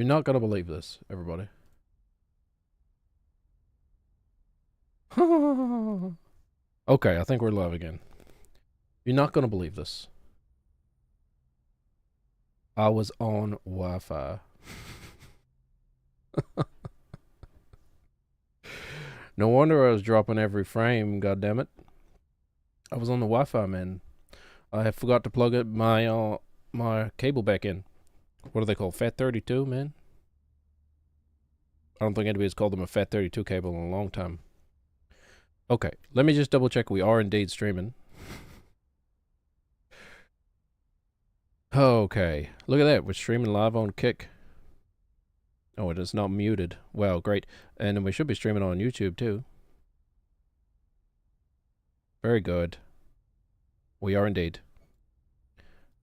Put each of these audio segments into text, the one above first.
You're not gonna believe this, everybody. Okay, I think we're live again. You're not gonna believe this. I was on Wi-Fi. No wonder I was dropping every frame, goddammit. I was on the Wi-Fi, man. I forgot to plug it my cable back in. What do they call FAT32, man? I don't think anybody's called them a FAT32 cable in a long time. Okay, let me just double check we are indeed streaming. Okay, look at that. We're streaming live on Kick. Oh, it is not muted. Wow, great. And then we should be streaming on YouTube too. Very good. We are indeed.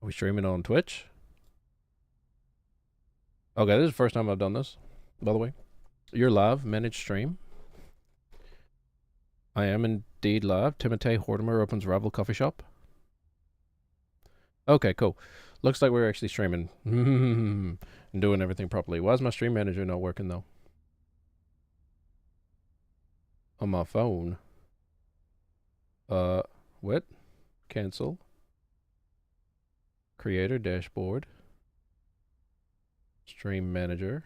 Are we streaming on Twitch? Okay, this is the first time I've done this, by the way. You're live, managed stream. I am indeed live. Timotee Hortimer opens rival coffee shop. Okay, cool. Looks like we're actually streaming. And doing everything properly. Why is my stream manager not working, though? On my phone. What? Cancel. Creator dashboard. Stream manager.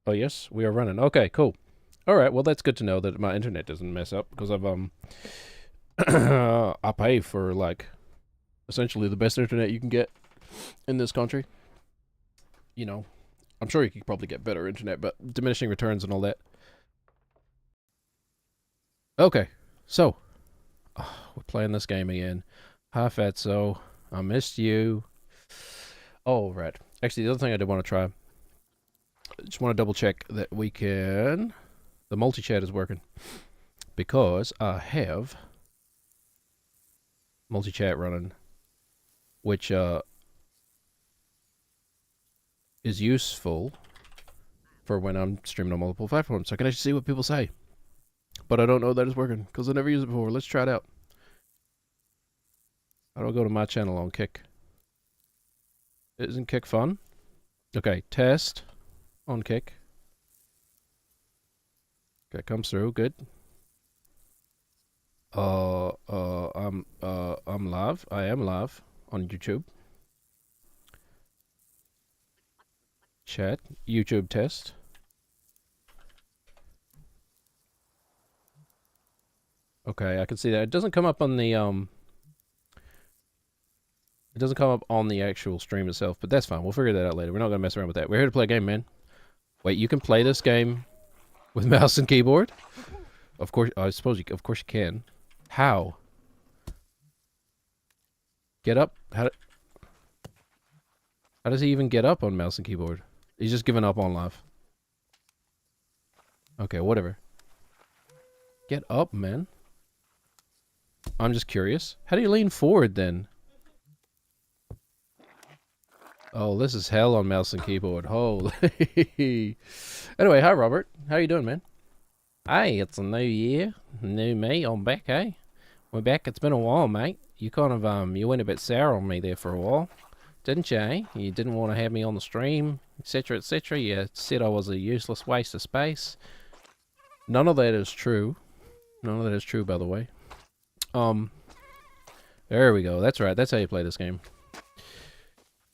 Oh, yes, we are running. Okay, cool. All right, well, that's good to know that my internet doesn't mess up because I've, I pay for, like, essentially the best internet you can get in this country. You know, I'm sure you could probably get better internet, but diminishing returns and all that. Okay, so, we're playing this game again. Hi, Fatso. I missed you. Oh, right. Actually, the other thing I did want to try, I just want to double check that we can, the multi-chat is working, because I have multi-chat running, which is useful for when I'm streaming on multiple platforms, so I can actually see what people say. But I don't know that it's working, because I never used it before. Let's try it out. How do I go to my channel on Kick? Isn't Kick fun? Okay, test on Kick. Okay, comes through, good. I'm live. I am live on YouTube. Chat, YouTube test. Okay, I can see that. It doesn't come up on the, it doesn't come up on the actual stream itself, but that's fine. We'll figure that out later. We're not going to mess around with that. We're here to play a game, man. Wait, you can play this game with mouse and keyboard? Of course, I suppose of course you can. How? Get up? How does he even get up on mouse and keyboard? He's just giving up on live. Okay, whatever. Get up, man. I'm just curious. How do you lean forward then? Oh, this is hell on mouse and keyboard. Holy. Anyway, hi Robert. How you doing, man? Hey, it's a new year. New me. I'm back, eh? We're back. It's been a while, mate. You kind of, you went a bit sour on me there for a while. Didn't you, eh? You didn't want to have me on the stream, etc., etc. You said I was a useless waste of space. None of that is true. None of that is true, by the way. There we go. That's right. That's how you play this game.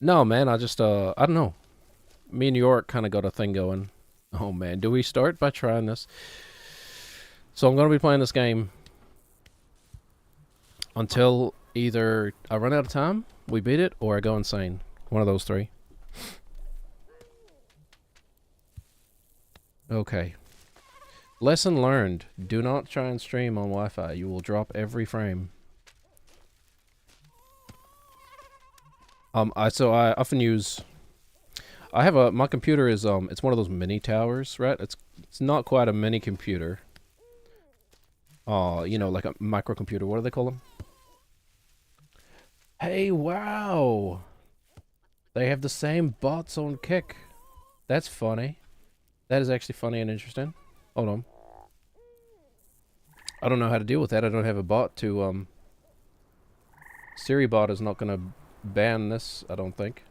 No, man, I just, I don't know. Me and New York kind of got a thing going. Oh, man. Do we start by trying this? So I'm going to be playing this game until either I run out of time, we beat it, or I go insane. One of those three. Okay. Lesson learned. Do not try and stream on Wi-Fi. You will drop every frame. So I often use, I have my computer is, it's one of those mini towers, right? It's not quite a mini computer. You know, like a microcomputer. What do they call them? Hey, wow! They have the same bots on Kick. That's funny. That is actually funny and interesting. Hold on. I don't know how to deal with that. I don't have a bot to, Siri bot is not gonna ban this, I don't think.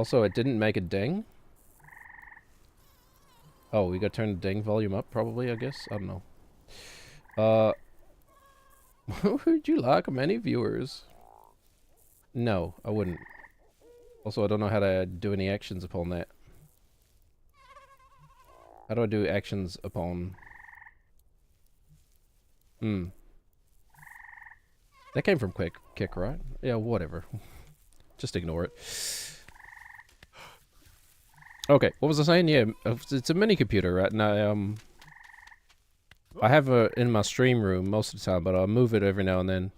Also, it didn't make a ding. Oh, we got to turn the ding volume up, probably, I guess. I don't know. Would you like many viewers? No, I wouldn't. Also, I don't know how to do any actions upon that. How do I do actions upon... That came from Kick, right? Yeah, whatever. Just ignore it. Okay, what was I saying? Yeah, it's a mini computer, right? And I have it in my stream room most of the time, but I'll move it every now and then.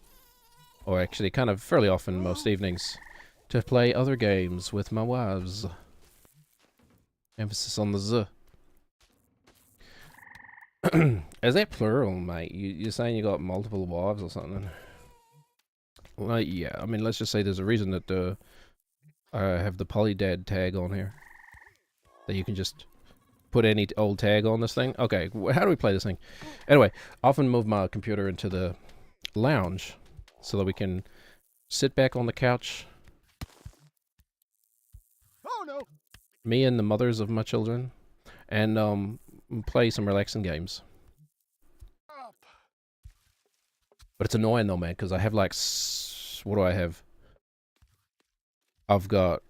Or actually, kind of fairly often, most evenings, to play other games with my wives. Emphasis on the Z. Is that plural, mate? You're saying you got multiple wives or something? Well, yeah, I mean, let's just say there's a reason that I have the polydad tag on here. That you can just put any old tag on this thing. Okay, how do we play this thing? Anyway, I often move my computer into the lounge so that we can sit back on the couch. Oh no! Me and the mothers of my children, and play some relaxing games. But it's annoying though, man, because I have like, what do I have? I've got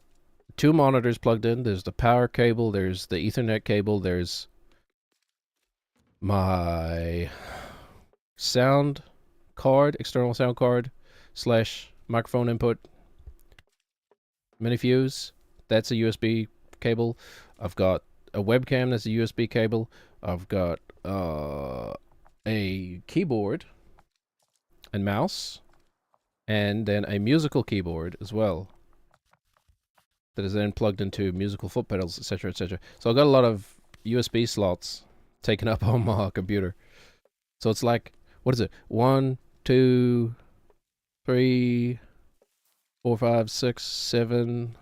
2 monitors plugged in. There's the power cable, there's the Ethernet cable, there's my sound card, external sound card, / microphone input, mini fuse. That's a USB cable. I've got a webcam that's a USB cable. I've got a keyboard and mouse, and then a musical keyboard as well. That is then plugged into musical foot pedals, etc., etc. So I've got a lot of USB slots taken up on my computer. So it's like, what is it? 1, 2, 3, 4, 5, 6, 7,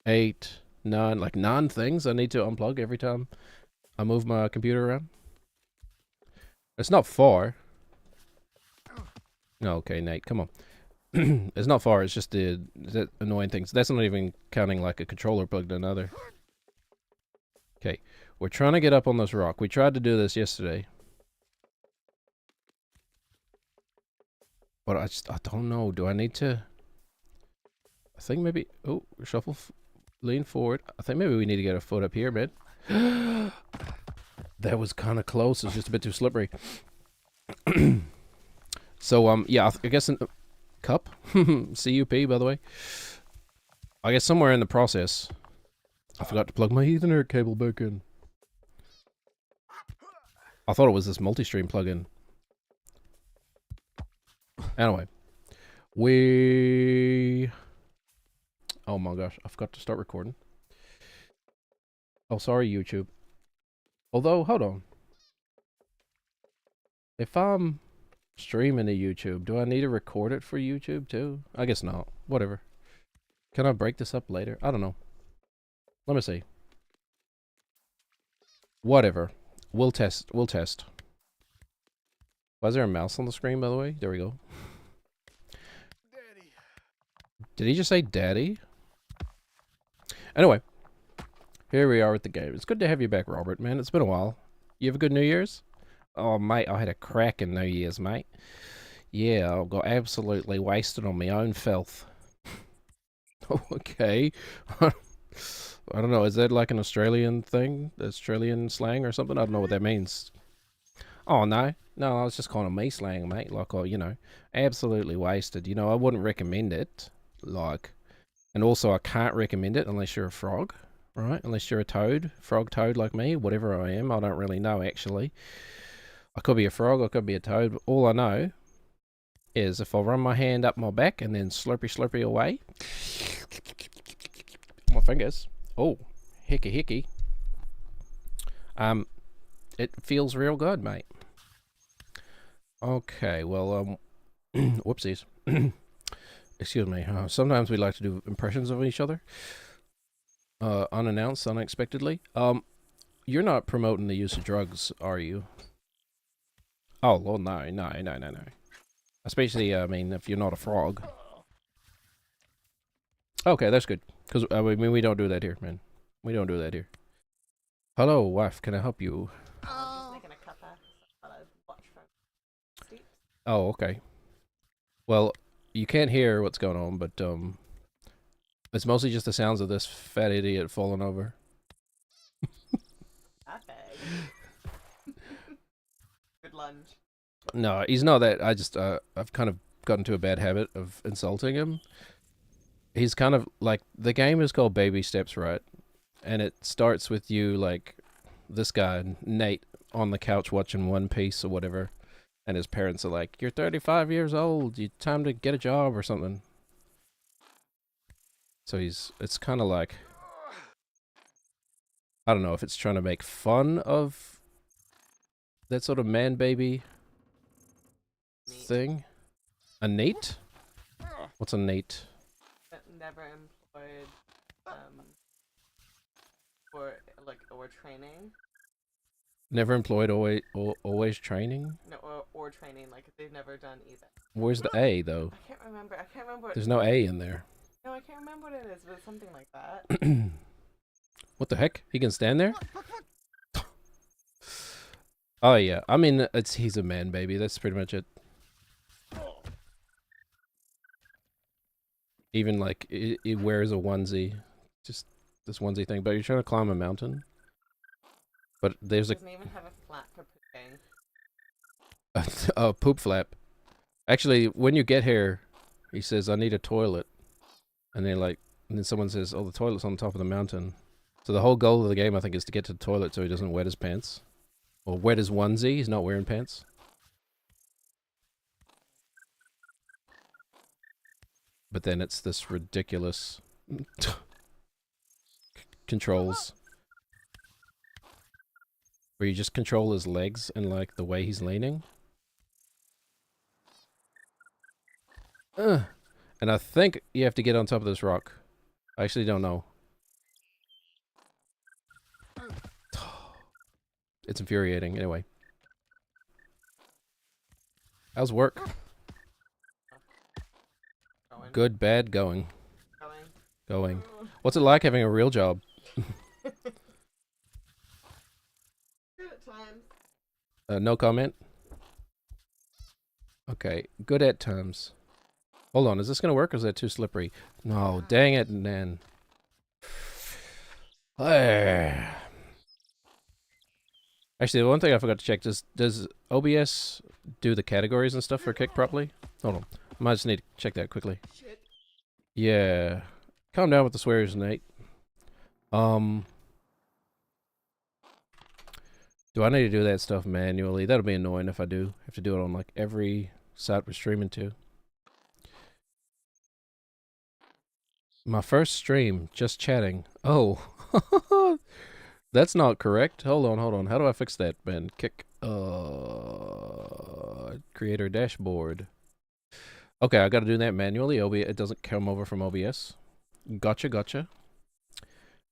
8, 9. Like 9 things I need to unplug every time I move my computer around. It's not far. No, okay, Nate, come on. It's not far, it's just the annoying things. That's not even counting like a controller plugged in either. Okay, we're trying to get up on this rock. We tried to do this yesterday. But I don't know. Do I need to... I think maybe... Oh, shuffle, lean forward. I think maybe we need to get a foot up here, man. That was kind of close. It's just a bit too slippery. So, yeah, I guess... Cup? CUP, by the way. I guess somewhere in the process, I forgot to plug my Ethernet cable back in. I thought it was this multi-stream plug-in. Anyway. Oh my gosh, I forgot to start recording. Oh, sorry, YouTube. Although, hold on. If I'm streaming to YouTube, do I need to record it for YouTube too? I guess not. Whatever. Can I break this up later? I don't know. Let me see. Whatever. We'll test. We'll test. Why is there a mouse on the screen, by the way? There we go. Daddy. Did he just say daddy? Anyway. Here we are with the game. It's good to have you back, Robert, man. It's been a while. You have a good New Year's? Oh, mate, I had a cracking New Year's, mate. Yeah, I got absolutely wasted on my own filth. Okay. I don't know, is that like an Australian thing? Australian slang or something? I don't know what that means. Oh, no. No, I was just calling me slang, mate. Like, oh, you know, absolutely wasted. You know, I wouldn't recommend it. Like, and also I can't recommend it unless you're a frog, right? Unless you're a toad, frog toad like me, whatever I am. I don't really know, actually. I could be a frog, I could be a toad, but all I know is if I run my hand up my back and then slurpy away, my fingers, oh, hickey, it feels real good, mate. Okay, well, whoopsies. Excuse me. Sometimes we like to do impressions of each other, unannounced, unexpectedly. You're not promoting the use of drugs, are you? Oh, well, no. Especially, I mean, if you're not a frog. Okay, that's good. Because, I mean, we don't do that here, man. We don't do that here. Hello, wife. Can I help you? I'm just making a cuppa that I watch from steep. Oh, okay. Well, you can't hear what's going on, but, it's mostly just the sounds of this fat idiot falling over. That big. Good lunge. No, he's not that. I've kind of gotten into a bad habit of insulting him. He's kind of like, the game is called Baby Steps, right? And it starts with you, like, this guy, Nate, on the couch watching One Piece or whatever. And his parents are like, "You're 35 years old. You time to get a job or something." So it's kind of like, I don't know if it's trying to make fun of that sort of man baby Neat. thing. A Nate? What's a Nate? Never employed for like or training. Never employed, always training? No, or training. Like they've never done either. Where's the A, though? I can't remember. I can't remember. There's no A in there. No, I can't remember what it is, but it's something like that. What the heck? He can stand there? Oh, yeah. I mean, he's a man baby. That's pretty much it. Even, like, it wears a onesie. Just this onesie thing. But you're trying to climb a mountain? But there's It doesn't even have a flap for pooping. a poop flap. Actually, when you get here, he says, "I need a toilet." And then someone says, "Oh, the toilet's on top of the mountain." So the whole goal of the game, I think, is to get to the toilet so he doesn't wet his pants. Or wet his onesie. He's not wearing pants. But then it's this ridiculous controls where you just control his legs and, like, the way he's leaning. And I think you have to get on top of this rock. I actually don't know. It's infuriating. Anyway. How's work? Going. Good, bad, going. Going. Going. What's it like having a real job? Good at times. No comment? Okay. Good at times. Hold on. Is this going to work or is that too slippery? No. Dang it, Nan. Actually, the one thing I forgot to check, does OBS do the categories and stuff for Kick properly? Hold on. I might just need to check that quickly. Shit. Yeah. Calm down with the swears, Nate. Do I need to do that stuff manually? That'll be annoying if I do. Have to do it on, like, every site we're streaming to. My first stream, just chatting. Oh. That's not correct. Hold on. How do I fix that, man? Kick. Creator dashboard. Okay, I gotta do that manually. It doesn't come over from OBS. Gotcha.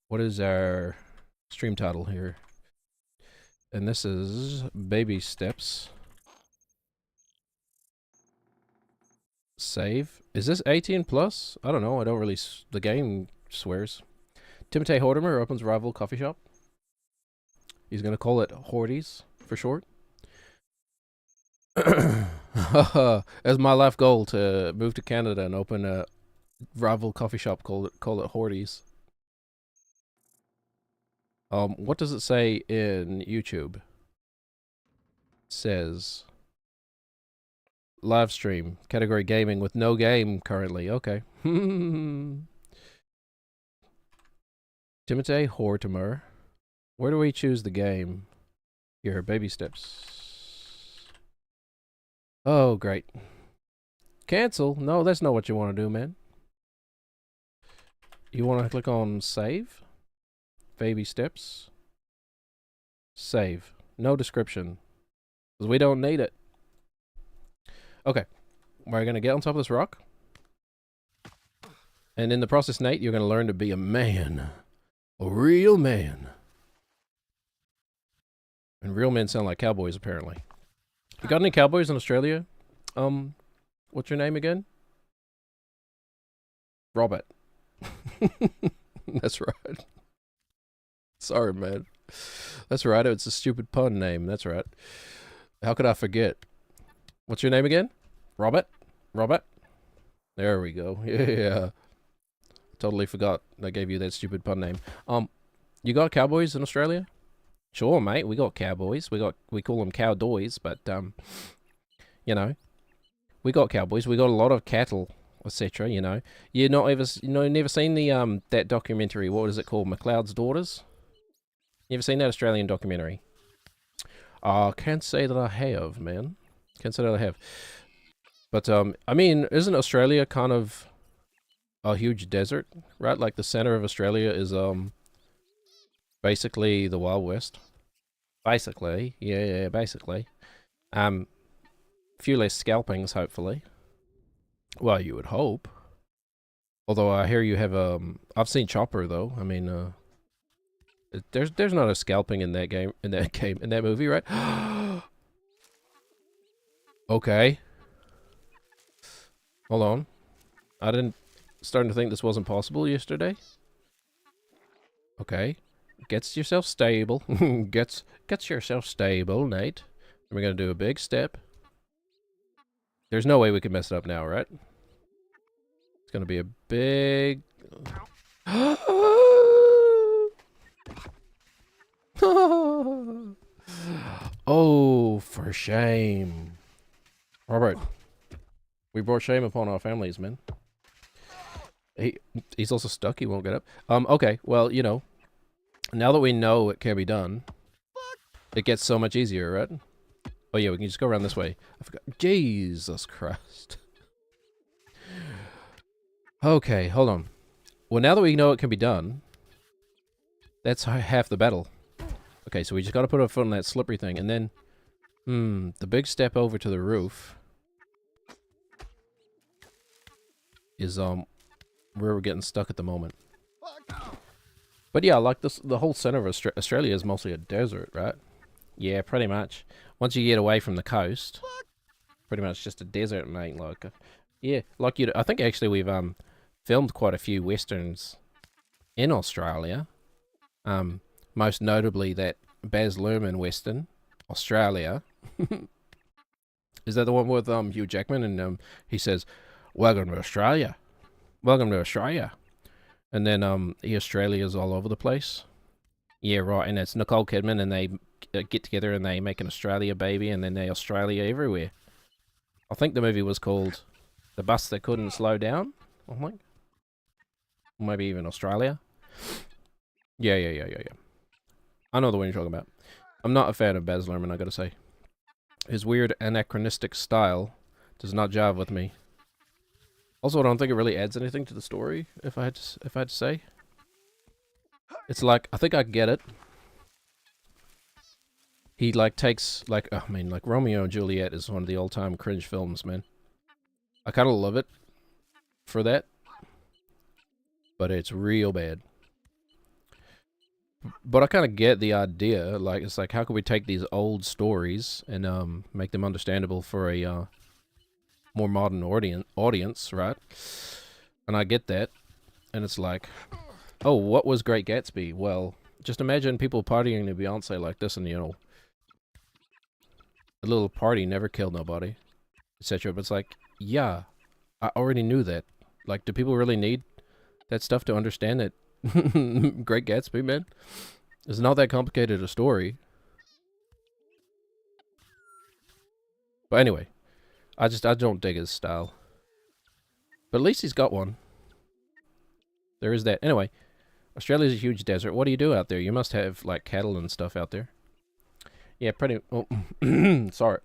What is our stream title here? And this is Baby Steps. Save. Is this 18 plus? I don't know. I don't really. The game swears. Timotee Hortimer opens rival coffee shop. He's gonna call it Horties for short. That's my life goal, to move to Canada and open a rival coffee shop. Call it Horties. What does it say in YouTube? It says live stream category gaming with no game currently. Okay. Timotee Hortimer. Where do we choose the game? Here, Baby Steps. Oh, great. Cancel? No, that's not what you want to do, man. You want to click on save? Baby Steps. Save. No description. Because we don't need it. Okay. We're going to get on top of this rock. And in the process, Nate, you're going to learn to be a man. A real man. And real men sound like cowboys, apparently. You got any cowboys in Australia? What's your name again? Robert. That's right. Sorry, man. That's right. It's a stupid pun name. That's right. How could I forget? What's your name again? Robert? Robert? There we go. Yeah. Totally forgot I gave you that stupid pun name. You got cowboys in Australia? Sure, mate. We got cowboys. We call them cowdoys, but you know, we got cowboys. We got a lot of cattle, etc. You know, never seen the that documentary. What is it called? McLeod's Daughters. You ever seen that Australian documentary? Can't say that I have, man. Can't say that I have. But I mean, isn't Australia kind of a huge desert, right? Like the center of Australia is basically the Wild West. Basically, yeah, basically. Few less scalpings, hopefully. Well, you would hope. Although I hear you have I've seen Chopper though. I mean, there's not a scalping in that game, in that movie, right? Okay. Hold on. I didn't starting to think this wasn't possible yesterday. Okay. Gets yourself stable. gets yourself stable, Nate. And we're gonna do a big step. There's no way we can mess it up now, right? It's gonna be a big Oh, for shame. Robert, we brought shame upon our families, man. He's also stuck, he won't get up. Okay, well, you know, now that we know it can be done, it gets so much easier, right? Oh yeah, we can just go around this way. I forgot. Jesus Christ. Okay, hold on. Well, now that we know it can be done, that's half the battle. Okay, so we just got to put our foot on that slippery thing, and then, the big step over to the roof is where we're getting stuck at the moment. But yeah, like this, the whole center of Australia is mostly a desert, right? Yeah, pretty much. Once you get away from the coast, pretty much just a desert, mate. Like, yeah, like you. I think actually we've filmed quite a few westerns in Australia. Most notably that Baz Luhrmann western, Australia. Is that the one with Hugh Jackman and he says, "Welcome to Australia, welcome to Australia," and then the Australia's all over the place. Yeah, right, and it's Nicole Kidman, and they get together and they make an Australia baby, and then they Australia everywhere. I think the movie was called The Bus That Couldn't Slow Down, I think. Maybe even Australia. Yeah. I know the one you're talking about. I'm not a fan of Baz Luhrmann, I gotta say. His weird anachronistic style does not jive with me. Also, I don't think it really adds anything to the story, if I had to say. It's like, I think I get it. He like takes like Romeo and Juliet is one of the all-time cringe films, man. I kind of love it for that, but it's real bad. But I kind of get the idea. Like, it's like, how can we take these old stories and make them understandable for a more modern audience, right? And I get that. And it's like, oh, what was Great Gatsby? Well, just imagine people partying to Beyonce like this, and you know, a little party never killed nobody, etc. But it's like, yeah, I already knew that. Like, do people really need that stuff to understand it? Great Gatsby, man. It's not that complicated a story. But anyway, I don't dig his style. But at least he's got one. There is that. Anyway, Australia's a huge desert. What do you do out there? You must have, like, cattle and stuff out there. Yeah, pretty... Oh, sorry.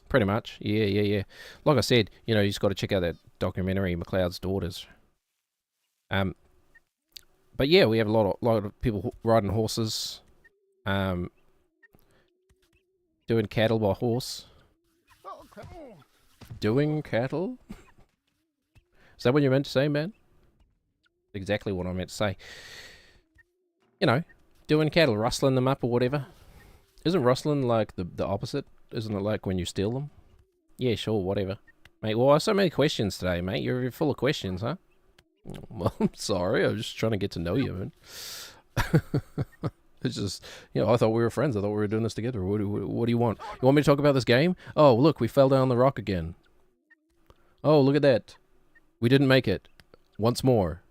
Pretty much. Yeah. Like I said, you know, you just got to check out that documentary, McLeod's Daughters. But yeah, we have a lot of people riding horses, doing cattle by horse. Doing cattle? Is that what you meant to say, man? Exactly what I meant to say. You know, doing cattle, rustling them up or whatever. Isn't rustling like the opposite? Isn't it like when you steal them? Yeah, sure, whatever. Mate, well, so many questions today, mate. You're full of questions, huh? Well, I'm sorry. I was just trying to get to know you, man. It's just, I thought we were friends. I thought we were doing this together. What do you want? You want me to talk about this game? Oh, look, we fell down the rock again. Oh, look at that. We didn't make it. Once more.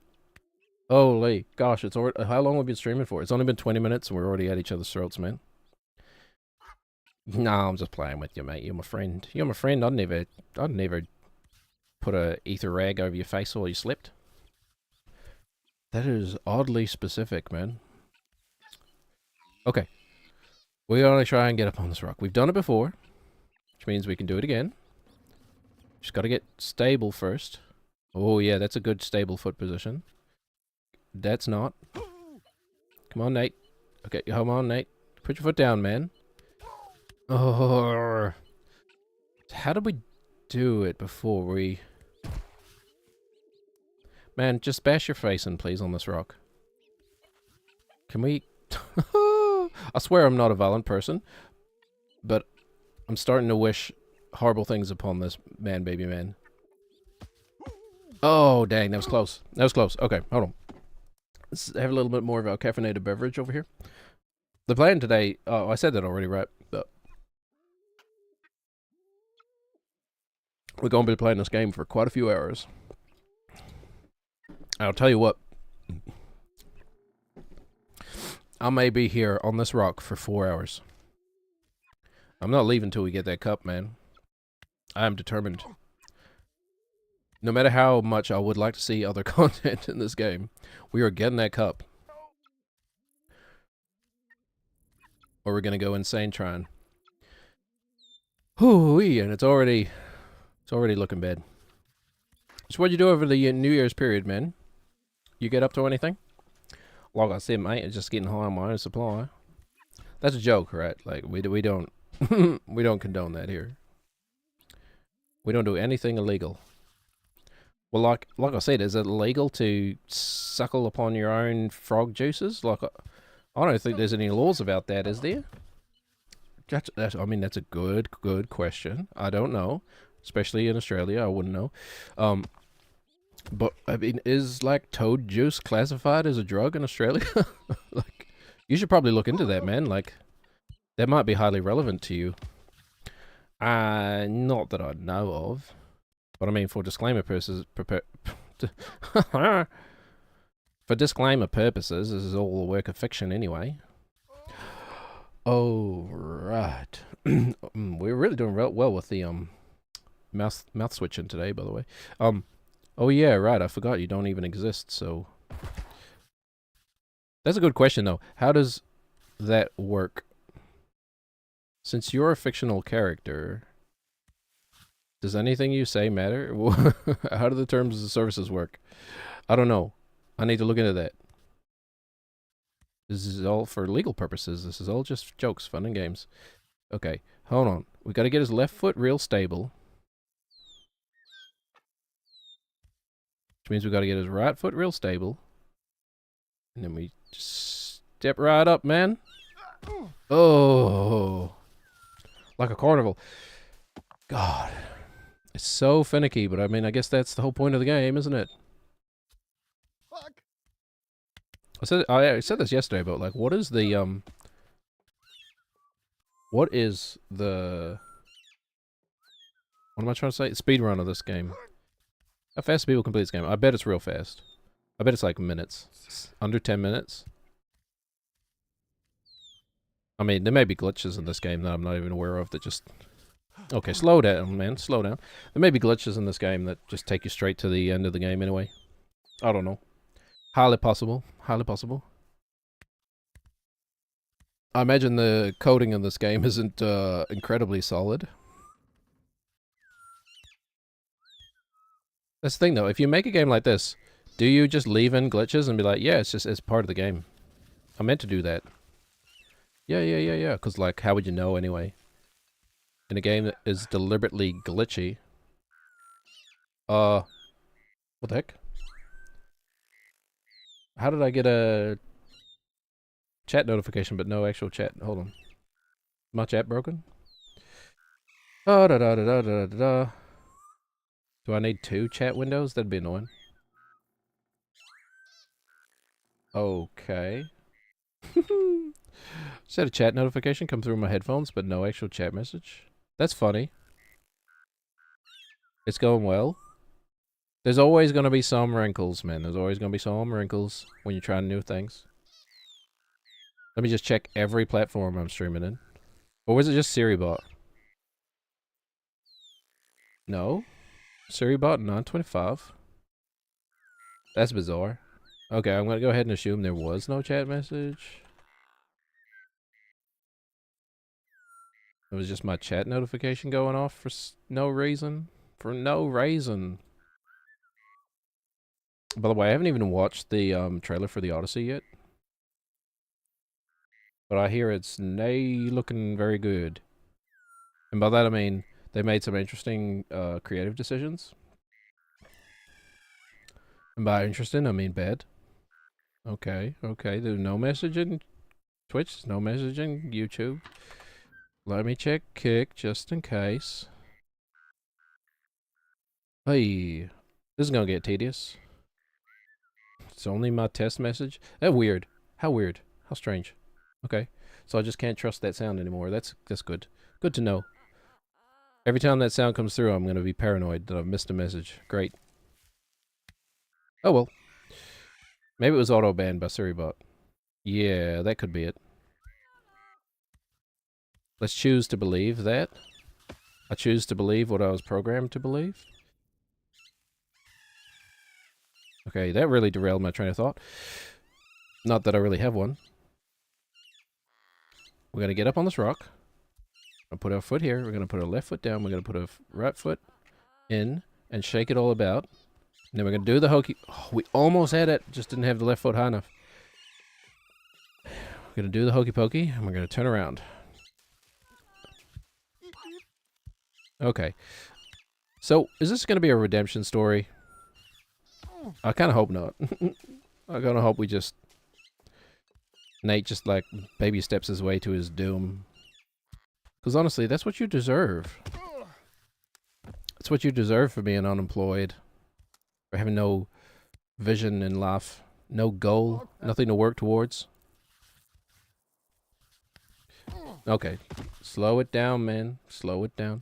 Holy gosh, it's already, how long have we been streaming for? It's only been 20 minutes and we're already at each other's throats, man. No, I'm just playing with you, mate. You're my friend. You're my friend. I'd never put a ether rag over your face while you slept. That is oddly specific, man. Okay. We're gonna try and get up on this rock. We've done it before, which means we can do it again. Just gotta get stable first. Oh yeah, that's a good stable foot position. That's not. Come on, Nate. Okay, come on, Nate. Put your foot down, man. Oh. How did we do it before we... Man, just bash your face in, please, on this rock. Can we... I swear I'm not a violent person, but I'm starting to wish horrible things upon this man, baby man. Oh, dang, that was close. That was close. Okay, hold on. Let's have a little bit more of a caffeinated beverage over here. The plan today... Oh, I said that already, right? We're going to be playing this game for quite a few hours. I'll tell you what. I may be here on this rock for 4 hours. I'm not leaving till we get that cup, man. I am determined. No matter how much I would like to see other content in this game, we are getting that cup. Or we're going to go insane trying. Hoo-wee, and it's already looking bad. So what'd you do over the New Year's period, man? You get up to anything? Like I said, mate, it's just getting high on my own supply. That's a joke, right? Like, we don't... we don't condone that here. We don't do anything illegal. Well, like I said, is it illegal to suckle upon your own frog juices? Like, I don't think there's any laws about that, is there? I mean, that's a good question. I don't know. Especially in Australia, I wouldn't know. But, I mean, is, like, toad juice classified as a drug in Australia? Like, you should probably look into that, man. Like, that might be highly relevant to you. Not that I know of. But, I mean, for disclaimer purposes... for disclaimer purposes, this is all a work of fiction anyway. Oh, right. We're really doing well with the, mouth switching today, by the way. Oh yeah, right, I forgot you don't even exist, so... That's a good question, though. How does that work? Since you're a fictional character, does anything you say matter? How do the terms of services work? I don't know. I need to look into that. This is all for legal purposes. This is all just jokes, fun and games. Okay, hold on. We gotta get his left foot real stable. Which means we gotta get his right foot real stable. And then we just step right up, man. Oh. Like a carnival. God. It's so finicky, but I mean, I guess that's the whole point of the game, isn't it? Fuck. I said this yesterday, but like, what is the, what am I trying to say? Speed run of this game. How fast do people complete this game? I bet it's real fast. I bet it's like minutes. It's under 10 minutes. I mean, there may be glitches in this game that I'm not even aware of that just... Okay, slow down, man. Slow down. There may be glitches in this game that just take you straight to the end of the game anyway. I don't know. Highly possible. Highly possible. I imagine the coding in this game isn't incredibly solid. That's the thing, though. If you make a game like this, do you just leave in glitches and be like, yeah, it's part of the game. I meant to do that. Yeah. Because, like, how would you know anyway? In a game that is deliberately glitchy. What the heck? How did I get a chat notification but no actual chat? Hold on. My chat broken? Oh, da. Do I need 2 chat windows? That'd be annoying. Okay. Just had a chat notification come through my headphones, but no actual chat message. That's funny. It's going well. There's always going to be some wrinkles, man. There's always going to be some wrinkles when you're trying new things. Let me just check every platform I'm streaming in. Or was it just SiriBot? No. SiriBot 925. That's bizarre. Okay, I'm going to go ahead and assume there was no chat message. It was just my chat notification going off for no reason. For no reason. By the way, I haven't even watched the trailer for the Odyssey yet. But I hear it's looking very good. And by that I mean they made some interesting creative decisions. And by interesting, I mean bad. Okay, okay. There's no message in Twitch. There's no message in YouTube. Let me check Kick just in case. Hey, this is gonna get tedious. It's only my test message. That's weird. How weird. How strange. Okay, so I just can't trust that sound anymore. That's good. Good to know. Every time that sound comes through, I'm gonna be paranoid that I've missed a message. Great. Oh well. Maybe it was auto banned by SiriBot. Yeah, that could be it. Let's choose to believe that. I choose to believe what I was programmed to believe. Okay, that really derailed my train of thought. Not that I really have one. We're going to get up on this rock. I'll put our foot here. We're going to put our left foot down. We're going to put our right foot in and shake it all about. And then we're going to do the hokey. Oh, we almost had it. Just didn't have the left foot high enough. We're going to do the hokey pokey and we're going to turn around. Okay. So, is this going to be a redemption story? I kind of hope not. I kind of hope we just... Nate just, like, baby steps his way to his doom. Because honestly, that's what you deserve. That's what you deserve for being unemployed. For having no vision in life. No goal. Nothing to work towards. Okay. Slow it down, man. Slow it down.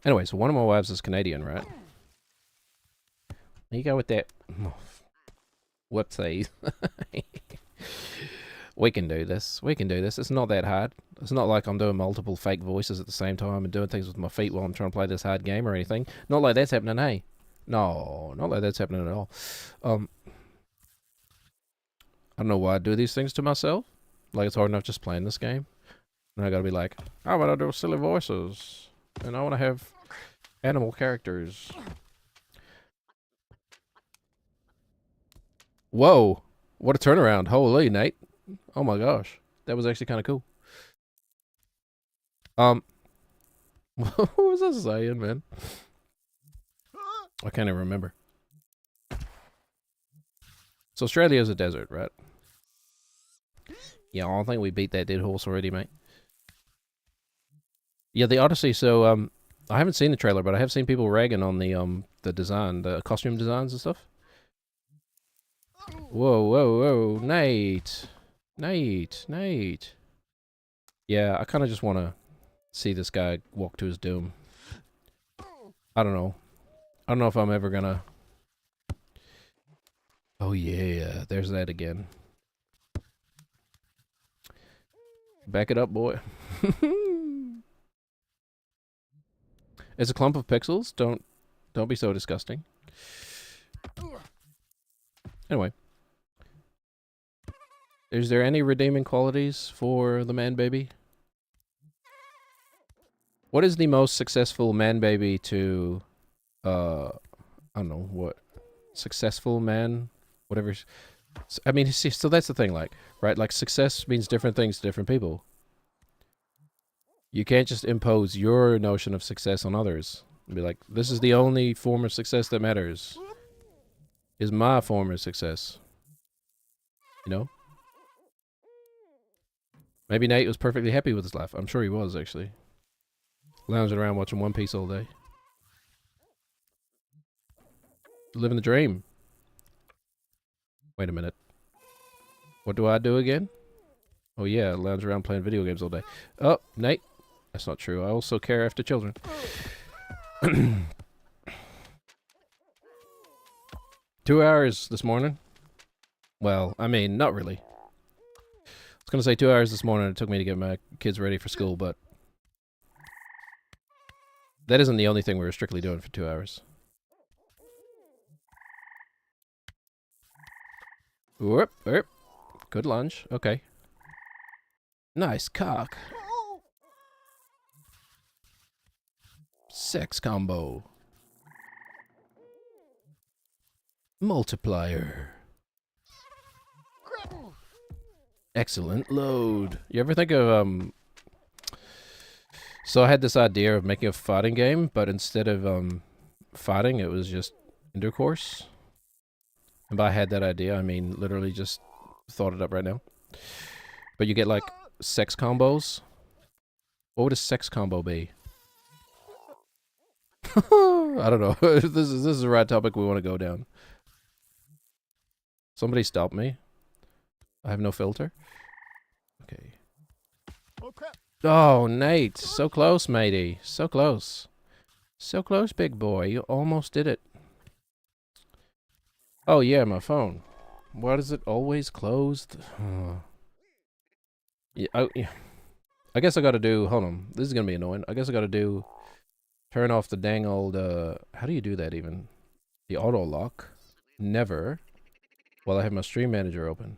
Anyway, so one of my wives is Canadian, right? There you go with that. Whoopsies. We can do this. We can do this. It's not that hard. It's not like I'm doing multiple fake voices at the same time and doing things with my feet while I'm trying to play this hard game or anything. Not like that's happening, hey? No, not like that's happening at all. I don't know why I do these things to myself. Like, it's hard enough just playing this game. And I gotta be like, I wanna do silly voices. And I wanna have animal characters. Whoa. What a turnaround. Holy, Nate. Oh my gosh. That was actually kind of cool. What was I saying, man? I can't even remember. So Australia's a desert, right? Yeah, I don't think we beat that dead horse already, mate. Yeah, the Odyssey, so, I haven't seen the trailer, but I have seen people ragging on the design, the costume designs and stuff. Whoa, whoa, whoa, Nate. Nate. Yeah, I kind of just want to see this guy walk to his doom. I don't know. I don't know if I'm ever gonna... Oh yeah, there's that again. Back it up, boy. It's a clump of pixels. Don't be so disgusting. Anyway. Is there any redeeming qualities for the man baby? What is the most successful man baby to I don't know what successful man, whatever. I mean, see, so that's the thing, like, right? Like, success means different things to different people. You can't just impose your notion of success on others and be like, this is the only form of success that matters. Is my form of success. You know? Maybe Nate was perfectly happy with his life. I'm sure he was, actually. Lounging around watching One Piece all day. living the dream. Wait a minute. What do I do again? Oh yeah, lounge around playing video games all day. Oh, Nate. That's not true. I also care after children. 2 hours this morning. Well, I mean, not really. I was gonna say 2 hours this morning. It took me to get my kids ready for school, but that isn't the only thing we were strictly doing for 2 hours. Whoop, whoop. Good lunge. Okay. Nice cock. Sex combo. Multiplier. Excellent load. You ever think of, so I had this idea of making a fighting game, but instead of, fighting, it was just intercourse. And by I had that idea, I mean literally just thought it up right now. But you get, like, sex combos. What would a sex combo be? I don't know. This is the right topic we want to go down. Somebody stop me. I have no filter. Okay. Oh crap! Oh, Nate. So close, matey. So close. So close, big boy. You almost did it. Oh, yeah, my phone. Why is it always closed? Yeah, I guess I gotta do... Hold on. This is gonna be annoying. I guess I gotta do... Turn off the dang old... how do you do that, even? The auto lock? Never. While I have my stream manager open.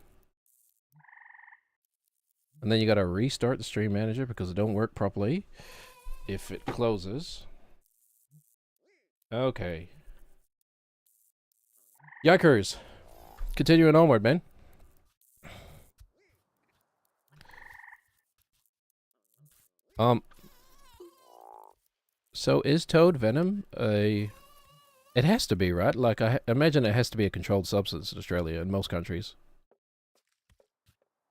And then you gotta restart the stream manager because it don't work properly if it closes. Okay. Yikers. Continuing onward, man. So is toad venom a... It has to be, right? Like, I imagine it has to be a controlled substance in Australia and most countries.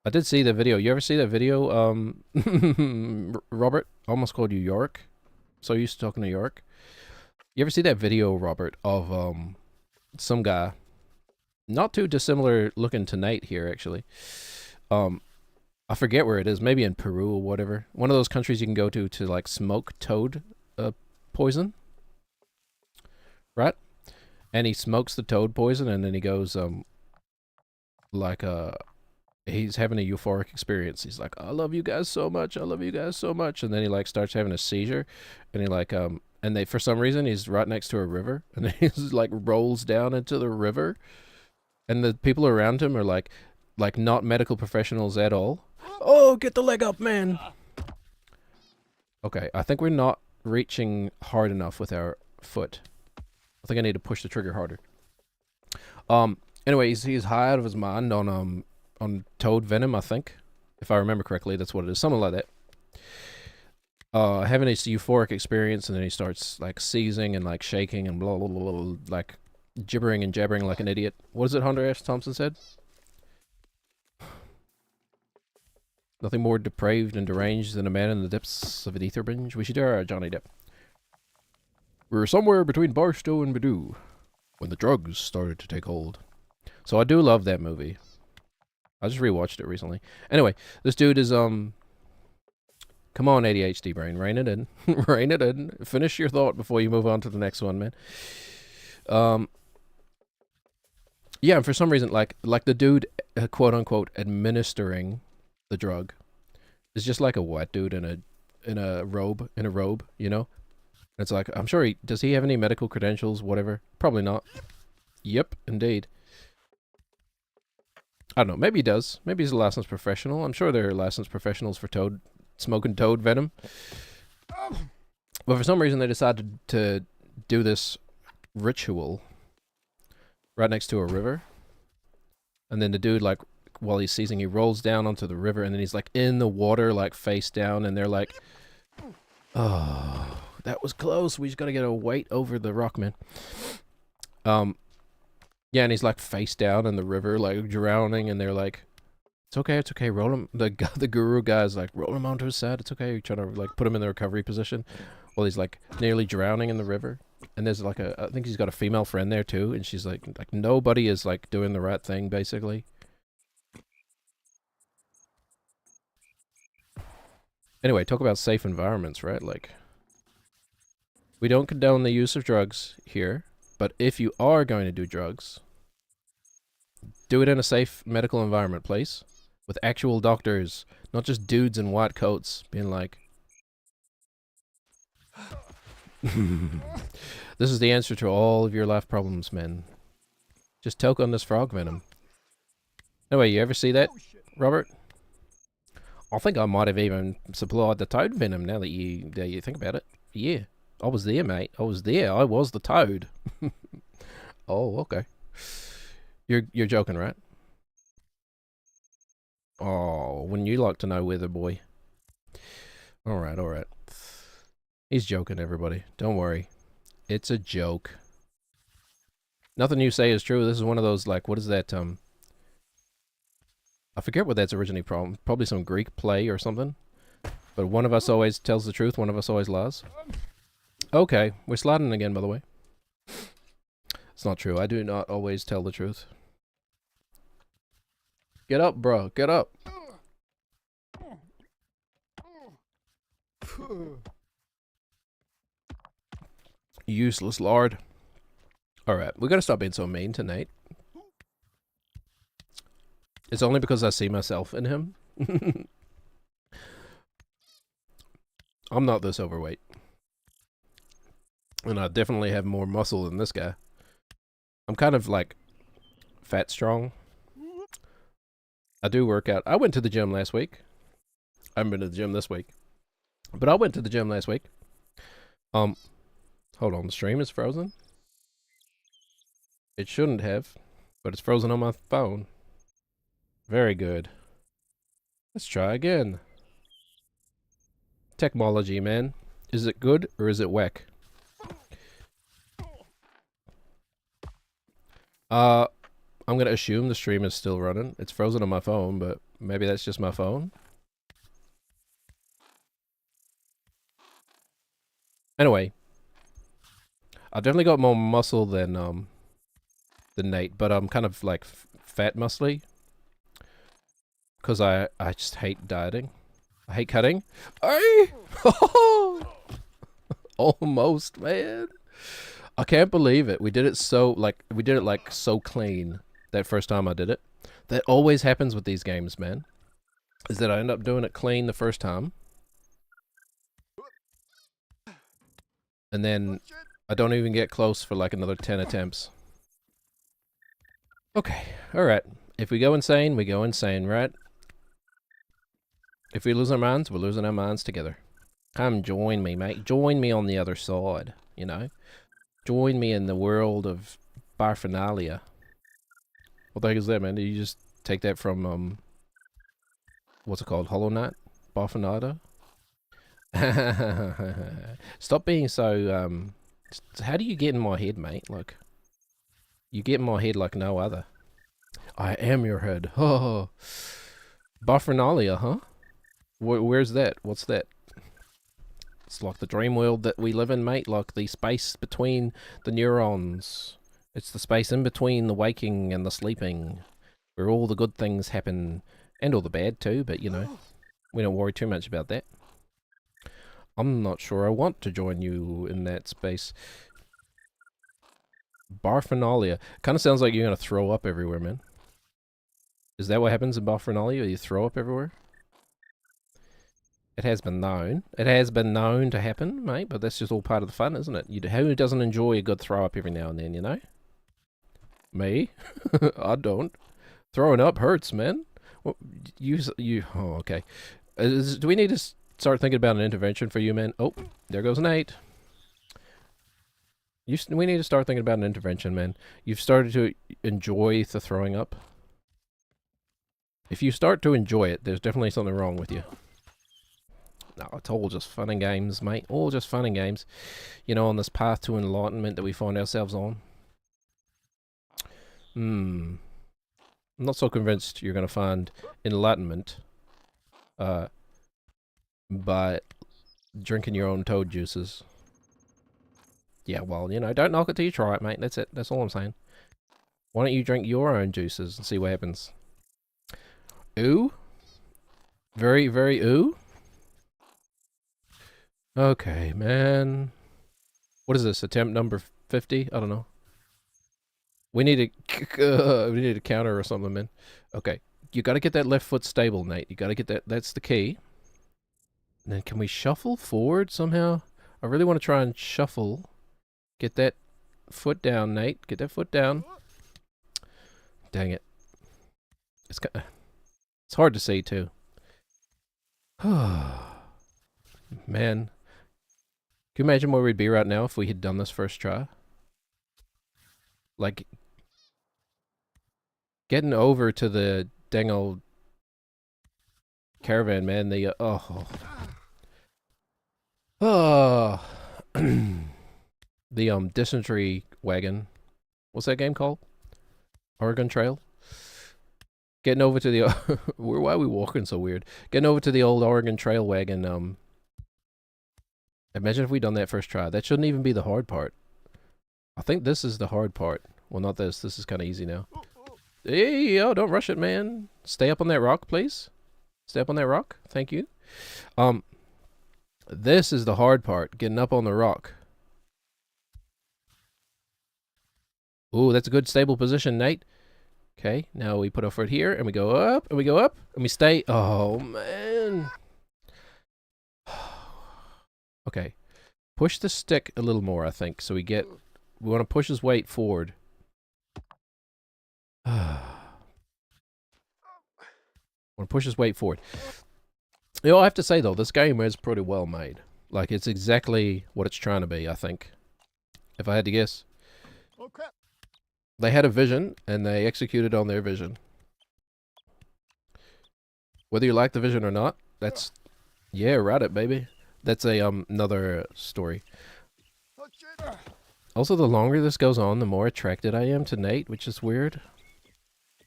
I did see the video. You ever see that video, Robert? I almost called you York. So used to talking to York. You ever see that video, Robert, of, some guy, not too dissimilar looking to Nate here, actually. I forget where it is. Maybe in Peru or whatever. One of those countries you can go to like, smoke toad, poison. Right? And he smokes the toad poison, and then he goes, he's having a euphoric experience. He's like, I love you guys so much. I love you guys so much. And then he, like, starts having a seizure. And he, like, and they, for some reason, he's right next to a river. And then he's, like, rolls down into the river. And the people around him are, like not medical professionals at all. Oh, get the leg up, man. Okay, I think we're not reaching hard enough with our foot. I think I need to push the trigger harder. Anyway, he's high out of his mind on toad venom, I think. If I remember correctly, that's what it is. Something like that. Having this euphoric experience, and then he starts, like, seizing and, like, shaking and blah, blah, blah, blah, like, gibbering and jabbering like an idiot. What is it Hunter S. Thompson said? Nothing more depraved and deranged than a man in the depths of an ether binge. We should do our Johnny Depp. We were somewhere between Barstow and Badoo when the drugs started to take hold. So I do love that movie. I just rewatched it recently. Anyway, this dude is, come on, ADHD brain. Rein it in. Rein it in. Finish your thought before you move on to the next one, man. Yeah, and for some reason, like the dude, quote-unquote, administering the drug is just like a white dude in a robe, you know? It's like, I'm sure does he have any medical credentials, whatever? Probably not. Yep, indeed. I don't know, maybe he does. Maybe he's a licensed professional. I'm sure there are licensed professionals for smoking toad venom. But for some reason they decided to do this ritual right next to a river. And then the dude, like, while he's seizing, he rolls down onto the river, and then he's, like, in the water, like, face down, and they're like, oh, that was close. We just gotta get a weight over the rock, man. Yeah, and he's, like, face down in the river, like, drowning, and they're like, it's okay, roll him. The guru guy's like, roll him onto his side, it's okay. You're trying to, like, put him in the recovery position while he's, like, nearly drowning in the river. And there's like I think he's got a female friend there too, and she's like nobody is like doing the right thing basically. Anyway, talk about safe environments, right? Like, we don't condone the use of drugs here, but if you are going to do drugs, do it in a safe medical environment, please, with actual doctors, not just dudes in white coats being like, this is the answer to all of your life problems, men. Just toke on this frog venom. Anyway, you ever see that, Robert? I think I might have even supplied the toad venom now that you think about it. Yeah, I was there, mate. I was there. I was the toad. Oh, okay. You're joking, right? Oh, wouldn't you like to know, Wither Boy? All right, all right. He's joking, everybody. Don't worry. It's a joke. Nothing you say is true. This is one of those, like, what is that, I forget what that's originally from. Probably some Greek play or something. But one of us always tells the truth, one of us always lies. Okay, we're sliding again, by the way. It's not true. I do not always tell the truth. Get up, bro. Get up. Useless lord. Alright, we gotta stop being so mean tonight. It's only because I see myself in him. I'm not this overweight. And I definitely have more muscle than this guy. I'm kind of like fat strong. I do work out. I went to the gym last week. I haven't been to the gym this week. But I went to the gym last week. Hold on, the stream is frozen? It shouldn't have, but it's frozen on my phone. Very good. Let's try again. Technology, man. Is it good or is it whack? I'm gonna assume the stream is still running. It's frozen on my phone, but maybe that's just my phone. Anyway, I've definitely got more muscle than Nate, but I'm kind of like fat muscly. Cause I just hate dieting. I hate cutting. Almost, man. I can't believe it. We did it so so clean that first time I did it. That always happens with these games, man. Is that I end up doing it clean the first time. And then I don't even get close for like another 10 attempts. Okay, alright. If we go insane, we go insane, right? If we lose our minds, we're losing our minds together. Come join me, mate. Join me on the other side, you know? Join me in the world of Barfinalia. What the heck is that, man? Did you just take that from, what's it called? Hollow Knight? Barfinata? Stop being so, how do you get in my head, mate? Like, you get in my head like no other. I am your head. Oh, Barfinalia, huh? Where's that? What's that? It's like the dream world that we live in, mate. Like the space between the neurons. It's the space in between the waking and the sleeping, where all the good things happen, and all the bad too, but you know, we don't worry too much about that. I'm not sure I want to join you in that space. Barfinalia. Kind of sounds like you're going to throw up everywhere, man. Is that what happens in Barfinalia? You throw up everywhere? It has been known. It has been known to happen, mate, but that's just all part of the fun, isn't it? Who doesn't enjoy a good throw up every now and then, you know? Me? I don't. Throwing up hurts, man. Well, oh, okay. Do we need to start thinking about an intervention for you, man? Oh, there goes Nate. We need to start thinking about an intervention, man. You've started to enjoy the throwing up. If you start to enjoy it, there's definitely something wrong with you. No, it's all just fun and games, mate. All just fun and games. You know, on this path to enlightenment that we find ourselves on. I'm not so convinced you're going to find enlightenment by drinking your own toad juices. Yeah, well, you know, don't knock it till you try it, mate. That's it. That's all I'm saying. Why don't you drink your own juices and see what happens? Ooh? Very, very ooh? Okay, man. What is this? Attempt number 50? I don't know. We need a counter or something, man. Okay. You gotta get that left foot stable, Nate. You gotta get that. That's the key. And then can we shuffle forward somehow? I really want to try and shuffle. Get that foot down, Nate. Get that foot down. Dang it. It's hard to see, too. Man. Can you imagine where we'd be right now if we had done this first try? Like, getting over to the dang old caravan, man. The, the, dysentery wagon. What's that game called? Oregon Trail? Getting over to the, why are we walking so weird? Getting over to the old Oregon Trail wagon, imagine if we'd done that first try. That shouldn't even be the hard part. I think this is the hard part. Well, not this. This is kind of easy now. Hey, yo, don't rush it, man. Stay up on that rock, please. Stay up on that rock. Thank you. This is the hard part. Getting up on the rock. Ooh, that's a good stable position, Nate. Okay, now we put our foot here, and we go up, and we go up, and we stay. Oh, man. Okay. Push the stick a little more, I think, so we want to push his weight forward. Want to push his weight forward. You know, I have to say, though, this game is pretty well made. Like, it's exactly what it's trying to be, I think. If I had to guess. Oh crap! They had a vision, and they executed on their vision. Whether you like the vision or not, that's... Yeah, write it, baby. That's a another story. Oh shit! Also, the longer this goes on, the more attracted I am to Nate, which is weird.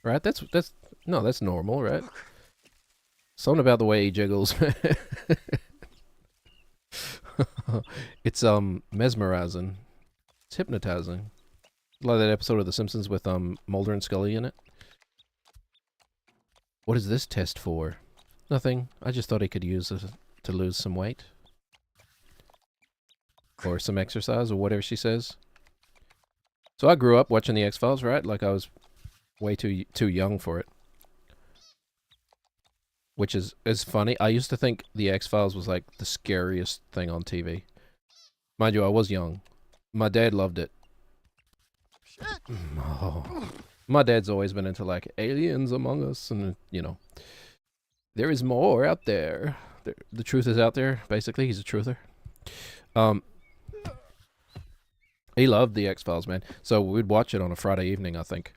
Right? That's normal, right? Something about the way he jiggles. It's mesmerizing. It's hypnotizing. Like that episode of The Simpsons with Mulder and Scully in it. What is this test for? Nothing. I just thought he could use it to lose some weight. Or some exercise, or whatever she says. So I grew up watching the X-Files, right? Like I was way too young for it. Which is funny. I used to think the X-Files was like the scariest thing on TV. Mind you, I was young. My dad loved it. Shit! Oh. My dad's always been into like aliens among us, and you know, there is more out there. The truth is out there. Basically, he's a truther. He loved the X-Files, man. So we'd watch it on a Friday evening, I think,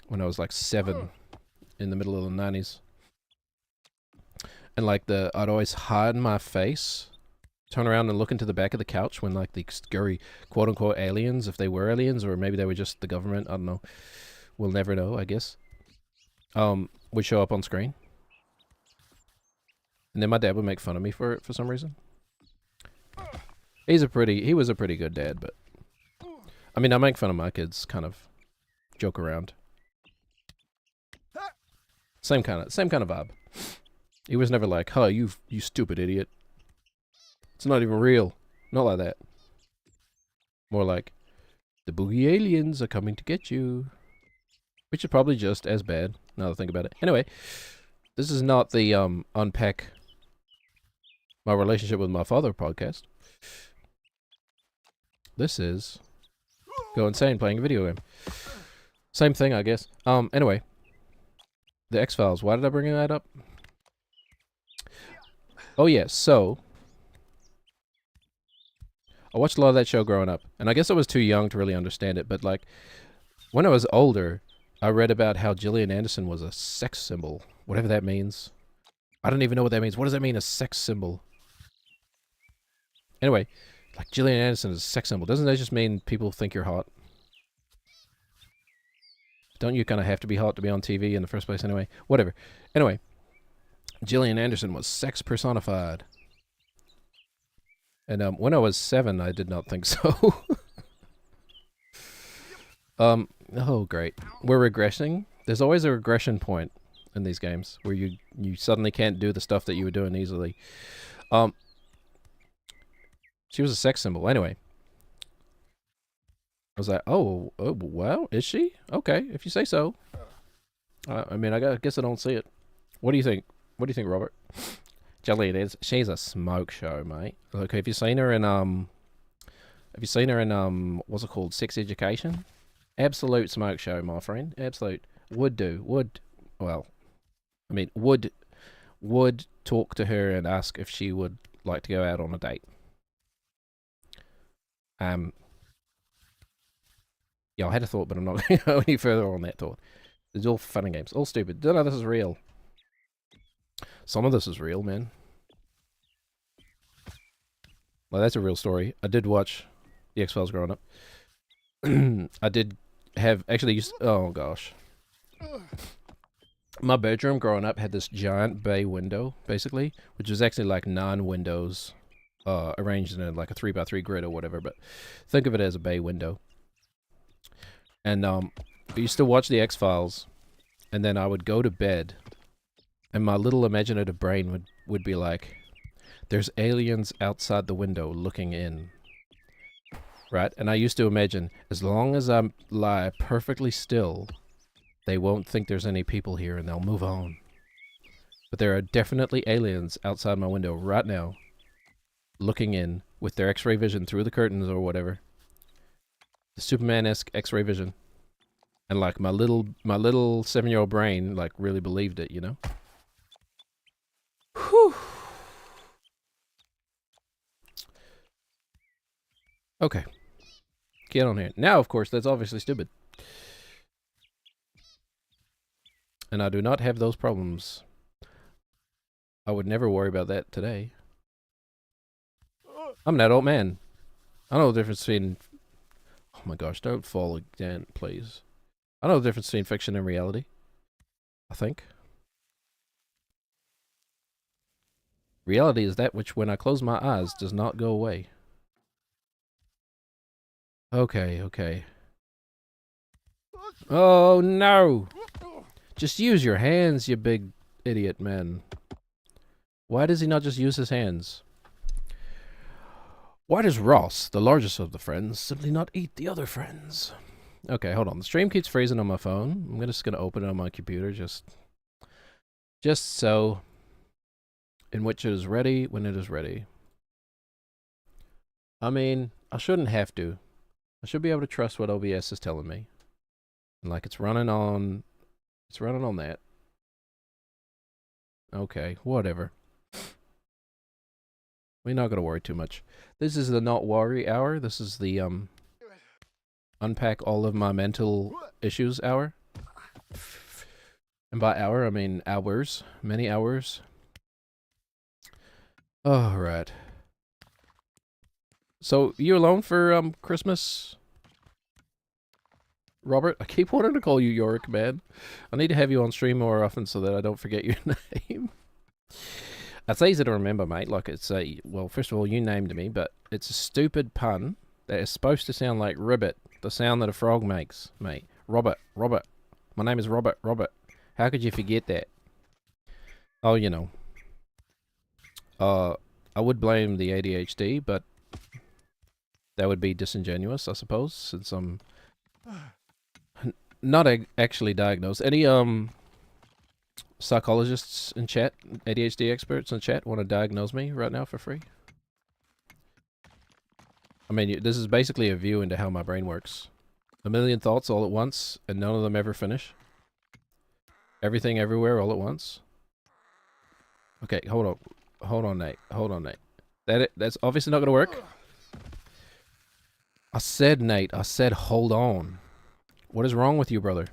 when I was like 7, in the middle of the 90s. And like I'd always hide my face, turn around and look into the back of the couch when like the scary quote-unquote aliens, if they were aliens or maybe they were just the government, I don't know. We'll never know, I guess. Would show up on screen. And then my dad would make fun of me for it for some reason. He was a pretty good dad, but I mean, I make fun of my kids, kind of joke around. Same kind of vibe. He was never like, "Huh, you stupid idiot. It's not even real." Not like that. More like, "The boogie aliens are coming to get you." Which is probably just as bad, now that I think about it. Anyway, this is not the unpack my relationship with my father podcast. This is go insane playing a video game. Same thing, I guess. Anyway, the X-Files. Why did I bring that up? Oh yeah, so I watched a lot of that show growing up, and I guess I was too young to really understand it. But like, when I was older, I read about how Gillian Anderson was a sex symbol, whatever that means. I don't even know what that means. What does that mean, a sex symbol? Anyway. Like, Gillian Anderson is a sex symbol. Doesn't that just mean people think you're hot? Don't you kind of have to be hot to be on TV in the first place anyway? Whatever. Anyway, Gillian Anderson was sex personified. And when I was 7, I did not think so. Oh great. We're regressing. There's always a regression point in these games where you suddenly can't do the stuff that you were doing easily. She was a sex symbol. Anyway. I was like, oh, well, is she? Okay, if you say so. I mean, I guess I don't see it. What do you think? What do you think, Robert? Jelly, she's a smoke show, mate. Okay, have you seen her in what's it called? Sex Education? Absolute smoke show, my friend. Absolute. Would talk to her and ask if she would like to go out on a date. Yeah, I had a thought, but I'm not going to go any further on that thought. It's all fun and games. All stupid. No, this is real. Some of this is real, man. Well, that's a real story. I did watch The X-Files growing up. I did have... Actually, oh, gosh. My bedroom growing up had this giant bay window, basically, which was actually like 9 windows arranged in like a 3x3 grid or whatever, but think of it as a bay window. And I used to watch The X-Files, and then I would go to bed, and my little imaginative brain would be like, there's aliens outside the window looking in. Right? And I used to imagine, as long as I lie perfectly still, they won't think there's any people here and they'll move on. But there are definitely aliens outside my window right now, looking in with their X-ray vision through the curtains or whatever. The Superman-esque X-ray vision. And like my little 7-year-old brain like really believed it, you know? Whew. Okay. Get on here. Now, of course, that's obviously stupid. And I do not have those problems. I would never worry about that today. I'm an adult man. I know the difference between... Oh my gosh, don't fall again, please. I know the difference between fiction and reality. I think. Reality is that which, when I close my eyes, does not go away. Okay, okay. Oh no! Just use your hands, you big idiot man. Why does he not just use his hands? Why does Ross, the largest of the friends, simply not eat the other friends? Okay, hold on. The stream keeps freezing on my phone. I'm just gonna open it on my computer just so, in which it is ready when it is ready. I mean, I shouldn't have to. I should be able to trust what OBS is telling me. And like it's running on that. Okay, whatever. We're not gonna worry too much. This is the not worry hour. This is the unpack all of my mental issues hour. And by hour, I mean hours. Many hours. Alright. So, you alone for Christmas? Robert? I keep wanting to call you Yorick, man. I need to have you on stream more often so that I don't forget your name. It's easy to remember, mate. Like, it's a... Well, first of all, you named me, but it's a stupid pun that is supposed to sound like ribbit. The sound that a frog makes, mate. Robert. My name is Robert. How could you forget that? Oh, you know. I would blame the ADHD, but that would be disingenuous, I suppose, since I'm not actually diagnosed. Any psychologists in chat, ADHD experts in chat, want to diagnose me right now for free? I mean, this is basically a view into how my brain works. A million thoughts all at once, and none of them ever finish. Everything everywhere all at once. Okay, hold on, Nate. That's obviously not gonna work. I said, Nate, hold on. What is wrong with you, brother?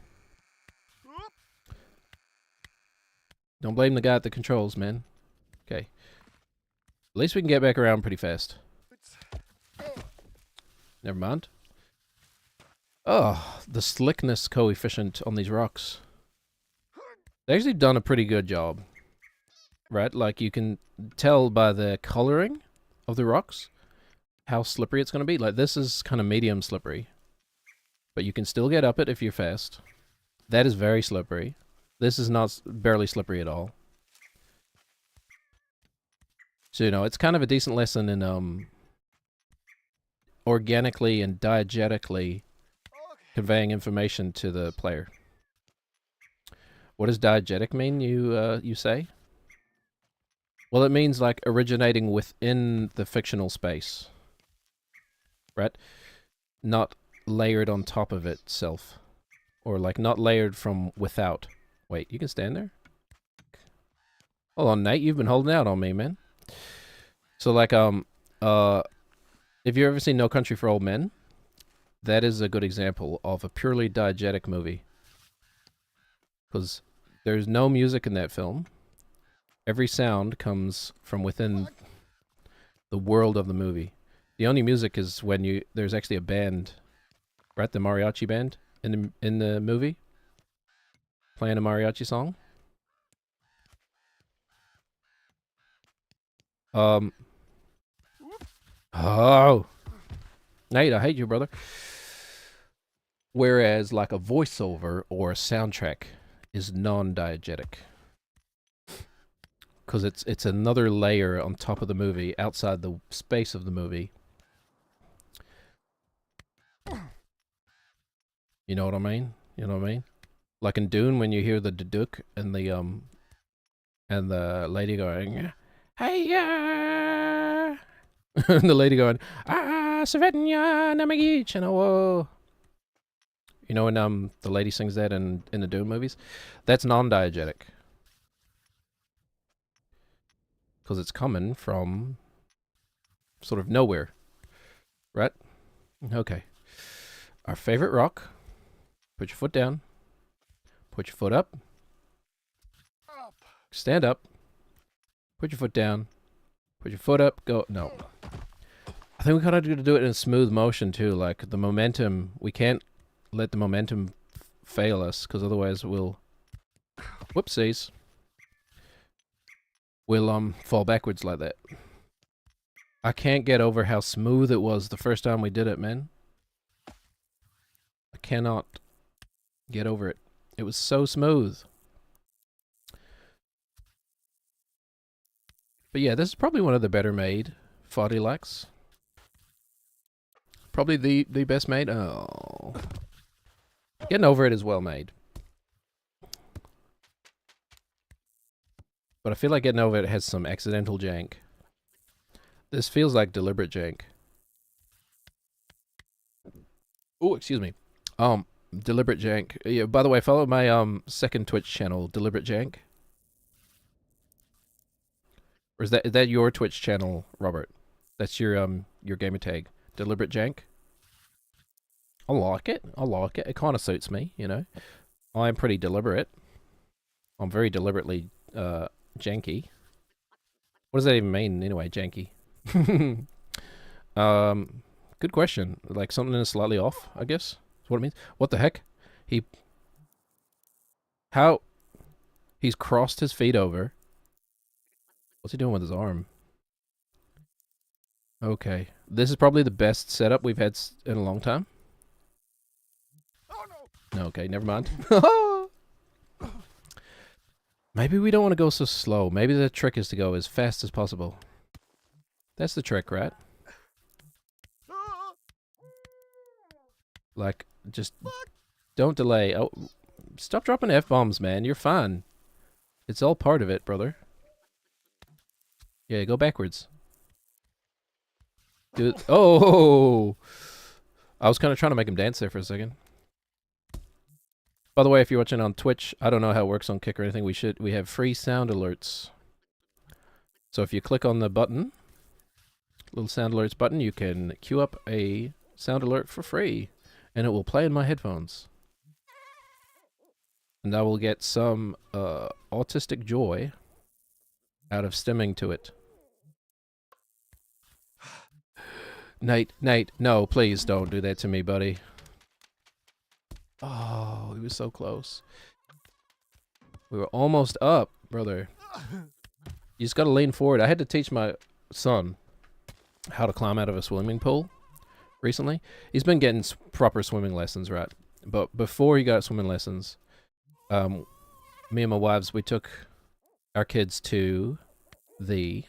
Don't blame the guy at the controls, man. Okay. At least we can get back around pretty fast. Never mind. Oh, the slickness coefficient on these rocks. They've actually done a pretty good job. Right? Like, you can tell by the coloring of the rocks how slippery it's going to be. Like, this is kind of medium slippery. But you can still get up it if you're fast. That is very slippery. This is not barely slippery at all. So, you know, it's kind of a decent lesson in organically and diegetically conveying information to the player. What does diegetic mean, you say? Well, it means like originating within the fictional space. Right? Not layered on top of itself. Or like not layered from without. Wait, you can stand there? Hold on, Nate, you've been holding out on me, man. So like, if you've ever seen No Country for Old Men, that is a good example of a purely diegetic movie. Because there's no music in that film. Every sound comes from within the world of the movie. The only music is when there's actually a band, right? The mariachi band in the movie, playing a mariachi song. Oh, Nate, I hate you, brother. Whereas, like a voiceover or a soundtrack is non-diegetic. Because it's another layer on top of the movie, outside the space of the movie. You know what I mean? You know what I mean? Like in Dune, when you hear the duduk and the lady going, "Hey ya," and the lady going, "Ah, Svetnya Namagich," you know when the lady sings that in the Dune movies, that's non-diegetic. Because it's coming from sort of nowhere. Right? Okay. Our favorite rock. Put your foot down. Put your foot up. Stand up. Put your foot down. Put your foot up. Go. No. I think we kind of have to do it in smooth motion too. Like the momentum. We can't let the momentum fail us. Because otherwise we'll... Whoopsies. We'll fall backwards like that. I can't get over how smooth it was the first time we did it, man. I cannot get over it. It was so smooth. But yeah, this is probably one of the better made Faudilacs. Probably the best made. Oh. Getting over it is well made. But I feel like Getting Over It has some accidental jank. This feels like deliberate jank. Oh, excuse me. Deliberate jank. Yeah, by the way, follow my second Twitch channel, Deliberate Jank. Or is that your Twitch channel, Robert? That's your gamer tag, Deliberate Jank. I like it. I like it. It kind of suits me, you know. I'm pretty deliberate. I'm very deliberately janky. What does that even mean anyway, janky? Good question. Like something is slightly off, I guess. That's what it means. What the heck? He's crossed his feet over. What's he doing with his arm? Okay. This is probably the best setup we've had in a long time. Oh no! Okay, never mind. Maybe we don't want to go so slow. Maybe the trick is to go as fast as possible. That's the trick, right? Like, just don't delay. Oh, stop dropping F-bombs, man. You're fine. It's all part of it, brother. Yeah, go backwards. Do it. Oh! I was kind of trying to make him dance there for a second. By the way, if you're watching on Twitch, I don't know how it works on Kick or anything. We have free sound alerts. So if you click on the button, little sound alerts button, you can queue up a sound alert for free, and it will play in my headphones. And I will get some autistic joy out of stimming to it. Nate, no, please don't do that to me, buddy. Oh, he was so close. We were almost up, brother. You just gotta lean forward. I had to teach my son how to climb out of a swimming pool recently. He's been getting proper swimming lessons, right? But before he got swimming lessons, me and my wives, we took our kids to the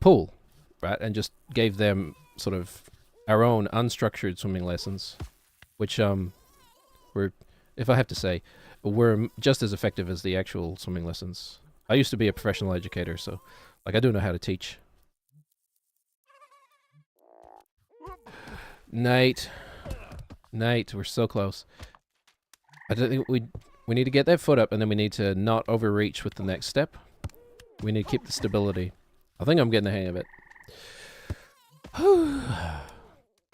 pool, right, and just gave them sort of our own unstructured swimming lessons, which were, if I have to say, were just as effective as the actual swimming lessons. I used to be a professional educator, so like I do know how to teach. Nate, we're so close. I don't think we need to get that foot up, and then we need to not overreach with the next step. We need to keep the stability. I think I'm getting the hang of it.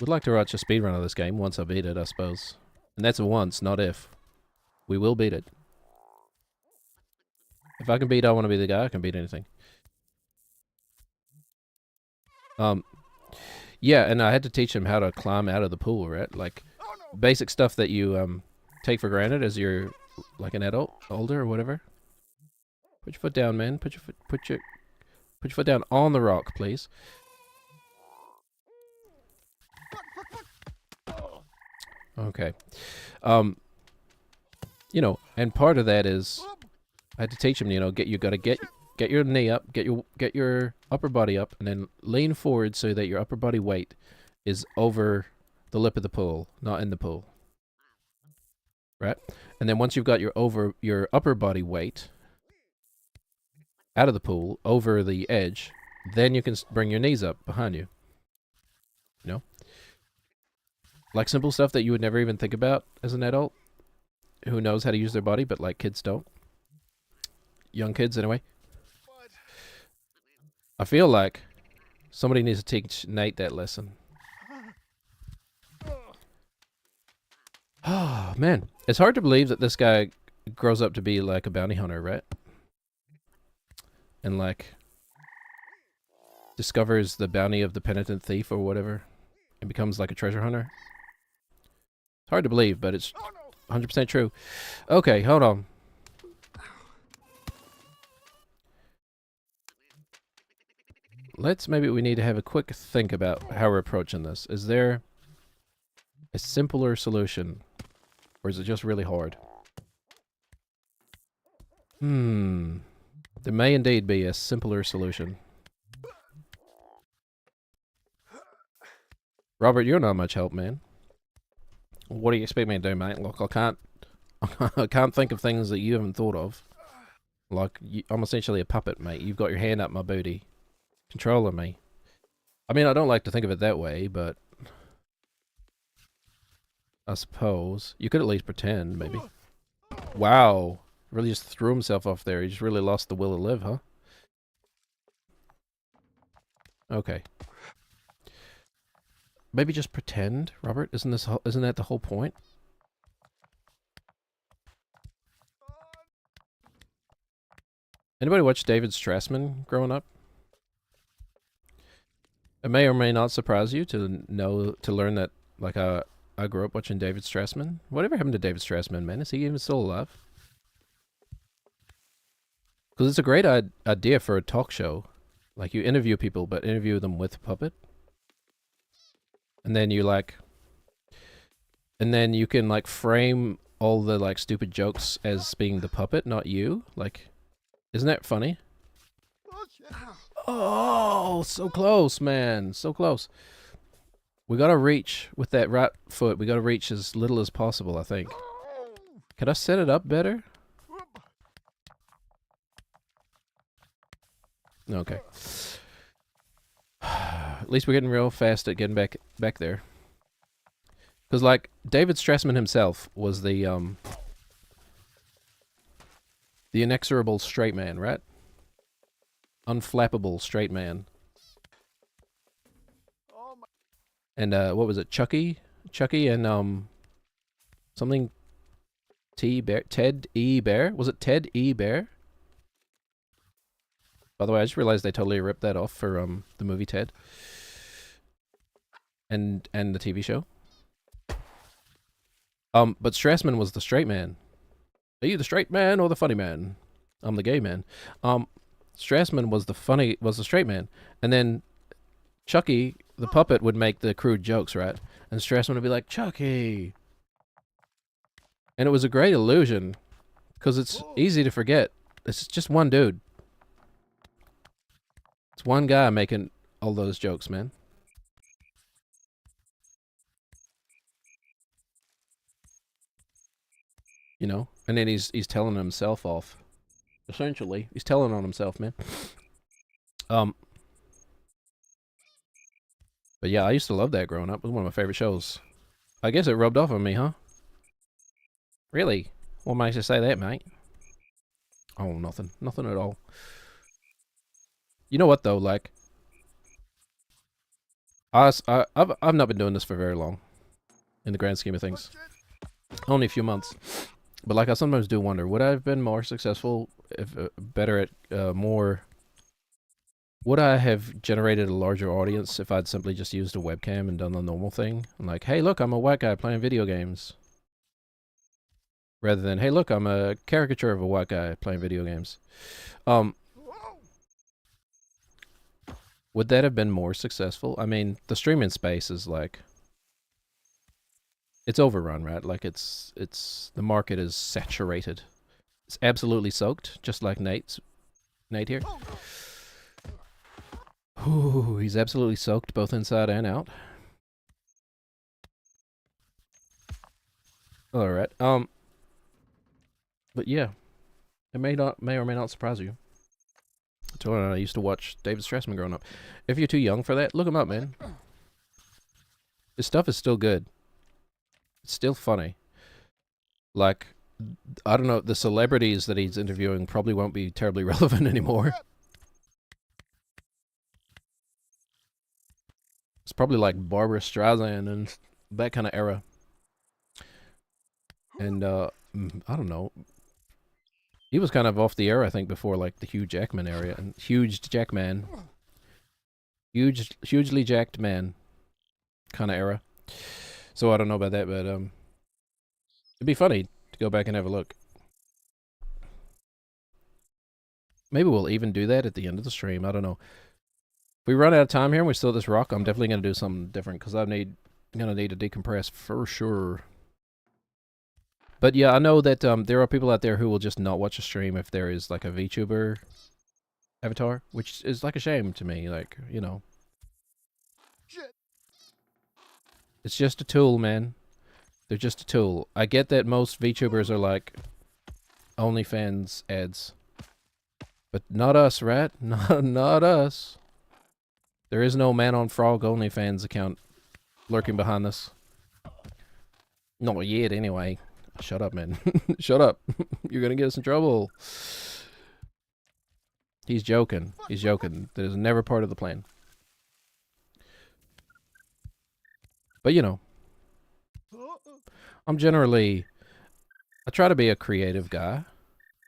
Would like to watch a speedrun of this game once I beat it, I suppose. And that's a once, not if. We will beat it. If I can beat I Want to Be the Guy, I can beat anything. Yeah, and I had to teach him how to climb out of the pool, right? Like, basic stuff that you take for granted as you're like an adult, older or whatever. Put your foot down, man. Put your foot down on the rock, please. Okay. You know, and part of that is I had to teach him, you know, you gotta get your knee up, get your upper body up, and then lean forward so that your upper body weight is over the lip of the pool, not in the pool. Right? And then once you've got your upper body weight out of the pool, over the edge, then you can bring your knees up behind you. You know? Like simple stuff that you would never even think about as an adult who knows how to use their body, but like kids don't. Young kids, anyway. I feel like somebody needs to teach Nate that lesson. Oh, man. It's hard to believe that this guy grows up to be like a bounty hunter, right? And like discovers the bounty of the penitent thief or whatever and becomes like a treasure hunter. It's hard to believe, but it's 100% true. Okay, hold on. Maybe we need to have a quick think about how we're approaching this. Is there a simpler solution? Or is it just really hard? There may indeed be a simpler solution. Robert, you're not much help, man. What do you expect me to do, mate? Look, I can't think of things that you haven't thought of. Like, I'm essentially a puppet, mate. You've got your hand up my booty, controlling me. I mean, I don't like to think of it that way, but I suppose you could at least pretend, maybe. Wow, really just threw himself off there. He just really lost the will to live, huh? Okay. Maybe just pretend, Robert. Isn't that the whole point? Anybody watch David Strassman growing up? It may or may not surprise you to learn that, like, I grew up watching David Strassman. Whatever happened to David Strassman, man? Is he even still alive? Because it's a great idea for a talk show. Like, you interview people, but interview them with a puppet. And then you can like frame all the like stupid jokes as being the puppet, not you. Like, isn't that funny? Oh, so close, man. So close. We gotta reach with that right foot. We gotta reach as little as possible, I think. Could I set it up better? Okay. At least we're getting real fast at getting back there. Because, like, David Strassman himself was the inexorable straight man, right? Unflappable straight man. And, what was it? Chucky and, something Ted E. Bear? Was it Ted E. Bear? By the way, I just realized they totally ripped that off for the movie Ted. And the TV show. But Strassman was the straight man. Are you the straight man or the funny man? I'm the gay man. Strassman was the straight man. And then Chucky, the puppet, would make the crude jokes, right? And Strassman would be like, Chucky! And it was a great illusion, because it's easy to forget. It's just one dude. It's one guy making all those jokes, man. You know? And then he's telling himself off. Essentially. He's telling on himself, man. But yeah, I used to love that growing up. It was one of my favorite shows. I guess it rubbed off on me, huh? Really? What makes you say that, mate? Oh, nothing. Nothing at all. You know what, though? Like, I've not been doing this for very long, in the grand scheme of things. Only a few months. But like, I sometimes do wonder, would I have been more successful, if better at more... Would I have generated a larger audience if I'd simply just used a webcam and done the normal thing? I'm like, hey, look, I'm a white guy playing video games. Rather than, hey, look, I'm a caricature of a white guy playing video games. Would that have been more successful? I mean, the streaming space is like... It's overrun, right? Like, it's the market is saturated. It's absolutely soaked, just like Nate here. Ooh, he's absolutely soaked both inside and out. All right. But yeah, it may or may not surprise you. I used to watch David Strassman growing up. If you're too young for that, look him up, man. His stuff is still good. It's still funny. Like, I don't know, the celebrities that he's interviewing probably won't be terribly relevant anymore. It's probably like Barbara Streisand and that kind of era. And, I don't know. He was kind of off the air, I think, before, like, the Hugh Jackman area. And hugely jacked man kind of era. So I don't know about that, but, it'd be funny to go back and have a look. Maybe we'll even do that at the end of the stream. I don't know. If we run out of time here and we still this rock, I'm definitely going to do something different, because I'm going to need to decompress for sure. But yeah, I know that there are people out there who will just not watch a stream if there is like a VTuber avatar, which is like a shame to me. Like, you know. It's just a tool, man. They're just a tool. I get that most VTubers are like OnlyFans ads. But not us, right? Not us. There is no Man on Frog OnlyFans account lurking behind this. Not yet, anyway. Shut up, man. Shut up. You're gonna get us in trouble. He's joking. He's joking. That is never part of the plan. But, you know. I try to be a creative guy.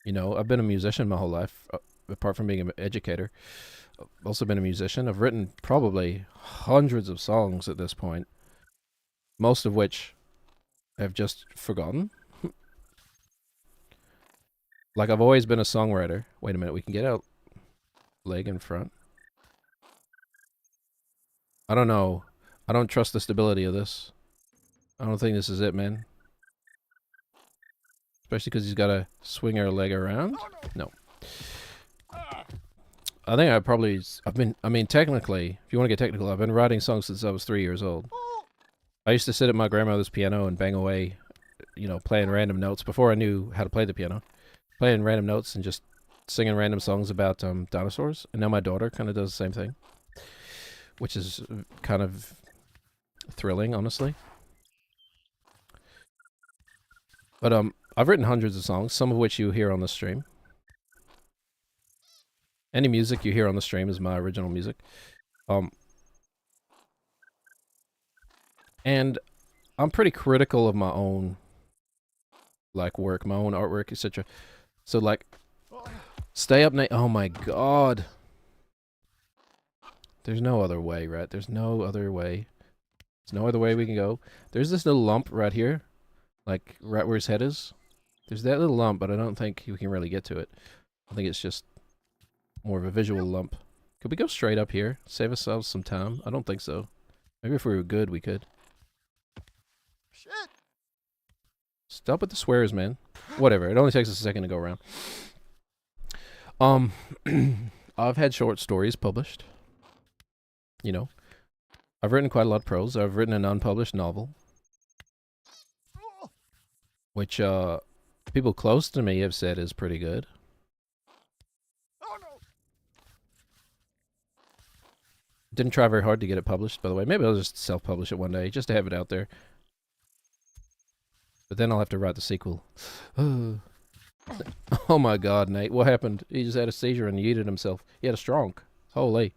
You know, I've been a musician my whole life, apart from being an educator. I've also been a musician. I've written probably hundreds of songs at this point. Most of which I've just forgotten. Like, I've always been a songwriter. Wait a minute, we can get out leg in front. I don't know. I don't trust the stability of this. I don't think this is it, man. Especially because he's got to swing our leg around. No. I think I mean, technically, if you want to get technical, I've been writing songs since I was 3 years old. I used to sit at my grandmother's piano and bang away, you know, playing random notes before I knew how to play the piano. Playing random notes and just singing random songs about dinosaurs. And now my daughter kind of does the same thing. Which is kind of thrilling, honestly. But I've written hundreds of songs, some of which you hear on the stream. Any music you hear on the stream is my original music. And I'm pretty critical of my own, like, work, my own artwork, etc. So, like, stay up night. Oh my god. There's no other way, right? There's no other way. There's no other way we can go. There's this little lump right here. Like, right where his head is. There's that little lump, but I don't think you can really get to it. I think it's just more of a visual lump. Could we go straight up here? Save ourselves some time? I don't think so. Maybe if we were good, we could. Shit! Stop with the swears, man. Whatever. It only takes us a second to go around. I've had short stories published. You know. I've written quite a lot of prose. I've written an unpublished novel. Which, people close to me have said is pretty good. Oh no! Didn't try very hard to get it published, by the way. Maybe I'll just self-publish it one day, just to have it out there. But then I'll have to write the sequel. Oh my god, Nate. What happened? He just had a seizure and yeeted himself. He had a stronk. Holy.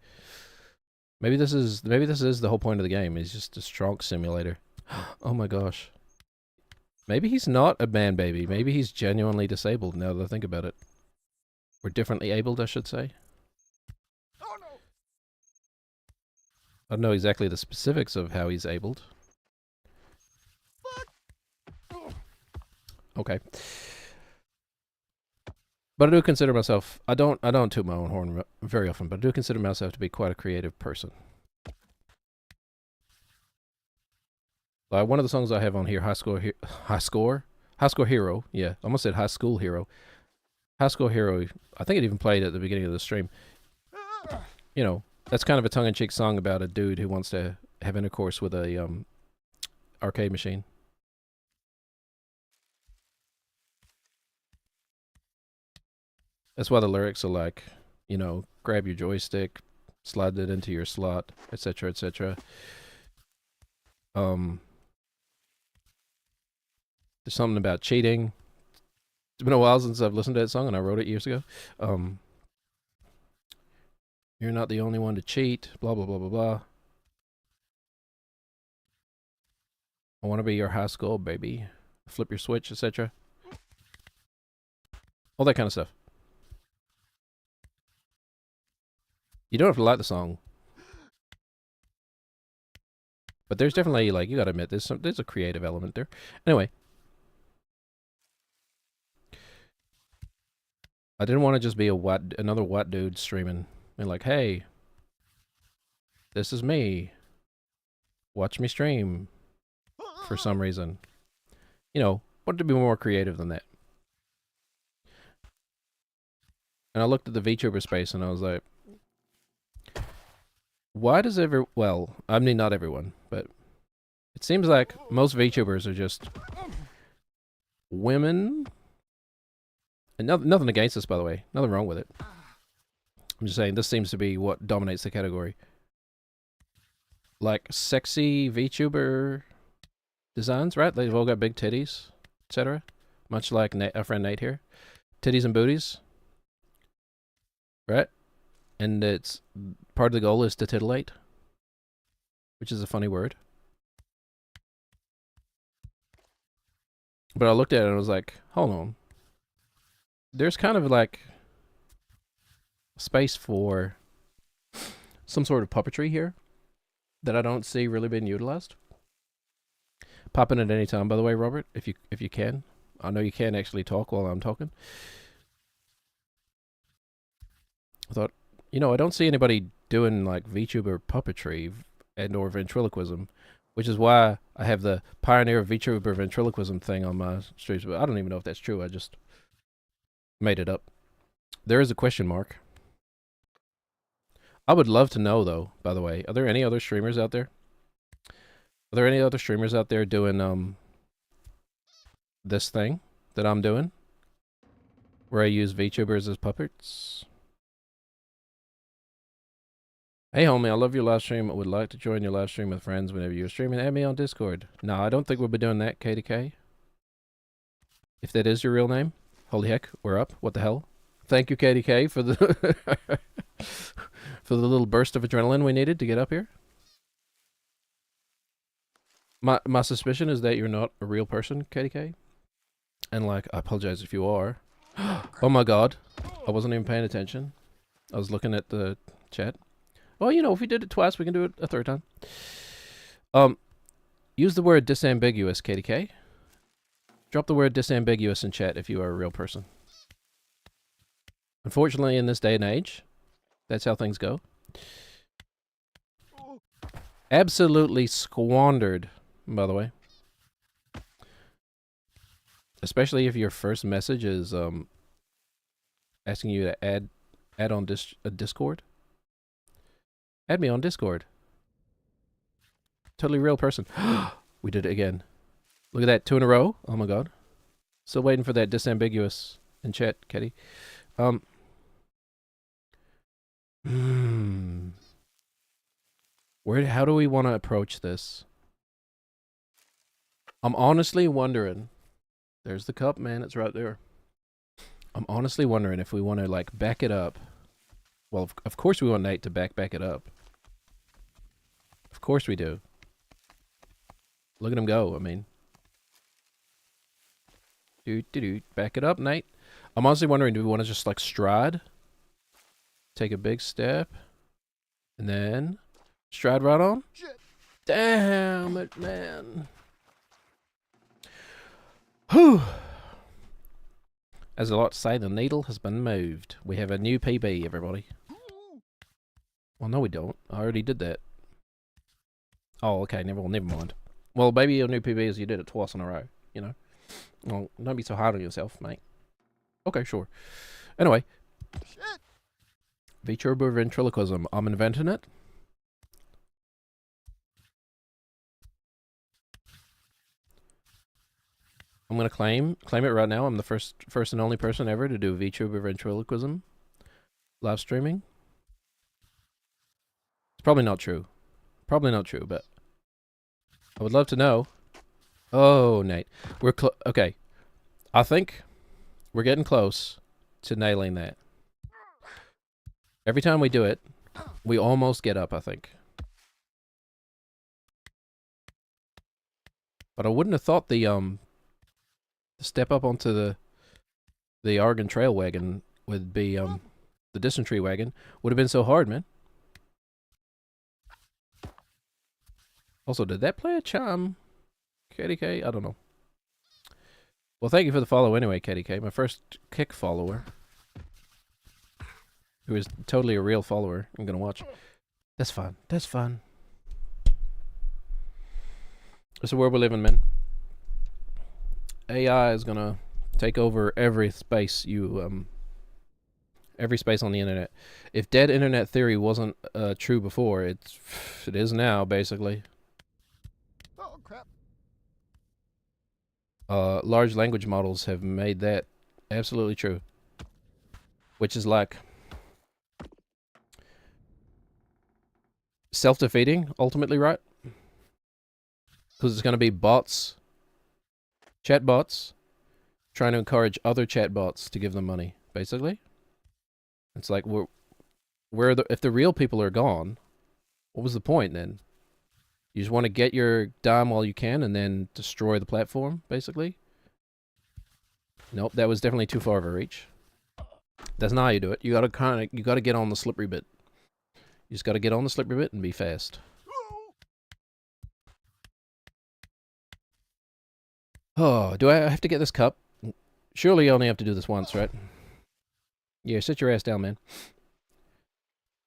Maybe this is the whole point of the game. It's just a stronk simulator. Oh my gosh. Maybe he's not a man baby. Maybe he's genuinely disabled now that I think about it. Or differently abled, I should say. Oh no! I don't know exactly the specifics of how he's abled. Okay. But I do consider myself, I don't toot my own horn very often, but I do consider myself to be quite a creative person. One of the songs I have on here, High Score Hero, yeah, I almost said High School Hero. High School Hero, I think it even played at the beginning of the stream. You know, that's kind of a tongue-in-cheek song about a dude who wants to have intercourse with a arcade machine. That's why the lyrics are like, you know, grab your joystick, slide it into your slot, etc., etc. There's something about cheating. It's been a while since I've listened to that song, and I wrote it years ago. You're not the only one to cheat, blah, blah, blah, blah, blah. I want to be your high school baby. Flip your switch, etc. All that kind of stuff. You don't have to like the song. But there's definitely, like, you gotta admit, there's a creative element there. Anyway. I didn't want to just be another white dude streaming. And like, hey, this is me. Watch me stream. For some reason. You know, wanted to be more creative than that. And I looked at the VTuber space and I was like, why does well, I mean not everyone, but it seems like most VTubers are just women. And nothing against this, by the way. Nothing wrong with it. I'm just saying, this seems to be what dominates the category. Like, sexy VTuber designs, right? They've all got big titties, etc. Much like our friend Nate here. Titties and booties. Right? And it's part of the goal is to titillate, which is a funny word. But I looked at it and I was like, hold on. There's kind of like space for some sort of puppetry here that I don't see really being utilized. Pop in at any time, by the way, Robert, if you can. I know you can actually talk while I'm talking. I thought, you know, I don't see anybody doing like VTuber puppetry and or ventriloquism, which is why I have the pioneer of VTuber ventriloquism thing on my streams. But I don't even know if that's true. I just made it up. There is a question mark. I would love to know, though, by the way, are there any other streamers out there? Are there any other streamers out there doing this thing that I'm doing? Where I use VTubers as puppets? Hey homie, I love your live stream. I would like to join your live stream with friends whenever you're streaming. Add me on Discord. No, I don't think we'll be doing that, KDK. If that is your real name. Holy heck, we're up. What the hell? Thank you, KDK, for the for the little burst of adrenaline we needed to get up here. My suspicion is that you're not a real person, KDK. And like, I apologize if you are. Oh my god. I wasn't even paying attention. I was looking at the chat. Well, you know, if we did it twice, we can do it a third time. Use the word disambiguous, KDK. Drop the word disambiguous in chat if you are a real person. Unfortunately, in this day and age, that's how things go. Oh, Absolutely squandered, by the way. Especially if your first message is asking you to add on Discord. Add me on Discord. Totally real person. We did it again. Look at that, 2 in a row. Oh my god. Still waiting for that disambiguous in chat, Kitty. How do we want to approach this? I'm honestly wondering. There's the cup, man. It's right there. I'm honestly wondering if we want to like back it up. Well, of course we want Nate to back it up. Of course we do. Look at him go. I mean, back it up, Nate. I'm honestly wondering, do we want to just like stride, take a big step, and then stride right on? shit. Damn it, man. Whew. As a lot to say, the needle has been moved. We have a new PB, everybody. Ooh. Well, no, we don't. I already did that. Oh, okay. Never mind. Well, maybe your new PB is you did it twice in a row. You know. Well, don't be so hard on yourself, mate. Okay, sure. Anyway, Shit. VTuber ventriloquism. I'm inventing it. I'm gonna claim it right now. I'm the first and only person ever to do VTuber ventriloquism live streaming. It's probably not true. But I would love to know. Oh, Nate, we're okay. I think we're getting close to nailing that. Every time we do it, we almost get up, I think. But I wouldn't have thought the step up onto the Oregon Trail wagon would be the dysentery wagon would have been so hard, man. Also, did that play a chime? KDK? I don't know. Well, thank you for the follow anyway, KDK. My first kick follower. Who is totally a real follower. I'm gonna watch. That's fun. That's fun. It's the world we live in, man. AI is gonna take over every space every space on the internet. If dead internet theory wasn't true before, it is now, basically. Oh, crap. Large language models have made that absolutely true. Which is like self-defeating, ultimately, right? Because it's going to be bots, chatbots, trying to encourage other chatbots to give them money, basically. It's like, if the real people are gone, what was the point then? You just want to get your dime while you can and then destroy the platform, basically? Nope, that was definitely too far of a reach. That's not how you do it. You gotta get on the slippery bit. You just gotta get on the slippery bit and be fast. Oh, do I have to get this cup? Surely you only have to do this once, right? Yeah, sit your ass down, man.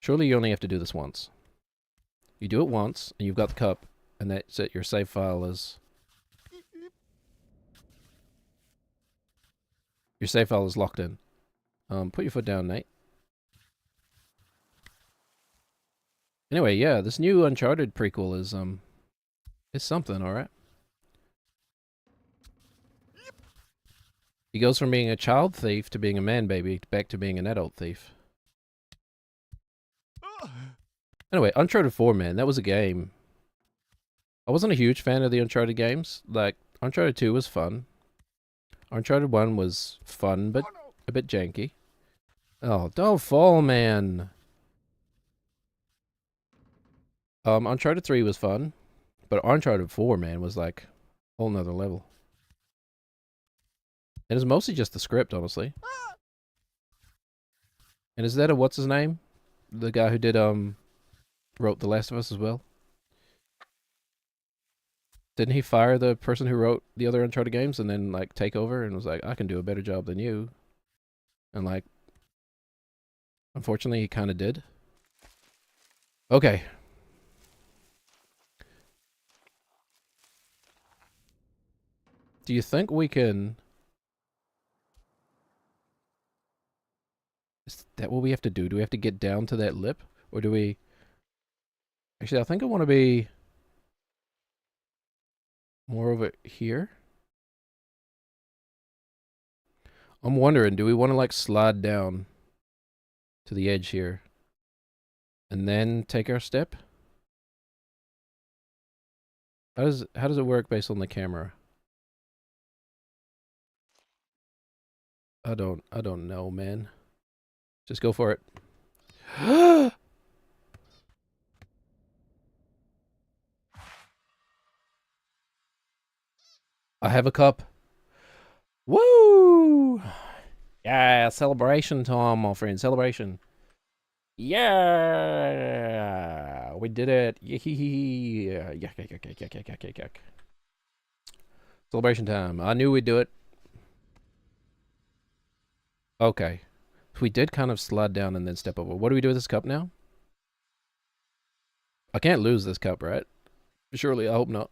Surely you only have to do this once. You do it once, and you've got the cup, and that's it. Your save file is... Your save file is locked in. Put your foot down, Nate. Anyway, yeah, this new Uncharted prequel is something, alright? He goes from being a child thief to being a man baby, back to being an adult thief. Anyway, Uncharted 4, man, that was a game. I wasn't a huge fan of the Uncharted games. Like, Uncharted 2 was fun. Uncharted 1 was fun, but a bit janky. Oh, don't fall, man. Uncharted 3 was fun, but Uncharted 4, man, was like a whole nother level. And it's mostly just the script, honestly. And is that what's his name? The guy who did wrote The Last of Us as well? Didn't he fire the person who wrote the other Uncharted games and then like take over and was like, I can do a better job than you? And like, unfortunately, he kind of did. Okay. Do you think we can... Is that what we have to do? Do we have to get down to that lip? Or do we... Actually, I think I want to be more over here. I'm wondering, do we want to like slide down to the edge here and then take our step? How does it work based on the camera? I don't know, man. Just go for it. I have a cup. Woo! Yeah, celebration time, my friend. Celebration. Yeah, we did it. Yeah, yuck, yuck, yuck, yuck, yuck, yuck, yuck, yuck. Celebration time. I knew we'd do it. Okay. We did kind of slide down and then step over. What do we do with this cup now? I can't lose this cup, right? Surely, I hope not.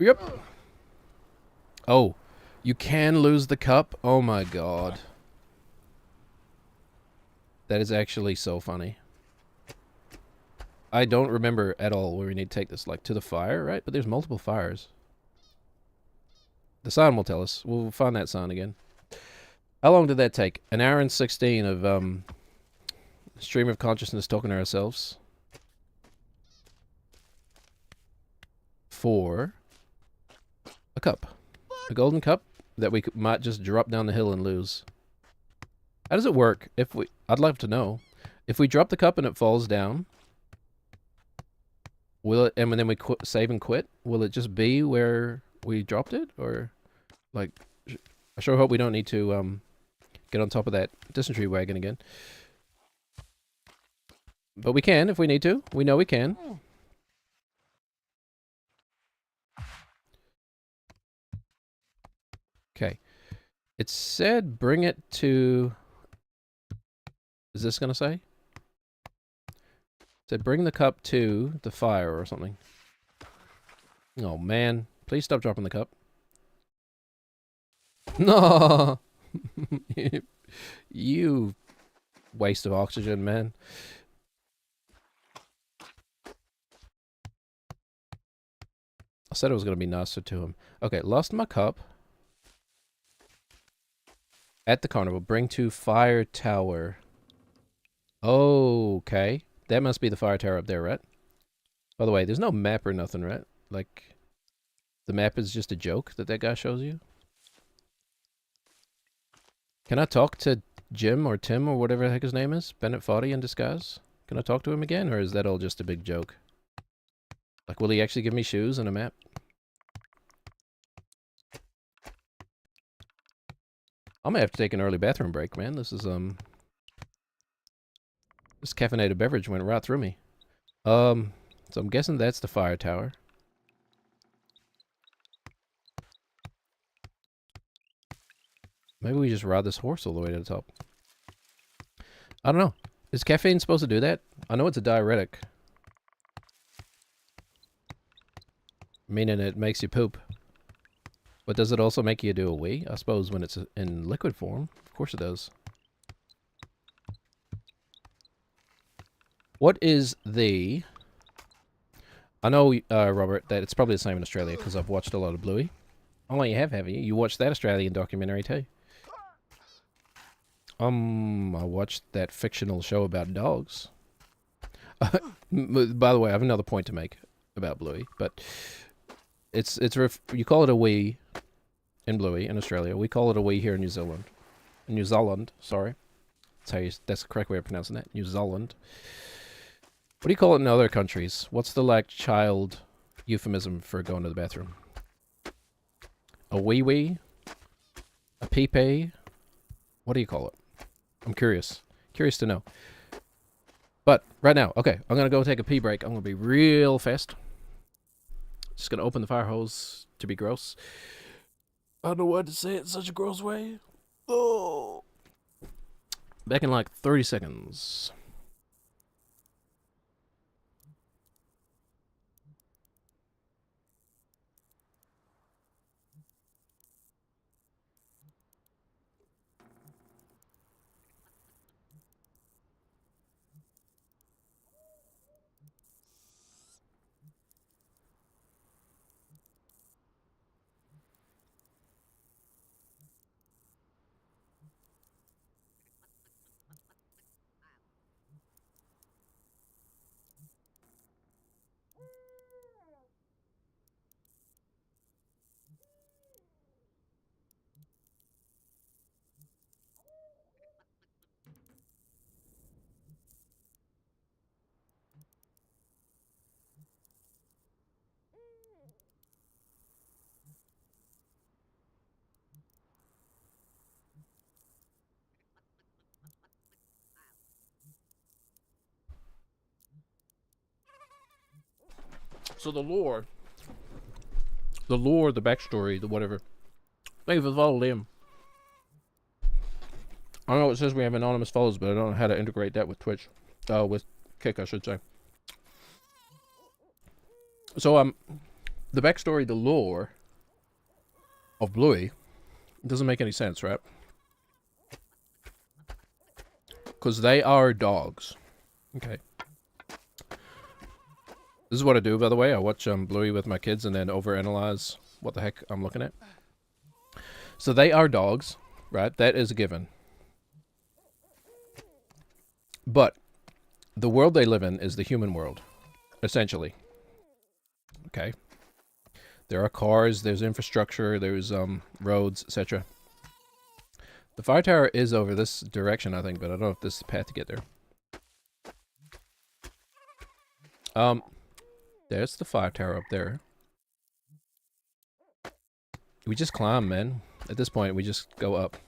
Yep. Oh, you can lose the cup? Oh my god. That is actually so funny. I don't remember at all where we need to take this, like, to the fire, right? But there's multiple fires. The sign will tell us. We'll find that sign again. How long did that take? An hour and 16 of, stream of consciousness talking to ourselves. For a cup. A golden cup that we might just drop down the hill and lose. How does it work? If we... I'd love to know. If we drop the cup and it falls down, will it... And then we save and quit? Will it just be where we dropped it? Or, like... I sure hope we don't need to, get on top of that dysentery wagon again. But we can if we need to. We know we can. Okay. It said bring it to... Is this going to say? It said bring the cup to the fire or something. Oh, man. Please stop dropping the cup. No! You waste of oxygen, man. I said it was going to be nicer to him. Okay, lost my cup. At the carnival, bring to fire tower. Okay. That must be the fire tower up there, right? By the way, there's no map or nothing, right? Like, the map is just a joke that guy shows you? Can I talk to Jim or Tim or whatever the heck his name is? Bennett Foddy in disguise? Can I talk to him again, or is that all just a big joke? Like, will he actually give me shoes and a map? I'm gonna have to take an early bathroom break, man. This is, this caffeinated beverage went right through me. So I'm guessing that's the fire tower. Maybe we just ride this horse all the way to the top. I don't know. Is caffeine supposed to do that? I know it's a diuretic. Meaning it makes you poop. But does it also make you do a wee? I suppose when it's in liquid form. Of course it does. What is the... I know, Robert, that it's probably the same in Australia because I've watched a lot of Bluey. Oh, you have you? You watched that Australian documentary too. I watched that fictional show about dogs. By the way, I have another point to make about Bluey, but you call it a wee in Bluey in Australia. We call it a wee here in New Zealand. New Zealand, sorry. That's the correct way of pronouncing that. New Zealand. What do you call it in other countries? What's the, like, child euphemism for going to the bathroom? A wee-wee? A pee-pee? What do you call it? I'm curious. Curious to know. But, right now, okay, I'm gonna go take a pee break. I'm gonna be real fast. Just gonna open the fire hose to be gross. I don't know what to say in such a gross way. Oh. Back in like 30 seconds. So the lore, the backstory, the whatever. Thank you for the follow, Liam. I know it says we have anonymous follows, but I don't know how to integrate that with Twitch. With Kick, I should say. So, the backstory, the lore of Bluey doesn't make any sense, right? Because they are dogs. Okay. This is what I do, by the way. I watch Bluey with my kids and then overanalyze what the heck I'm looking at. So they are dogs, right? That is a given. But the world they live in is the human world, essentially. Okay. There are cars, there's infrastructure, there's roads, etc. The fire tower is over this direction, I think, but I don't know if this is the path to get there. There's the fire tower up there. We just climb, man. At this point, we just go up.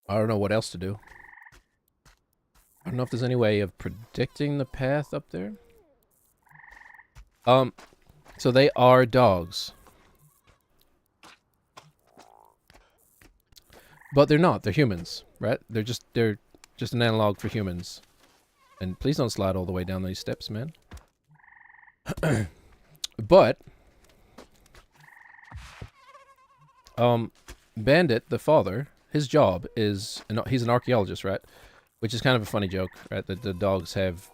I don't know what else to do. I don't know if there's any way of predicting the path up there. So they are dogs. But they're not. They're humans, right? They're just an analog for humans. And please don't slide all the way down these steps, man. But Bandit, the father, his job is he's an archaeologist, right? Which is kind of a funny joke, right? That the dogs have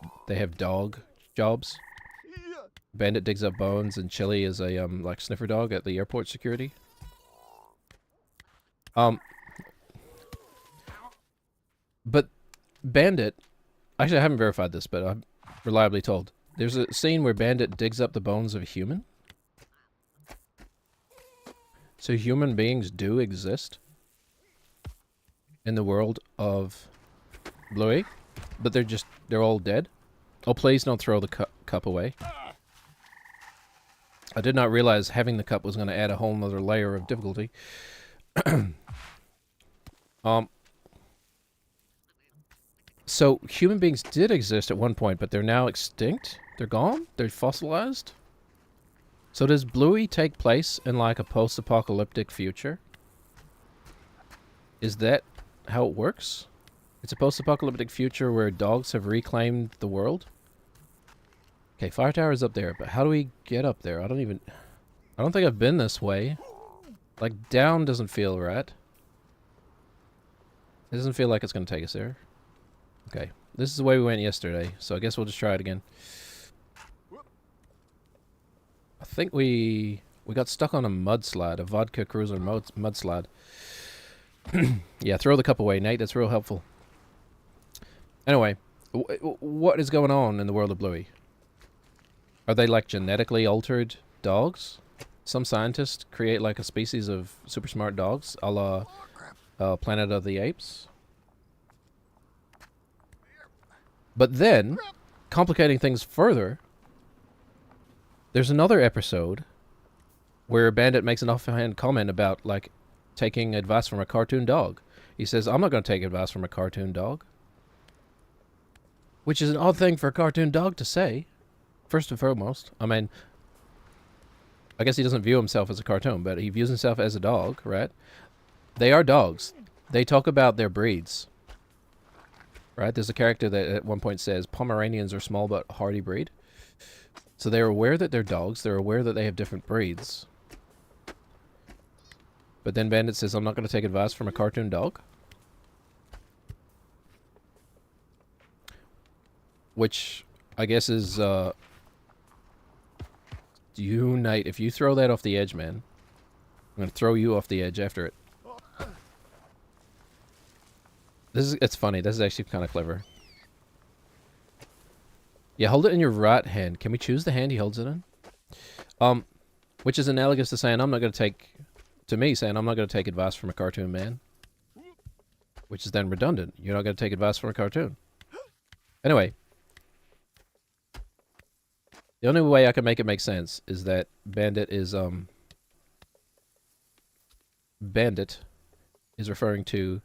dog jobs. Bandit digs up bones, and Chili is a like sniffer dog at the airport security. But Bandit, actually I haven't verified this, but I'm reliably told there's a scene where Bandit digs up the bones of a human. So human beings do exist in the world of Bluey, but they're all dead. Oh, please don't throw the cup away. I did not realize having the cup was going to add a whole nother layer of difficulty. So human beings did exist at one point, but they're now extinct? They're gone? They're fossilized? So does Bluey take place in like a post-apocalyptic future? Is that how it works? It's a post-apocalyptic future where dogs have reclaimed the world? Okay, fire tower is up there, but how do we get up there? I don't think I've been this way. Like, down doesn't feel right. It doesn't feel like it's going to take us there. Okay, this is the way we went yesterday, so I guess we'll just try it again. I think we got stuck on a mudslide, a vodka cruiser mudslide. Yeah, throw the cup away, Nate. That's real helpful. Anyway, what is going on in the world of Bluey? Are they like genetically altered dogs? Some scientists create like a species of super smart dogs, a la Planet of the Apes. But then, complicating things further, there's another episode where Bandit makes an offhand comment about, like, taking advice from a cartoon dog. He says, I'm not going to take advice from a cartoon dog. Which is an odd thing for a cartoon dog to say, first and foremost. I mean, I guess he doesn't view himself as a cartoon, but he views himself as a dog, right? They are dogs. they talk about their breeds. Right? There's a character that at one point says Pomeranians are small but hardy breed. So they're aware that they're dogs. They're aware that they have different breeds. But then Bandit says, I'm not going to take advice from a cartoon dog. Which I guess is, you, Nate, if you throw that off the edge, man, I'm going to throw you off the edge after it. It's funny. This is actually kind of clever. Yeah, hold it in your right hand. Can we choose the hand he holds it in? Which is analogous to saying I'm not going to take, to me, saying I'm not going to take advice from a cartoon man. Which is then redundant. You're not going to take advice from a cartoon. Anyway. The only way I can make it make sense is that Bandit is referring to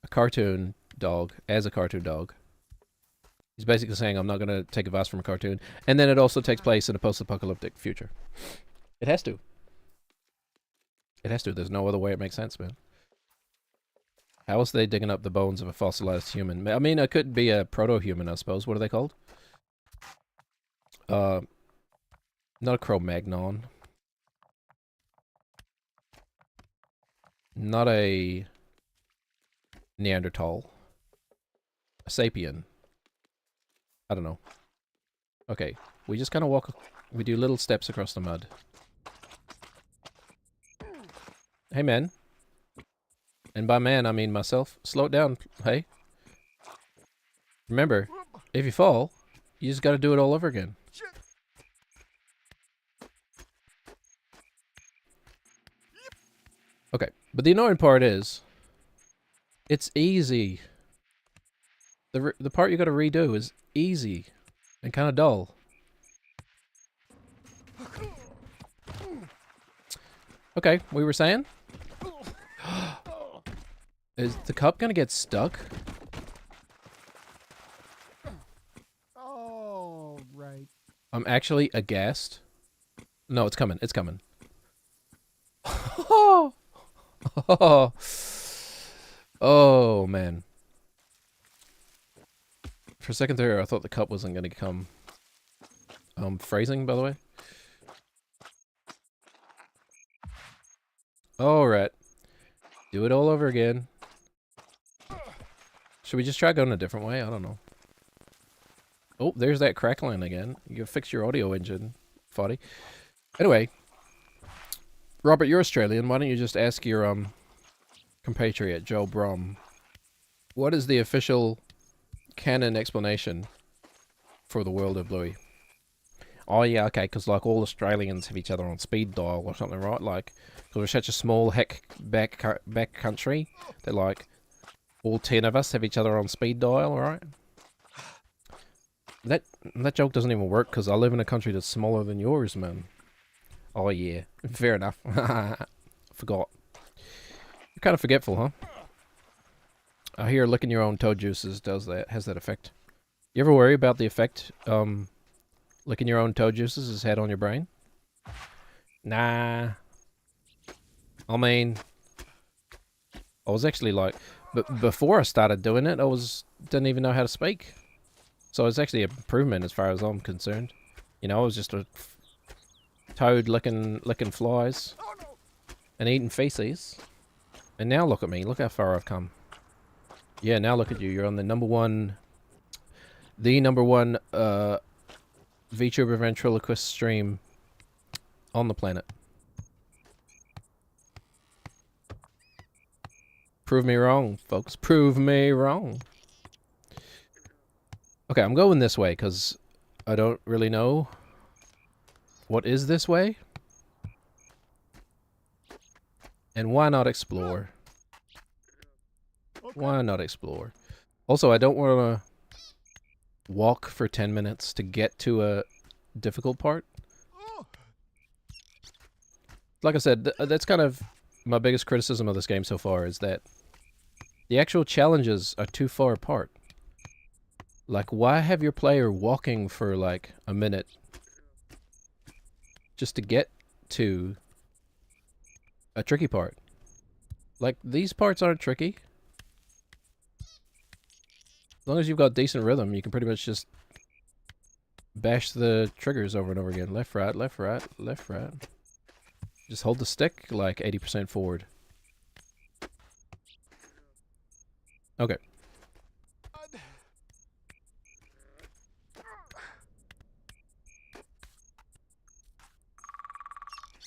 a cartoon dog as a cartoon dog. He's basically saying, I'm not going to take advice from a cartoon. And then it also takes place in a post-apocalyptic future. It has to. It has to. There's no other way it makes sense, man. How else are they digging up the bones of a fossilized human? I mean, it could be a proto-human, I suppose. What are they called? Not a Cro-Magnon. Not a Neanderthal. A Sapien. I don't know. Okay, we just kind of walk, we do little steps across the mud. Hey, man. And by man, I mean myself. Slow it down, hey. Remember, if you fall, you just gotta do it all over again. Okay, but the annoying part is, it's easy. The part you gotta redo is easy and kind of dull. Okay, we were saying? Is the cup gonna get stuck? Oh, right. I'm actually aghast. No, it's coming. It's coming. Oh, oh man. For a second there, I thought the cup wasn't gonna come. Phrasing, by the way. Alright. Do it all over again. Should we just try going a different way? I don't know. Oh, there's that crackling again. You fix your audio engine, Foddy. Anyway. Robert, you're Australian. Why don't you just ask your, compatriot, Joe Brum, what is the official canon explanation for the world of Bluey? Oh, yeah, okay, because, like, all Australians have each other on speed dial or something, right? Like, because we're such a small, back country that, like, all 10 of us have each other on speed dial, right? That joke doesn't even work because I live in a country that's smaller than yours, man. Oh, yeah. Fair enough. Forgot. You're kind of forgetful, huh? I hear licking your own toad juices has that effect. You ever worry about the effect, licking your own toad juices has had on your brain? Nah. I mean, I was actually like, but before I started doing it, didn't even know how to speak. So it's actually an improvement as far as I'm concerned. You know, I was just a toad licking flies and eating feces. And now look at me. Look how far I've come. Yeah, now look at you. You're on the number one VTuber ventriloquist stream on the planet. Prove me wrong, folks. Prove me wrong. Okay, I'm going this way because I don't really know what is this way. And why not explore? Why not explore? Also, I don't want to walk for 10 minutes to get to a difficult part. Like I said, that's kind of my biggest criticism of this game so far, is that the actual challenges are too far apart. Like, why have your player walking for like a minute just to get to a tricky part? Like, these parts aren't tricky. As long as you've got decent rhythm, you can pretty much just bash the triggers over and over again. Left, right, left, right, left, right. Just hold the stick like 80% forward. Okay.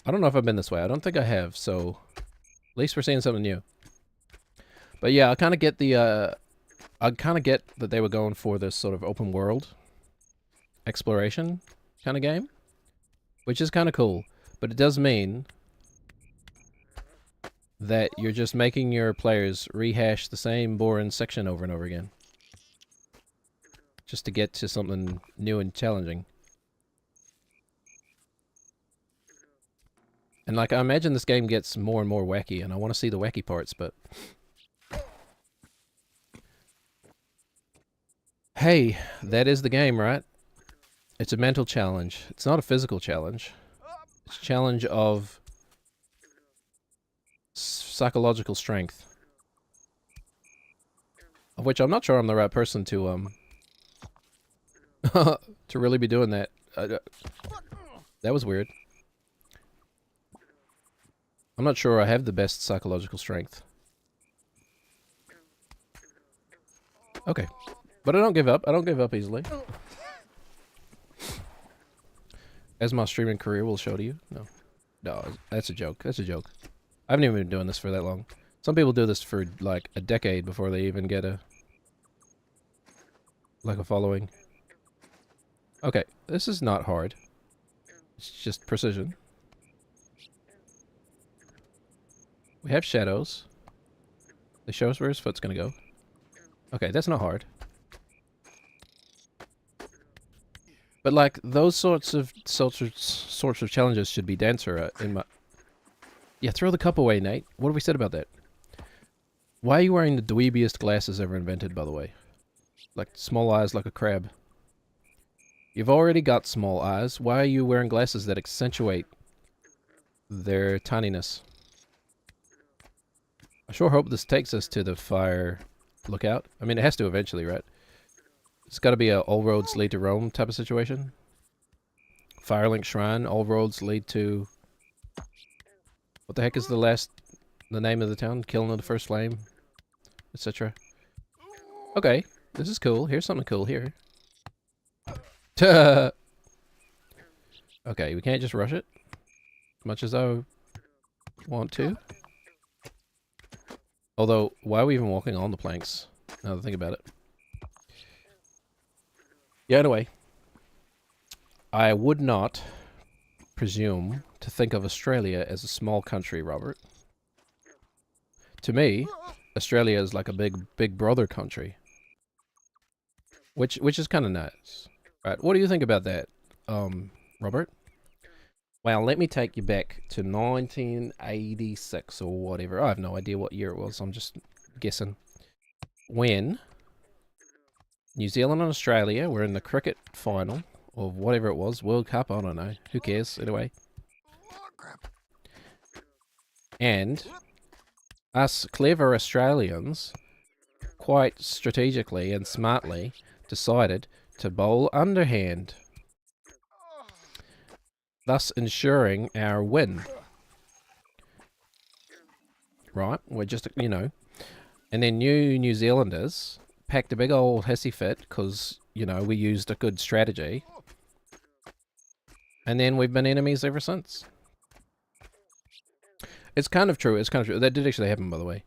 I don't know if I've been this way. I don't think I have, so at least we're seeing something new. But yeah, I kind of get the, I kind of get that they were going for this sort of open world exploration kind of game, which is kind of cool. But it does mean that you're just making your players rehash the same boring section over and over again. Just to get to something new and challenging. And like, I imagine this game gets more and more wacky, and I want to see the wacky parts, but... Hey, that is the game, right? It's a mental challenge. It's not a physical challenge. It's a challenge of psychological strength. Of which I'm not sure I'm the right person to, to really be doing that. That was weird. I'm not sure I have the best psychological strength. Okay. But I don't give up. I don't give up easily. As my streaming career will show to you. No. No, that's a joke. That's a joke. I haven't even been doing this for that long. Some people do this for, like, a decade before they even get a... like a following. Okay, this is not hard. It's just precision. We have shadows. They show us where his foot's gonna go. Okay, that's not hard. But like those sorts of challenges should be denser in my. Yeah, throw the cup away, Nate. What have we said about that? Why are you wearing the dweebiest glasses ever invented, by the way? Like small eyes, like a crab. You've already got small eyes. Why are you wearing glasses that accentuate their tininess? I sure hope this takes us to the fire lookout. I mean, it has to eventually, right? It's got to be a all roads lead to Rome type of situation. Firelink Shrine, all roads lead to... What the heck is the name of the town? Killing of the First Flame, etc. Okay, this is cool. Here's something cool here. Okay, we can't just rush it. As much as I want to. Although, why are we even walking on the planks? Now that I think about it. Yeah, anyway. I would not presume to think of Australia as a small country, Robert. To me, Australia is like a big brother country. Which is kind of nice. Right, what do you think about that, Robert? Well, let me take you back to 1986 or whatever. I have no idea what year it was. I'm just guessing. When New Zealand and Australia were in the cricket final, or whatever it was, World Cup, I don't know. Who cares? Anyway. And us clever Australians, quite strategically and smartly, decided to bowl underhand, thus ensuring our win. Right? We're just, you know. And then New Zealanders packed a big old hissy fit because, you know, we used a good strategy. And then we've been enemies ever since. It's kind of true. It's kind of true. That did actually happen, by the way.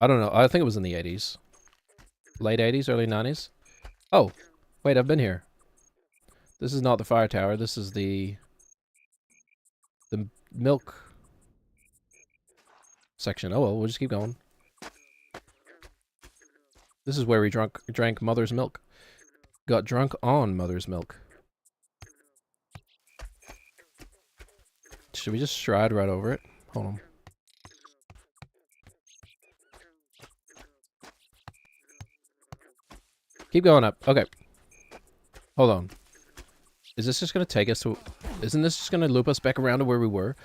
I don't know. I think it was in the 80s. Late 80s, early 90s. Oh, wait, I've been here. This is not the fire tower. This is the milk section. Oh well, we'll just keep going. This is where we drank mother's milk. Got drunk on mother's milk. Should we just stride right over it? Hold on. Keep going up. Okay. Hold on. Is this just going to take us to... Isn't this just going to loop us back around to where we were?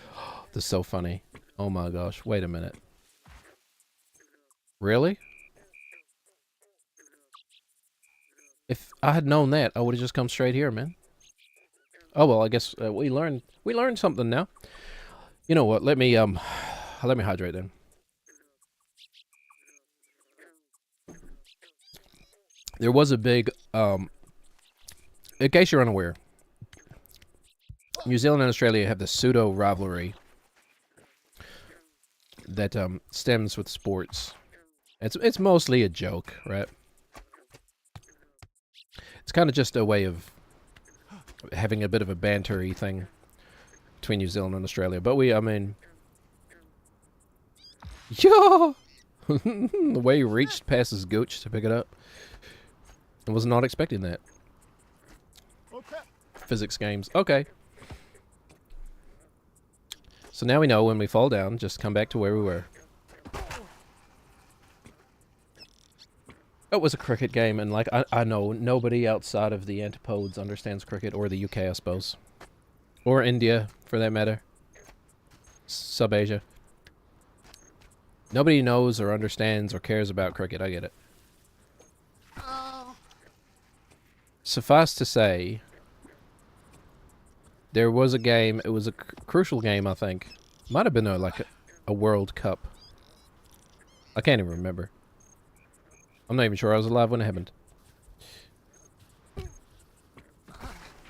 This is so funny. Oh my gosh, wait a minute. Really? If I had known that, I would have just come straight here, man. Oh well, I guess we learned something now. You know what? Let me hydrate then. There was a big in case you're unaware, New Zealand and Australia have the pseudo rivalry that stems with sports. It's mostly a joke, right? It's kind of just a way of having a bit of a bantery thing between New Zealand and Australia. But I mean, yeah, the way he reached past his gooch to pick it up, I was not expecting that. Oh crap! Physics games, okay. So now we know when we fall down, just come back to where we were. It was a cricket game, and like I know nobody outside of the antipodes understands cricket, or the UK, I suppose, or India for that matter. Sub-Asia. Nobody knows or understands or cares about cricket. I get it. Oh. Suffice to say, there was a game. It was a crucial game, I think. Might have been a World Cup. I can't even remember. I'm not even sure I was alive when it happened.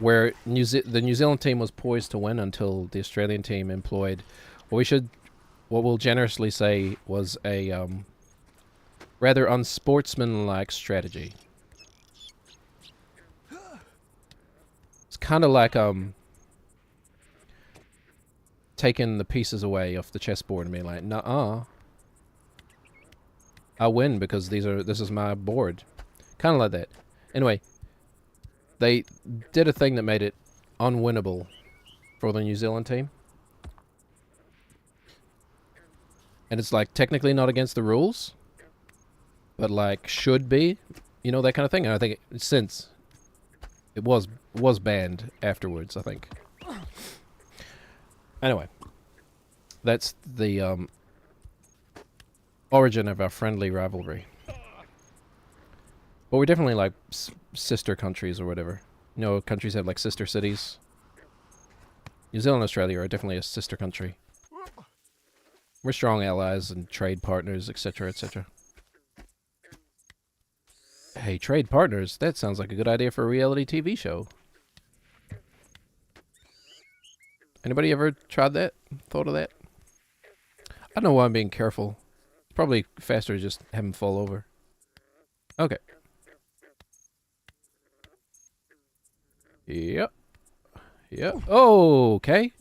Where the New Zealand team was poised to win until the Australian team employed what we'll generously say was a rather unsportsmanlike strategy. It's kind of like taking the pieces away off the chessboard and being like, "Nuh-uh, I win because this is my board." Kind of like that. Anyway, they did a thing that made it unwinnable for the New Zealand team. And it's like technically not against the rules, but like should be, you know, that kind of thing. And I think since it was banned afterwards, I think. Anyway, that's the origin of our friendly rivalry. But we're definitely like sister countries or whatever. You know, countries have like sister cities. New Zealand and Australia are definitely a sister country. We're strong allies and trade partners, etc., etc. Hey, trade partners? That sounds like a good idea for a reality TV show. Anybody ever tried that? Thought of that? I don't know why I'm being careful. It's probably faster to just have him fall over. Okay. Yep. Yep. Oh, okay.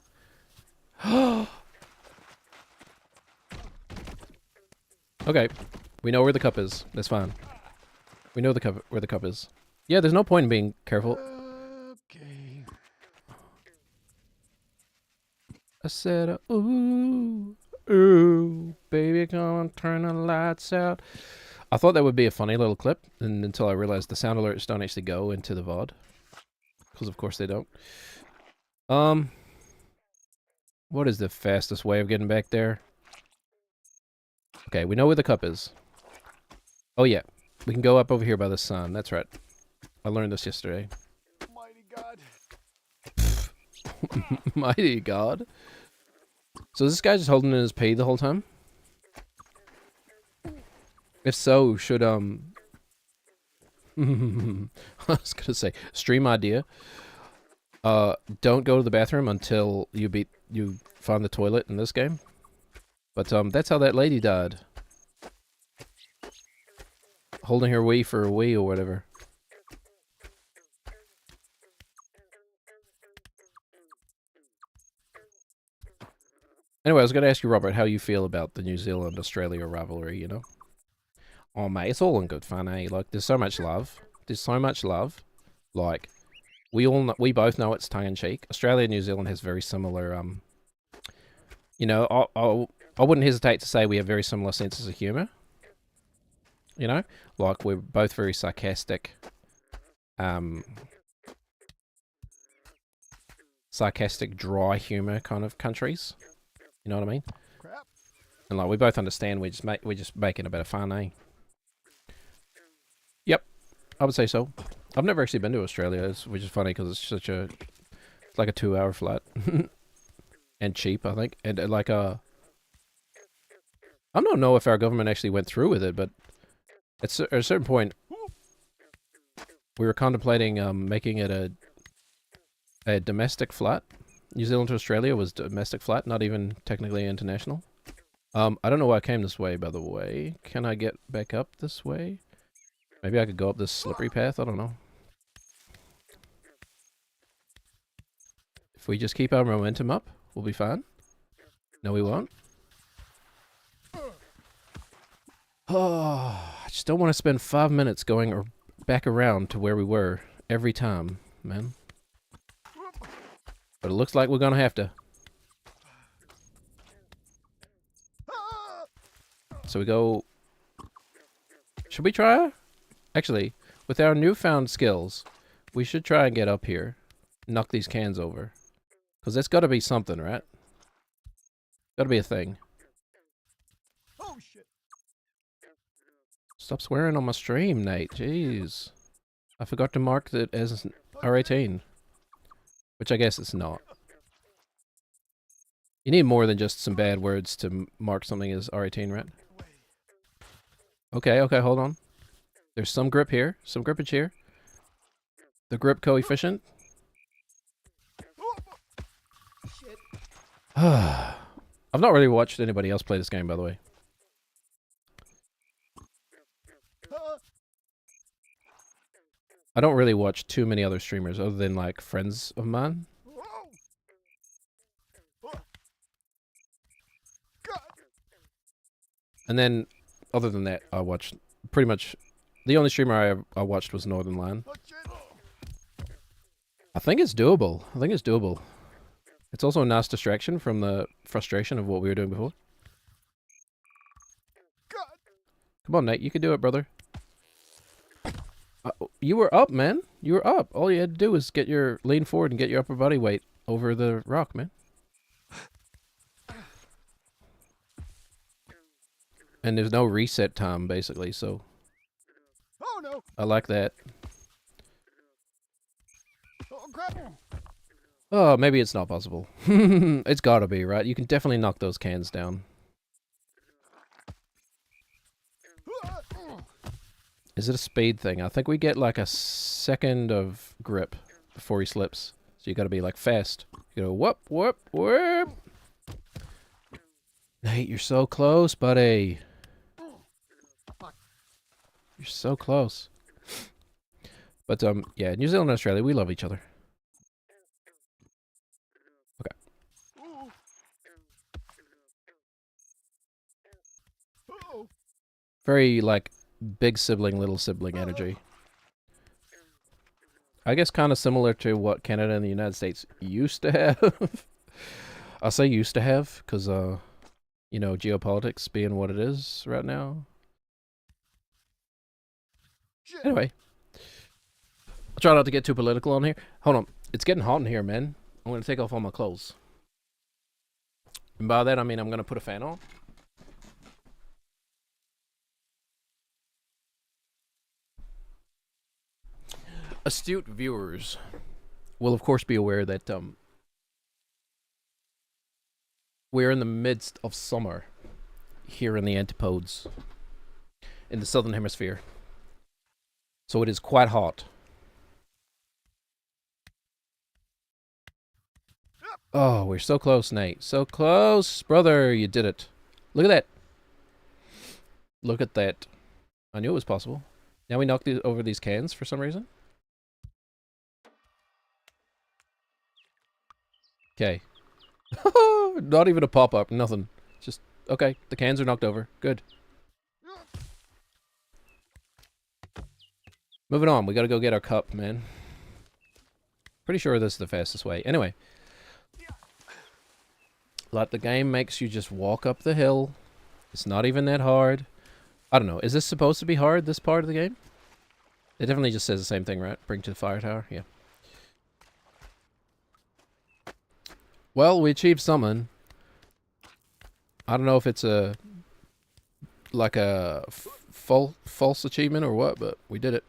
Okay. We know where the cup is. That's fine. We know where the cup is. Yeah, there's no point in being careful. Okay. I said, ooh, ooh, baby, come on, turn the lights out. I thought that would be a funny little clip, and until I realized the sound alerts don't actually go into the VOD. Because of course they don't. What is the fastest way of getting back there? Okay, we know where the cup is. Oh yeah, we can go up over here by the sun. That's right. I learned this yesterday. Mighty God. Mighty God. So is this guy just holding in his pee the whole time? If so, should I was gonna say stream idea. Don't go to the bathroom until you find the toilet in this game. But that's how that lady died. Holding her wee for a wee or whatever. Anyway, I was going to ask you, Robert, how you feel about the New Zealand-Australia rivalry, you know? Oh, mate, it's all in good fun, eh? Like, there's so much love. There's so much love. Like, we both know it's tongue-in-cheek. Australia and New Zealand has very similar, you know, I wouldn't hesitate to say we have very similar senses of humour. You know? Like, we're both very sarcastic. Sarcastic, dry humour kind of countries. You know what I mean? Crap. And like we both understand, we're just making a bit of fun, eh? Yep, I would say so. I've never actually been to Australia, which is funny because it's like a 2-hour flight and cheap, I think. And like I don't know if our government actually went through with it, but at a certain point, we were contemplating making it a domestic flight. New Zealand to Australia was domestic flight, not even technically international. I don't know why I came this way, by the way. Can I get back up this way? Maybe I could go up this slippery path, I don't know. If we just keep our momentum up, we'll be fine. No, we won't. Oh, I just don't want to spend 5 minutes going back around to where we were every time, man. But it looks like we're gonna have to. So we go... Should we try? Actually, with our newfound skills, we should try and get up here. Knock these cans over. Because there's gotta be something, right? Gotta be a thing. Oh shit! Stop swearing on my stream, Nate. Jeez. I forgot to mark it as R18. Which I guess it's not. You need more than just some bad words to mark something as R18, right? Okay, okay, hold on. There's some grip here. Some grippage here. The grip coefficient. I've not really watched anybody else play this game, by the way. I don't really watch too many other streamers other than like friends of mine. And then, other than that, I watched pretty much the only streamer I watched was Northern Lion. I think it's doable. I think it's doable. It's also a nice distraction from the frustration of what we were doing before. Come on, Nate, you can do it, brother. You were up, man. You were up. All you had to do was lean forward and get your upper body weight over the rock, man. And there's no reset time, basically, so... Oh no! I like that. Oh crap! Oh, maybe it's not possible. It's gotta be, right? You can definitely knock those cans down. Is it a speed thing? I think we get like a second of grip before he slips. So you gotta be like fast. You go whoop, whoop, whoop. Nate, you're so close, buddy. You're so close. But yeah, New Zealand and Australia, we love each other. Okay. Very like big sibling, little sibling energy. I guess kind of similar to what Canada and the United States used to have. I'll say used to have, because, you know, geopolitics being what it is right now. Anyway. I'll try not to get too political on here. Hold on. It's getting hot in here, man. I'm going to take off all my clothes. And by that, I mean I'm going to put a fan on. Astute viewers will, of course, be aware that we're in the midst of summer here in the antipodes, in the southern hemisphere. So it is quite hot. Oh, we're so close, Nate. So close, brother. You did it. Look at that. Look at that. I knew it was possible. Now we knocked over these cans for some reason. Okay. Not even a pop-up, nothing. Just, okay, the cans are knocked over. Good. Moving on, we gotta go get our cup, man. Pretty sure this is the fastest way. Anyway. Like, the game makes you just walk up the hill. It's not even that hard. I don't know, is this supposed to be hard, this part of the game? It definitely just says the same thing, right? Bring to the fire tower, yeah. Well, we achieved something. I don't know if it's a like a false achievement or what, but we did it.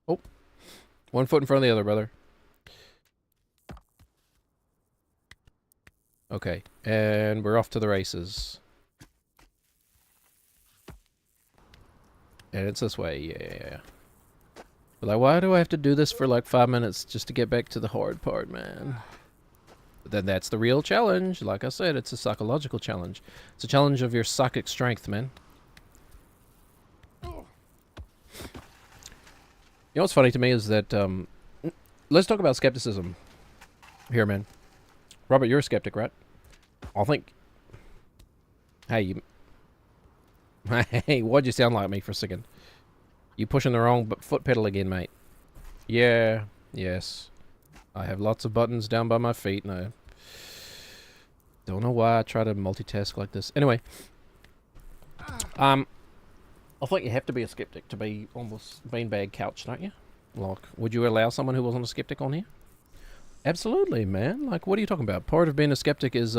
Oh, one foot in front of the other, brother. Okay, and we're off to the races. And it's this way, yeah. But like, why do I have to do this for like 5 minutes just to get back to the hard part, man? But then that's the real challenge. Like I said, it's a psychological challenge. It's a challenge of your psychic strength, man. You know what's funny to me is that, let's talk about skepticism here, man. Robert, you're a skeptic, right? I think... Hey, you... Hey, why'd you sound like me for a second? You pushing the wrong foot pedal again, mate. Yeah, yes. I have lots of buttons down by my feet, and I don't know why I try to multitask like this. Anyway, I think you have to be a skeptic to be almost beanbag couch, don't you? Like, would you allow someone who wasn't a skeptic on here? Absolutely, man. Like, what are you talking about? Part of being a skeptic is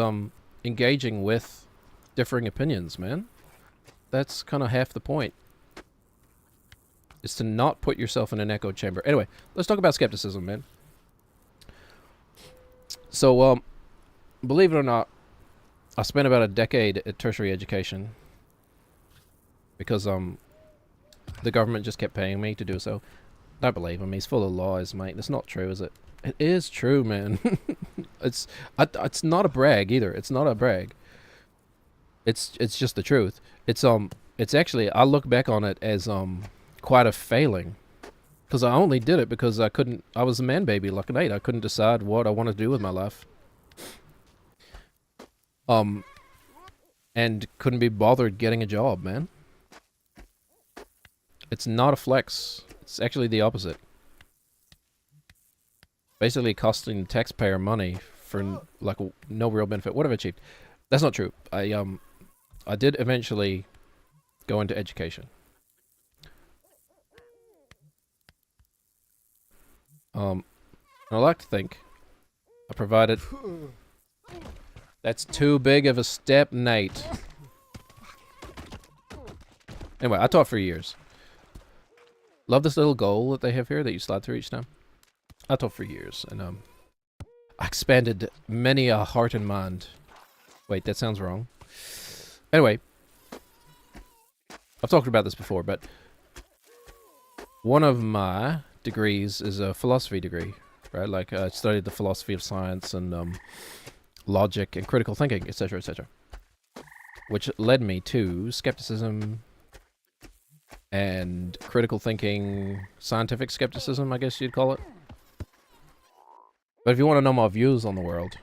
engaging with differing opinions, man. That's kind of half the point. Is to not put yourself in an echo chamber. Anyway, let's talk about skepticism, man. So, believe it or not, I spent about a decade at tertiary education because the government just kept paying me to do so. Don't believe him. He's full of lies, mate. It's not true, is it? It is true, man. it's not a brag either. It's not a brag. It's just the truth. It's actually, I look back on it as quite a failing, because I only did it because I was a man baby like an 8. I couldn't decide what I wanted to do with my life. And couldn't be bothered getting a job, man. It's not a flex. It's actually the opposite. Basically costing the taxpayer money for like no real benefit. What have I achieved? That's not true. I did eventually go into education. I like to think I provided... That's too big of a step, Nate. Anyway, I taught for years. Love this little goal that they have here that you slide through each time. I taught for years, and I expanded many a heart and mind. Wait, that sounds wrong. Anyway, I've talked about this before, but one of my degrees is a philosophy degree, right? Like, I studied the philosophy of science and logic and critical thinking, etc., etc., which led me to skepticism and critical thinking, scientific skepticism, I guess you'd call it. But if you want to know my views on the world,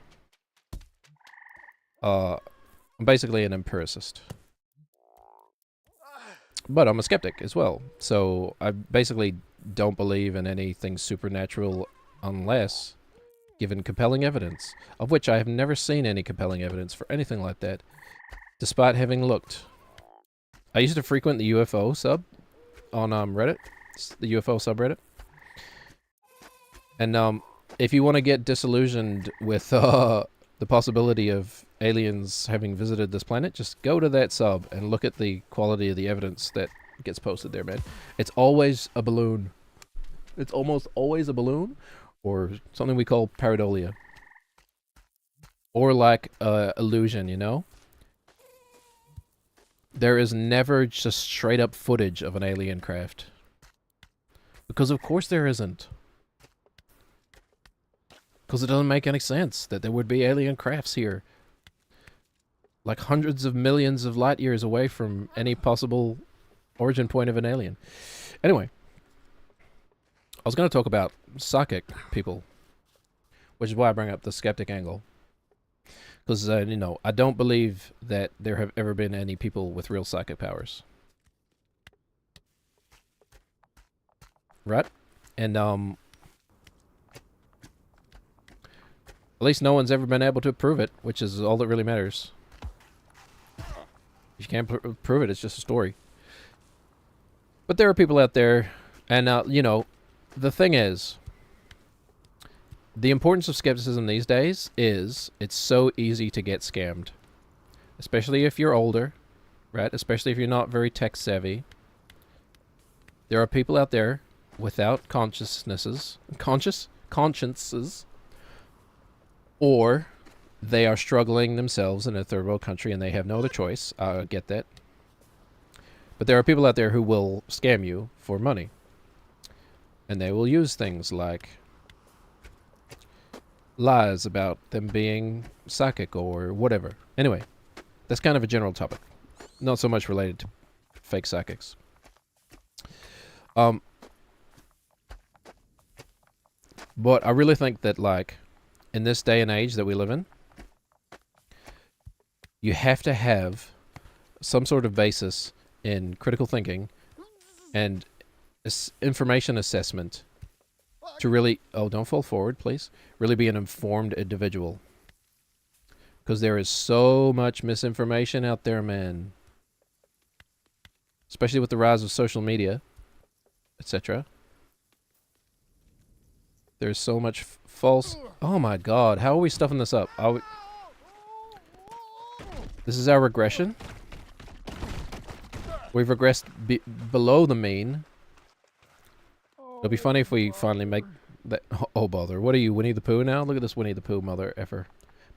I'm basically an empiricist. But I'm a skeptic as well. So I basically don't believe in anything supernatural unless given compelling evidence, of which I have never seen any compelling evidence for anything like that, despite having looked. I used to frequent the UFO sub on Reddit, the UFO subreddit. And if you want to get disillusioned with the possibility of aliens having visited this planet, just go to that sub and look at the quality of the evidence that gets posted there, man. It's always a balloon. It's almost always a balloon, or something we call pareidolia. Or like illusion, you know? There is never just straight up footage of an alien craft. Because of course there isn't. Because it doesn't make any sense that there would be alien crafts here. Like hundreds of millions of light years away from any possible origin point of an alien. Anyway. I was going to talk about psychic people. Which is why I bring up the skeptic angle. Because, you know, I don't believe that there have ever been any people with real psychic powers. Right? And, at least no one's ever been able to prove it, which is all that really matters. If you can't prove it, it's just a story. But there are people out there, and, you know, the thing is, the importance of skepticism these days is it's so easy to get scammed. especially if you're older, right? Especially if you're not very tech savvy. There are people out there without consciences, or they are struggling themselves in a third world country and they have no other choice. I get that. But there are people out there who will scam you for money. And they will use things like lies about them being psychic or whatever. Anyway, that's kind of a general topic. Not so much related to fake psychics. But I really think that, like, in this day and age that we live in, you have to have some sort of basis in critical thinking and information assessment to really, don't fall forward, please, really be an informed individual. Because there is so much misinformation out there, man. Especially with the rise of social media, etc. There's so much false... Oh my god, how are we stuffing this up? This is our regression. We've regressed below the mean. It'll be funny if we finally make that... Oh, bother. What are you, Winnie the Pooh now? Look at this Winnie the Pooh mother effer.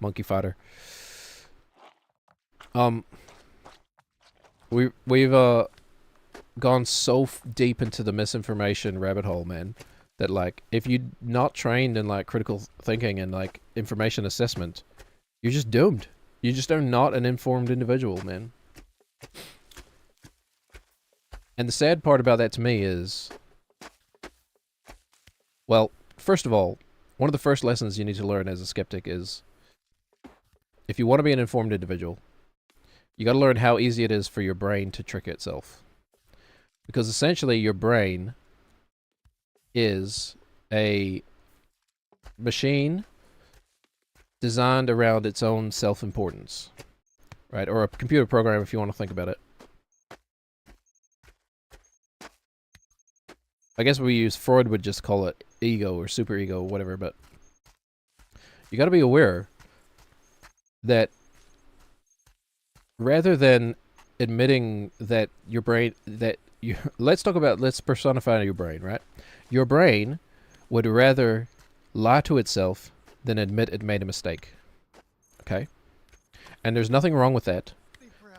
Monkey fighter. We've gone so deep into the misinformation rabbit hole, man, that, like, if you're not trained in, like, critical thinking and, like, information assessment, you're just doomed. You just are not an informed individual, man. And the sad part about that to me is, well, first of all, one of the first lessons you need to learn as a skeptic is, if you want to be an informed individual, you got to learn how easy it is for your brain to trick itself. Because essentially your brain is a machine designed around its own self-importance, right? Or a computer program, if you want to think about it. I guess Freud would just call it ego or superego or whatever, but you got to be aware that rather than admitting that your brain, let's personify your brain, right? Your brain would rather lie to itself than admit it made a mistake. Okay? And there's nothing wrong with that,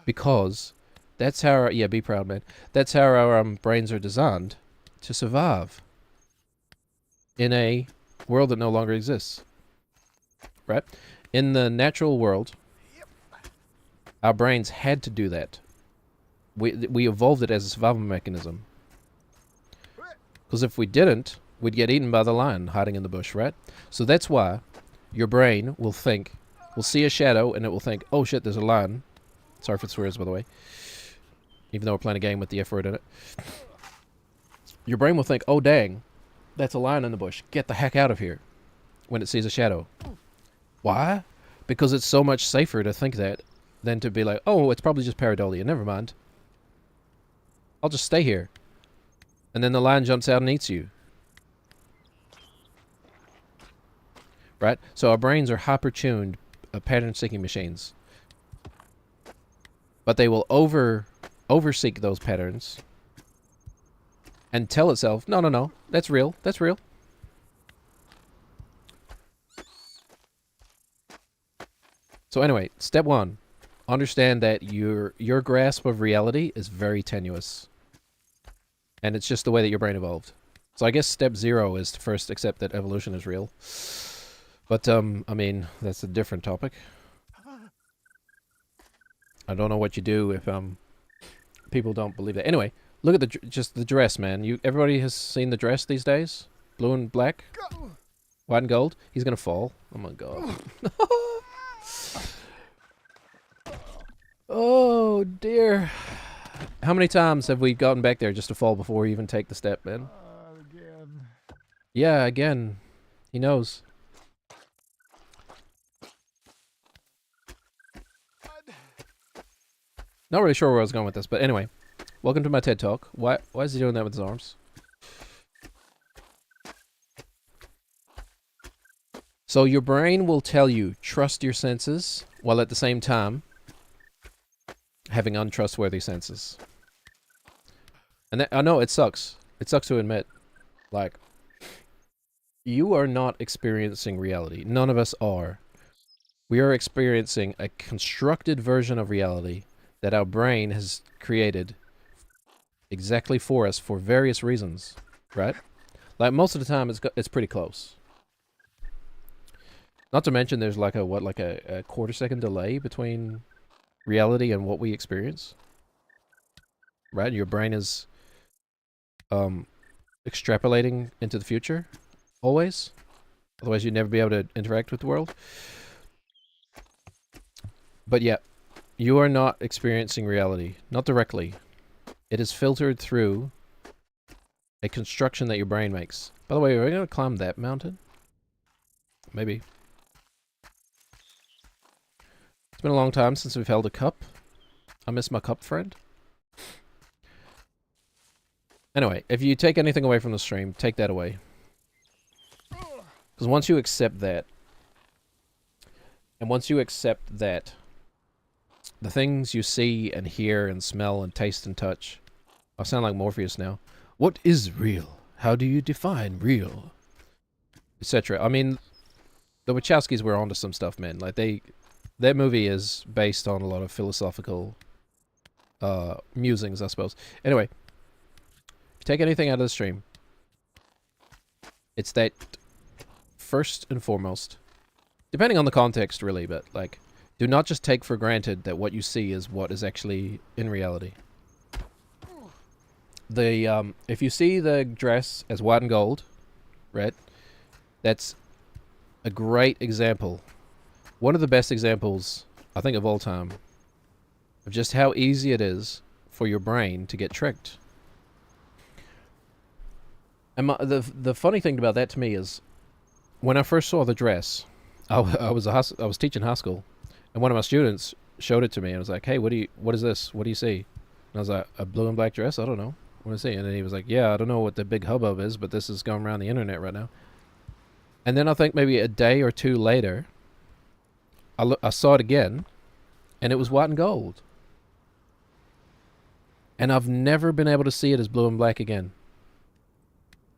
because that's how be proud, man. That's how our brains are designed to survive in a world that no longer exists. Right? In the natural world, our brains had to do that. We evolved it as a survival mechanism. Because if we didn't, we'd get eaten by the lion hiding in the bush, right? So that's why your brain will see a shadow and it will think, oh shit, there's a lion. Sorry for the swears, by the way. Even though we're playing a game with the F word in it. Your brain will think, oh dang, that's a lion in the bush. Get the heck out of here. When it sees a shadow. Why? Because it's so much safer to think that than to be like, oh, it's probably just pareidolia. Never mind. I'll just stay here. And then the lion jumps out and eats you. Right? So our brains are hyper-tuned pattern-seeking machines. But they will overseek those patterns and tell itself, no, that's real, that's real. So anyway, step one, understand that your grasp of reality is very tenuous. And it's just the way that your brain evolved. So I guess step 0 is to first accept that evolution is real. But, I mean, that's a different topic. I don't know what you do if, people don't believe that. Anyway, look at just the dress, man. Everybody has seen the dress these days? Blue and black? White and gold? He's gonna fall. Oh my god. Oh, dear. How many times have we gotten back there just to fall before we even take the step, man? Again. Yeah, again. He knows. Not really sure where I was going with this, but anyway. Welcome to my TED Talk. Why is he doing that with his arms? So your brain will tell you, trust your senses, while at the same time, having untrustworthy senses. And that, I know it sucks. It sucks to admit. Like, you are not experiencing reality. None of us are. We are experiencing a constructed version of reality that our brain has created exactly for us for various reasons, right? Like, most of the time, it's pretty close. Not to mention, there's like a quarter-second delay between reality and what we experience, right? Your brain is extrapolating into the future, always. Otherwise, you'd never be able to interact with the world. But yeah, you are not experiencing reality, not directly. It is filtered through a construction that your brain makes. By the way, are we going to climb that mountain? Maybe. It's been a long time since we've held a cup. I miss my cup friend. Anyway, if you take anything away from the stream, take that away. Because once you accept that, and once you accept that the things you see and hear and smell and taste and touch, I sound like Morpheus now. What is real? How do you define real? Etc. I mean, the Wachowskis were onto some stuff, man. Like, that movie is based on a lot of philosophical musings, I suppose. Anyway, if you take anything out of the stream, it's that, first and foremost, depending on the context, really, but, like, do not just take for granted that what you see is what is actually in reality. If you see the dress as white and gold, right, that's a great example. One of the best examples, I think, of all time, of just how easy it is for your brain to get tricked. And the funny thing about that to me is, when I first saw the dress, I was teaching high school, and one of my students showed it to me, and was like, "Hey, what is this? What do you see?" And I was like, "A blue and black dress? I don't know. What do I see?" And then he was like, "Yeah, I don't know what the big hubbub is, but this is going around the internet right now." And then I think maybe a day or two later, I saw it again, and it was white and gold. And I've never been able to see it as blue and black again.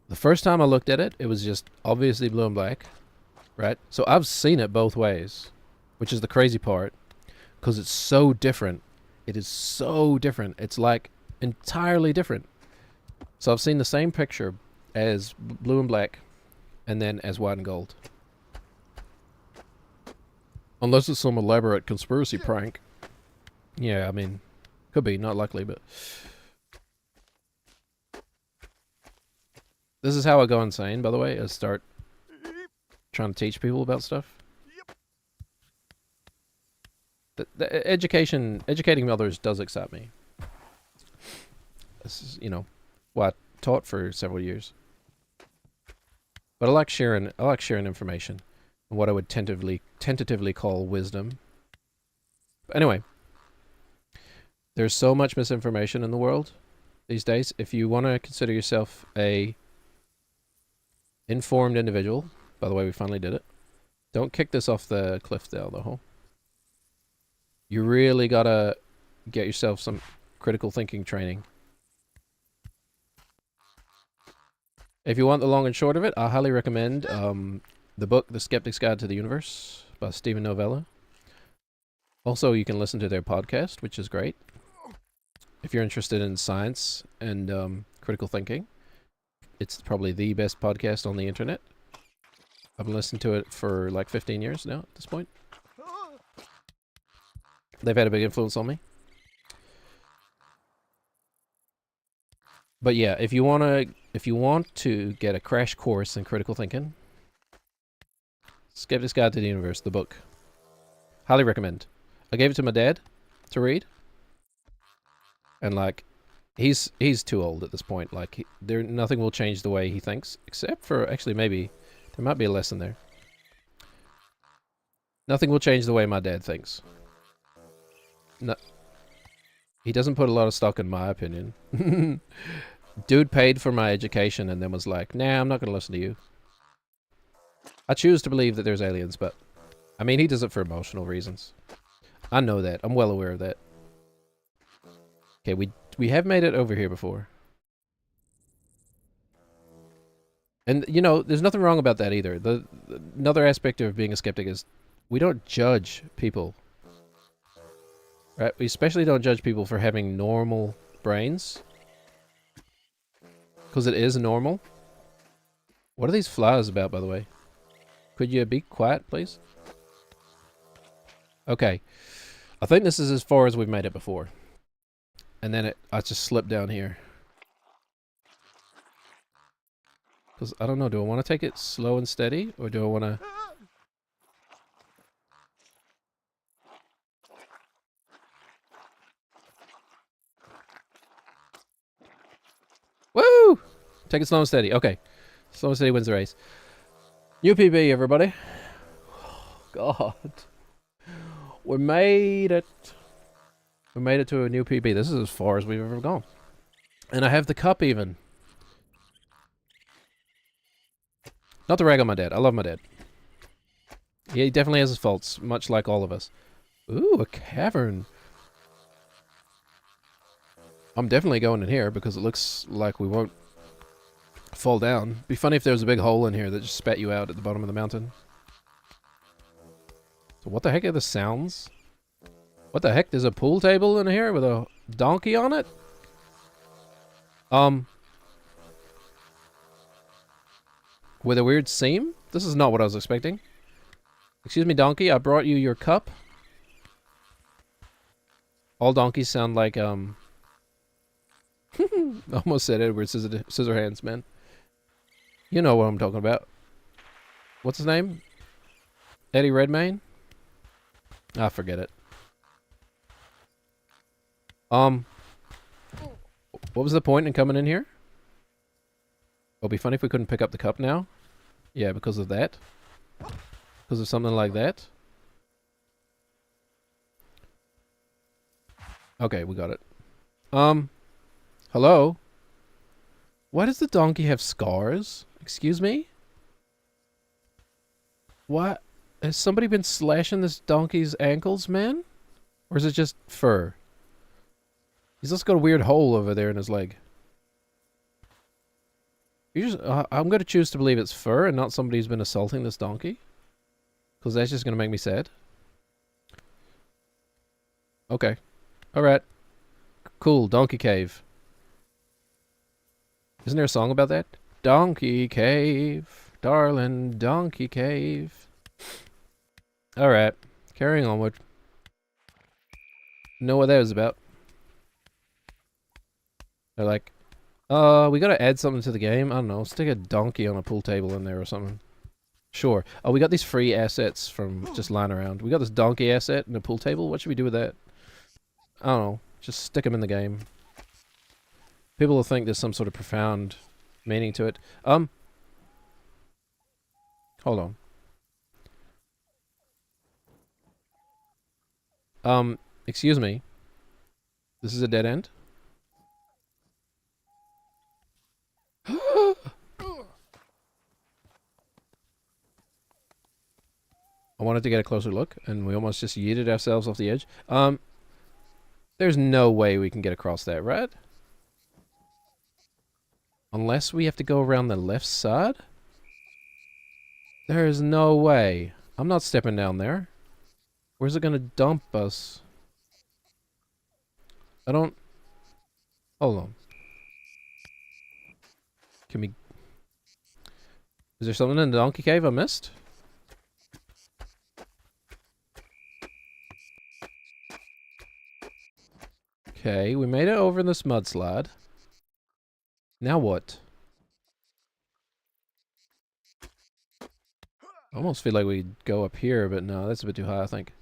The first time I looked at it, it was just obviously blue and black, right? So I've seen it both ways, which is the crazy part, because it's so different. It is so different. It's like entirely different. So I've seen the same picture as blue and black, and then as white and gold. Unless it's some elaborate conspiracy prank. Yeah, I mean, could be, not likely, but... This is how I go insane, by the way, is start trying to teach people about stuff. The educating others does excite me. This is, what I taught for several years. But I like sharing information, and what I would tentatively call wisdom. But anyway, there's so much misinformation in the world these days. If you want to consider yourself a informed individual, by the way, we finally did it. Don't kick this off the cliff down the hole. You really gotta get yourself some critical thinking training. If you want the long and short of it, I highly recommend the book The Skeptic's Guide to the Universe by Stephen Novella. Also, you can listen to their podcast, which is great. If you're interested in science and critical thinking, it's probably the best podcast on the internet. I've been listening to it for like 15 years now at this point. They've had a big influence on me. But yeah, if you want to get a crash course in critical thinking, Skeptic's Guide to the Universe, the book. Highly recommend. I gave it to my dad to read. And like, he's too old at this point. Like, nothing will change the way he thinks, except for, actually, maybe there might be a lesson there. Nothing will change the way my dad thinks. No, he doesn't put a lot of stock in my opinion. Dude paid for my education and then was like, "Nah, I'm not going to listen to you." I choose to believe that there's aliens, but I mean, he does it for emotional reasons. I know that. I'm well aware of that. Okay, we have made it over here before. And, you know, there's nothing wrong about that either. Another aspect of being a skeptic is we don't judge people. Right? We especially don't judge people for having normal brains. Because it is normal. What are these flowers about, by the way? Could you be quiet, please? Okay. I think this is as far as we've made it before. And then I just slipped down here. Because, I don't know, do I want to take it slow and steady? Or do I want to... Woo! Take it slow and steady. Okay. Slow and steady wins the race. New PB, everybody. Oh, God. We made it. We made it to a new PB. This is as far as we've ever gone. And I have the cup even. Not to rag on my dad. I love my dad. He definitely has his faults, much like all of us. Ooh, a cavern. I'm definitely going in here because it looks like we won't fall down. Be funny if there was a big hole in here that just spat you out at the bottom of the mountain. So what the heck are the sounds? What the heck? There's a pool table in here with a donkey on it? With a weird seam? This is not what I was expecting. Excuse me, donkey, I brought you your cup. All donkeys sound like, almost said Edward Scissorhands, man. You know what I'm talking about. What's his name? Eddie Redmayne? Ah, forget it. What was the point in coming in here? It'll be funny if we couldn't pick up the cup now. Yeah, because of that. Because of something like that. Okay, we got it. Hello? Why does the donkey have scars? Excuse me? What? Has somebody been slashing this donkey's ankles, man? Or is it just fur? He's also got a weird hole over there in his leg. I'm going to choose to believe it's fur and not somebody who's been assaulting this donkey. Because that's just going to make me sad. Okay. Alright. Cool. Donkey Cave. Isn't there a song about that? Donkey Cave. Darling Donkey Cave. Alright. Carrying onward. Know what that was about. They're like, we gotta add something to the game. I don't know. Stick a donkey on a pool table in there or something. Sure. Oh, we got these free assets from just lying around. We got this donkey asset and a pool table. What should we do with that? I don't know. Just stick them in the game. People will think there's some sort of profound meaning to it. Hold on. Excuse me. This is a dead end? I wanted to get a closer look, and we almost just yeeted ourselves off the edge. There's no way we can get across that, right? Unless we have to go around the left side? There is no way. I'm not stepping down there. Where's it gonna dump us? I don't... Hold on. Can we... Is there something in the donkey cave I missed? Okay, we made it over in this mudslide. Now what? I almost feel like we'd go up here, but no, that's a bit too high, I think.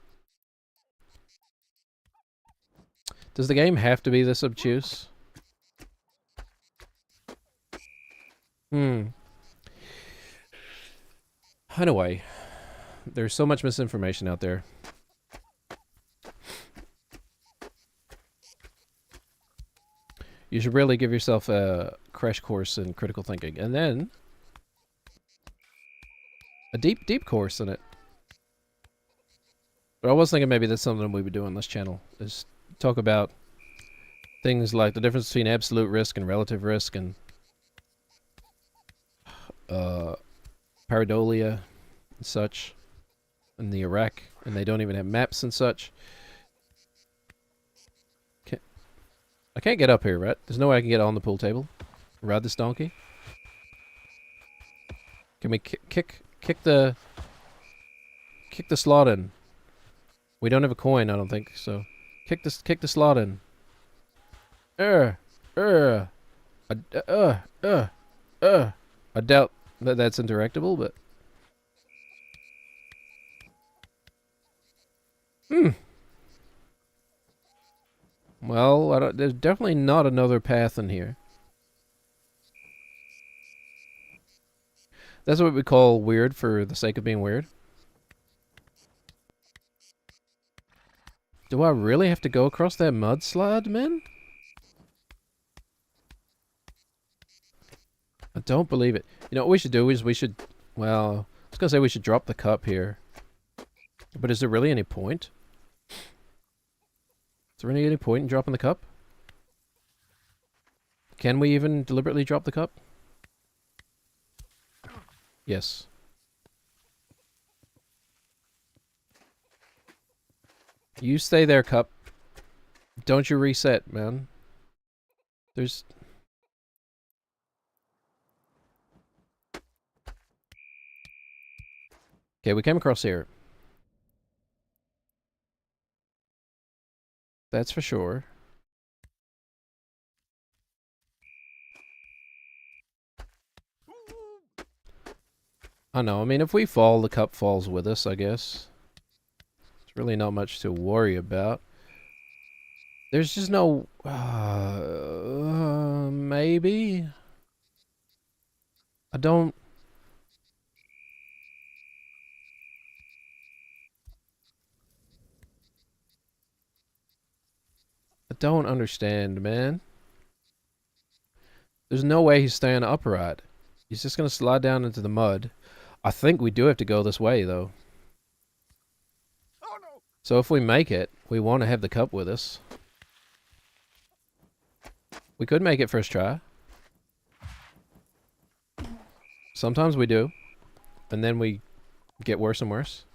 Does the game have to be this obtuse? Anyway, there's so much misinformation out there. You should really give yourself a crash course in critical thinking. And then... a deep, deep course in it. But I was thinking maybe that's something we would do on this channel. Is talk about things like the difference between absolute risk and relative risk and pareidolia and such in the Iraq, and they don't even have maps and such. I can't get up here, right? There's no way I can get on the pool table. Ride this donkey. Can we kick the slot in? We don't have a coin, I don't think. So kick the slot in. I doubt that that's interactable, but well, there's definitely not another path in here. That's what we call weird for the sake of being weird. Do I really have to go across that mudslide, man? I don't believe it. You know what we should do is well, I was gonna say we should drop the cup here. But is there really any point? Is there really any point in dropping the cup? Can we even deliberately drop the cup? Yes. You stay there, cup. Don't you reset, man. There's... Okay, we came across here. That's for sure. I know, I mean, if we fall, the cup falls with us, I guess. It's really not much to worry about. There's just no... maybe? I don't... I don't understand, man. There's no way he's staying upright. He's just gonna slide down into the mud. I think we do have to go this way, though. Oh no! So if we make it, we want to have the cup with us. We could make it first try. Sometimes we do. And then we get worse and worse.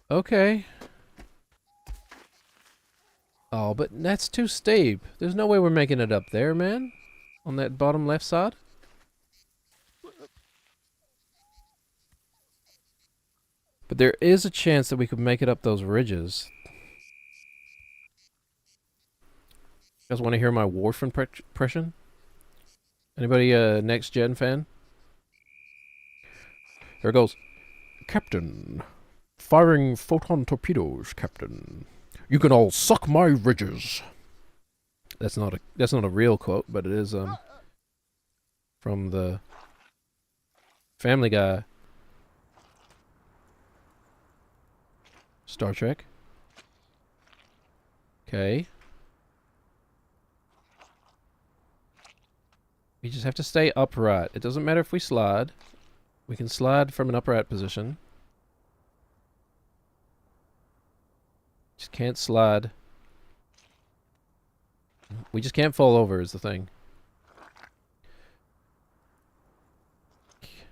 Okay. Oh, but that's too steep. There's no way we're making it up there, man. On that bottom left side. But there is a chance that we could make it up those ridges. You guys want to hear my Wharf impression? Anybody a Next Gen fan? Here it goes. Captain. Firing photon torpedoes, Captain. You can all suck my ridges. That's not a real quote, but it is from the Family Guy. Star Trek. Okay. We just have to stay upright. It doesn't matter if we slide. We can slide from an upright position. Just can't slide. We just can't fall over is the thing. Okay.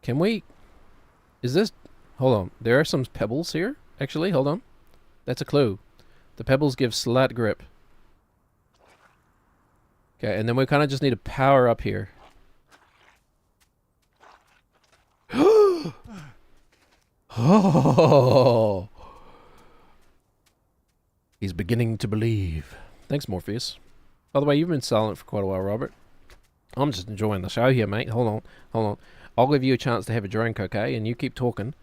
Can we... Is this... Hold on. There are some pebbles here. Actually, hold on. That's a clue. The pebbles give slight grip. Okay, and then we kind of just need to power up here. Oh! He's beginning to believe. Thanks, Morpheus. By the way, you've been silent for quite a while, Robert. I'm just enjoying the show here, mate. Hold on. Hold on. I'll give you a chance to have a drink, okay? And you keep talking.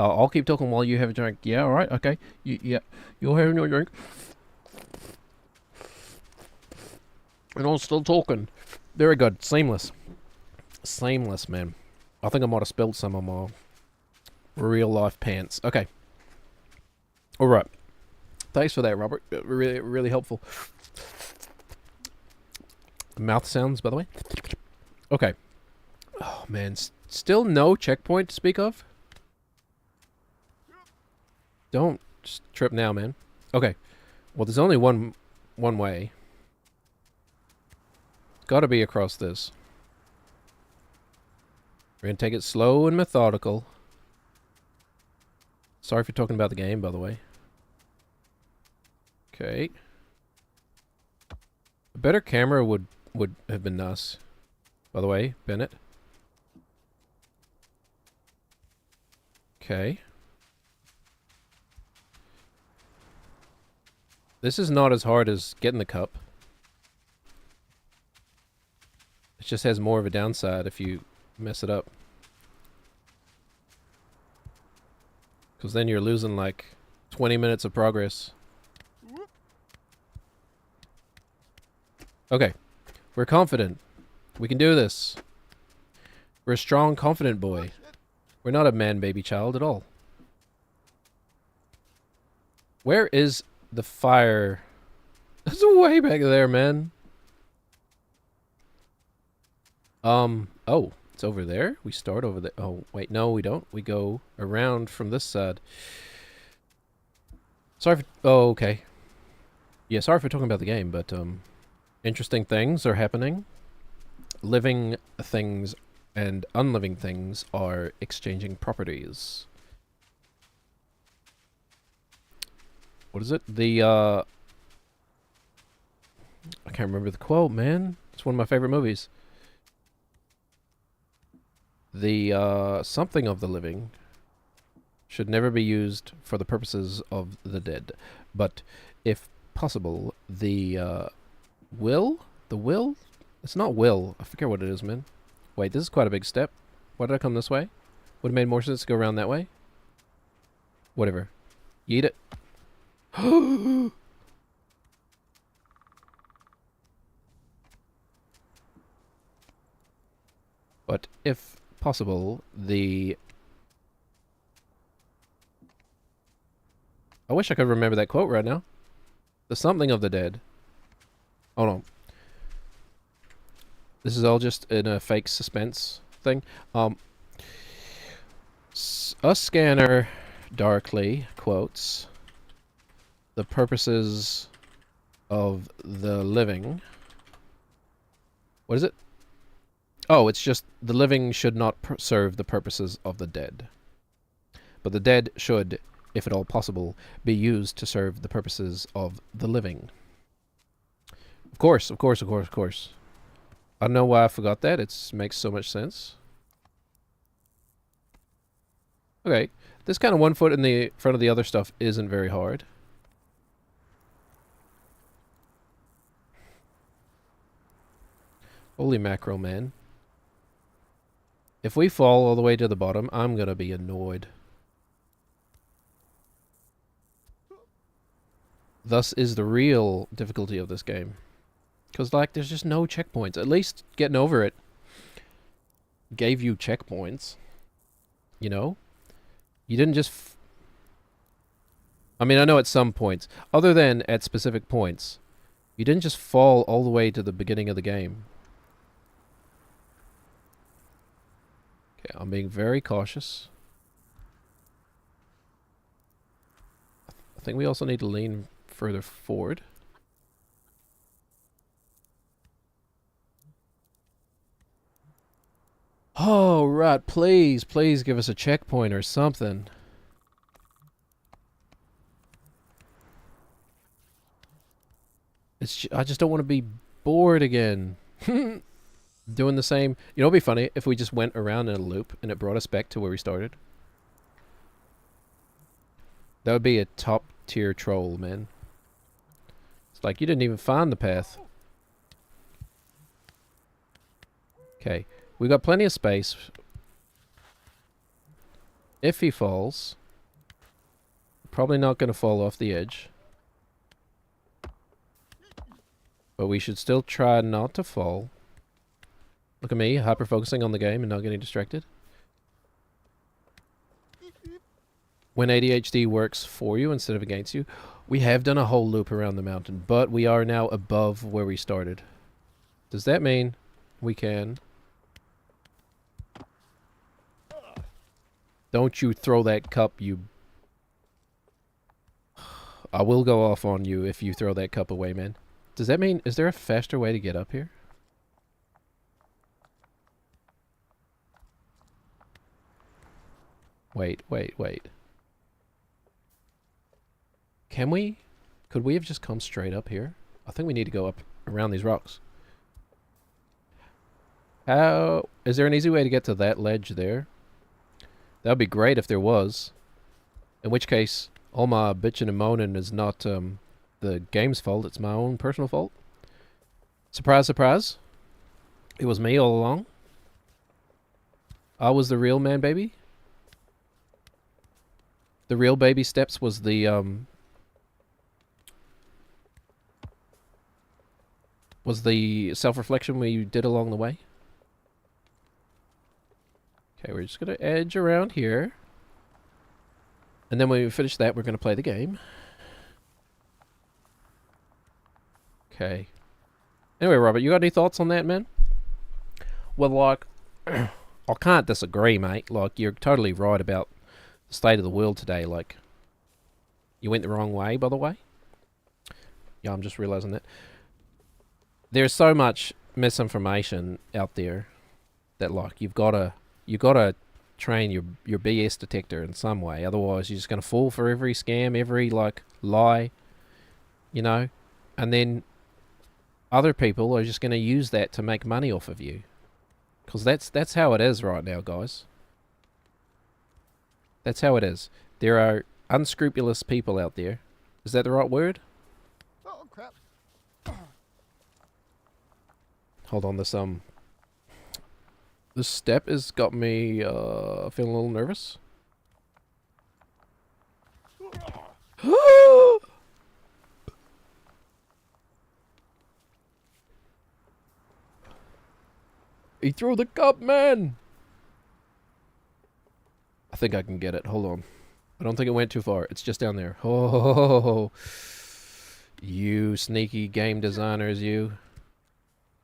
I'll keep talking while you have a drink. Yeah, alright, okay. Yeah, you're having your drink. And I'm still talking. Very good. Seamless. Seamless, man. I think I might have spilled some on my real life pants. Okay. Alright. Thanks for that, Robert. Really, really helpful. Mouth sounds, by the way. Okay. Oh, man. Still no checkpoint to speak of? Don't trip now, man. Okay. Well, there's only one way. Got to be across this. We're gonna take it slow and methodical. Sorry for talking about the game, by the way. Okay. A better camera would have been nice. By the way, Bennett. Okay. This is not as hard as getting the cup. It just has more of a downside if you mess it up. Because then you're losing like 20 minutes of progress. Okay. We're confident. We can do this. We're a strong, confident boy. We're not a man-baby child at all. Where is the fire? It's way back there, man. Oh, it's over there? We start over there. Oh, wait, no, we don't. We go around from this side. Sorry for... Oh, okay. Yeah, sorry for talking about the game, but, interesting things are happening. Living things and unliving things are exchanging properties. What is it? I can't remember the quote, man. It's one of my favorite movies. The, something of the living should never be used for the purposes of the dead. But, if possible, the will? It's not will. I forget what it is, man. Wait, this is quite a big step. Why did I come this way? Would have made more sense to go around that way. Whatever. Yeet it. But if possible, I wish I could remember that quote right now. The something of the dead. Oh no. This is all just in a fake suspense thing. A scanner darkly quotes the purposes of the living. What is it? Oh, it's just the living should not serve the purposes of the dead. But the dead should, if at all possible, be used to serve the purposes of the living. Of course. I don't know why I forgot that. It makes so much sense. Okay. This kind of 1 foot in the front of the other stuff isn't very hard. Holy mackerel, man. If we fall all the way to the bottom, I'm gonna be annoyed. Thus is the real difficulty of this game. Because, like, there's just no checkpoints. At least getting over it gave you checkpoints. You know? You didn't just... I mean, I know at some points. Other than at specific points. You didn't just fall all the way to the beginning of the game. Okay, I'm being very cautious. I think we also need to lean further forward. Oh, right. Please give us a checkpoint or something. I just don't want to be bored again. Doing the same. You know, it'd be funny if we just went around in a loop and it brought us back to where we started. That would be a top tier troll, man. It's like you didn't even find the path. Okay. We got plenty of space. If he falls, probably not going to fall off the edge. But we should still try not to fall. Look at me, hyper-focusing on the game and not getting distracted. When ADHD works for you instead of against you. We have done a whole loop around the mountain, but we are now above where we started. Does that mean we can... Don't you throw that cup, you... I will go off on you if you throw that cup away, man. Does that mean, is there a faster way to get up here? Wait. Can we? Could we have just come straight up here? I think we need to go up around these rocks. How? Is there an easy way to get to that ledge there? That would be great if there was. In which case, all my bitching and moaning is not the game's fault. It's my own personal fault. Surprise, surprise. It was me all along. I was the real man, baby. The real baby steps was the self-reflection we did along the way. Okay, we're just gonna edge around here. And then when we finish that, we're gonna play the game. Okay. Anyway, Robert, you got any thoughts on that, man? Well, like, I can't disagree, mate. Like, you're totally right about the state of the world today. Like, you went the wrong way, by the way. Yeah, I'm just realizing that. There's so much misinformation out there that, like, you've gotta train your BS detector in some way. Otherwise, you're just gonna fall for every scam, every, like, lie, you know? And then other people are just gonna use that to make money off of you. Because that's how it is right now, guys. That's how it is. There are unscrupulous people out there. Is that the right word? Oh, crap. Hold on, this step has got me feeling a little nervous. He threw the cup, man! I think I can get it. Hold on. I don't think it went too far. It's just down there. Oh, you sneaky game designers, you.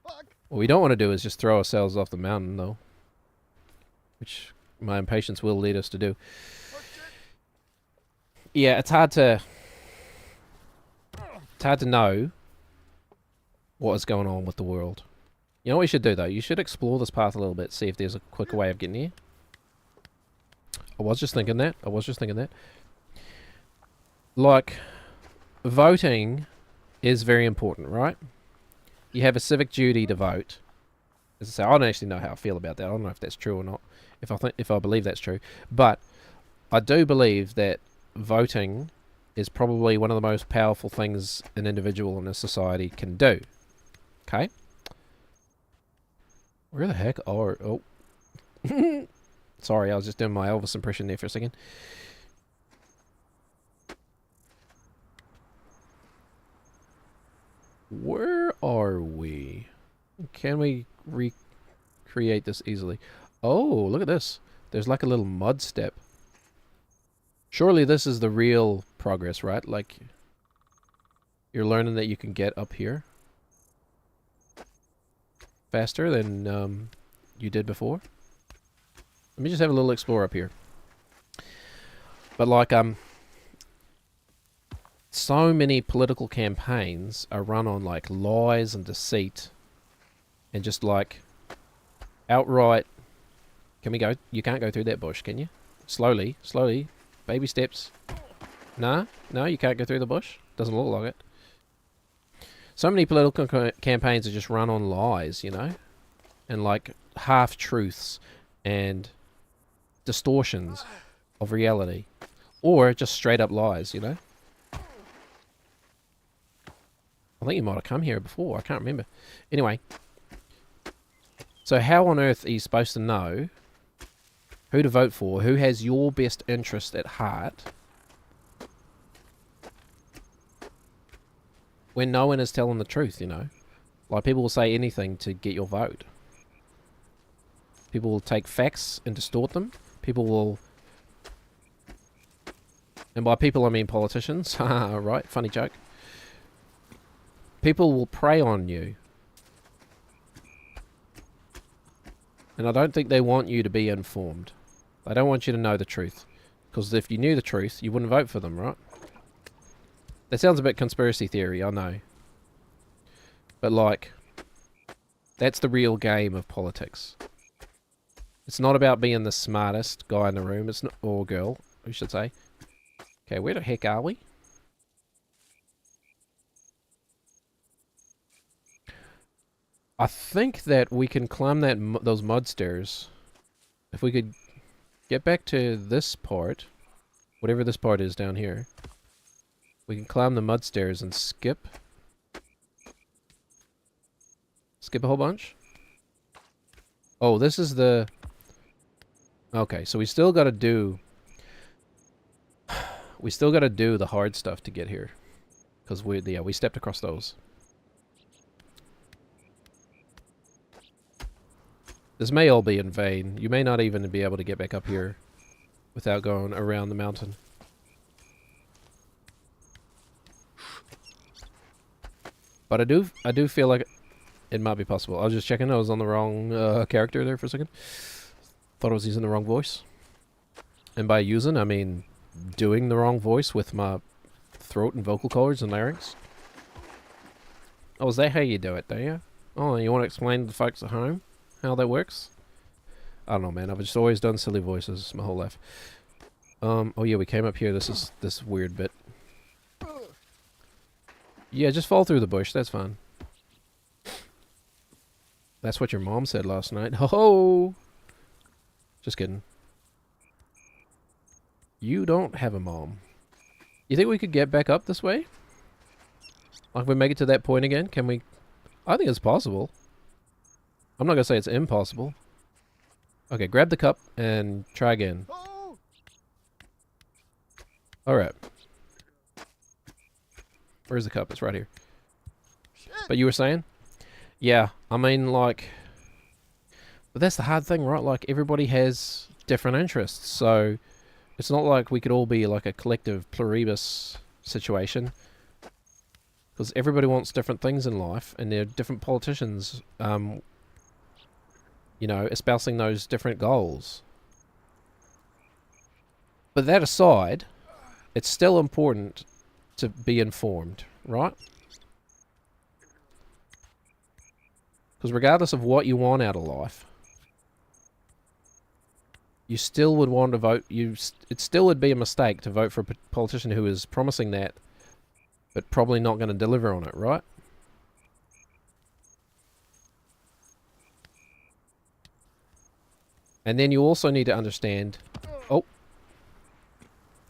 Fuck. What we don't want to do is just throw ourselves off the mountain, though. Which my impatience will lead us to do. Yeah, it's hard to know what is going on with the world. You know what you should do, though? You should explore this path a little bit, see if there's a quicker way of getting here. I was just thinking that. Like, voting is very important, right? You have a civic duty to vote. As I say, I don't actually know how I feel about that. I don't know if that's true or not. If I believe that's true. But I do believe that voting is probably one of the most powerful things an individual in a society can do. Okay? Where the heck are... Oh. Sorry, I was just doing my Elvis impression there for a second. Where are we? Can we recreate this easily? Oh, look at this. There's like a little mud step. Surely this is the real progress, right? Like, you're learning that you can get up here faster than you did before. Let me just have a little explore up here. But like, so many political campaigns are run on like lies and deceit and just like outright, can we go? You can't go through that bush, can you? Slowly, baby steps. No, you can't go through the bush. Doesn't look like it. So many political campaigns are just run on lies, you know? And like half-truths and distortions of reality. Or just straight up lies, you know? I think you might have come here before. I can't remember. Anyway. So how on earth are you supposed to know who to vote for? Who has your best interest at heart? When no one is telling the truth, you know? Like, people will say anything to get your vote. People will take facts and distort them. People will... And by people, I mean politicians. Right? Funny joke. People will prey on you. And I don't think they want you to be informed. They don't want you to know the truth. Because if you knew the truth, you wouldn't vote for them, right? That sounds a bit conspiracy theory, I know. But, like, that's the real game of politics. It's not about being the smartest guy in the room, it's not, or girl, we should say. Okay, where the heck are we? I think that we can climb those mud stairs. If we could get back to this part, whatever this part is down here, we can climb the mud stairs and skip. Skip a whole bunch? Oh, this is the... Okay, so we still gotta do... We still gotta do the hard stuff to get here. Because we stepped across those. This may all be in vain. You may not even be able to get back up here without going around the mountain. But I do feel like it might be possible. I was just checking. I was on the wrong character there for a second. Thought I was using the wrong voice. And by using, I mean doing the wrong voice with my throat and vocal cords and larynx. Oh, is that how you do it, do you? Oh, you want to explain to the folks at home how that works? I don't know, man. I've just always done silly voices my whole life. Oh yeah, we came up here. This is this weird bit. Yeah, just fall through the bush. That's fine. That's what your mom said last night. Ho-ho! Just kidding. You don't have a mom. You think we could get back up this way? Like, if we make it to that point again, can we... I think it's possible. I'm not gonna say it's impossible. Okay, grab the cup and try again. Oh! Alright. Where's the cup? It's right here. Shit! But you were saying? Yeah, I mean, like... But that's the hard thing, right? Like, everybody has different interests, so... It's not like we could all be like a collective pluribus situation. Because everybody wants different things in life, and there are different politicians, you know, espousing those different goals. But that aside, it's still important to be informed, right? Because regardless of what you want out of life, you still would want to vote. It still would be a mistake to vote for a politician who is promising that, but probably not going to deliver on it, right? And then you also need to understand... Oh!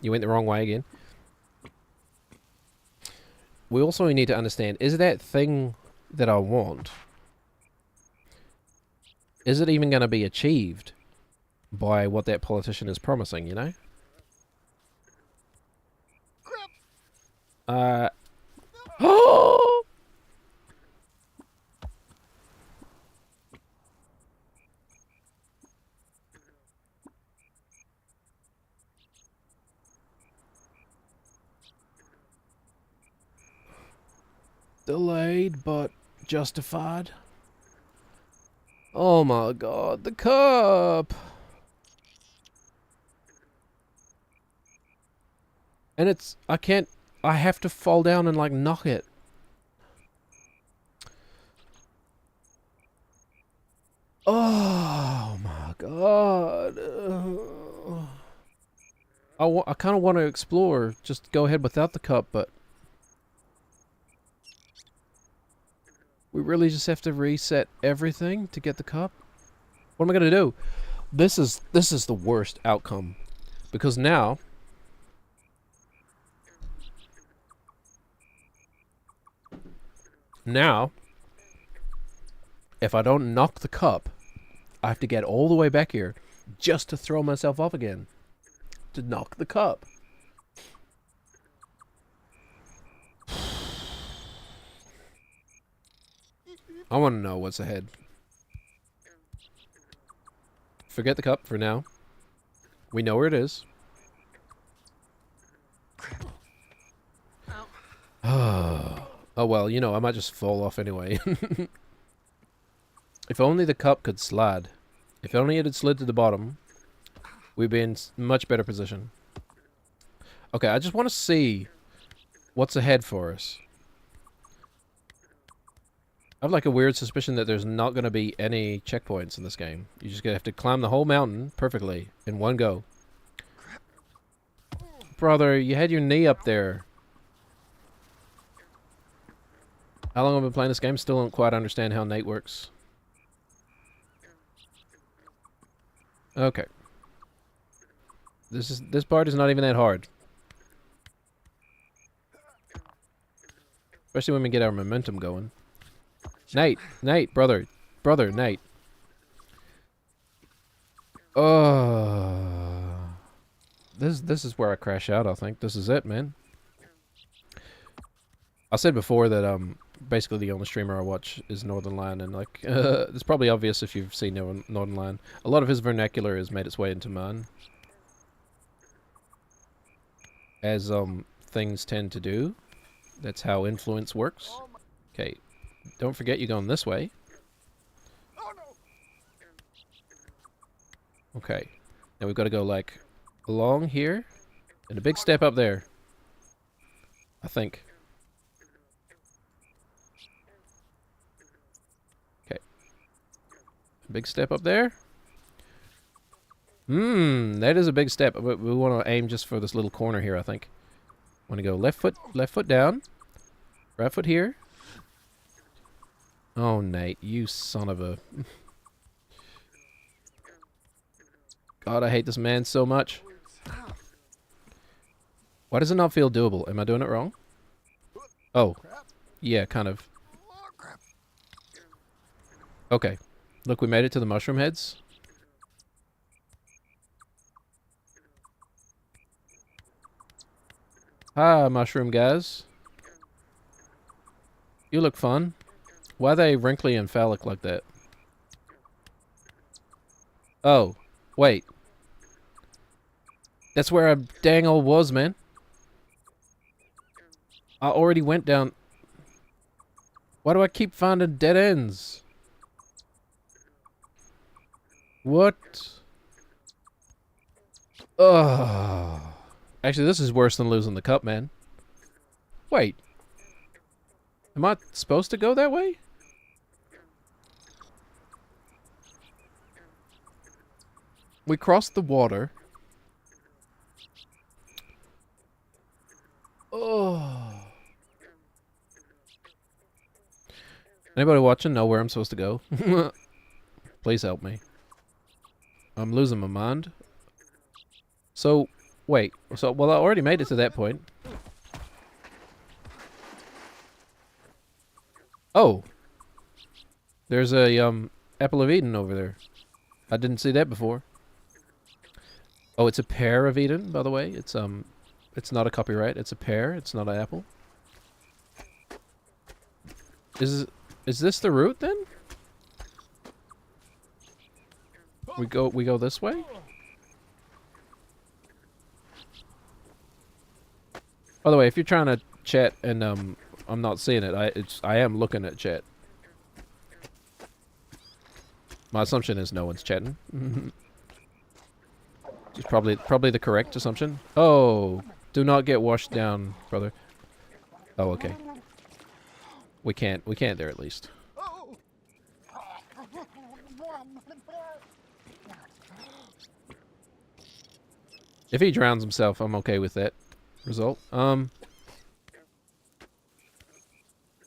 You went the wrong way again. We also need to understand, is that thing that I want, is it even going to be achieved by what that politician is promising, you know? Oh! Delayed, but justified. Oh my god, the cup! And it's... I have to fall down and, like, knock it. Oh my god. I kind of want to explore. Just go ahead without the cup, but... We really just have to reset everything to get the cup? What am I going to do? This is the worst outcome. Because now... Now, if I don't knock the cup, I have to get all the way back here just to throw myself off again. To knock the cup. I want to know what's ahead. Forget the cup for now. We know where it is. Oh well, you know, I might just fall off anyway. If only the cup could slide. If only it had slid to the bottom, we'd be in much better position. Okay, I just want to see What's ahead for us? I have like a weird suspicion that there's not going to be any checkpoints in this game. You're just going to have to climb the whole mountain perfectly in one go. Brother, you had your knee up there. How long have I been playing this game? Still don't quite understand how Nate works. Okay. This part is not even that hard. Especially when we get our momentum going. Nate, brother, Nate. This is where I crash out, I think. This is it, man. I said before that basically the only streamer I watch is Northern Lion, and like it's probably obvious if you've seen Northern Lion. A lot of his vernacular has made its way into mine. As things tend to do. That's how influence works. Okay. Don't forget you're going this way. Okay. Now we've got to go like along here and a big step up there. I think. Okay. A big step up there. That is a big step. We want to aim just for this little corner here, I think. Want to go left foot down. Right foot here. Oh, Nate, you son of a... God, I hate this man so much. Why does it not feel doable? Am I doing it wrong? Oh. Yeah, kind of. Okay. Look, we made it to the mushroom heads. Hi, mushroom guys. You look fun. Why are they wrinkly and phallic like that? Oh, wait. That's where I dang old was, man. I already went down. Why do I keep finding dead ends? What? Ugh. Actually, this is worse than losing the cup, man. Wait. Am I supposed to go that way? We crossed the water. Oh. Anybody watching know where I'm supposed to go? Please help me. I'm losing my mind. So, wait. Well, I already made it to that point. Oh. There's a, Apple of Eden over there. I didn't see that before. Oh, it's a pear of Eden, by the way. It's not a copyright. It's a pear. It's not an apple. Is this the route then? We go this way? By the way, if you're trying to chat and I'm not seeing it, I am looking at chat. My assumption is no one's chatting. It's probably the correct assumption. Oh, do not get washed down, brother. Oh, okay. We can't there at least. If he drowns himself, I'm okay with that result.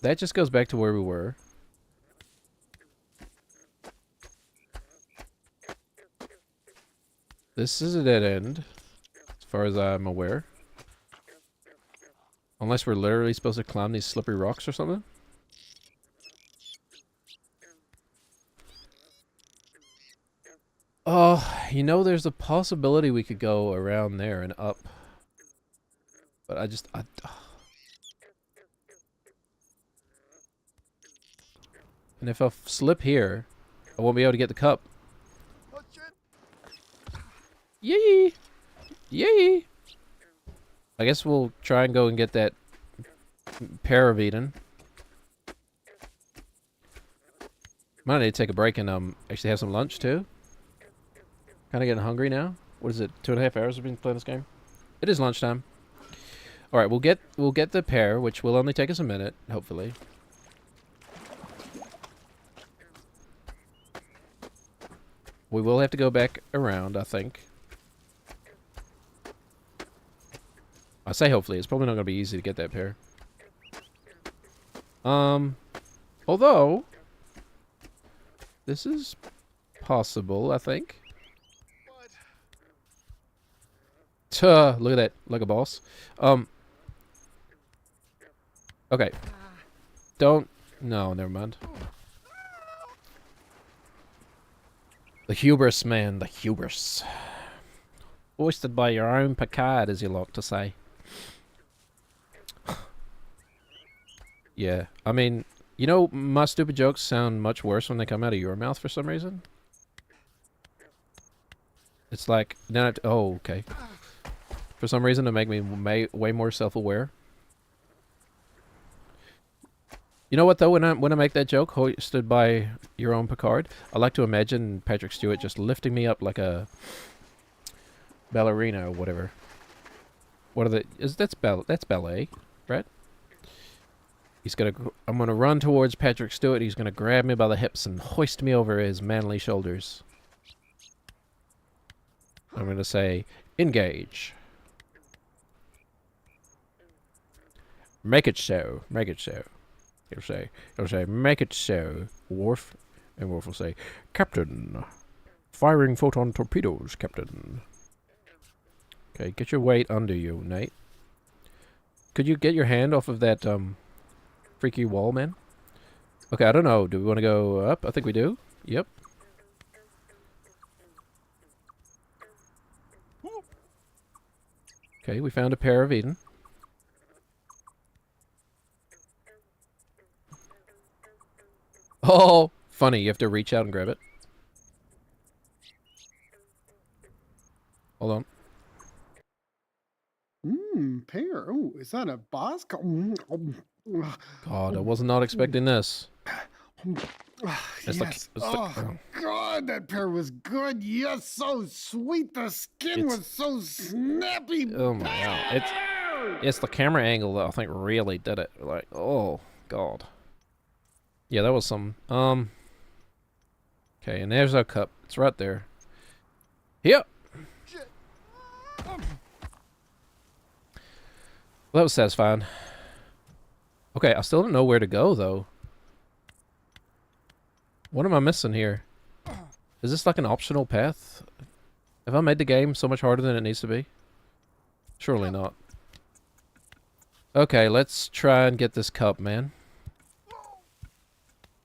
That just goes back to where we were. This is a dead end, as far as I'm aware. Unless we're literally supposed to climb these slippery rocks or something. Oh, you know, there's a possibility we could go around there and up. But I and if I slip here, I won't be able to get the cup. Yee! Yee! I guess we'll try and go and get that pear of Eden. Might need to take a break and actually have some lunch too. Kind of getting hungry now. What is it? 2.5 hours we've been playing this game? It is lunchtime. All right, we'll get the pair, which will only take us a minute, hopefully. We will have to go back around, I think. I say hopefully. It's probably not going to be easy to get that pair. Although this is possible, I think. Tuh, look at that, like a boss. Okay. Don't. No, never mind. The hubris, man, the hubris. Hoisted by your own Picard, as you like to say. Yeah, I mean, you know, my stupid jokes sound much worse when they come out of your mouth for some reason. It's like, now oh, okay. For some reason, to make me way more self-aware. You know what though? When I make that joke, hoisted by your own Picard, I like to imagine Patrick Stewart just lifting me up like a ballerina or whatever. What are the? That's ballet, right? I'm gonna run towards Patrick Stewart. He's gonna grab me by the hips and hoist me over his manly shoulders. I'm gonna say, engage. Make it so. Make it so. He'll say, make it so, Worf. And Worf will say, Captain, firing photon torpedoes, Captain. Okay, get your weight under you, Nate. Could you get your hand off of that, freaky wall, man? Okay, I don't know. Do we want to go up? I think we do. Yep. Okay, we found a pair of Eden. Oh, funny. You have to reach out and grab it. Hold on. Pear. Oh, is that a boss? God, I was not expecting this. Yes. Oh, God, that pear was good. Yes, so sweet. The skin was so snappy. Oh, my God. It's the camera angle that I think really did it. Like, oh, God. Yeah, that was some. Okay, and there's our cup. It's right there. Yep. Well, that was satisfying. Okay, I still don't know where to go, though. What am I missing here? Is this like an optional path? Have I made the game so much harder than it needs to be? Surely not. Okay, let's try and get this cup, man.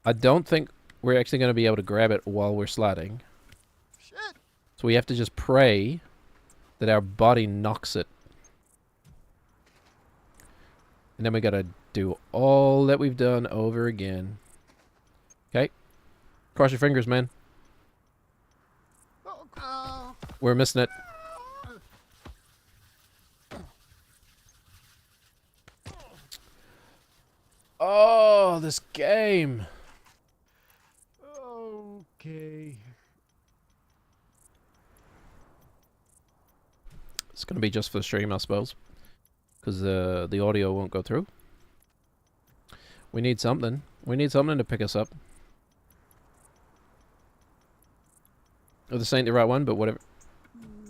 I don't think we're actually going to be able to grab it while we're sliding. Shit. So we have to just pray that our body knocks it. And then we got to do all that we've done over again. Okay. Cross your fingers, man. We're missing it. Oh, this game. Okay. It's going to be just for the stream, I suppose. Because the audio won't go through. We need something. We need something to pick us up. Oh, this ain't the right one, but whatever.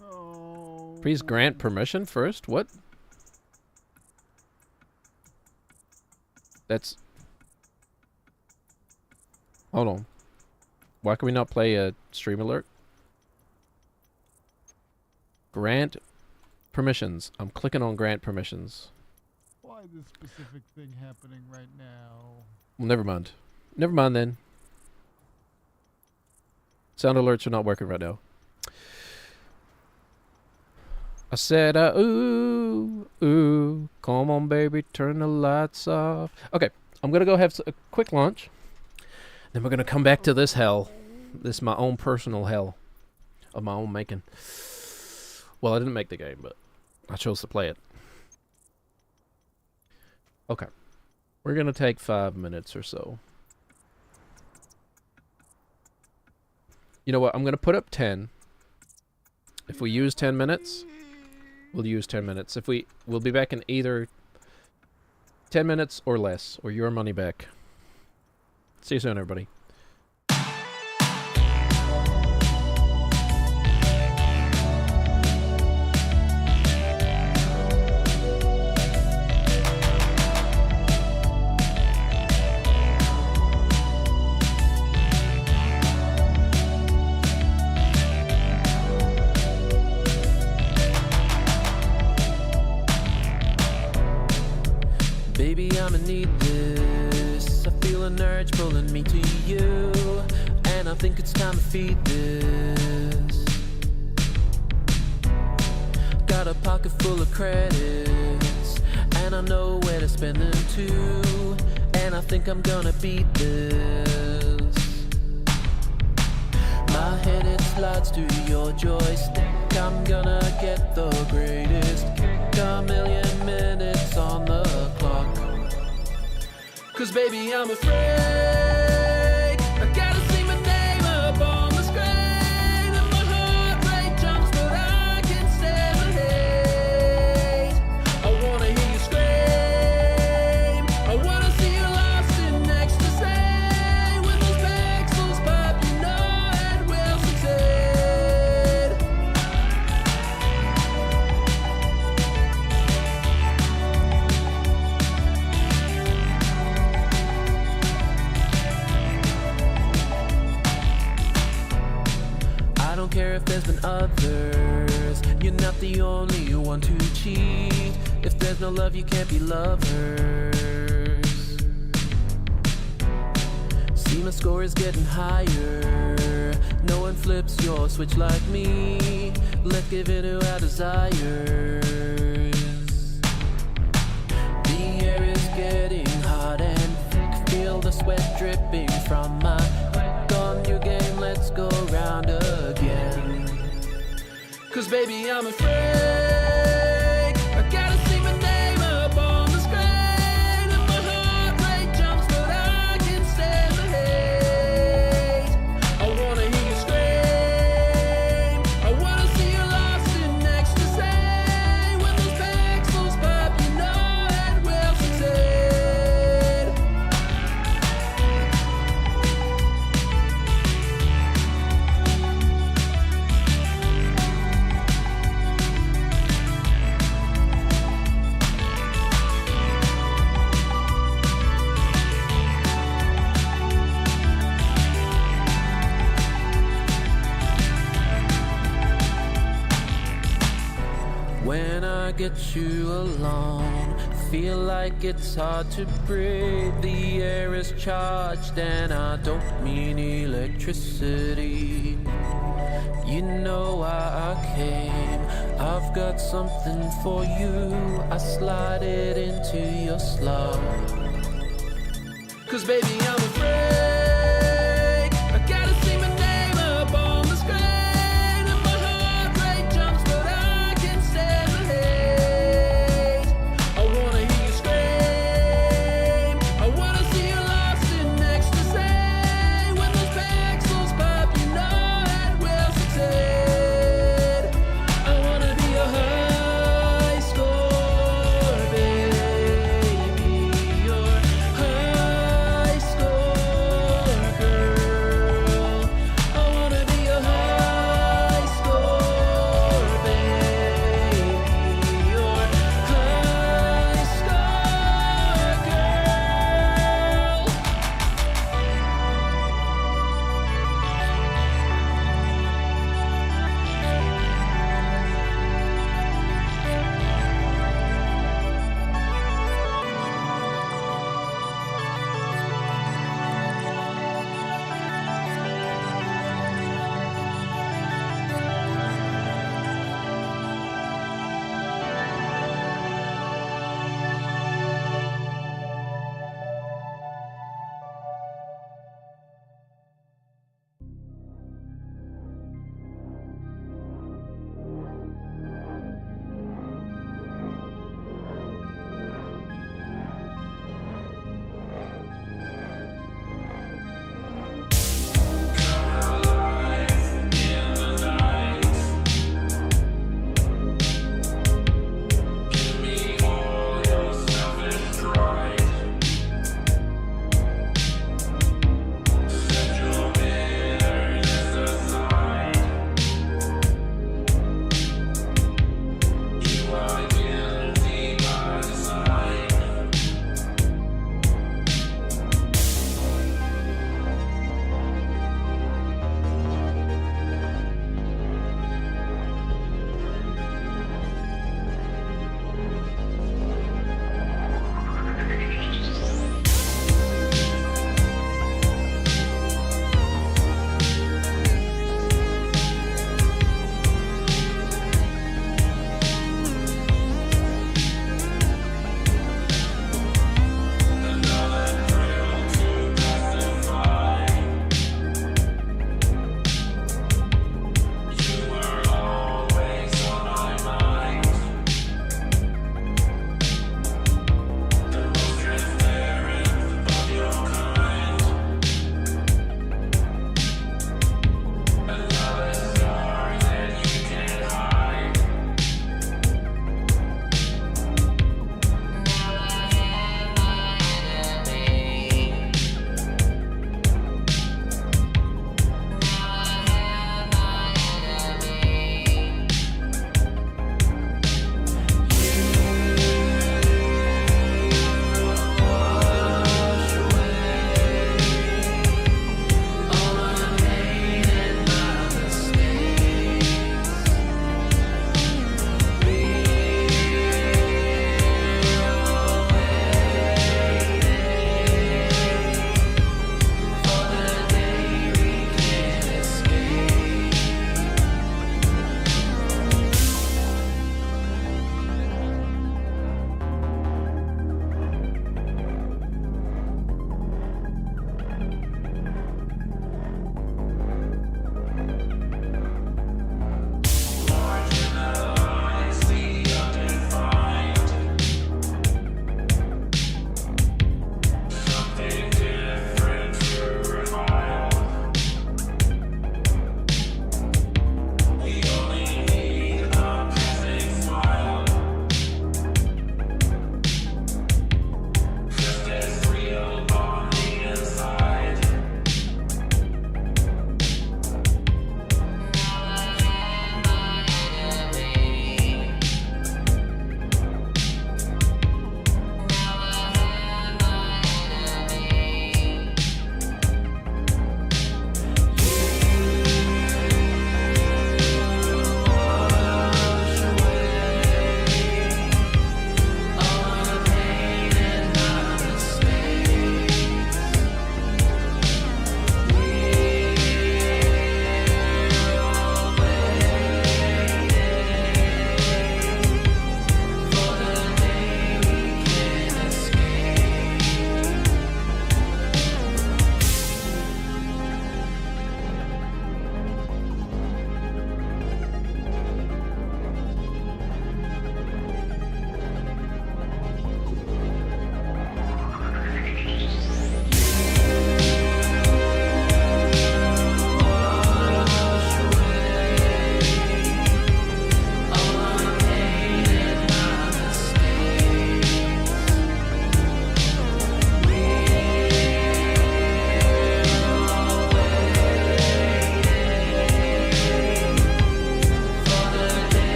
No. Please grant permission first? What? That's... Hold on. Why can we not play a stream alert? Grant permissions. I'm clicking on grant permissions. Why this specific thing happening right now? Well, never mind. Never mind then. Sound alerts are not working right now. I said, ooh, ooh, come on, baby, turn the lights off. Okay, I'm going to go have a quick lunch. Then we're going to come back to this hell. This is my own personal hell of my own making. Well, I didn't make the game, but I chose to play it. Okay. We're going to take 5 minutes or so. You know what? I'm going to put up 10. If we use 10 minutes, we'll use 10 minutes. We'll be back in either 10 minutes or less, or your money back. See you soon, everybody. Baby, I'ma need this. I feel an urge pulling me to you, and I think it's time to feed this. Got a pocket full of credits, and I know where to spend them too, and I think I'm gonna beat this. My head it slides to your joystick. I'm gonna get the greatest kick. A million minutes on the clock. 'Cause baby, I'm afraid I gotta see my name up on the screen, and my heart rate jumps, but I can't stand the hate. I wanna hear you scream. I wanna see you lost in ecstasy. When those pixels pop, you know it will succeed. I don't care if there's been others. You're not the only one to cheat. If there's no love, you can't be lovers. See, my score is getting higher. No one flips your switch like me. Let's give in to our desires. The air is getting hot and thick. Feel the sweat dripping from my neck. On your game, let's go round again. 'Cause baby, I'm afraid I gotta see my name up on the screen, and my heart rate jumps, but I can't stand the hate. I wanna hear you scream. I wanna see you lost in ecstasy. When those pixels pop, you know it will succeed. When I get you alone, feel like it's hard to breathe. The air is charged, and I don't mean electricity. You know why I came. I've got something for you. I slide it into your slot. 'Cause baby, I'm afraid I gotta see my name up on the screen, and my heart rate jumps, but I can't stand the hate. I wanna hear you scream. I wanna see you lost in ecstasy. When those pixels pop, you know it will succeed. I wanna be a high score, baby. Your high score.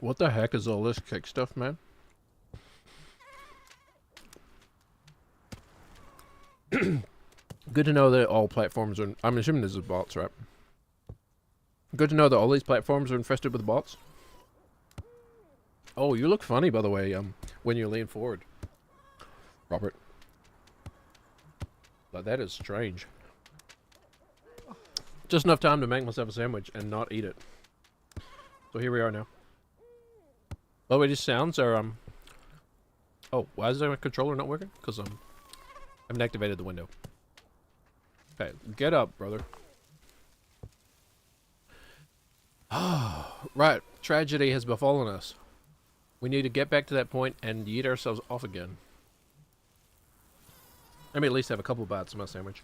What the heck is all this cake stuff, man? Good to know that all platforms are... I'm assuming this is bots, right? Good to know that all these platforms are infested with bots. Oh, you look funny, by the way, when you lean forward. Robert. Like, that is strange. Just enough time to make myself a sandwich and not eat it. So here we are now. By the way, these sounds are, Oh, why is my controller not working? Because, I haven't activated the window. Okay, get up, brother. Right, tragedy has befallen us. We need to get back to that point and eat ourselves off again. Let me at least have a couple bites of my sandwich.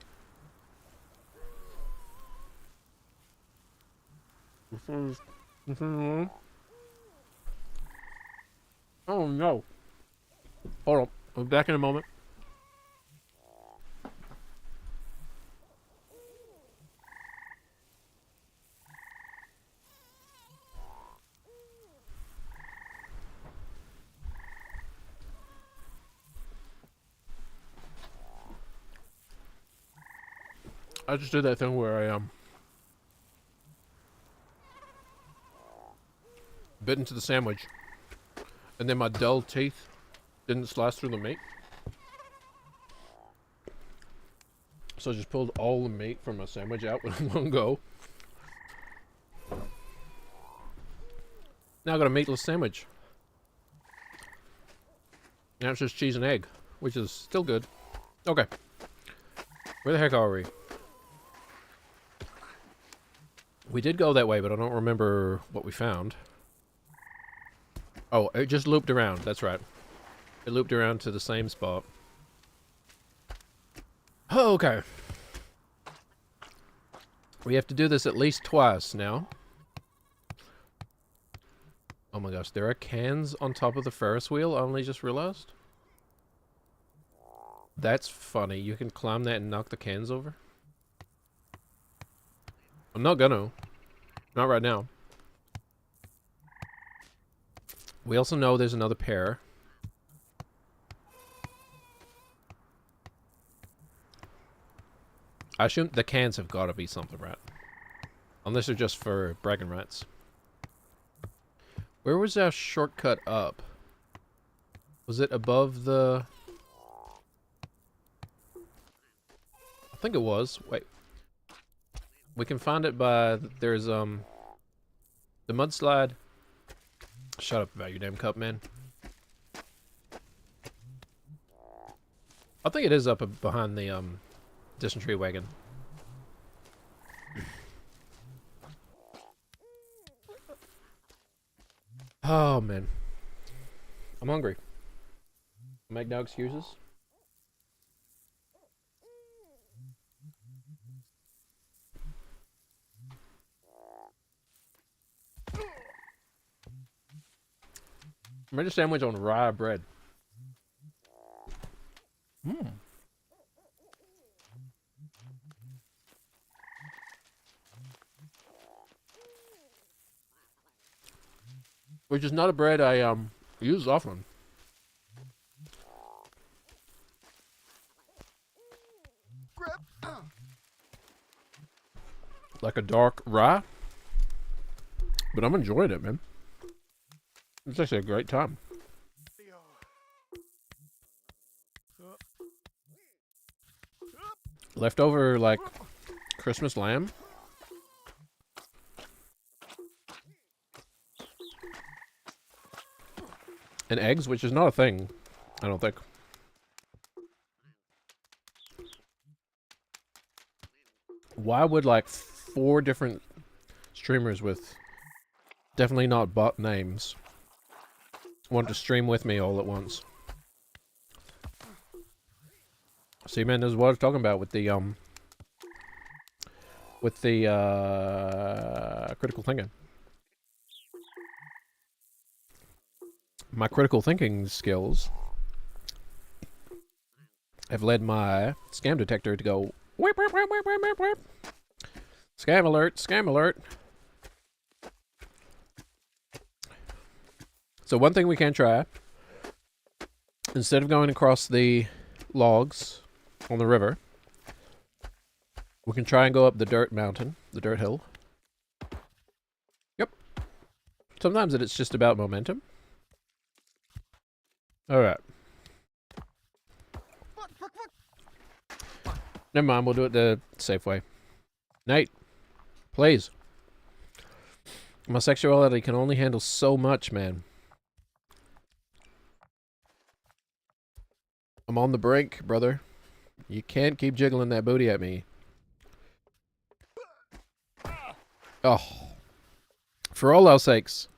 Oh no. Hold on. I'll be back in a moment. I just did that thing where I bit into the sandwich and then my dull teeth didn't slice through the meat. So I just pulled all the meat from my sandwich out with one go. Now I got a meatless sandwich. Now it's just cheese and egg, which is still good. Okay. Where the heck are we? We did go that way, but I don't remember what we found. Oh, it just looped around. That's right. It looped around to the same spot. Oh, okay. We have to do this at least twice now. Oh my gosh, there are cans on top of the Ferris wheel, I only just realized. That's funny. You can climb that and knock the cans over. I'm not gonna. Not right now. We also know there's another pair. I assume the cans have got to be something, right? Unless they're just for bragging rights. Where was our shortcut up? Was it above the... I think it was. Wait. We can find it by... There's, the mudslide. Shut up about your damn cup, man. I think it is up behind the, dysentery wagon. Oh, man. I'm hungry. Make no excuses. I made a sandwich on rye bread. Mmm. Which is not a bread I use often. Like a dark rye. But I'm enjoying it, man. It's actually a great time. Leftover, like, Christmas lamb. And eggs, which is not a thing, I don't think. Why would, like, 4 different streamers with definitely not bot names want to stream with me all at once? See, man, this is what I was talking about with the critical thinking. My critical thinking skills have led my scam detector to go whip, whip, whip, whip, whip, whip, whip. Scam alert, scam alert. So one thing we can try, instead of going across the logs on the river, we can try and go up the dirt mountain, the dirt hill. Yep. Sometimes it's just about momentum. Alright. Never mind, we'll do it the safe way. Nate, please. My sexuality can only handle so much, man. I'm on the brink, brother. You can't keep jiggling that booty at me. Oh. For all our sakes.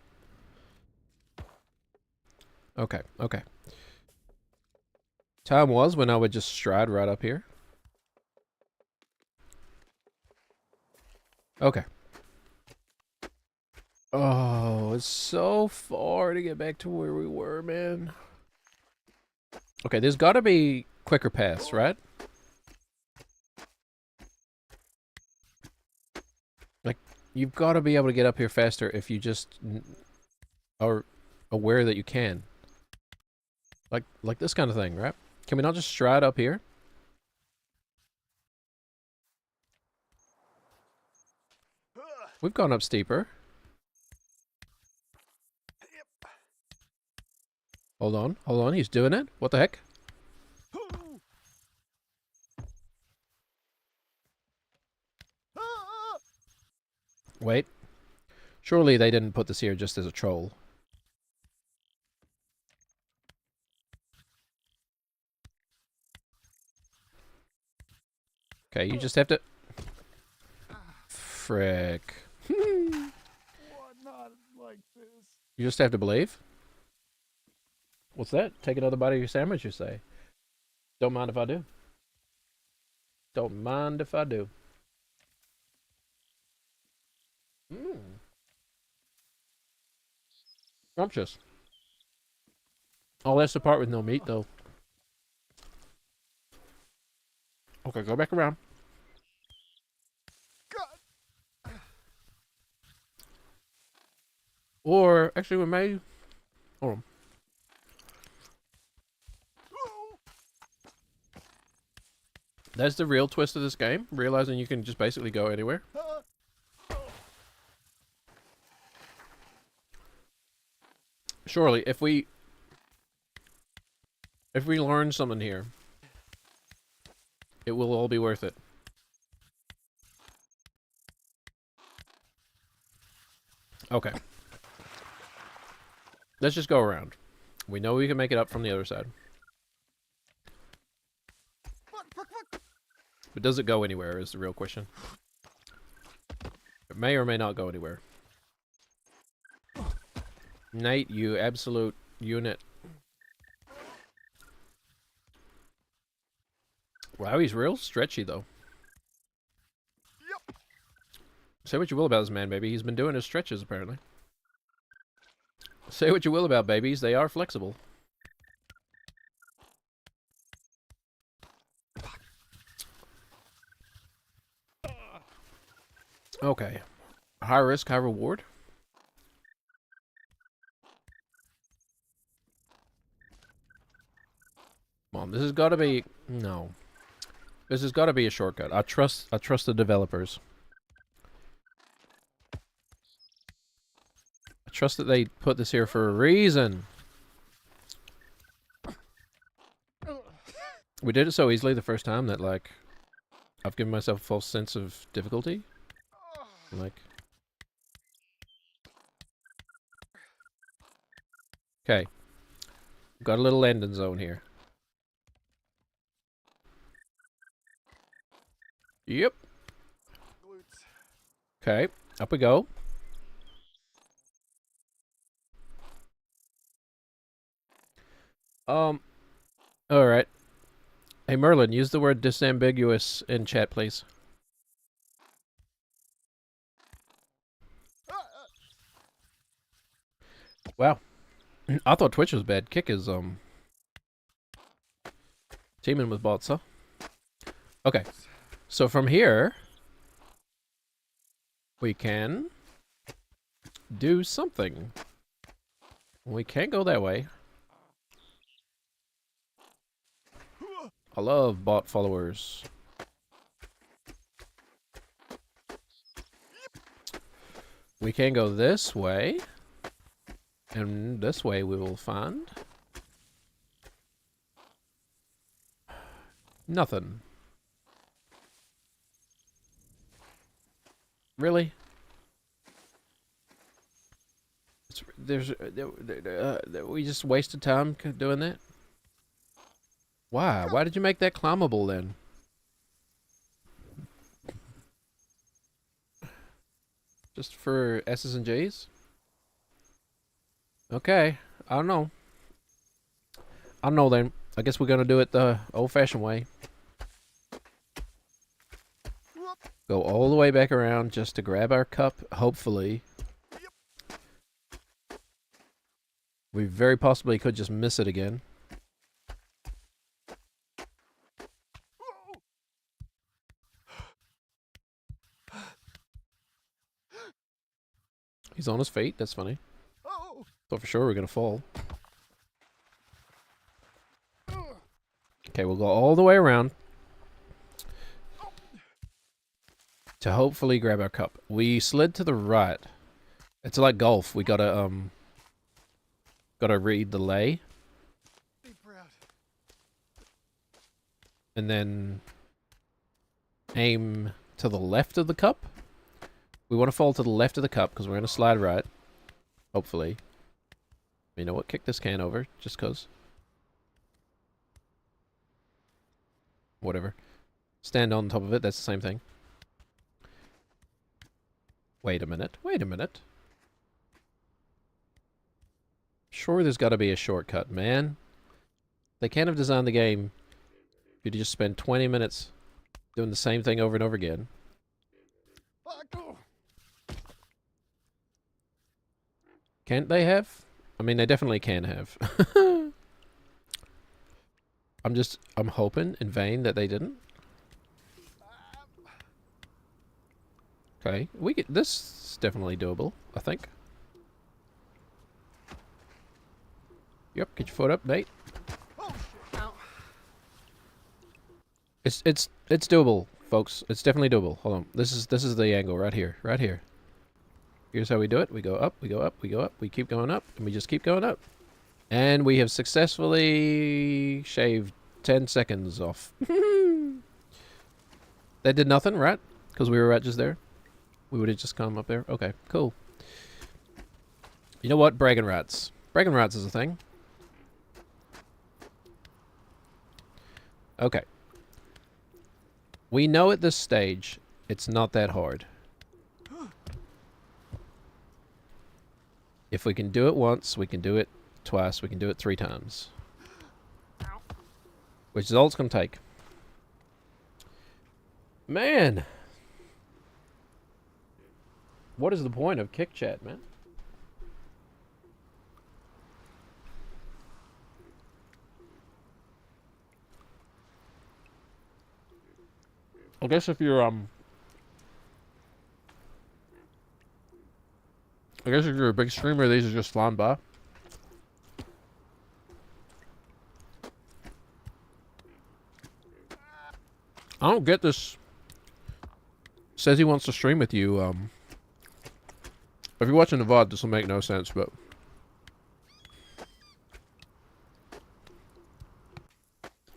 Okay, okay. Time was when I would just stride right up here. Okay. Oh, it's so far to get back to where we were, man. Okay, there's gotta be quicker paths, right? Like, you've gotta be able to get up here faster if you just are aware that you can. Like this kind of thing, right? Can we not just stride up here? We've gone up steeper. Hold on, he's doing it? What the heck? Wait. Surely they didn't put this here just as a troll. Okay, you just have to... Frick. Not like this. You just have to believe? What's that? Take another bite of your sandwich, you say? Don't mind if I do. Don't mind if I do. Mmm. Scrumptious. Oh, that's the part with no meat, though. Okay, go back around. God. Or, actually, we may... Hold on. That's the real twist of this game, realizing you can just basically go anywhere. Surely, if we learn something here, it will all be worth it. Okay. Let's just go around. We know we can make it up from the other side. But does it go anywhere is the real question. It may or may not go anywhere. Nate, you absolute unit. Wow, he's real stretchy, though. Yep. Say what you will about this man, baby. He's been doing his stretches, apparently. Say what you will about babies. They are flexible. Okay. High risk, high reward. Come on, this has got to be... No. This has got to be a shortcut. I trust the developers. I trust that they put this here for a reason. We did it so easily the first time that, like, I've given myself a false sense of difficulty. Like... Okay. Got a little landing zone here. Yep. Okay, up we go. Alright. Hey Merlin, use the word disambiguous in chat, please. Wow. I thought Twitch was bad. Kick is, teaming with bots, huh? Okay. So from here, we can do something. We can't go that way. I love bot followers. We can go this way. And this way we will find... nothing. Really? We just wasted time doing that? Why? Why did you make that climbable then? Just for S's and J's? Okay. I don't know. I don't know then. I guess we're gonna do it the old-fashioned way. Go all the way back around just to grab our cup, hopefully. We very possibly could just miss it again. He's on his feet, that's funny. Thought for sure we were gonna fall. Okay, we'll go all the way around to hopefully grab our cup. We slid to the right. It's like golf. We gotta read the lay. And then aim to the left of the cup. We want to fall to the left of the cup because we're gonna slide right. Hopefully. You know what? Kick this can over just cause. Whatever. Stand on top of it, that's the same thing. Wait a minute. Wait a minute. Sure, there's got to be a shortcut, man. They can't have designed the game for you to just spend 20 minutes doing the same thing over and over again. Can't they have? I mean, they definitely can have. I'm hoping in vain that they didn't. Okay, this is definitely doable, I think. Yep, get your foot up, mate. It's doable, folks. It's definitely doable. Hold on. This is the angle right here. Right here. Here's how we do it. We go up, we go up, we go up, we keep going up, and we just keep going up. And we have successfully shaved 10 seconds off. That did nothing, right? Because we were right just there. We would have just come up there. Okay, cool. You know what? Bragging rights. Bragging rights is a thing. Okay. We know at this stage it's not that hard. If we can do it once, we can do it twice, we can do it 3 times. Which is all it's going to take. Man! What is the point of Kick Chat, man? I guess if you're, I guess if you're a big streamer, these are just flying by. I don't get this. Says he wants to stream with you. If you're watching the VOD, this will make no sense, but...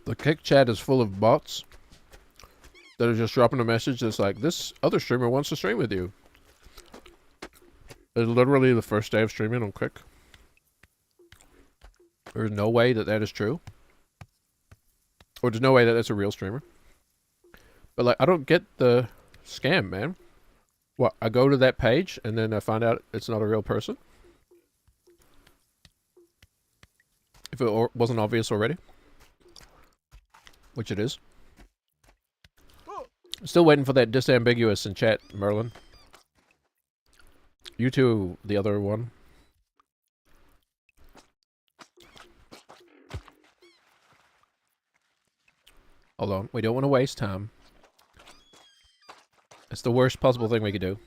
The Kick Chat is full of bots that are just dropping a message that's like, this other streamer wants to stream with you. It's literally the first day of streaming on Kick. There's no way that that is true. Or there's no way that that's a real streamer. But, like, I don't get the scam, man. What, I go to that page and then I find out it's not a real person? If it wasn't obvious already. Which it is. Still waiting for that disambiguous in chat, Merlin. You too, the other one. Hold on, we don't want to waste time. It's the worst possible thing we could do.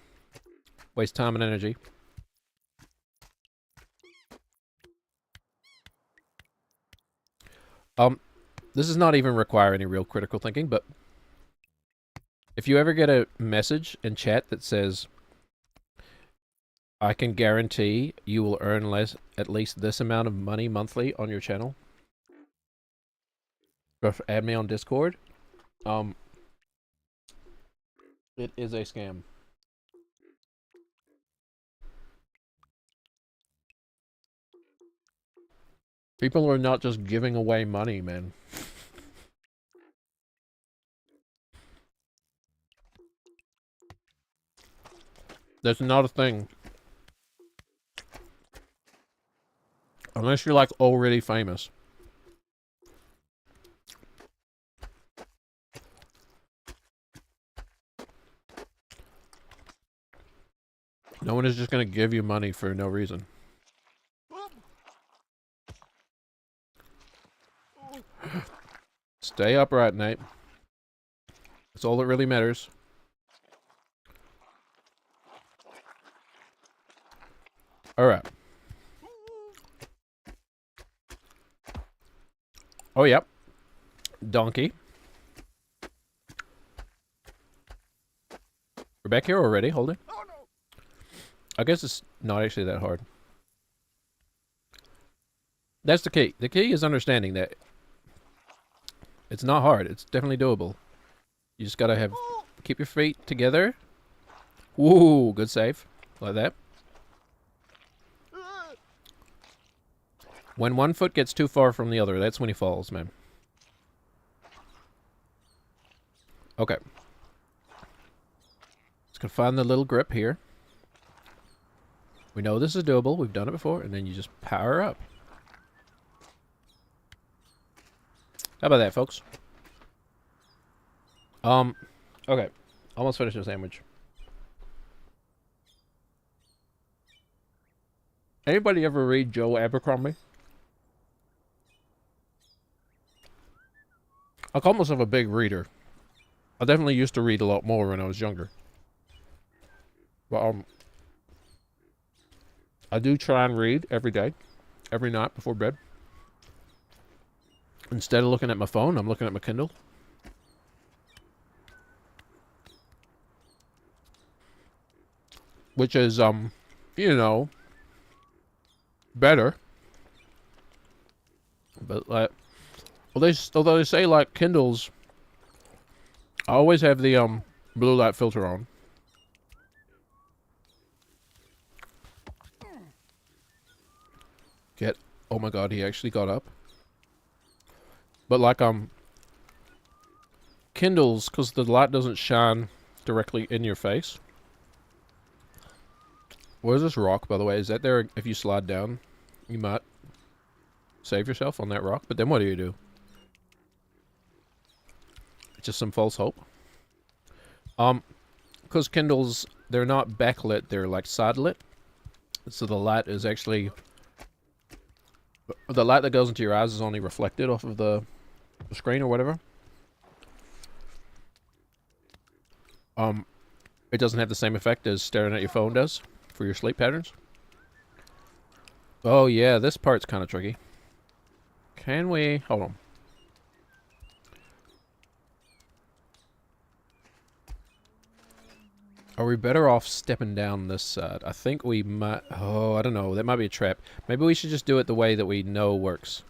Waste time and energy. This does not even require any real critical thinking, but if you ever get a message in chat that says, I can guarantee you will earn at least this amount of money monthly on your channel, or add me on Discord, it is a scam. People are not just giving away money, man. That's not a thing. Unless you're like already famous. No one is just going to give you money for no reason. Stay upright, Nate. That's all that really matters. Alright. Oh, yep. Donkey. We're back here already, holding. I guess it's not actually that hard. That's the key. The key is understanding that it's not hard. It's definitely doable. You just gotta keep your feet together. Woo, good save. Like that. When one foot gets too far from the other, that's when he falls, man. Okay. Just gonna find the little grip here. We know this is doable. We've done it before. And then you just power up. How about that, folks? Okay. Almost finished the sandwich. Anybody ever read Joe Abercrombie? I call myself a big reader. I definitely used to read a lot more when I was younger. But, I do try and read every day. Every night before bed. Instead of looking at my phone, I'm looking at my Kindle. Which is, you know, better. But, like, well, although they say, like, Kindles, I always have the, blue light filter on. Oh my god, he actually got up. But, like, Kindles, because the light doesn't shine directly in your face. Where's this rock, by the way? Is that there? If you slide down, you might save yourself on that rock. But then what do you do? Just some false hope. Because Kindles, they're not backlit, they're like side lit. So the light is actually... The light that goes into your eyes is only reflected off of the screen or whatever. It doesn't have the same effect as staring at your phone does for your sleep patterns. Oh yeah, this part's kind of tricky. Can we... Hold on. Are we better off stepping down this side? I think we might... Oh, I don't know. That might be a trap. Maybe we should just do it the way that we know works.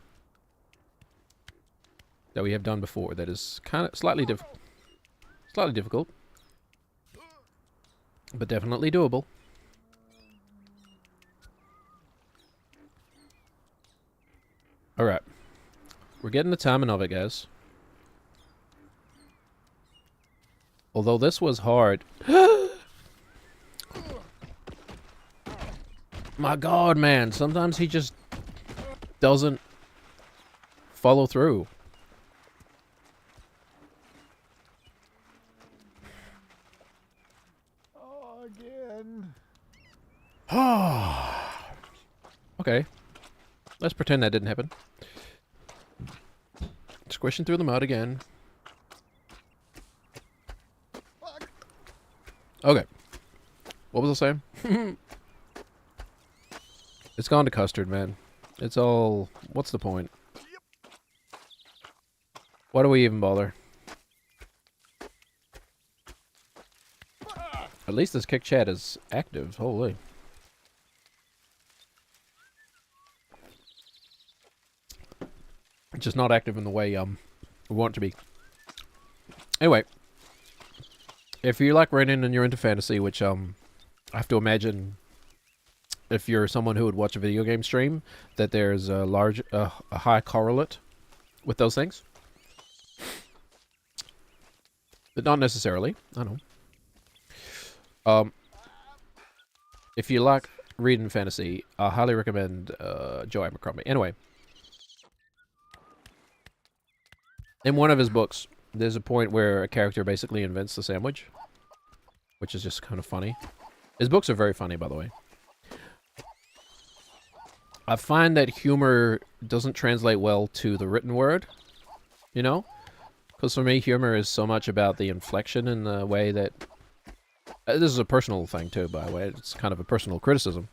That we have done before. That is kind of slightly difficult. But definitely doable. Alright. We're getting the timing of it, guys. Although this was hard. My god, man. Sometimes he just doesn't follow through. Oh, again. Okay. Let's pretend that didn't happen. Squishing through the mud again. Okay. What was I saying? It's gone to custard, man. It's all... What's the point? Why do we even bother? At least this kick chat is active. Holy. It's just not active in the way we want it to be. Anyway, if you like reading and you're into fantasy, which I have to imagine if you're someone who would watch a video game stream, that there's a high correlate with those things. But not necessarily. I know. If you like reading fantasy, I highly recommend Joe Abercrombie. Anyway, in one of his books, there's a point where a character basically invents the sandwich, which is just kind of funny. His books are very funny, by the way. I find that humor doesn't translate well to the written word, you know? Because for me, humor is so much about the inflection and the way that... this is a personal thing, too, by the way. It's kind of a personal criticism.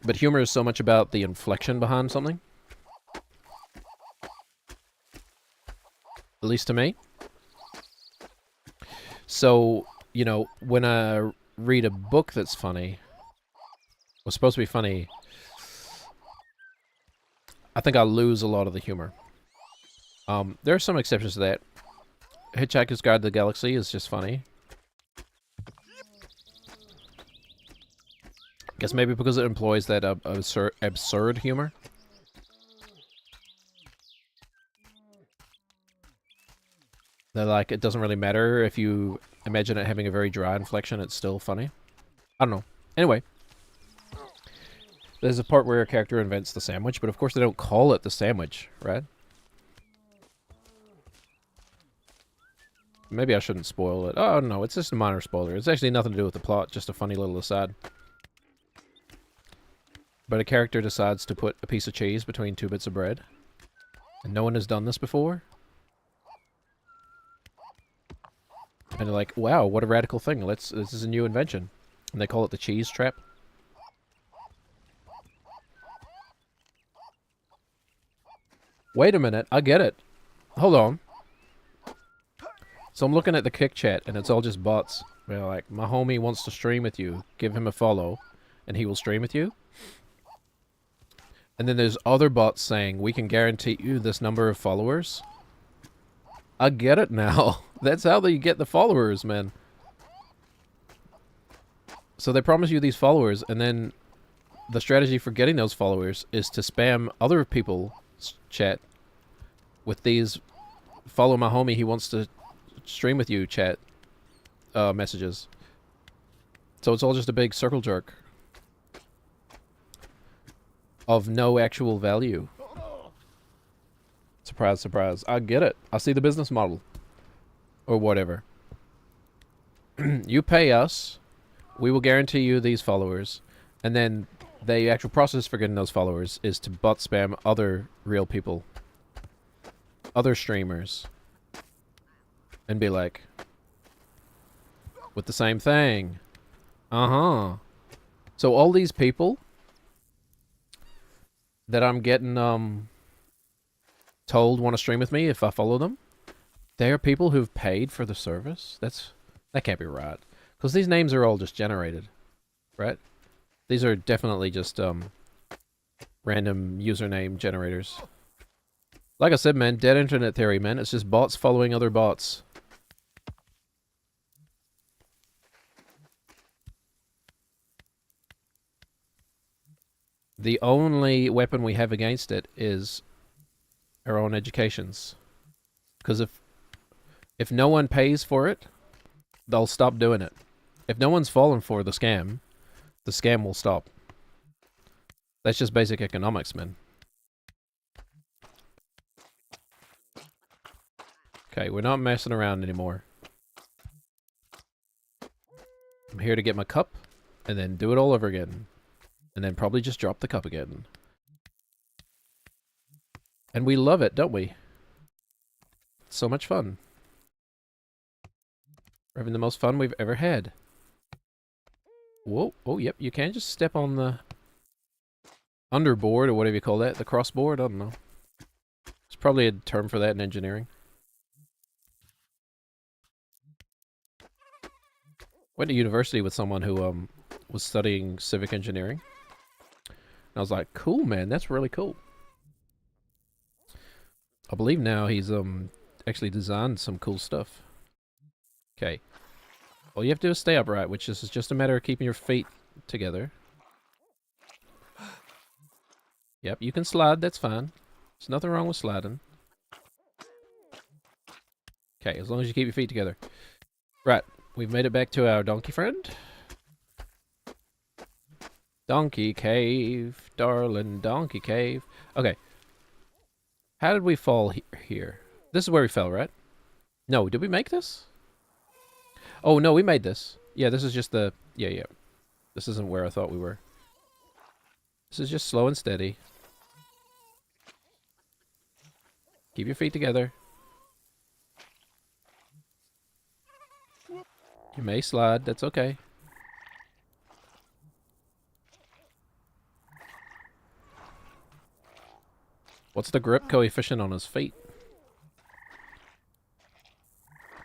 But humor is so much about the inflection behind something. At least to me. So, you know, when I read a book that's funny, was supposed to be funny, I think I lose a lot of the humor. There are some exceptions to that. Hitchhiker's Guide to the Galaxy is just funny. Guess maybe because it employs that absurd humor. That, like, it doesn't really matter if you imagine it having a very dry inflection, it's still funny. I don't know. Anyway. There's a part where a character invents the sandwich, but of course they don't call it the sandwich, right? Maybe I shouldn't spoil it. Oh, no, it's just a minor spoiler. It's actually nothing to do with the plot, just a funny little aside. But a character decides to put a piece of cheese between 2 bits of bread. And no one has done this before. And they're like, wow, what a radical thing. This is a new invention. And they call it the cheese trap. Wait a minute, I get it. Hold on. So I'm looking at the kick chat, and it's all just bots. They're like, my homie wants to stream with you. Give him a follow, and he will stream with you. And then there's other bots saying, we can guarantee you this number of followers. I get it now. That's how they get the followers, man. So they promise you these followers, and then the strategy for getting those followers is to spam other people's chat with these follow my homie, he wants to stream with you chat messages. So it's all just a big circle jerk of no actual value. Surprise, surprise. I get it. I see the business model. Or whatever. You pay us, we will guarantee you these followers, and then the actual process for getting those followers is to bot spam other real people. Other streamers. And be like, with the same thing. Uh-huh. So all these people that I'm getting told want to stream with me if I follow them, they are people who've paid for the service? That can't be right. Because these names are all just generated. Right? These are definitely just random username generators. Like I said, man, dead internet theory, man. It's just bots following other bots. The only weapon we have against it is our own educations. Because if no one pays for it, they'll stop doing it. If no one's fallen for the scam will stop. That's just basic economics, man. Okay, we're not messing around anymore. I'm here to get my cup, and then do it all over again. And then probably just drop the cup again. And we love it, don't we? It's so much fun. We're having the most fun we've ever had. Whoa, oh yep, you can just step on the underboard, or whatever you call that, the crossboard, I don't know. It's probably a term for that in engineering. Went to university with someone who was studying civic engineering. And I was like, cool, man, that's really cool. I believe now he's actually designed some cool stuff. Okay. All you have to do is stay upright, which is just a matter of keeping your feet together. Yep, you can slide, that's fine. There's nothing wrong with sliding. Okay, as long as you keep your feet together. Right, we've made it back to our donkey friend. Donkey cave, darling donkey cave. Okay. How did we fall here? This is where we fell, right? No, did we make this? Oh, no, we made this. Yeah, this is just the... Yeah. This isn't where I thought we were. This is just slow and steady. Keep your feet together. You may slide, that's okay. What's the grip coefficient on his feet?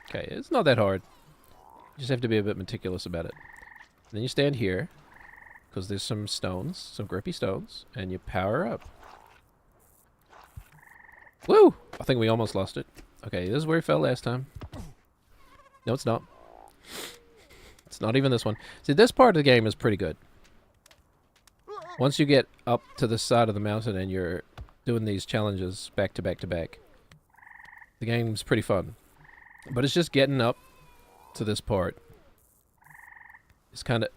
Okay, it's not that hard. You just have to be a bit meticulous about it. Then you stand here, because there's some stones, some grippy stones, and you power up. Woo! I think we almost lost it. Okay, this is where we fell last time. No, it's not. It's not even this one. See, this part of the game is pretty good. Once you get up to the side of the mountain and you're doing these challenges back to back to back, the game's pretty fun. But it's just getting up to this part. It's kind of...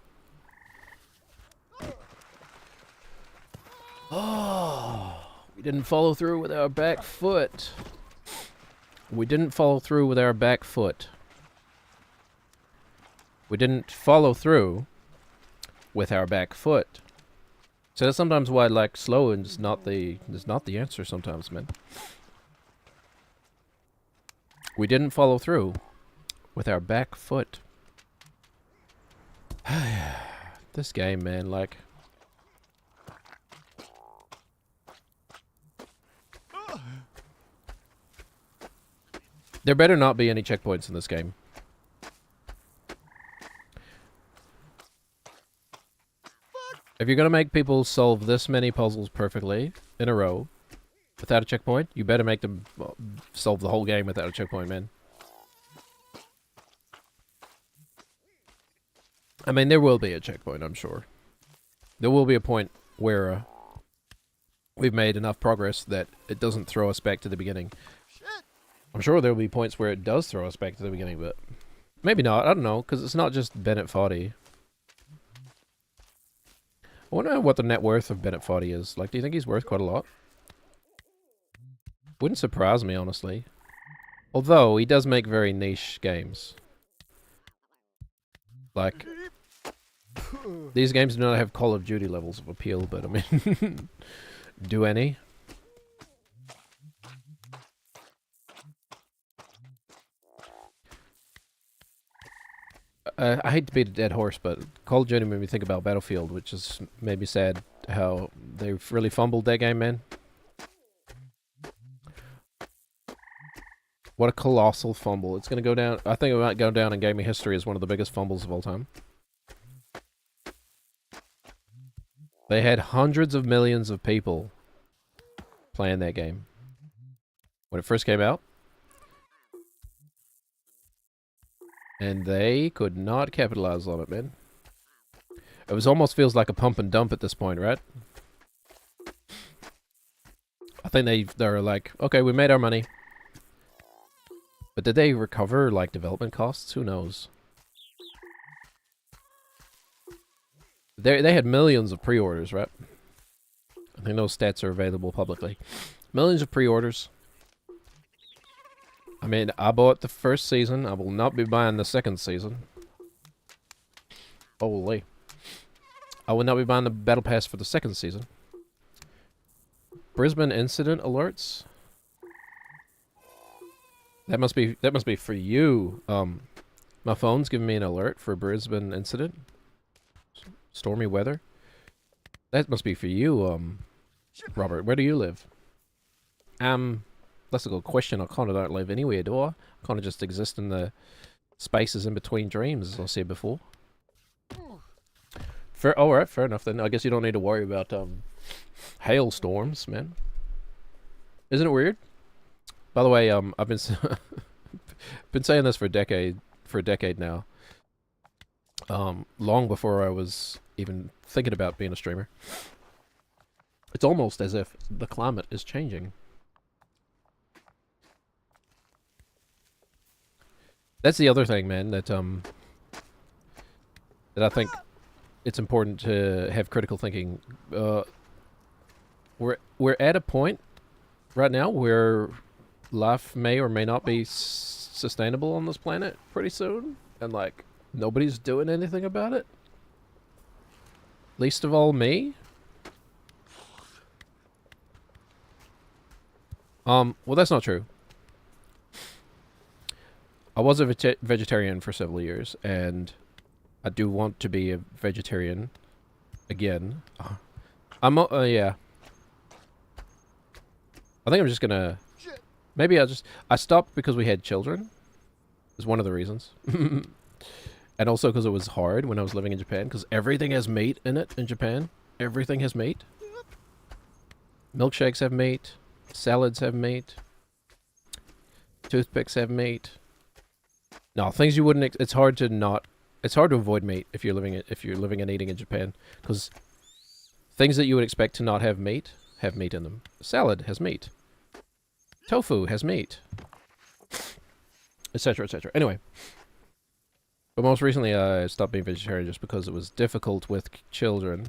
Oh, we didn't follow through with our back foot. We didn't follow through with our back foot. We didn't follow through with our back foot. So that's sometimes why like slow is not the answer sometimes, man. We didn't follow through with our back foot. This game, man, like... There better not be any checkpoints in this game. If you're gonna make people solve this many puzzles perfectly in a row without a checkpoint, you better make them solve the whole game without a checkpoint, man. I mean, there will be a checkpoint, I'm sure. There will be a point where we've made enough progress that it doesn't throw us back to the beginning. I'm sure there will be points where it does throw us back to the beginning, but maybe not. I don't know, because it's not just Bennett Foddy. I wonder what the net worth of Bennett Foddy is. Like, do you think he's worth quite a lot? Wouldn't surprise me, honestly. Although, he does make very niche games. Like, these games do not have Call of Duty levels of appeal, but I mean, do any? I hate to beat a dead horse, but Call of Duty made me think about Battlefield, which is made me sad how they've really fumbled that game, man. What a colossal fumble. It's going to go down... I think it might go down in gaming history as one of the biggest fumbles of all time. They had hundreds of millions of people playing that game when it first came out. And they could not capitalize on it, man. It was almost feels like a pump and dump at this point, right? I think they're like, okay, we made our money. But did they recover, like, development costs? Who knows? They had millions of pre-orders, right? I think those stats are available publicly. Millions of pre-orders. I mean, I bought the first season. I will not be buying the second season. Holy. I will not be buying the Battle Pass for the second season. Brisbane incident alerts? That must be for you. My phone's giving me an alert for Brisbane incident. Stormy weather. That must be for you, Robert. Where do you live? That's a good question. I kind of don't live anywhere, do I? I kind of just exist in the spaces in between dreams, as I said before. Fair, alright, fair enough then. I guess you don't need to worry about hailstorms, man. Isn't it weird? By the way, I've been been saying this for a decade now. Long before I was even thinking about being a streamer. It's almost as if the climate is changing. That's the other thing, man, that I think it's important to have critical thinking. We're at a point right now where life may or may not be sustainable on this planet pretty soon, and like nobody's doing anything about it. Least of all me. Well, that's not true. I was a vegetarian for several years, and I do want to be a vegetarian again. Yeah. I think I'm just gonna... Maybe I stopped because we had children. Is one of the reasons. And also because it was hard when I was living in Japan, because everything has meat in it in Japan. Everything has meat. Milkshakes have meat. Salads have meat. Toothpicks have meat. No, things you wouldn't... It's hard to avoid meat if you're living and eating in Japan, because things that you would expect to not have meat in them. Salad has meat. Tofu has meat. Etc., etc. Anyway. But most recently I stopped being vegetarian just because it was difficult with children.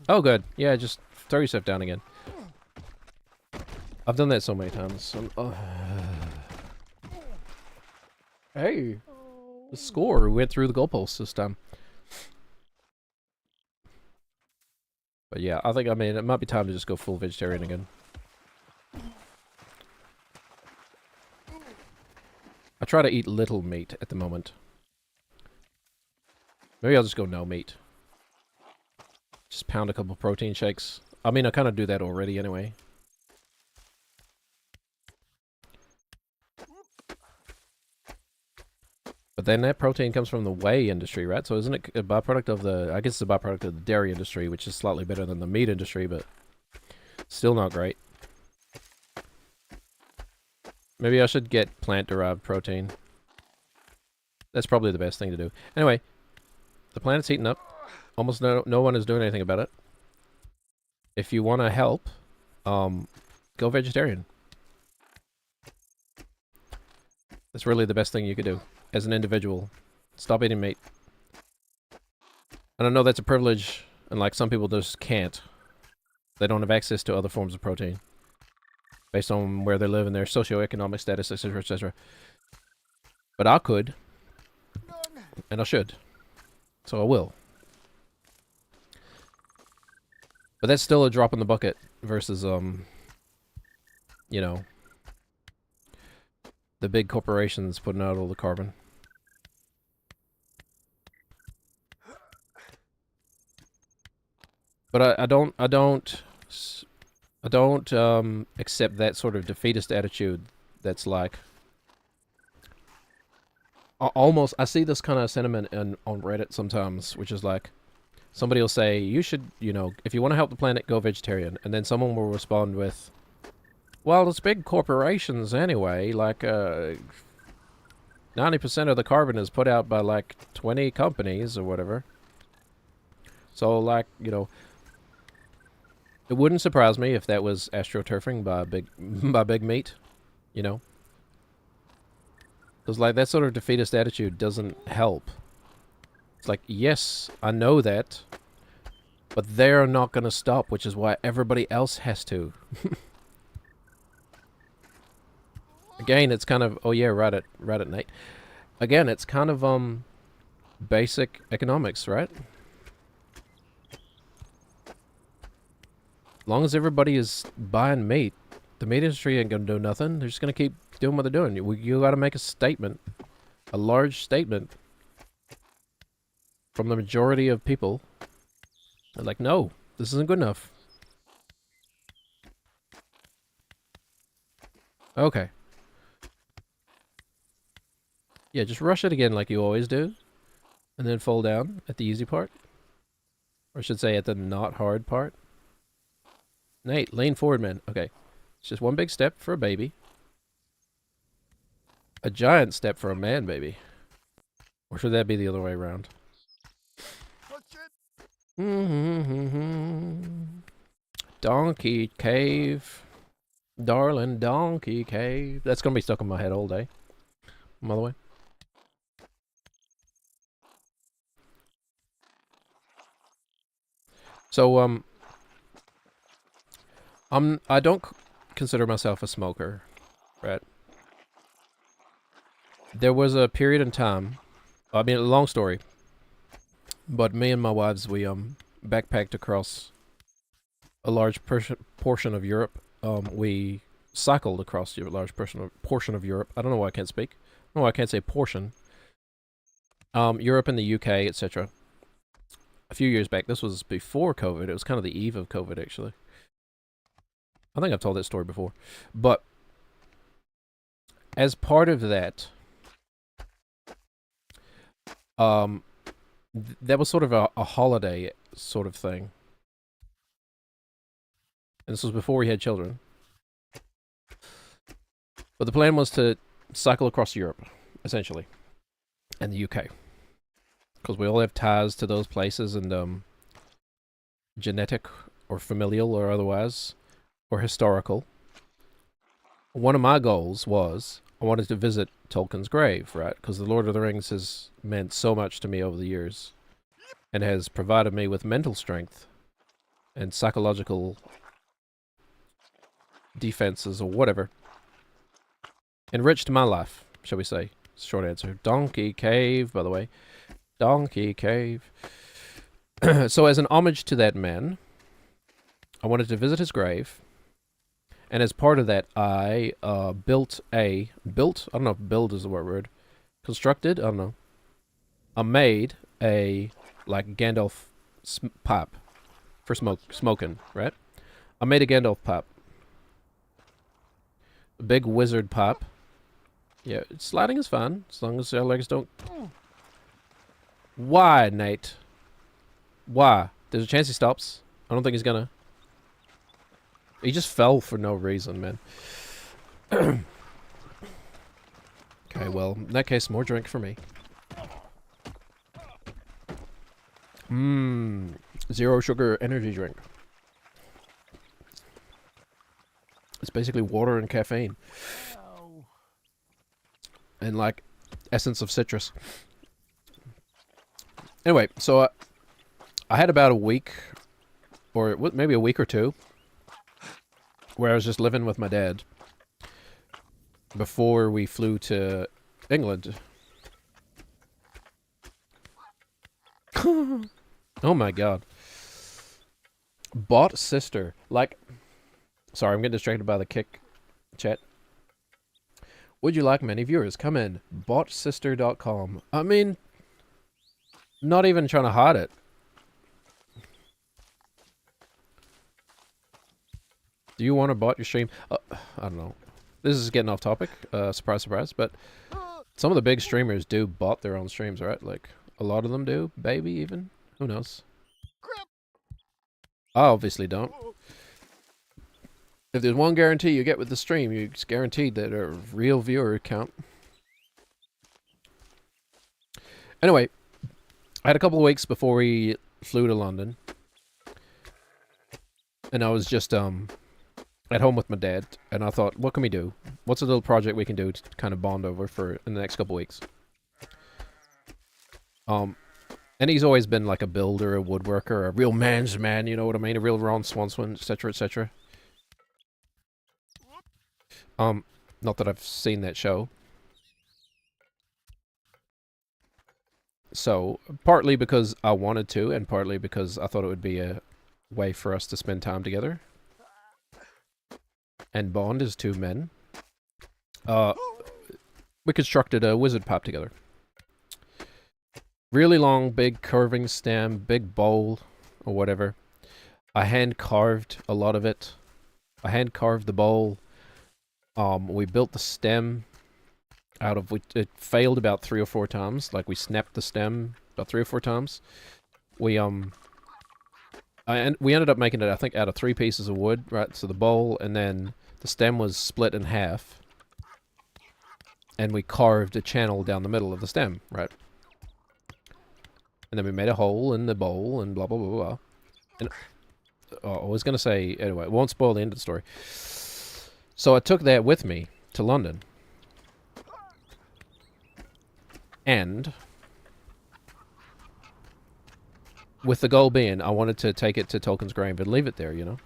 Oh, good. Yeah, just throw yourself down again. I've done that so many times. Hey. The score. We went through the goalposts this time. But yeah, I think, it might be time to just go full vegetarian again. I try to eat little meat at the moment. Maybe I'll just go no meat. Just pound a couple protein shakes. I mean, I kind of do that already anyway. But then that protein comes from the whey industry, right? So isn't it a byproduct of the... I guess it's a byproduct of the dairy industry, which is slightly better than the meat industry, but still not great. Maybe I should get plant-derived protein. That's probably the best thing to do. Anyway, the planet's heating up. Almost no one is doing anything about it. If you want to help, go vegetarian. That's really the best thing you could do. As an individual, stop eating meat. And I know that's a privilege, and like some people just can't. They don't have access to other forms of protein, based on where they live and their socioeconomic status, etc., etc. But I could, and I should, so I will. But that's still a drop in the bucket versus, you know, the big corporations putting out all the carbon. But I don't accept that sort of defeatist attitude that's like... Almost, I see this kind of sentiment on Reddit sometimes, which is like, somebody will say, you should, you know, if you want to help the planet, go vegetarian. And then someone will respond with, well, it's big corporations anyway, like, 90% of the carbon is put out by, like, 20 companies or whatever. So, like, you know, it wouldn't surprise me if that was astroturfing by big meat, you know? Because, like, that sort of defeatist attitude doesn't help. It's like, yes, I know that, but they're not going to stop, which is why everybody else has to. Again, it's kind of... Oh, yeah, right at Nate. Again, it's kind of, basic economics, right? As long as everybody is buying meat, the meat industry ain't gonna do nothing. They're just gonna keep doing what they're doing. You gotta make a statement. A large statement. From the majority of people. They're like, no, this isn't good enough. Okay. Yeah, just rush it again like you always do. And then fall down at the easy part. Or I should say at the not hard part. Nate, lean forward, man. Okay. It's just one big step for a baby. A giant step for a man, baby. Or should that be the other way around? Donkey cave. Darling donkey cave. That's going to be stuck in my head all day. By the way. So, I don't consider myself a smoker, right? There was a period in time, I mean, a long story, but me and my wives, we, backpacked across a large portion of Europe. We cycled across a large portion of Europe. I don't know why I can't speak. I don't know why I can't say portion. Europe and the UK, etc. A few years back. This was before COVID. It was kind of the eve of COVID, actually. I think I've told that story before. But as part of that, that was sort of a holiday sort of thing. And this was before we had children. But the plan was to cycle across Europe, essentially, and the UK. Because we all have ties to those places, and genetic or familial or otherwise, or historical. One of my goals was I wanted to visit Tolkien's grave, right? Because The Lord of the Rings has meant so much to me over the years and has provided me with mental strength and psychological defenses or whatever. Enriched my life, shall we say. Short answer. Donkey Cave, by the way. Donkey Cave. So as an homage to that man, I wanted to visit his grave. And as part of that, I built, I don't know if build is the right word. Constructed? I don't know. I made a, like, Gandalf pipe for smoking, right? I made a Gandalf pipe. A big wizard pipe. Yeah, sliding is fine, as long as our legs don't... Why, Nate? Why? There's a chance he stops. I don't think he's gonna. He just fell for no reason, man. Okay, well, in that case, more drink for me. Zero sugar energy drink. It's basically water and caffeine. And, like, essence of citrus. Anyway, so I had about a week, or maybe a week or two, where I was just living with my dad before we flew to England. Oh my god. Bought sister. Like, sorry, I'm getting distracted by the kick chat. Would you like many viewers? Come in. Boughtsister.com. I mean, not even trying to hide it. Do you want to bot your stream? I don't know. This is getting off topic. Surprise, surprise. But some of the big streamers do bot their own streams, right? Like, a lot of them do. Baby, even. Who knows? I obviously don't. If there's one guarantee you get with the stream, it's guaranteed that a real viewer count. Anyway, I had a couple of weeks before we flew to London. And I was just, at home with my dad, and I thought, what can we do? What's a little project we can do to kind of bond over for in the next couple weeks? And he's always been like a builder, a woodworker, a real man's man, you know what I mean? A real Ron Swanson, etc., etc. Not that I've seen that show. So, partly because I wanted to, and partly because I thought it would be a way for us to spend time together. And bond as two men. We constructed a wizard pipe together. Really long, big curving stem, big bowl, or whatever. I hand carved a lot of it. I hand carved the bowl. We built the stem out of it failed about 3 or 4 times. Like we snapped the stem about 3 or 4 times. We we ended up making it, I think, out of 3 pieces of wood, right? So the bowl and then the stem was split in half. And we carved a channel down the middle of the stem, right? And then we made a hole in the bowl and blah, blah, blah, blah. And I was going to say, anyway, it won't spoil the end of the story. So I took that with me to London. And with the goal being, I wanted to take it to Tolkien's grave and leave it there, you know?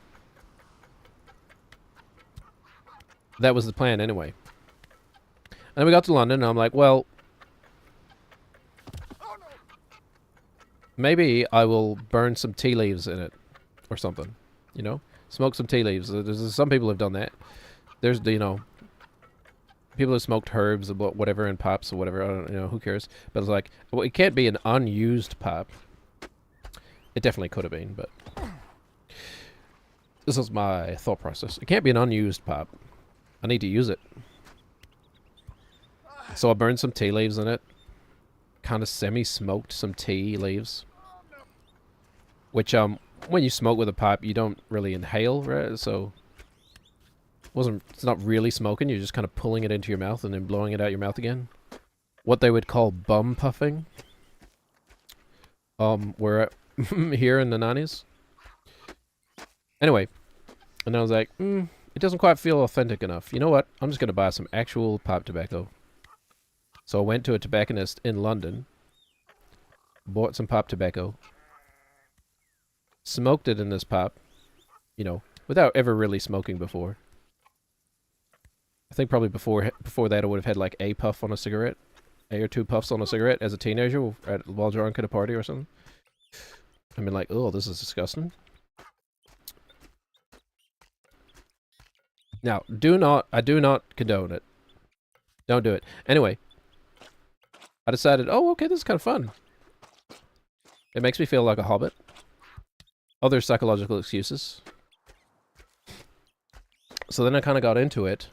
That was the plan anyway. And then we got to London, and I'm like, well, maybe I will burn some tea leaves in it or something, you know? Smoke some tea leaves. There's some people have done that. There's, you know, people have smoked herbs or whatever in pipes or whatever. I don't, you know, who cares? But it's like, well, it can't be an unused pipe. It definitely could have been, but this was my thought process. It can't be an unused pipe. I need to use it. So I burned some tea leaves in it. Kind of semi-smoked some tea leaves. Which, when you smoke with a pipe, you don't really inhale, right? So it's not really smoking. You're just kind of pulling it into your mouth and then blowing it out your mouth again. What they would call bum puffing. We're here in the 90s. Anyway, and I was like, it doesn't quite feel authentic enough. You know what? I'm just going to buy some actual pipe tobacco. So I went to a tobacconist in London, bought some pipe tobacco, smoked it in this pipe, you know, without ever really smoking before. I think probably before that I would have had like a puff on a cigarette, a or 2 puffs on a cigarette as a teenager while drunk at a party or something. I mean, like, oh, this is disgusting. Now, I do not condone it. Don't do it. Anyway, I decided, oh, okay, this is kind of fun. It makes me feel like a hobbit. Other psychological excuses. So then I kind of got into it.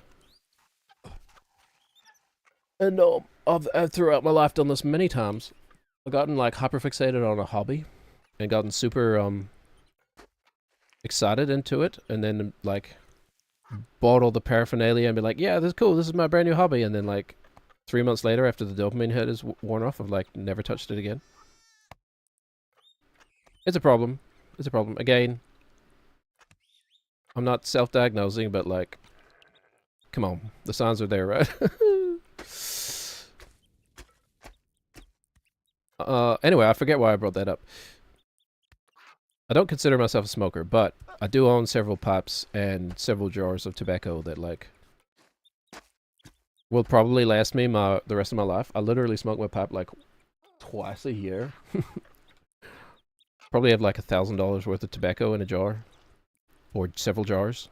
And I've throughout my life done this many times. I've gotten like hyperfixated on a hobby. And gotten super excited into it. And then like bought all the paraphernalia and be like, yeah, this is cool. This is my brand new hobby. And then like 3 months later, after the dopamine hit is worn off, I've like never touched it again. It's a problem. It's a problem. Again, I'm not self-diagnosing, but like, come on, the signs are there, right? Anyway, I forget why I brought that up. I don't consider myself a smoker, but I do own several pipes and several jars of tobacco that like will probably last me the rest of my life. I literally smoke my pipe like twice a year. Probably have like $1,000 worth of tobacco in a jar. Or several jars.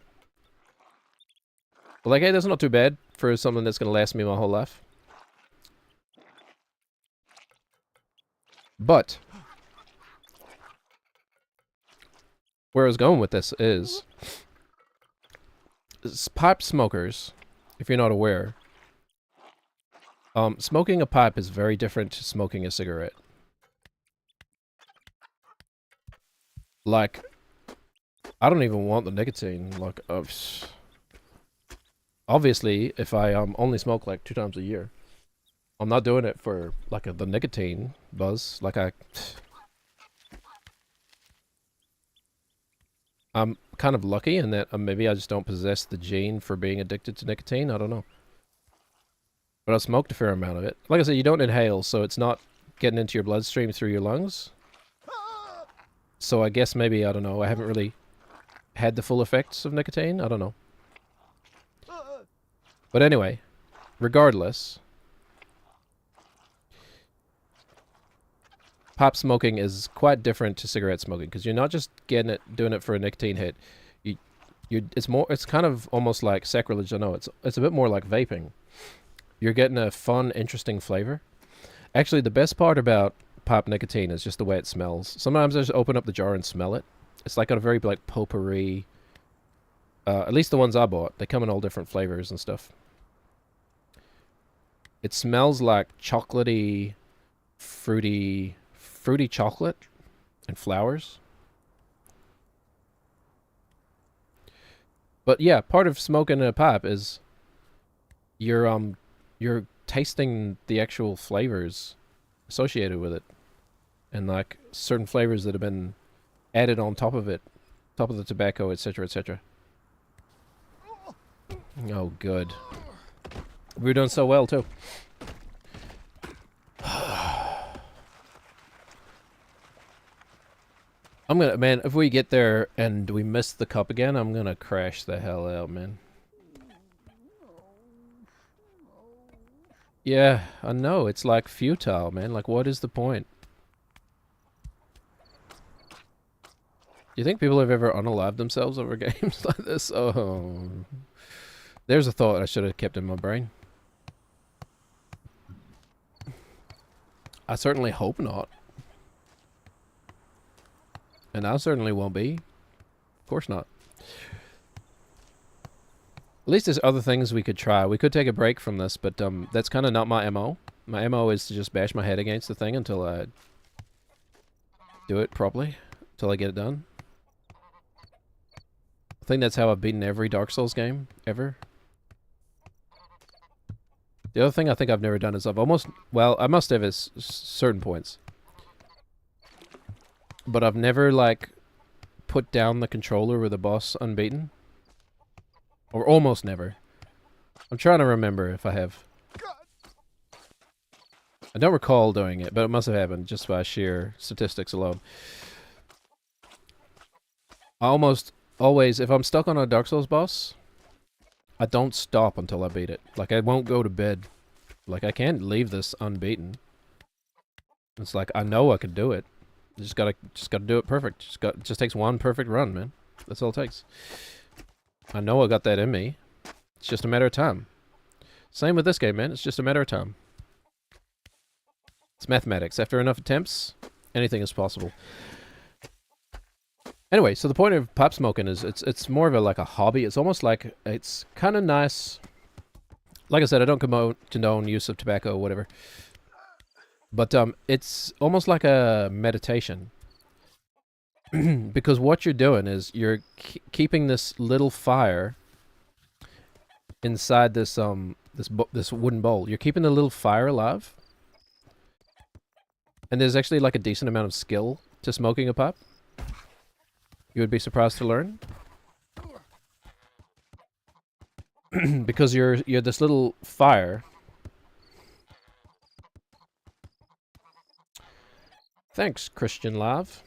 But like, hey, that's not too bad for something that's going to last me my whole life. But where I was going with this is pipe smokers, if you're not aware, smoking a pipe is very different to smoking a cigarette. Like, I don't even want the nicotine. Like, obviously, if I only smoke like 2 times a year, I'm not doing it for like the nicotine buzz. Like I'm kind of lucky in that maybe I just don't possess the gene for being addicted to nicotine. I don't know. But I've smoked a fair amount of it. Like I said, you don't inhale, so it's not getting into your bloodstream through your lungs. So I guess maybe, I don't know, I haven't really had the full effects of nicotine. I don't know. But anyway, regardless, pipe smoking is quite different to cigarette smoking because you're not just doing it for a nicotine hit. It's kind of almost like sacrilege. I know it's a bit more like vaping. You're getting a fun, interesting flavor. Actually, the best part about pipe nicotine is just the way it smells. Sometimes I just open up the jar and smell it. It's like a very like potpourri, At least the ones I bought. They come in all different flavors and stuff. It smells like chocolatey, fruity chocolate and flowers. But yeah, part of smoking a pipe is you're tasting the actual flavors associated with it, and like certain flavors that have been added on top of it, top of the tobacco, etc., etc. Oh, good. We were doing so well too. I'm gonna, man, if we get there and we miss the cup again, I'm gonna crash the hell out, man. Yeah, I know, it's like futile, man. Like, what is the point? Do you think people have ever unalived themselves over games like this? Oh. There's a thought I should have kept in my brain. I certainly hope not. And I certainly won't be. Of course not. At least there's other things we could try. We could take a break from this, but that's kind of not my MO. My MO is to just bash my head against the thing until I do it properly. Until I get it done. I think that's how I've beaten every Dark Souls game, ever. The other thing I think I've never done is I've almost... Well, I must have at certain points. But I've never, like, put down the controller with a boss unbeaten. Or almost never. I'm trying to remember if I have. I don't recall doing it, but it must have happened just by sheer statistics alone. I almost always, if I'm stuck on a Dark Souls boss, I don't stop until I beat it. Like, I won't go to bed. Like, I can't leave this unbeaten. It's like, I know I can do it. Just gotta do it perfect. It just takes one perfect run, man. That's all it takes. I know I got that in me. It's just a matter of time. Same with this game, man. It's just a matter of time. It's mathematics. After enough attempts, anything is possible. Anyway, so the point of pipe smoking is it's more of a like a hobby. It's almost like it's kind of nice. Like I said, I don't condone use of tobacco or whatever. But it's almost like a meditation. Because what you're doing is you're keeping this little fire inside this this wooden bowl. You're keeping the little fire alive. And there's actually like a decent amount of skill to smoking a pipe. You would be surprised to learn. Because you're this little fire. Thanks, Christian Live.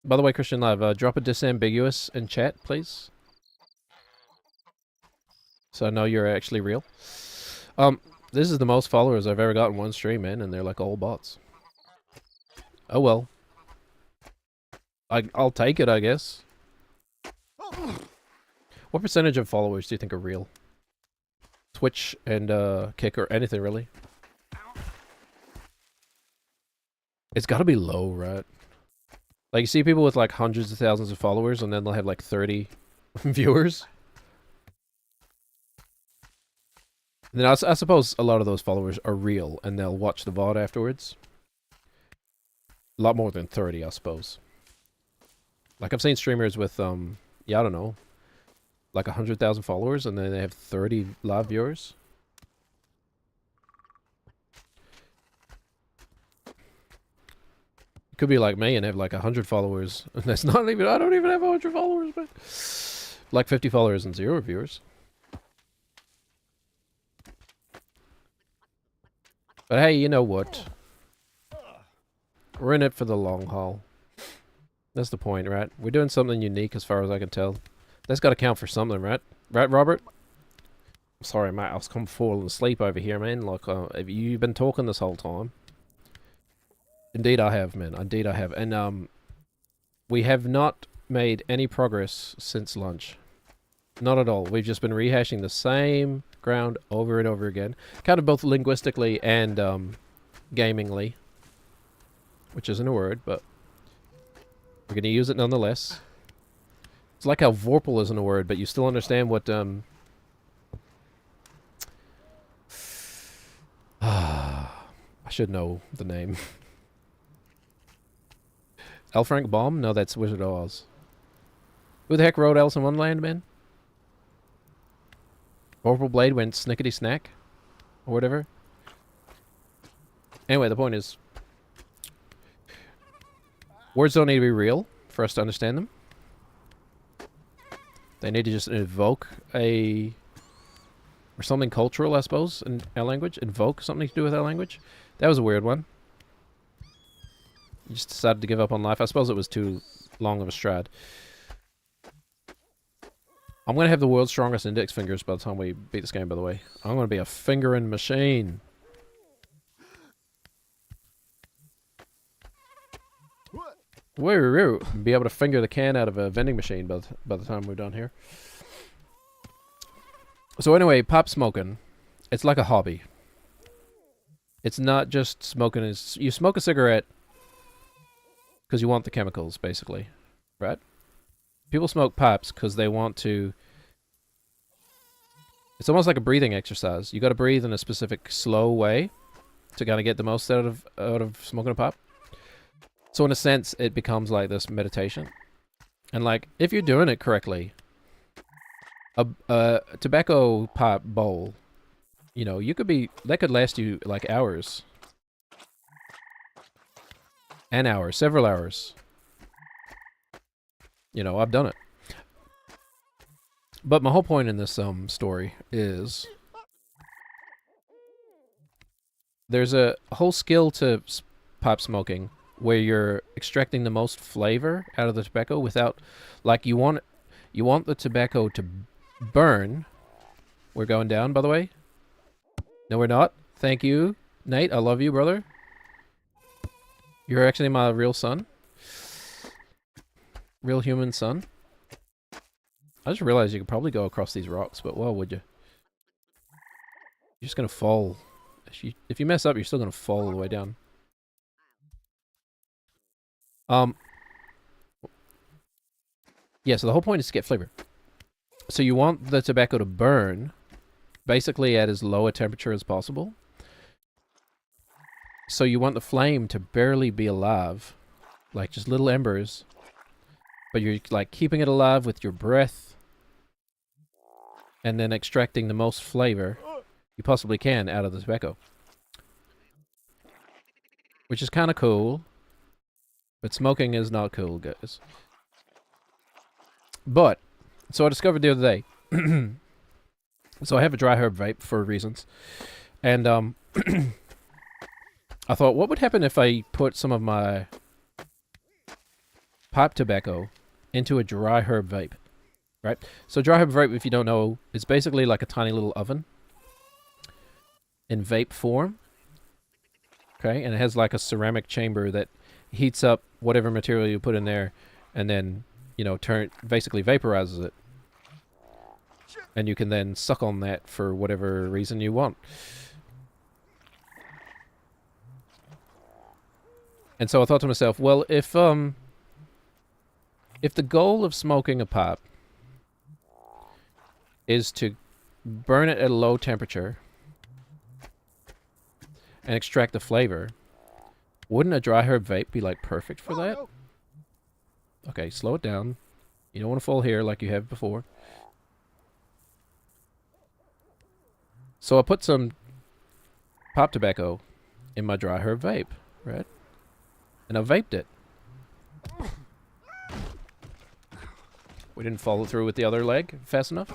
By the way, Christian Live, drop a disambiguous in chat, please. So I know you're actually real. This is the most followers I've ever got in one stream, man, and they're like all bots. Oh well. I'll take it, I guess. What percentage of followers do you think are real? Twitch and Kick or anything really? It's gotta be low, right? Like, you see people with like hundreds of thousands of followers and then they'll have like 30 viewers. And then I suppose a lot of those followers are real and they'll watch the VOD afterwards. A lot more than 30, I suppose. Like, I've seen streamers with, yeah, I don't know, like 100,000 followers and then they have 30 live viewers. Could be like me and have like 100 followers. And that's not even, I don't even have 100 followers, but like 50 followers and 0 viewers. But hey, you know what? We're in it for the long haul. That's the point, right? We're doing something unique as far as I can tell. That's got to count for something, right? Right, Robert? Sorry, mate. I was come falling asleep over here, man. Like, have you been talking this whole time? Indeed I have, man. Indeed I have. And, we have not made any progress since lunch. Not at all. We've just been rehashing the same ground over and over again. Kind of both linguistically and, gamingly. Which isn't a word, but we're going to use it nonetheless. It's like how vorpal isn't a word, but you still understand what I should know the name. L. Frank Baum? No, that's Wizard of Oz. Who the heck wrote Alice in Wonderland, man? Vorpal Blade went snickety snack? Or whatever. Anyway, the point is, words don't need to be real for us to understand them. They need to just invoke or something cultural, I suppose, in our language. Invoke something to do with our language. That was a weird one. You just decided to give up on life. I suppose it was too long of a stride. I'm going to have the world's strongest index fingers by the time we beat this game, by the way. I'm going to be a fingering machine. Woo! Be able to finger the can out of a vending machine by the time we're done here. So anyway, pop smoking. It's like a hobby. It's not just smoking. You smoke a cigarette because you want the chemicals, basically. Right? People smoke pipes because they want to... It's almost like a breathing exercise. You got to breathe in a specific slow way to kind of get the most out of smoking a pipe. So in a sense, it becomes like this meditation. And like, if you're doing it correctly, a tobacco pipe bowl, you know, that could last you like hours. An hour, several hours. You know, I've done it. But my whole point in this story is there's a whole skill to pipe smoking where you're extracting the most flavor out of the tobacco without, like, you want the tobacco to burn. We're going down, by the way. No, we're not. Thank you, Nate. I love you, brother. You're actually my real son. Real human son. I just realized you could probably go across these rocks, but well, would you? You're just gonna fall. If you mess up, you're still gonna fall all the way down. Yeah, so the whole point is to get flavor. So you want the tobacco to burn, basically at as low a temperature as possible. So you want the flame to barely be alive, like just little embers. But you're like keeping it alive with your breath, and then extracting the most flavor you possibly can out of the tobacco. Which is kind of cool, but smoking is not cool, guys. But, so I discovered the other day, so I have a dry herb vape for reasons, and I thought, what would happen if I put some of my pipe tobacco into a dry herb vape, right? So dry herb vape, if you don't know, is basically like a tiny little oven in vape form, okay? And it has like a ceramic chamber that heats up whatever material you put in there, and then, you know, basically vaporizes it. And you can then suck on that for whatever reason you want. And so I thought to myself, well, if the goal of smoking a pipe is to burn it at a low temperature and extract the flavor, wouldn't a dry herb vape be like perfect for that? Okay, slow it down. You don't want to fall here like you have before. So I put some pipe tobacco in my dry herb vape, right? And I vaped it. We didn't follow through with the other leg fast enough.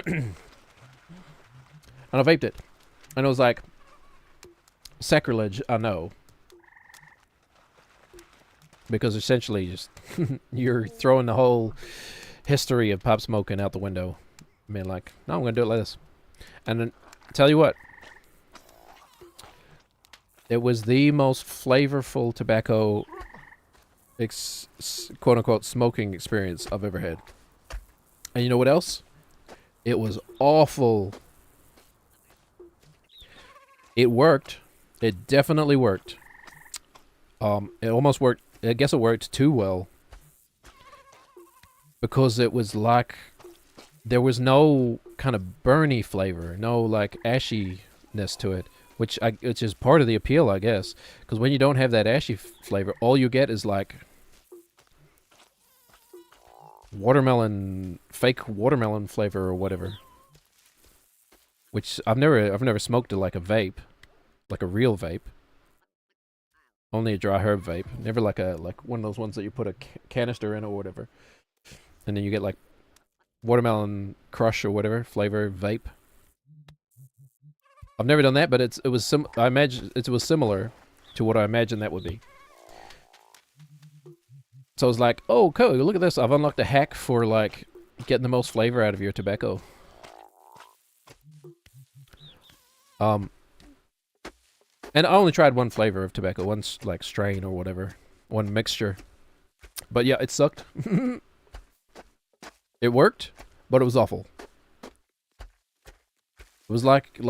And I vaped it. And it was like, sacrilege, I know. Because essentially just you're throwing the whole history of pipe smoking out the window. I mean, like, no, I'm going to do it like this. And then, tell you what. It was the most flavorful tobacco quote-unquote smoking experience I've ever had. And you know what else? It was awful. It worked. It definitely worked. It almost worked. I guess it worked too well. because it was like there was no kind of burny flavor, no like ashiness to it, which is part of the appeal, I guess. Because when you don't have that ashy flavor, all you get is like fake watermelon flavor or whatever. Which I've never smoked like a vape, like a real vape. Only a dry herb vape, never like one of those ones that you put a canister in or whatever, and then you get like watermelon crush or whatever flavor vape. I've never done that, but I imagine it was similar to what I imagined that would be. So I was like, oh cool, look at this, I've unlocked a hack for like getting the most flavor out of your tobacco. And I only tried one flavor of tobacco, one like strain or whatever, one mixture. But yeah, it sucked. It worked, but it was awful. It was like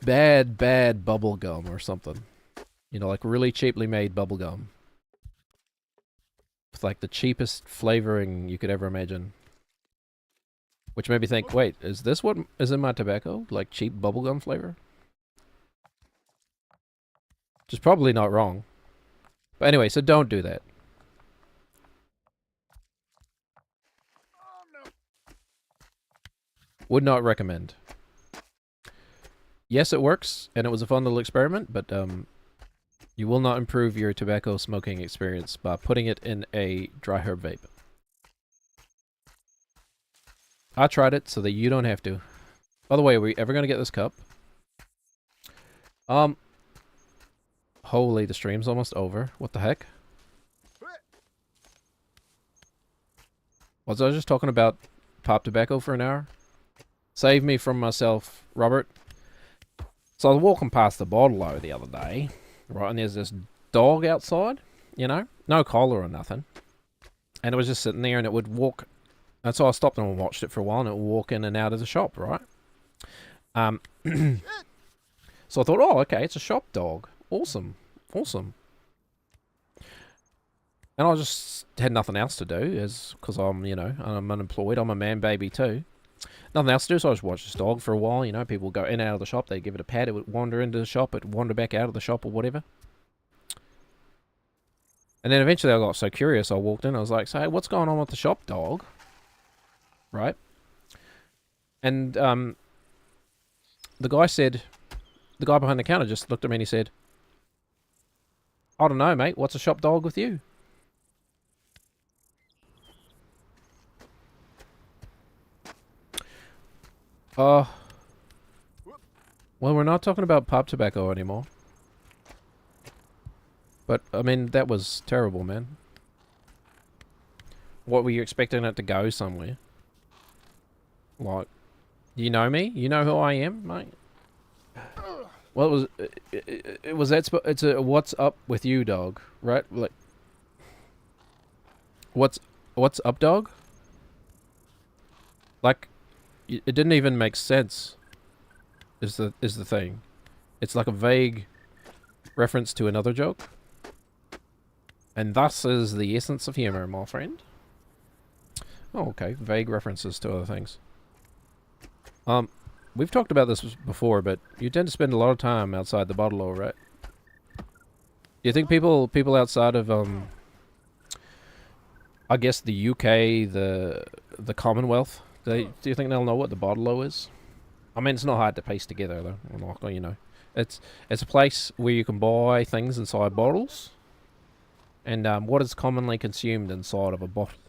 bad bubble gum or something. You know, like really cheaply made bubble gum. With like the cheapest flavoring you could ever imagine. Which made me think, wait, is this what is in my tobacco? Like cheap bubblegum flavor? Which is probably not wrong. But anyway, so don't do that. Would not recommend. Yes, it works, and it was a fun little experiment, but you will not improve your tobacco smoking experience by putting it in a dry herb vape. I tried it so that you don't have to. By the way, are we ever going to get this cup? Holy, the stream's almost over. What the heck? Was I just talking about pop tobacco for an hour? Save me from myself, Robert. So I was walking past the bottle the other day, right, and there's this dog outside, you know? No collar or nothing. And it was just sitting there and it would walk. And so I stopped and watched it for a while and it would walk in and out of the shop, right? So I thought, oh, okay, it's a shop dog. Awesome. Awesome. And I just had nothing else to do, because I'm, you know, I'm unemployed. I'm a man baby too. Nothing else to do, so I just watched this dog for a while. You know, people would go in and out of the shop. They'd give it a pat. It would wander into the shop. It would wander back out of the shop or whatever. And then eventually I got so curious, I walked in. I was like, so, hey, what's going on with the shop dog? Right? And the guy behind the counter just looked at me and he said, I don't know, mate. What's a shop dog with you? Well, we're not talking about pop tobacco anymore. But, I mean, that was terrible, man. What, were you expecting it to go somewhere? Like, you know me? You know who I am, mate? Well, it's a what's up with you, dog, right? Like, what's up, dog? Like, it didn't even make sense. Is the thing? It's like a vague reference to another joke, and thus is the essence of humor, my friend. Oh, okay, vague references to other things. We've talked about this before, but you tend to spend a lot of time outside the bottle, right? Do you think people outside of I guess the UK, the Commonwealth, do you think they'll know what the bottle is? I mean, it's not hard to piece together though. Like, you know, it's a place where you can buy things inside bottles, and what is commonly consumed inside of a bottle.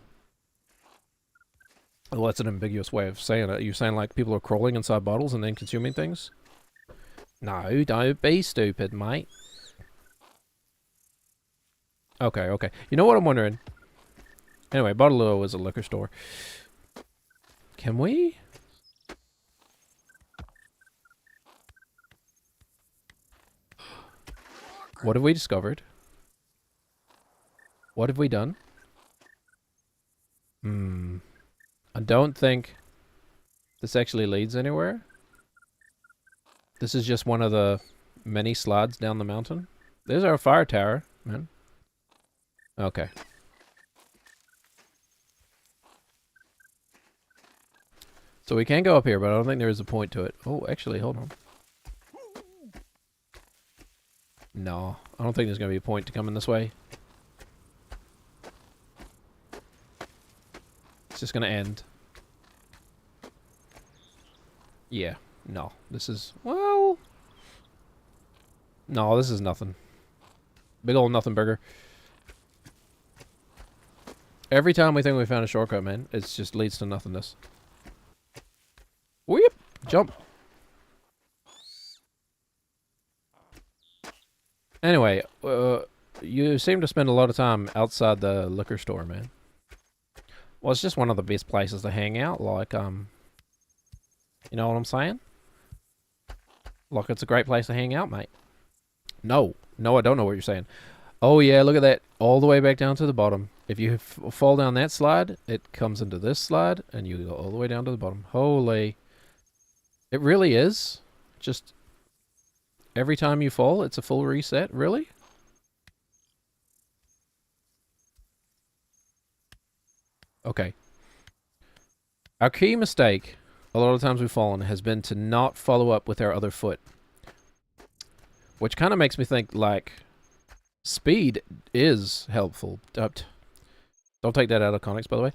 Well, that's an ambiguous way of saying it. You're saying like people are crawling inside bottles and then consuming things? No, don't be stupid, mate. Okay. You know what I'm wondering? Anyway, Bottle O is a liquor store. Can we? What have we discovered? What have we done? I don't think this actually leads anywhere. This is just one of the many slides down the mountain. There's our fire tower, man. Okay. So we can go up here, but I don't think there is a point to it. Oh, actually, hold on. No, I don't think there's going to be a point to coming this way. It's just going to end. Yeah, no. This is, well... No, this is nothing. Big old nothing burger. Every time we think we found a shortcut, man, it just leads to nothingness. Whip! Jump! Anyway, you seem to spend a lot of time outside the liquor store, man. Well, it's just one of the best places to hang out, like, you know what I'm saying? Like, it's a great place to hang out, mate. No, I don't know what you're saying. Oh, yeah, look at that. All the way back down to the bottom. If you fall down that slide, it comes into this slide, and you go all the way down to the bottom. Holy. It really is. Just every time you fall, it's a full reset. Really? Okay. Our key mistake, a lot of times we've fallen, has been to not follow up with our other foot. Which kind of makes me think, like, speed is helpful. Don't take that out of context, by the way.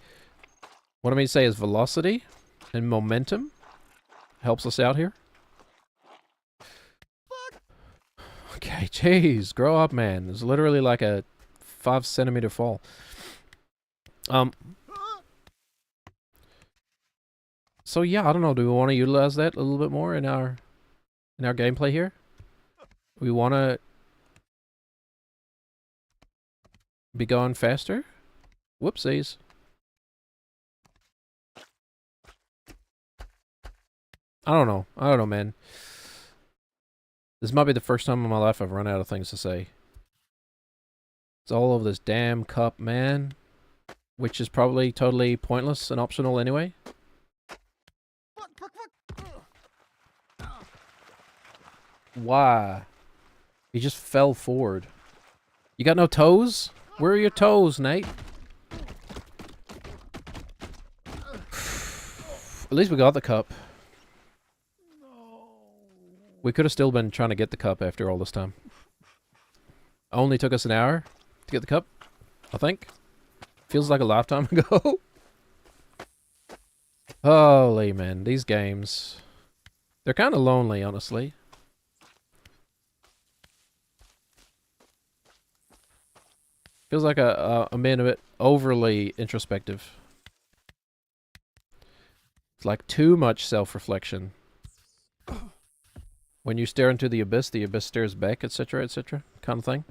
What I mean to say is velocity and momentum helps us out here. Okay, jeez, grow up, man. It's literally like a 5-centimeter fall. So yeah, I don't know. Do we want to utilize that a little bit more in our gameplay here? We want to be going faster? Whoopsies. I don't know, man. This might be the first time in my life I've run out of things to say. It's all over this damn cup, man. Which is probably totally pointless and optional anyway. Why? He just fell forward. You got no toes? Where are your toes, Nate? At least we got the cup. We could have still been trying to get the cup after all this time. Only took us an hour to get the cup, I think. Feels like a lifetime ago. Holy man, these games. They're kind of lonely, honestly. Feels like I'm being a bit overly introspective. It's like too much self-reflection. When you stare into the abyss stares back, etc., etc., kind of thing.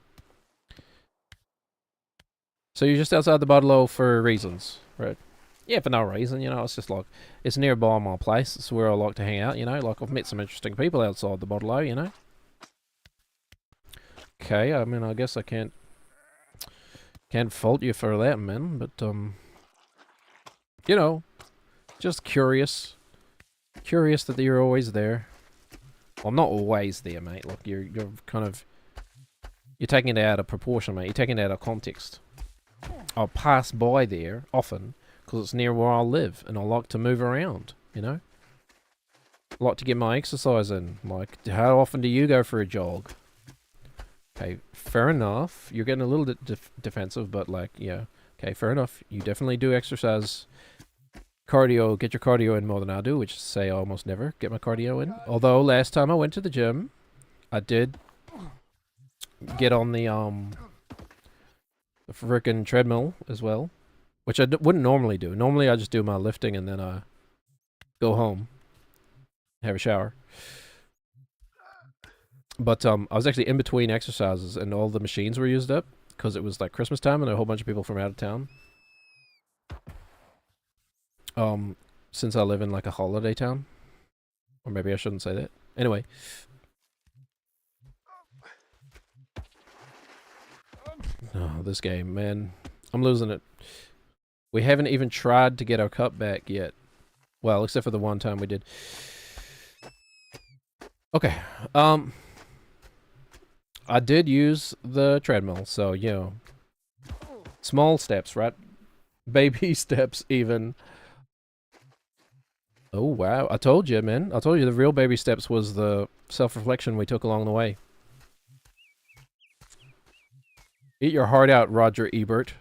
So you're just outside the bottle for reasons, right? Yeah, for no reason, you know, it's just like, it's nearby my place, it's where I like to hang out, you know, like I've met some interesting people outside the bottle, you know? Okay, I mean, I guess I can't fault you for that, man, but, you know, just curious. Curious that you're always there. Well, I'm not always there, mate. Look, you're kind of... You're taking it out of proportion, mate. You're taking it out of context. I'll pass by there often, because it's near where I live, and I like to move around, you know? I like to get my exercise in. Like, how often do you go for a jog? Okay, fair enough. You're getting a little defensive, but like, yeah. Okay, fair enough. You definitely do exercise... Cardio, get your cardio in more than I do, which is say I almost never get my cardio in. Although last time I went to the gym, I did get on the frickin' treadmill as well, which I wouldn't normally do. Normally I just do my lifting and then I go home, have a shower. But I was actually in between exercises and all the machines were used up because it was like Christmas time and there were a whole bunch of people from out of town. Since I live in like a holiday town. Or maybe I shouldn't say that. Anyway. Oh, this game, man. I'm losing it. We haven't even tried to get our cup back yet. Well, except for the one time we did. Okay. I did use the treadmill, so, you know. Small steps, right? Baby steps, even. Oh, wow. I told you, man. I told you the real baby steps was the self-reflection we took along the way. Eat your heart out, Roger Ebert.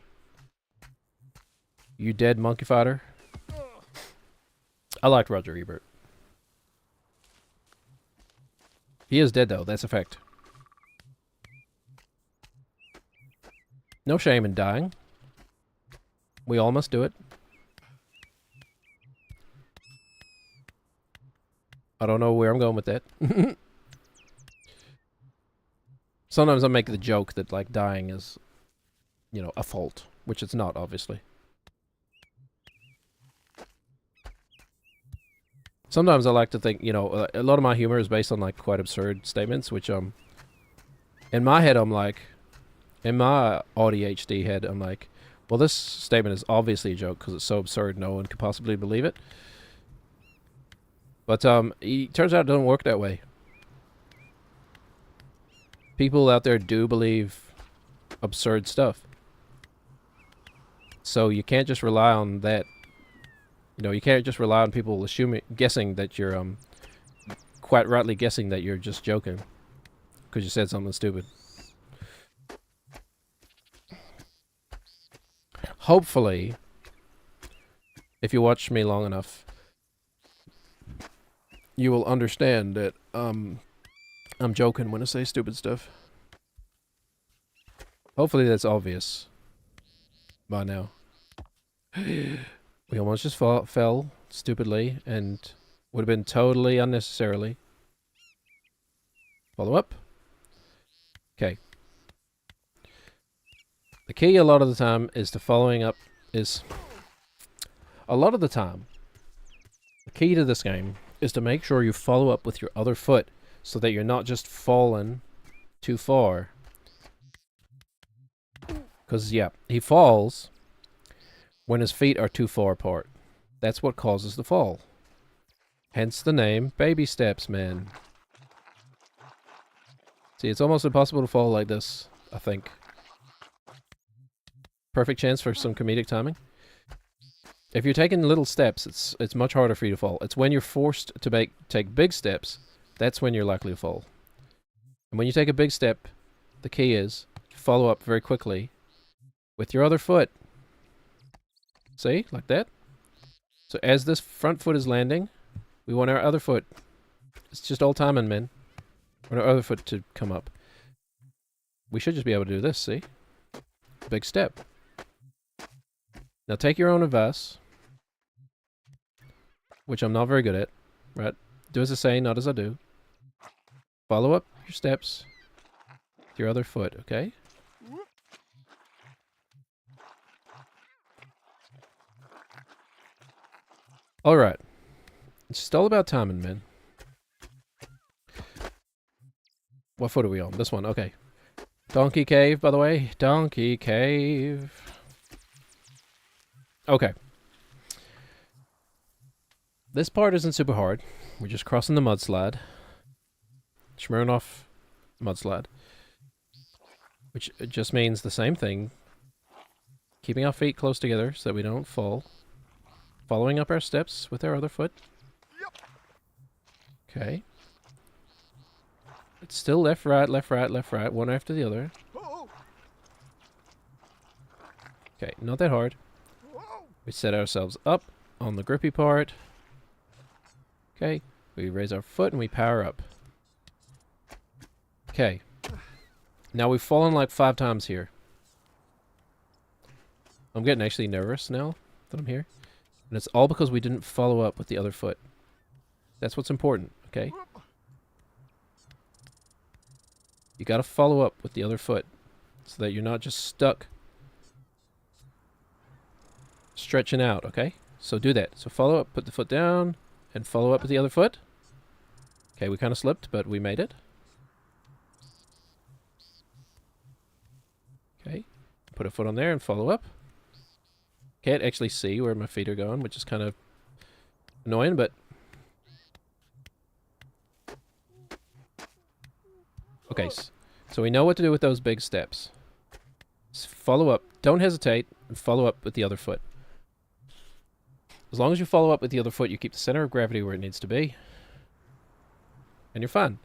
You dead monkey fighter. I liked Roger Ebert. He is dead, though. That's a fact. No shame in dying. We all must do it. I don't know where I'm going with that. Sometimes I make the joke that, like, dying is, you know, a fault. Which it's not, obviously. Sometimes I like to think, you know, a lot of my humor is based on, like, quite absurd statements, which, in my head, I'm like, in my ADHD head, I'm like, well, this statement is obviously a joke because it's so absurd no one could possibly believe it. But, it turns out it doesn't work that way. People out there do believe absurd stuff. So you can't just rely on that. You know, you can't just rely on people guessing that you're, quite rightly guessing that you're just joking. Because you said something stupid. Hopefully, if you watch me long enough, you will understand that, I'm joking when I say stupid stuff. Hopefully that's obvious by now. We almost just fell stupidly and would have been totally unnecessarily. Follow up. Okay. The key a lot of the time is to following up is... A lot of the time, the key to this game is to make sure you follow up with your other foot so that you're not just falling too far. Because, yeah, he falls when his feet are too far apart. That's what causes the fall. Hence the name Baby Steps, man. See, it's almost impossible to fall like this, I think. Perfect chance for some comedic timing. If you're taking little steps, it's much harder for you to fall. It's when you're forced to take big steps, that's when you're likely to fall. And when you take a big step, the key is to follow up very quickly with your other foot. See? Like that. So as this front foot is landing, we want our other foot. It's just all timing, man. We want our other foot to come up. We should just be able to do this, see? Big step. Now take your own advice, which I'm not very good at, right? Do as I say, not as I do. Follow up your steps with your other foot, okay? Alright. It's just all about timing, man. What foot are we on? This one, okay. Donkey Cave, by the way. Donkey Cave. Okay. This part isn't super hard. We're just crossing the mudslide. Smirnoff mudslide. Which just means the same thing. Keeping our feet close together so that we don't fall. Following up our steps with our other foot. Okay. It's still left, right, left, right, left, right, one after the other. Okay, not that hard. We set ourselves up on the grippy part. Okay, we raise our foot and we power up. Okay. Now we've fallen like 5 times here. I'm getting actually nervous now that I'm here. And it's all because we didn't follow up with the other foot. That's what's important, okay? You gotta follow up with the other foot so that you're not just stuck stretching out, okay? So do that. So follow up, put the foot down, and follow up with the other foot. Okay, we kind of slipped, but we made it. Okay, put a foot on there and follow up. Can't actually see where my feet are going, which is kind of annoying, but... Okay, so we know what to do with those big steps. Just follow up. Don't hesitate, and follow up with the other foot. As long as you follow up with the other foot, you keep the center of gravity where it needs to be. And you're fine.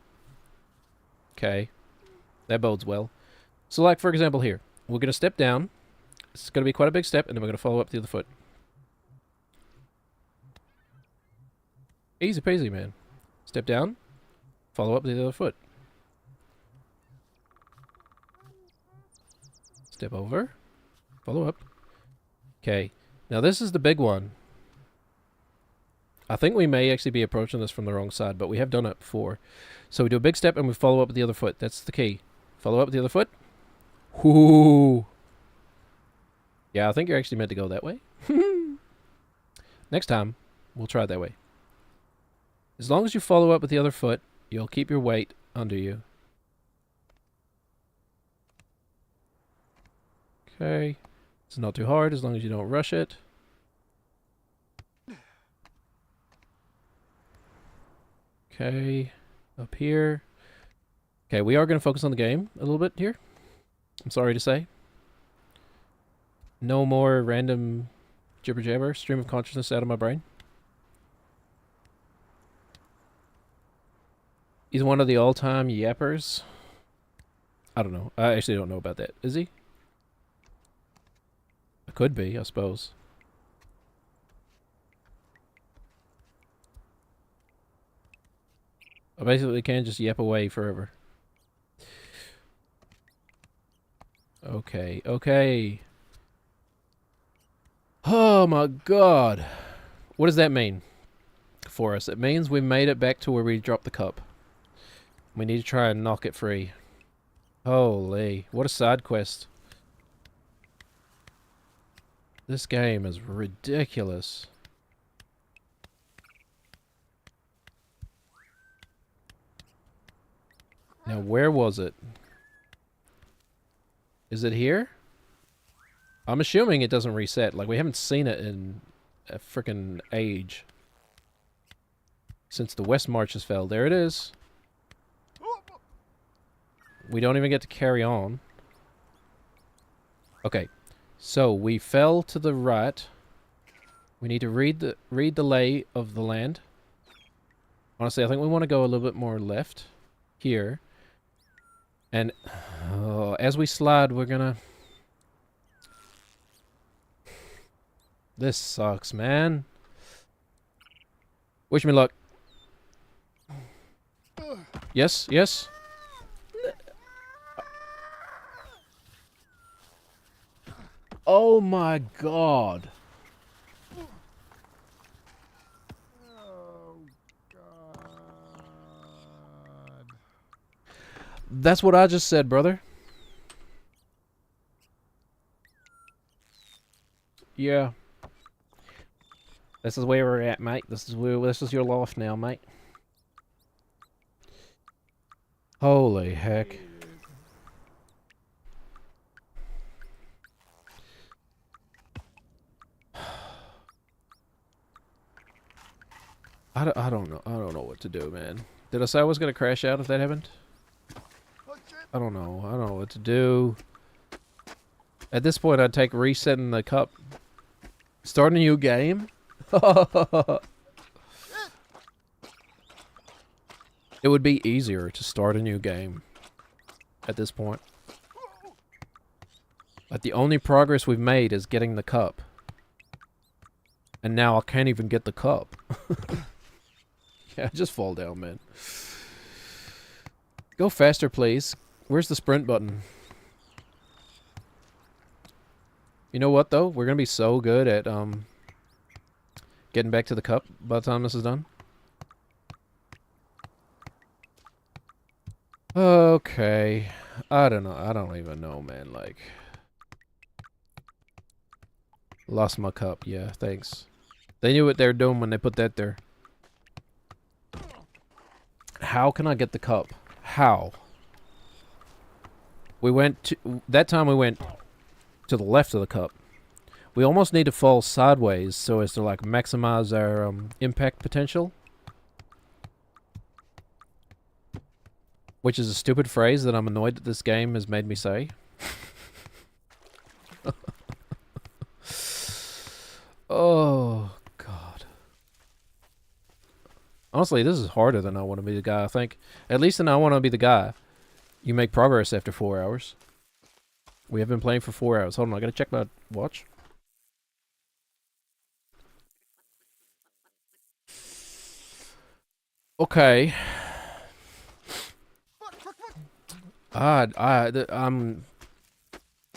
Okay. That bodes well. So like, for example, here. We're going to step down. It's going to be quite a big step, and then we're going to follow up the other foot. Easy peasy, man. Step down. Follow up the other foot. Step over. Follow up. Okay. Now this is the big one. I think we may actually be approaching this from the wrong side, but we have done it before. So we do a big step and we follow up with the other foot. That's the key. Follow up with the other foot. Whoo! Yeah, I think you're actually meant to go that way. Next time, we'll try it that way. As long as you follow up with the other foot, you'll keep your weight under you. Okay. It's not too hard as long as you don't rush it. Okay. Up here. Okay, we are going to focus on the game a little bit here. I'm sorry to say. No more random jibber jabber, stream of consciousness out of my brain. He's one of the all-time yappers. I don't know. I actually don't know about that. Is he? Could be, I suppose. I basically can just yap away forever. Okay, okay. Oh my god. What does that mean for us? It means we made it back to where we dropped the cup. We need to try and knock it free. Holy, what a side quest. This game is ridiculous. Now, where was it? Is it here? I'm assuming it doesn't reset. Like, we haven't seen it in a frickin' age. Since the West Marches fell. There it is. We don't even get to carry on. Okay. So, we fell to the right. We need to read the lay of the land. Honestly, I think we want to go a little bit more left. Here. And as we slide, we're gonna... This sucks, man. Wish me luck. Yes, yes. Oh my god. Oh, God. That's what I just said, brother. Yeah. This is where we're at, mate. This is your life now, mate. Holy heck. I don't know. I don't know what to do, man. Did I say I was gonna crash out if that happened? I don't know. I don't know what to do. At this point, I'd take resetting the cup. Start a new game? It would be easier to start a new game at this point. Like, the only progress we've made is getting the cup. And now I can't even get the cup. Yeah, just fall down, man. Go faster, please. Where's the sprint button? You know what, though? We're gonna be so good at, getting back to the cup by the time this is done. Okay. I don't know. I don't even know, man. Like... Lost my cup. Yeah, thanks. They knew what they were doing when they put that there. How can I get the cup? How? We went to... That time we went to the left of the cup. We almost need to fall sideways so as to, like, maximize our impact potential. Which is a stupid phrase that I'm annoyed that this game has made me say. Oh, God. Honestly, this is harder than I want to be the guy, I think. At least in I want to be the guy. You make progress after 4 hours. We have been playing for 4 hours. Hold on, I gotta check my watch. Okay. I'm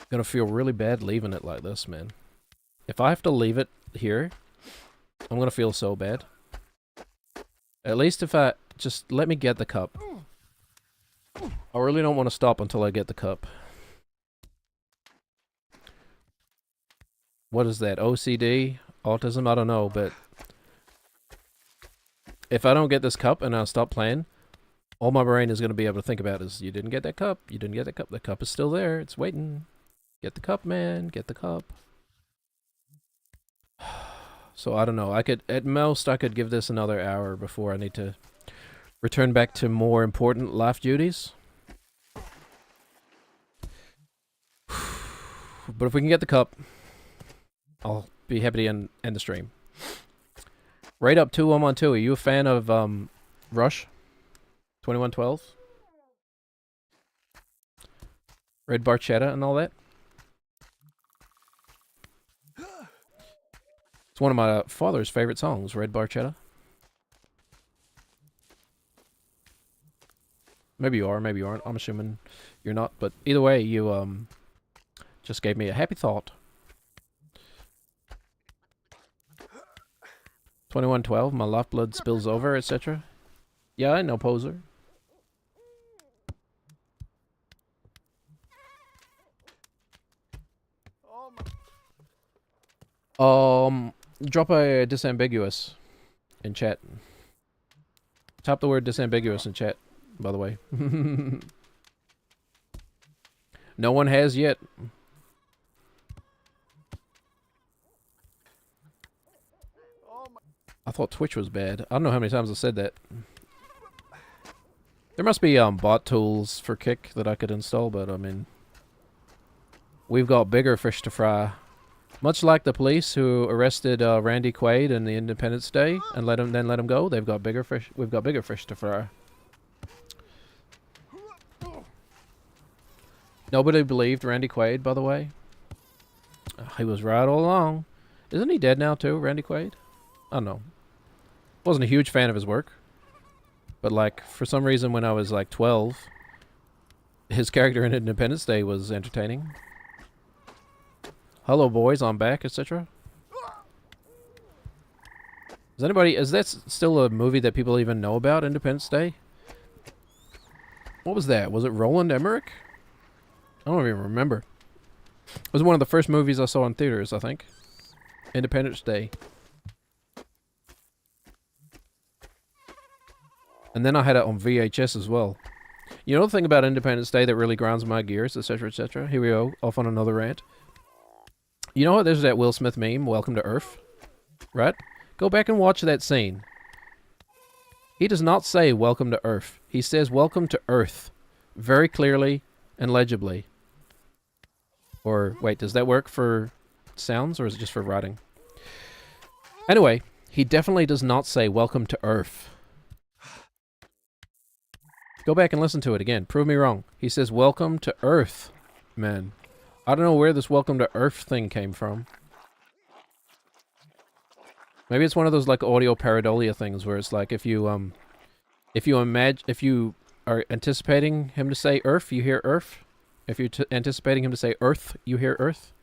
gonna feel really bad leaving it like this, man. If I have to leave it here, I'm gonna feel so bad. At least if I just let me get the cup. I really don't want to stop until I get the cup. What is that? OCD? Autism? I don't know, but if I don't get this cup and I stop playing, all my brain is going to be able to think about is, you didn't get that cup, you didn't get that cup, the cup is still there, it's waiting. Get the cup, man, get the cup. So I don't know, at most I could give this another hour before I need to return back to more important life duties. But if we can get the cup, I'll be happy to end the stream. Rate up 2112. Are you a fan of Rush? 2112? Red Barchetta and all that? It's one of my father's favorite songs, Red Barchetta. Maybe you are, maybe you aren't. I'm assuming you're not. But either way, you just gave me a happy thought. 2112, my lifeblood spills over, etc. Yeah, I know, poser. Drop a disambiguous in chat. Type the word disambiguous in chat, by the way. No one has yet. I thought Twitch was bad. I don't know how many times I said that. There must be bot tools for Kick that I could install, but I mean, we've got bigger fish to fry. Much like the police who arrested Randy Quaid in the Independence Day and let him go, they've got bigger fish. We've got bigger fish to fry. Nobody believed Randy Quaid, by the way. He was right all along. Isn't he dead now too, Randy Quaid? I don't know. Wasn't a huge fan of his work, but like for some reason when I was like 12, his character in Independence Day was entertaining. Hello boys, I'm back, etc. Is that still a movie that people even know about, Independence Day? What was that? Was it Roland Emmerich? I don't even remember. It was one of the first movies I saw in theaters, I think. Independence Day. And then I had it on VHS as well. You know the thing about Independence Day that really grinds my gears, etc., etc.? Here we go, off on another rant. You know what? There's that Will Smith meme, Welcome to Earth. Right? Go back and watch that scene. He does not say Welcome to Earth. He says Welcome to Earth. Very clearly and legibly. Or, wait, does that work for sounds or is it just for writing? Anyway, he definitely does not say Welcome to Earth. Go back and listen to it again. Prove me wrong. He says Welcome to Earth, man. I don't know where this Welcome to Earth thing came from. Maybe it's one of those like audio pareidolia things where it's like if you are anticipating him to say Earth, you hear Earth. If you're anticipating him to say Earth, you hear Earth.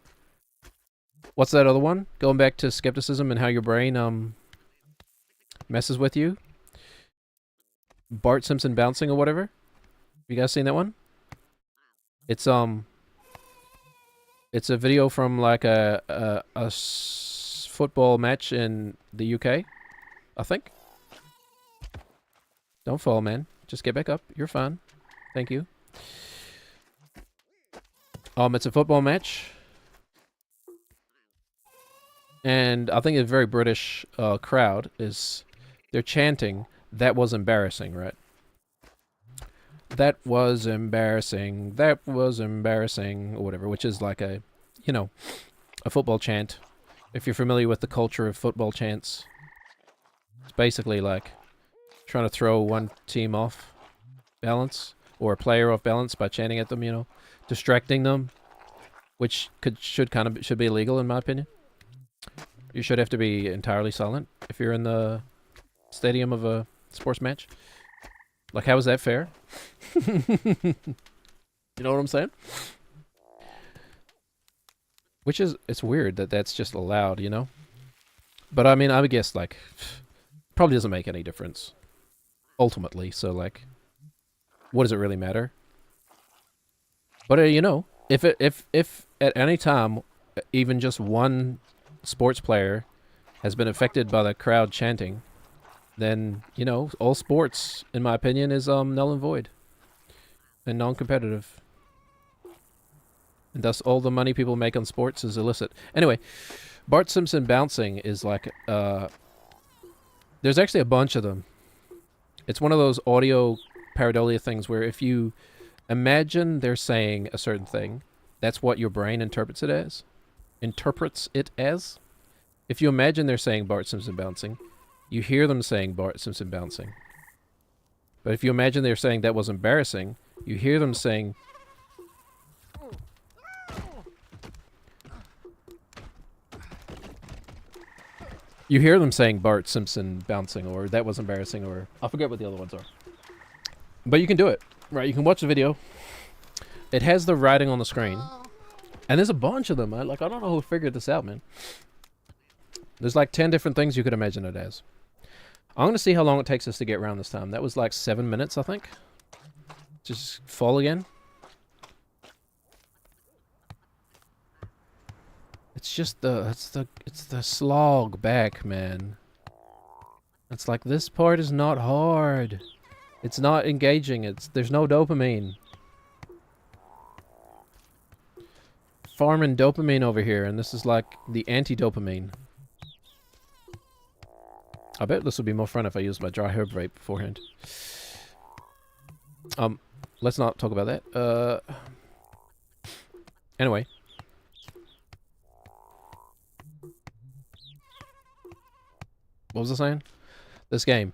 What's that other one? Going back to skepticism and how your brain messes with you. Bart Simpson bouncing or whatever. You guys seen that one? It's a video from like a football match in the UK, I think. Don't fall, man. Just get back up. You're fine. Thank you. It's a football match. And I think a very British crowd they're chanting, "That was embarrassing," right? That was embarrassing. That was embarrassing, or whatever, which is like a football chant. If you're familiar with the culture of football chants, it's basically like, trying to throw one team off balance or a player off balance by chanting at them, you know, distracting them, which should be illegal in my opinion. You should have to be entirely silent if you're in the stadium of a sports match. Like, how is that fair? You know what I'm saying? Which is, it's weird that that's just allowed, you know? But I mean, I would guess, like, probably doesn't make any difference. Ultimately, so, like, what does it really matter? But, you know, if at any time, even just one sports player has been affected by the crowd chanting, then, you know, all sports, in my opinion, is null and void. And non-competitive. And thus all the money people make on sports is illicit. Anyway, Bart Simpson bouncing is like, there's actually a bunch of them. It's one of those audio pareidolia things where if you imagine they're saying a certain thing, that's what your brain interprets it as. If you imagine they're saying Bart Simpson bouncing, you hear them saying Bart Simpson bouncing. But if you imagine they're saying that was embarrassing, you hear them saying... You hear them saying Bart Simpson bouncing, or that was embarrassing, or... I forget what the other ones are. But you can do it, right? You can watch the video. It has the writing on the screen. And there's a bunch of them. I don't know who figured this out, man. There's like 10 different things you could imagine it as. I'm going to see how long it takes us to get around this time. That was like 7 minutes, I think. Just fall again. It's just it's the slog back, man. It's like, this part is not hard. It's not engaging. There's no dopamine. Farming dopamine over here, and this is like the anti-dopamine. I bet this would be more fun if I used my dry herb vape beforehand. Let's not talk about that. Anyway. What was I saying? This game.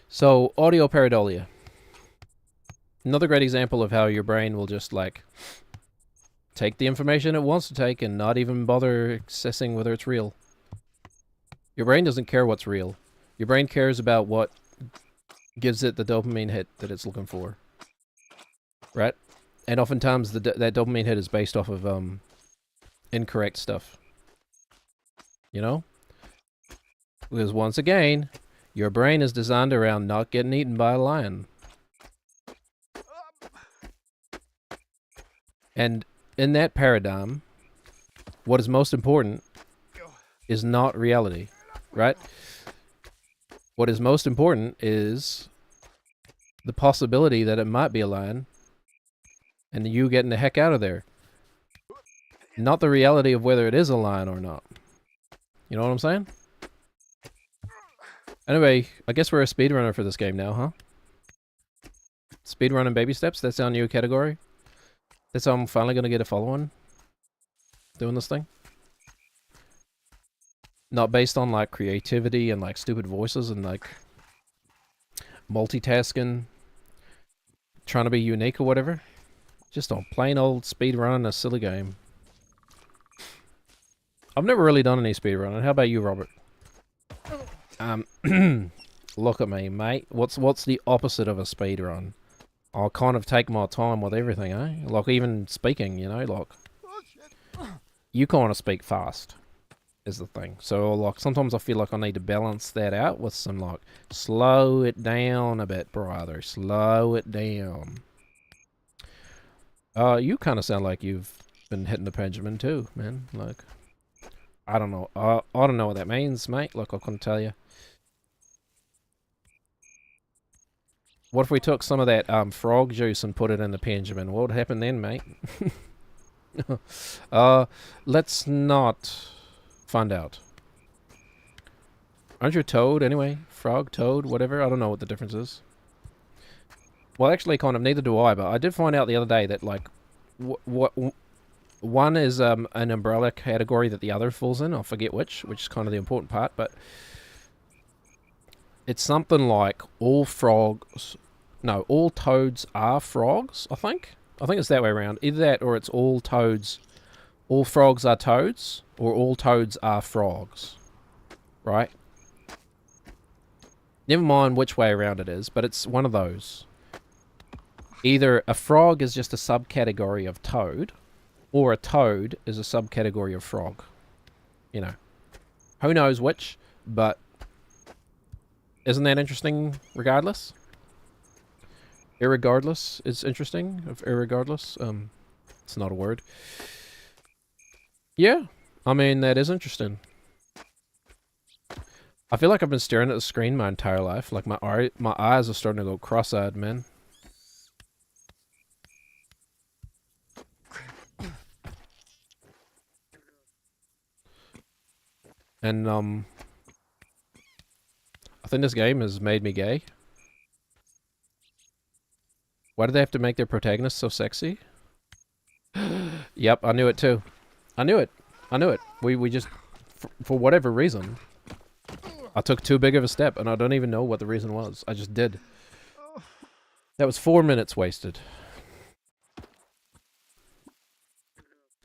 So, audio pareidolia. Another great example of how your brain will just, like, take the information it wants to take and not even bother assessing whether it's real. Your brain doesn't care what's real. Your brain cares about what gives it the dopamine hit that it's looking for. Right? And oftentimes that dopamine hit is based off of incorrect stuff. You know? Because once again, your brain is designed around not getting eaten by a lion. And in that paradigm, what is most important is not reality, right? What is most important is the possibility that it might be a lion and you getting the heck out of there. Not the reality of whether it is a lion or not. You know what I'm saying? Anyway, I guess we're a speedrunner for this game now, huh? Speedrun and baby steps, that's our new category. That's how I'm finally going to get a following. Doing this thing. Not based on, like, creativity and, like, stupid voices and, like, multitasking. Trying to be unique or whatever. Just on plain old speedrunning a silly game. I've never really done any speedrunning. How about you, Robert? Look at me, mate. What's the opposite of a speedrun? I'll kind of take my time with everything, eh? Like, even speaking, you know, like... You kind of speak fast, is the thing. So, like, sometimes I feel like I need to balance that out with some, like, slow it down a bit, brother. Slow it down. You kind of sound like you've been hitting the Benjamin too, man. Like, I don't know. I don't know what that means, mate. Like, I couldn't tell you. What if we took some of that frog juice and put it in the Benjamin? What would happen then, mate? Let's not find out. Aren't you a toad anyway? Frog, toad, whatever. I don't know what the difference is. Well, actually, kind of, neither do I, but I did find out the other day that, like, one is an umbrella category that the other falls in. I forget which is kind of the important part, but It's something like all frogs... No, all toads are frogs, I think. I think it's that way around. Either that or it's all toads... All frogs are toads, or all toads are frogs. Right? Never mind which way around it is, but it's one of those. Either a frog is just a subcategory of toad, or a toad is a subcategory of frog. You know. Who knows which, but isn't that interesting regardless? Irregardless is interesting. Of irregardless. It's not a word. Yeah, I mean, that is interesting. I feel like I've been staring at the screen my entire life. Like, my eyes are starting to go cross-eyed, man. And, I think this game has made me gay. Why do they have to make their protagonist so sexy? Yep, I knew it too. I knew it. I knew it. We just, for whatever reason, I took too big of a step, and I don't even know what the reason was. I just did. That was 4 minutes wasted.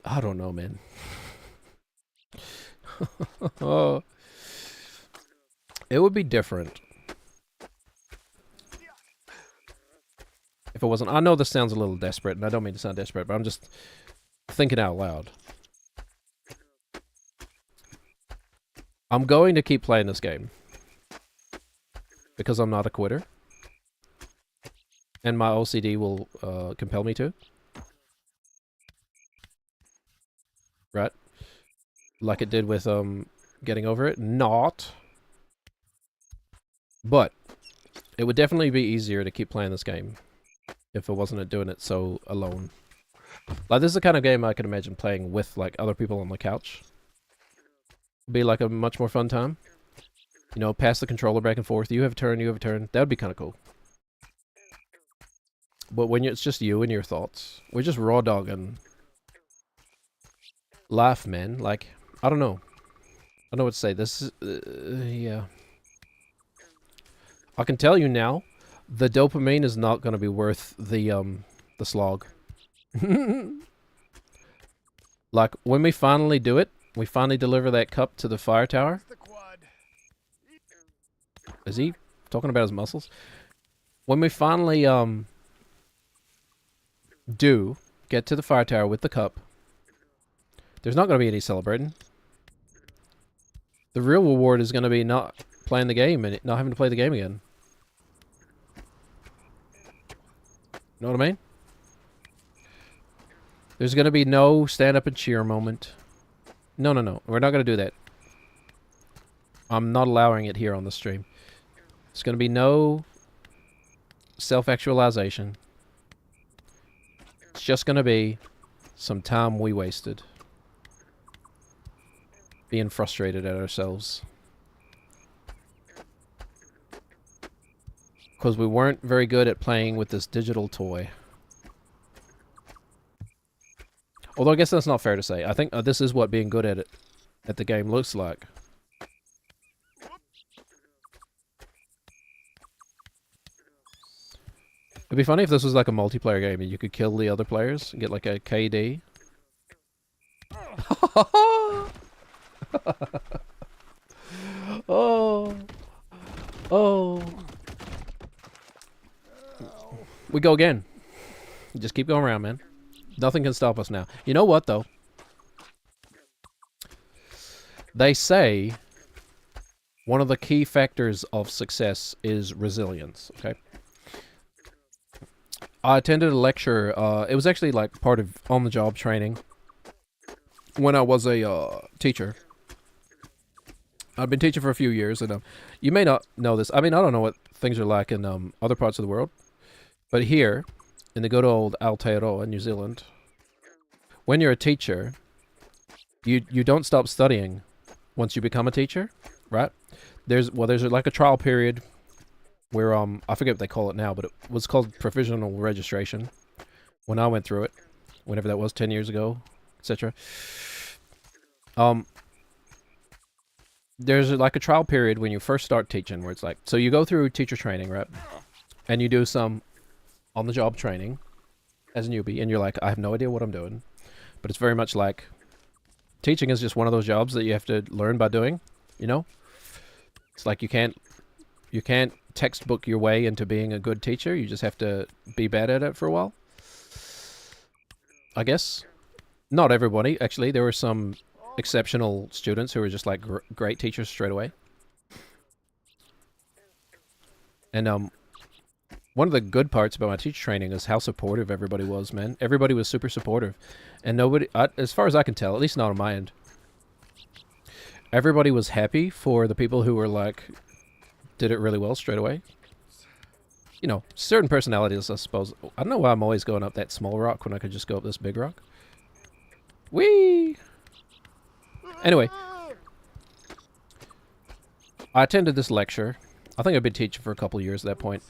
I don't know, man. Oh. It would be different if it wasn't. I know this sounds a little desperate, and I don't mean to sound desperate, but I'm just thinking out loud. I'm going to keep playing this game because I'm not a quitter, and my OCD will compel me to. Right? Like it did with getting over it. Not. But it would definitely be easier to keep playing this game if I wasn't doing it so alone. Like, this is the kind of game I could imagine playing with, like, other people on the couch. Be like a much more fun time. You know, pass the controller back and forth. You have a turn, you have a turn. That would be kind of cool. But when it's just you and your thoughts, we're just raw dogging life, man. Like, I don't know. I don't know what to say. This is, yeah. I can tell you now, the dopamine is not going to be worth the slog. Like, when we finally do it, we finally deliver that cup to the fire tower. Is he talking about his muscles? When we finally, do get to the fire tower with the cup, there's not going to be any celebrating. The real reward is going to be not playing the game and not having to play the game again. Know what I mean? There's going to be no stand up and cheer moment. No, no, no. We're not going to do that. I'm not allowing it here on the stream. There's going to be no self-actualization. It's just going to be some time we wasted being frustrated at ourselves. Because we weren't very good at playing with this digital toy. Although I guess that's not fair to say. I think this is what being good at it, at the game, looks like. It'd be funny if this was like a multiplayer game and you could kill the other players and get like a KD. Oh. Oh. We go again. Just keep going around, man. Nothing can stop us now. You know what, though? They say one of the key factors of success is resilience, okay? I attended a lecture. It was actually like part of on-the-job training when I was a teacher. I've been teaching for a few years, and you may not know this. I mean, I don't know what things are like in other parts of the world, but here, in the good old Aotearoa, New Zealand, when you're a teacher, you don't stop studying once you become a teacher, right? There's like a trial period where I forget what they call it now, but it was called provisional registration when I went through it, whenever that was, 10 years ago, etc. there's like a trial period when you first start teaching where it's like, so you go through teacher training, right? And you do some on-the-job training as a newbie, and you're like, I have no idea what I'm doing. But it's very much like teaching is just one of those jobs that you have to learn by doing, you know? It's like you can't textbook your way into being a good teacher. You just have to be bad at it for a while. I guess. Not everybody, actually. There were some exceptional students who were just like great teachers straight away. And one of the good parts about my teacher training is how supportive everybody was, man. Everybody was super supportive. And nobody, as far as I can tell, at least not on my end, everybody was happy for the people who were like, did it really well straight away. You know, certain personalities, I suppose. I don't know why I'm always going up that small rock when I could just go up this big rock. Whee! Anyway, I attended this lecture. I think I'd been teaching for a couple of years at that point.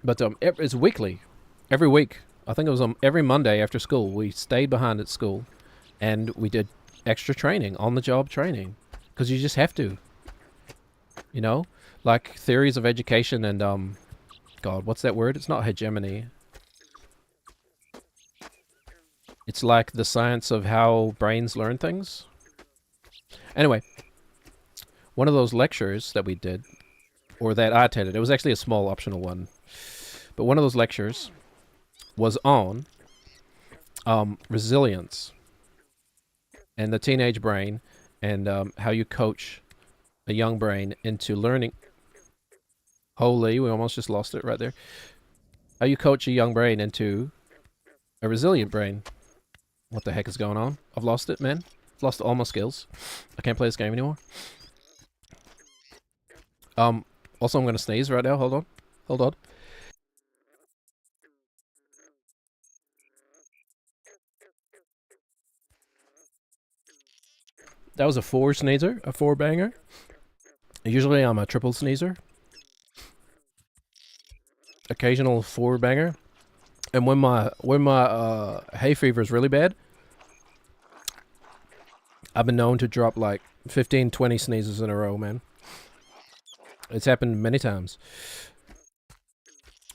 But it's weekly. Every week. I think it was every Monday after school. We stayed behind at school and we did extra training, on-the-job training. Because you just have to. You know? Like theories of education and, God, what's that word? It's not hegemony. It's like the science of how brains learn things. Anyway, one of those lectures that we did, or that I attended, it was actually a small optional one, but one of those lectures was on resilience and the teenage brain and how you coach a young brain into learning. Holy, we almost just lost it right there. How you coach a young brain into a resilient brain. What the heck is going on? I've lost it, man. I've lost all my skills. I can't play this game anymore. Also, I'm going to sneeze right now. Hold on. Hold on. That was a 4 sneezer, a 4 banger. Usually I'm a triple sneezer. Occasional 4 banger. And when my hay fever is really bad, I've been known to drop like 15, 20 sneezes in a row, man. It's happened many times.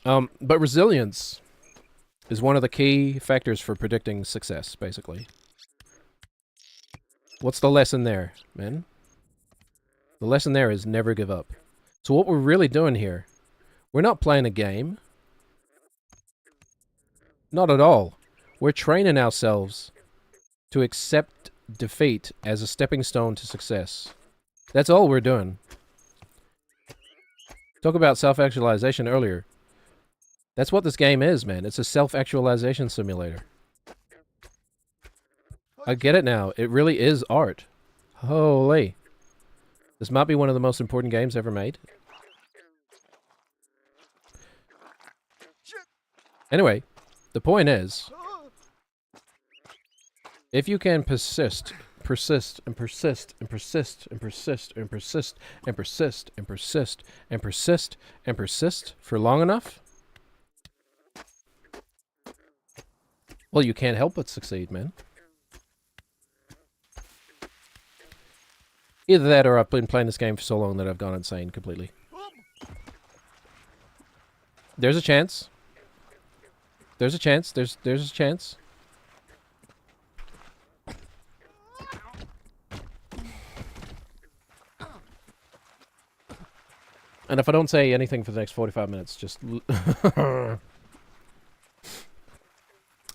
But resilience is one of the key factors for predicting success, basically. What's the lesson there, man? The lesson there is never give up. So what we're really doing here, we're not playing a game. Not at all. We're training ourselves to accept defeat as a stepping stone to success. That's all we're doing. Talk about self-actualization earlier. That's what this game is, man. It's a self-actualization simulator. I get it now. It really is art. Holy. This might be one of the most important games ever made. Anyway, the point is, if you can persist, persist, and persist, and persist, and persist, and persist, and persist, and persist, and persist, and persist for long enough, well, you can't help but succeed, man. Either that or I've been playing this game for so long that I've gone insane completely. There's a chance. There's a chance. There's a chance. And if I don't say anything for the next 45 minutes, just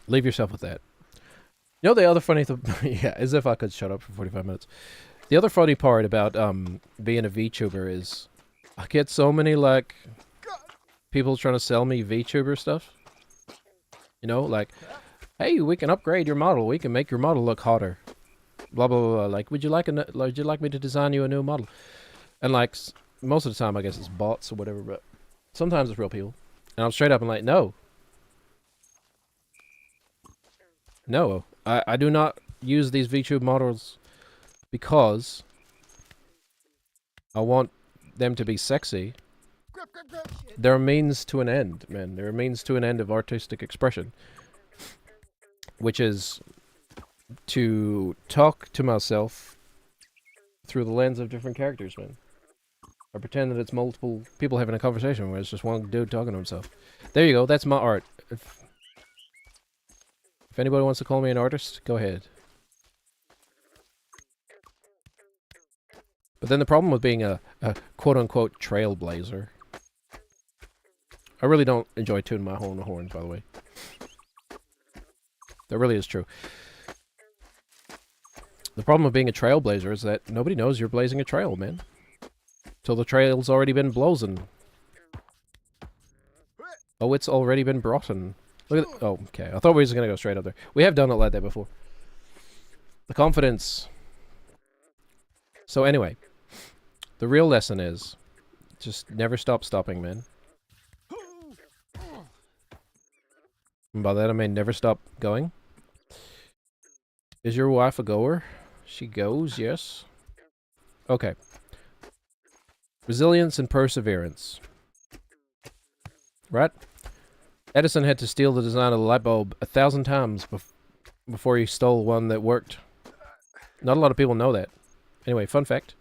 leave yourself with that. You know the other funny thing? Yeah, as if I could shut up for 45 minutes. The other funny part about being a VTuber is I get so many, like, people trying to sell me VTuber stuff. You know, like, hey, we can upgrade your model. We can make your model look hotter. Blah, blah, blah, blah. Like, would you like me to design you a new model? And, like, most of the time, I guess it's bots or whatever, but sometimes it's real people. And I'm straight up and like, no. No, I do not use these VTube models because I want them to be sexy. They're a means to an end, man. They're a means to an end of artistic expression. Which is to talk to myself through the lens of different characters, man. I pretend that it's multiple people having a conversation where it's just one dude talking to himself. There you go. That's my art. If anybody wants to call me an artist, go ahead. But then the problem with being a quote-unquote trailblazer... I really don't enjoy tuning my own horns, by the way. That really is true. The problem with being a trailblazer is that nobody knows you're blazing a trail, man. Till the trail's already been blazing. Oh, it's already been broughten. Look at oh, okay. I thought we were just gonna go straight up there. We have done it like that before. The confidence. So anyway, the real lesson is just never stop stopping, man. And by that I mean never stop going. Is your wife a goer? She goes, yes. Okay. Resilience and perseverance. Right? Edison had to steal the design of the light bulb 1,000 times before he stole one that worked. Not a lot of people know that. Anyway, fun fact.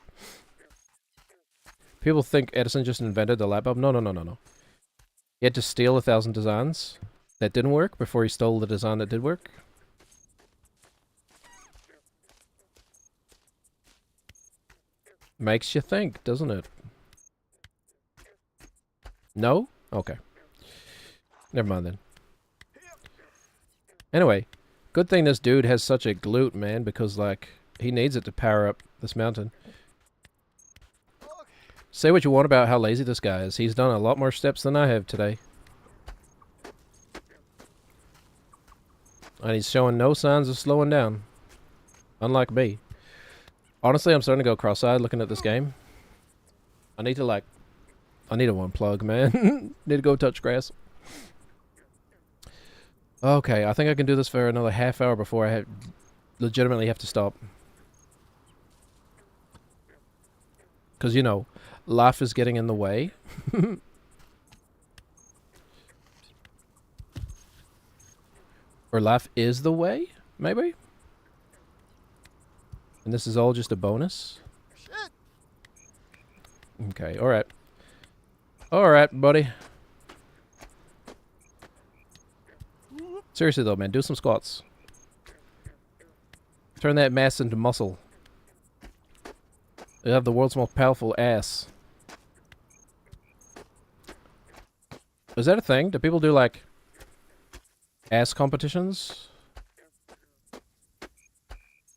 People think Edison just invented the light bulb. No, no, no, no, no. He had to steal 1,000 designs that didn't work before he stole the design that did work. Makes you think, doesn't it? No? Okay. Never mind then. Anyway, good thing this dude has such a glute, man, because, like, he needs it to power up this mountain. Say what you want about how lazy this guy is. He's done a lot more steps than I have today. And he's showing no signs of slowing down. Unlike me. Honestly, I'm starting to go cross-eyed looking at this game. I need to, like... I need to unplug, man. Need to go touch grass. Okay, I think I can do this for another half hour before I legitimately have to stop. Because, you know, life is getting in the way. Or life is the way, maybe? And this is all just a bonus? Shit. Okay, alright. Alright, buddy. Seriously though, man, do some squats. Turn that mass into muscle. You have the world's most powerful ass. Is that a thing? Do people do, like, ass competitions?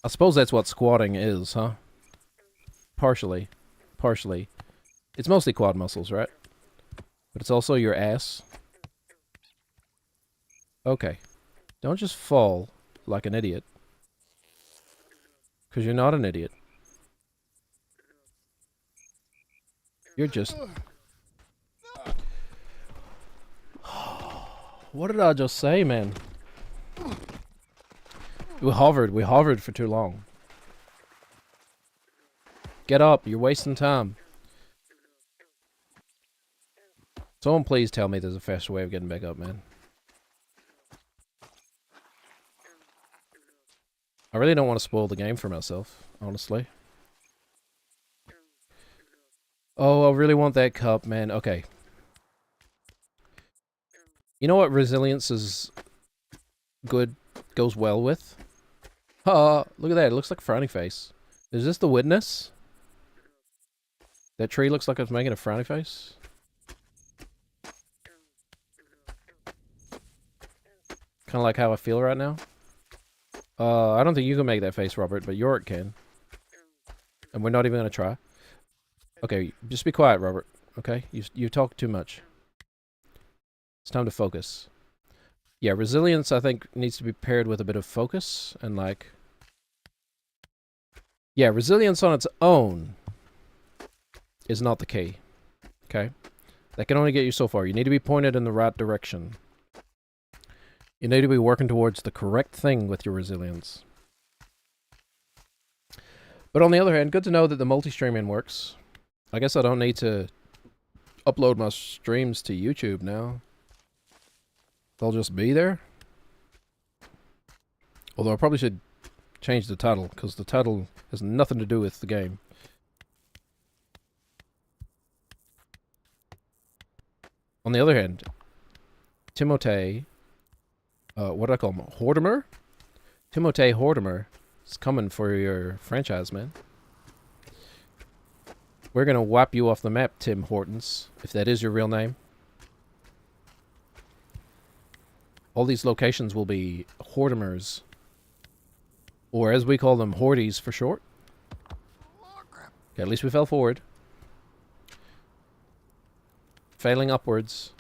I suppose that's what squatting is, huh? Partially. Partially. It's mostly quad muscles, right? But it's also your ass. Okay. Don't just fall like an idiot. Because you're not an idiot. You're just... What did I just say, man? We hovered for too long. Get up, you're wasting time. Someone please tell me there's a faster way of getting back up, man. I really don't want to spoil the game for myself, honestly. Oh, I really want that cup, man. Okay. You know what resilience is good, goes well with? Look at that. It looks like a frowny face. Is this the witness? That tree looks like it's making a frowny face. Kind of like how I feel right now. I don't think you can make that face, Robert, but Yorick can. And we're not even going to try. Okay, just be quiet, Robert. Okay? You talk too much. It's time to focus. Yeah, resilience, I think, needs to be paired with a bit of focus, and, like... Yeah, resilience on its own is not the key. Okay? That can only get you so far. You need to be pointed in the right direction. You need to be working towards the correct thing with your resilience. But on the other hand, good to know that the multi-streaming works. I guess I don't need to upload my streams to YouTube now. They'll just be there. Although I probably should change the title, because the title has nothing to do with the game. On the other hand, Timotee, what do I call him? Hortimer? Timotee Hortimer is coming for your franchise, man. We're gonna wipe you off the map, Tim Hortons, if that is your real name. All these locations will be Hortimers. Or as we call them, Horties for short. Okay, at least we fell forward. Failing upwards.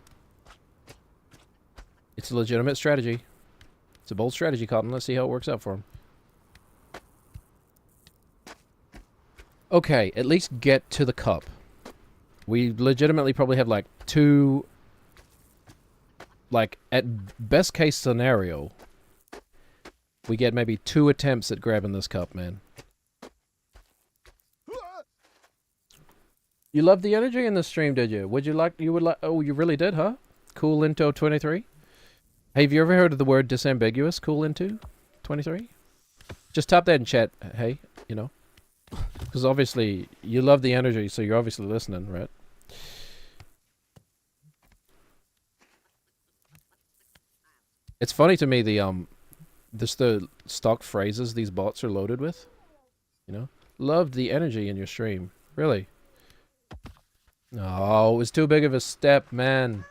It's a legitimate strategy. It's a bold strategy, Cotton. Let's see how it works out for him. Okay, at least get to the cup. We legitimately probably have like two... Like, at best case scenario, we get maybe 2 attempts at grabbing this cup, man. You loved the energy in the stream, did you? Would you like... Oh, you really did, huh? Cool Into 23? Hey, have you ever heard of the word disambiguous? Cool Into 23? Just type that in chat, hey, you know. Because obviously, you love the energy, so you're obviously listening, right? It's funny to me, the stock phrases these bots are loaded with. You know? Loved the energy in your stream. Really? Oh, it was too big of a step, man.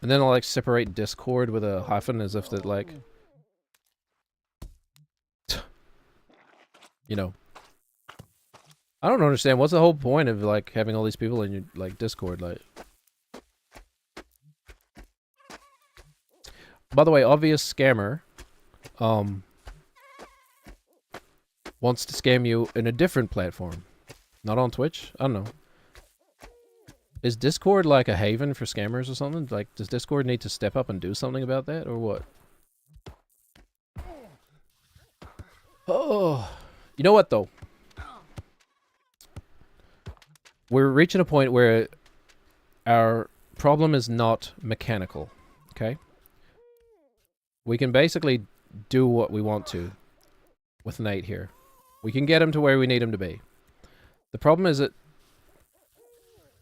And then I'll like separate Discord with a hyphen as if that like... You know. I don't understand. What's the whole point of like having all these people in your like Discord? Like, by the way, obvious scammer wants to scam you in a different platform, not on Twitch. I don't know. Is Discord like a haven for scammers or something? Like, does Discord need to step up and do something about that, or what? Oh, you know what though? We're reaching a point where our problem is not mechanical, okay? We can basically do what we want to with Nate here. We can get him to where we need him to be. The problem is that...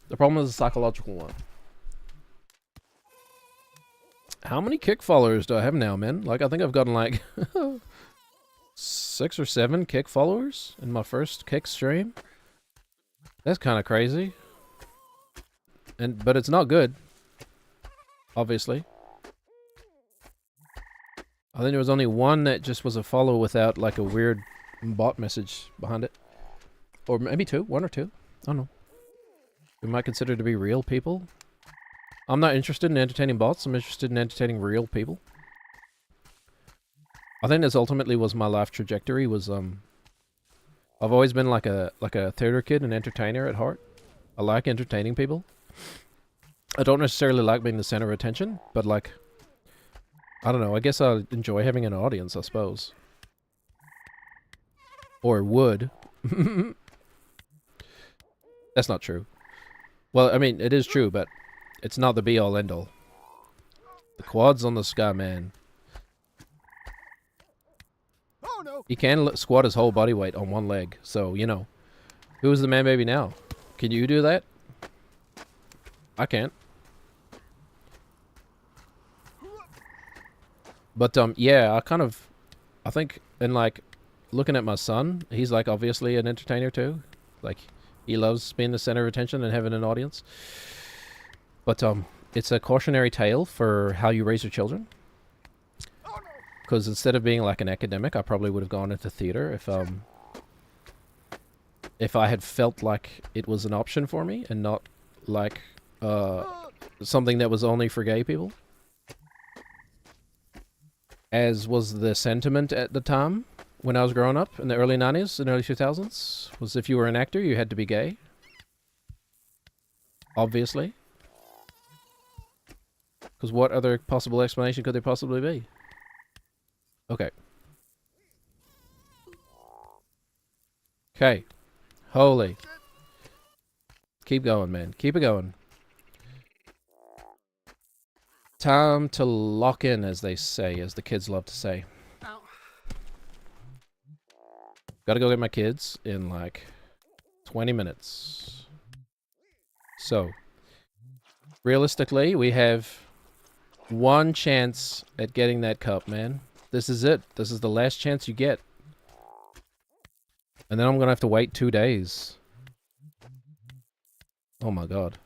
The problem is a psychological one. How many kick followers do I have now, man? Like, I think I've gotten like... 6 or 7 kick followers in my first kick stream. That's kind of crazy. But it's not good. Obviously. I think there was only one that just was a follow without like a weird bot message behind it. Or maybe 2. 1 or 2. I don't know. We might consider to be real people. I'm not interested in entertaining bots. I'm interested in entertaining real people. I think this ultimately was my life trajectory. Was I've always been like a theater kid, an entertainer at heart. I like entertaining people. I don't necessarily like being the center of attention, but like, I don't know. I guess I enjoy having an audience, I suppose. Or would. That's not true. Well, I mean, it is true, but it's not the be-all, end-all. The quad's on the sky, man. Oh no! He can squat his whole body weight on one leg, so, you know. Who's the man baby now? Can you do that? I can't. But, yeah, I think, in, like, looking at my son, he's, like, obviously an entertainer, too. Like, he loves being the center of attention and having an audience. But, it's a cautionary tale for how you raise your children. Because instead of being, like, an academic, I probably would have gone into theater if I had felt like it was an option for me and not, like, something that was only for gay people. As was the sentiment at the time when I was growing up in the early 90s and early 2000s, was if you were an actor, you had to be gay. Obviously. Because what other possible explanation could there possibly be? Okay. Okay. Holy. Keep going, man. Keep it going. Time to lock in, as they say, as the kids love to say. Gotta go get my kids in like 20 minutes. So, realistically, we have one chance at getting that cup, man. This is it. This is the last chance you get. And then I'm gonna have to wait 2 days. Oh my god.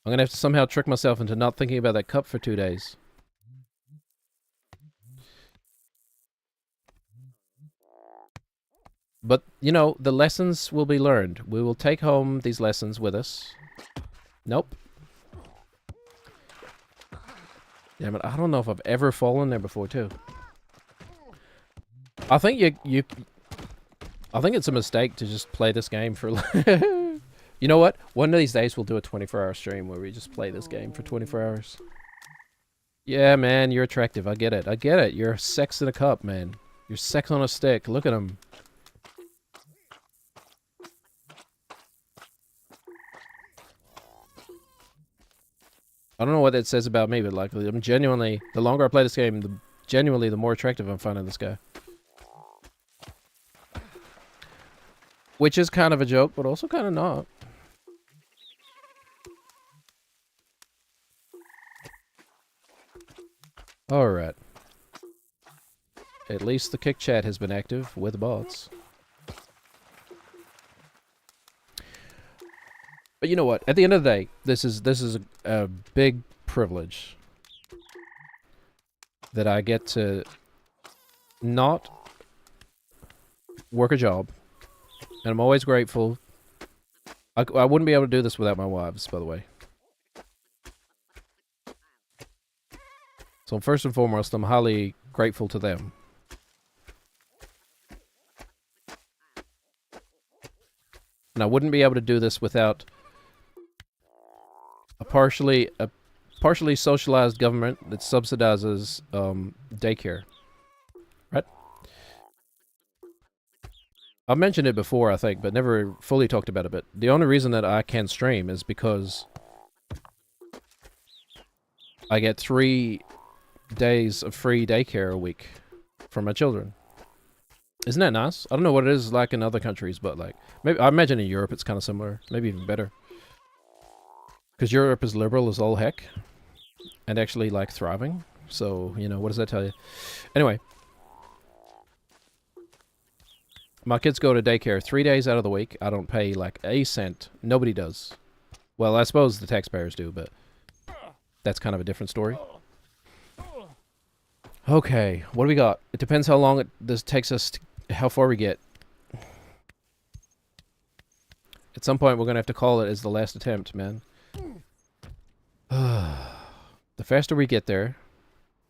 I'm gonna have to somehow trick myself into not thinking about that cup for 2 days. But, you know, the lessons will be learned. We will take home these lessons with us. Nope. Damn it, I don't know if I've ever fallen there before, too. I think I think it's a mistake to just play this game for... You know what? One of these days we'll do a 24-hour stream where we just play this game for 24 hours. Yeah, man, you're attractive. I get it. I get it. You're sex in a cup, man. You're sex on a stick. Look at him. I don't know what that says about me, but like, I'm genuinely, the longer I play this game, genuinely the more attractive I'm finding this guy. Which is kind of a joke, but also kind of not. Alright. At least the kick chat has been active with bots. But you know what? At the end of the day, this is a big privilege that I get to not work a job, and I'm always grateful. I wouldn't be able to do this without my wives, by the way. So first and foremost, I'm highly grateful to them. And I wouldn't be able to do this without a partially socialized government that subsidizes daycare. Right? I've mentioned it before, I think, but never fully talked about it. But the only reason that I can stream is because I get 3 days of free daycare a week for my children. Isn't that nice? I don't know what it is like in other countries, but like, maybe I imagine in Europe it's kind of similar, maybe even better. Because Europe is liberal as all heck, and actually like thriving. So, you know, what does that tell you? Anyway, my kids go to daycare 3 days out of the week. I don't pay like a cent. Nobody does. Well, I suppose the taxpayers do, but that's kind of a different story. Okay, what do we got? It depends how long this takes us, how far we get. At some point, we're going to have to call it as the last attempt, man. The faster we get there...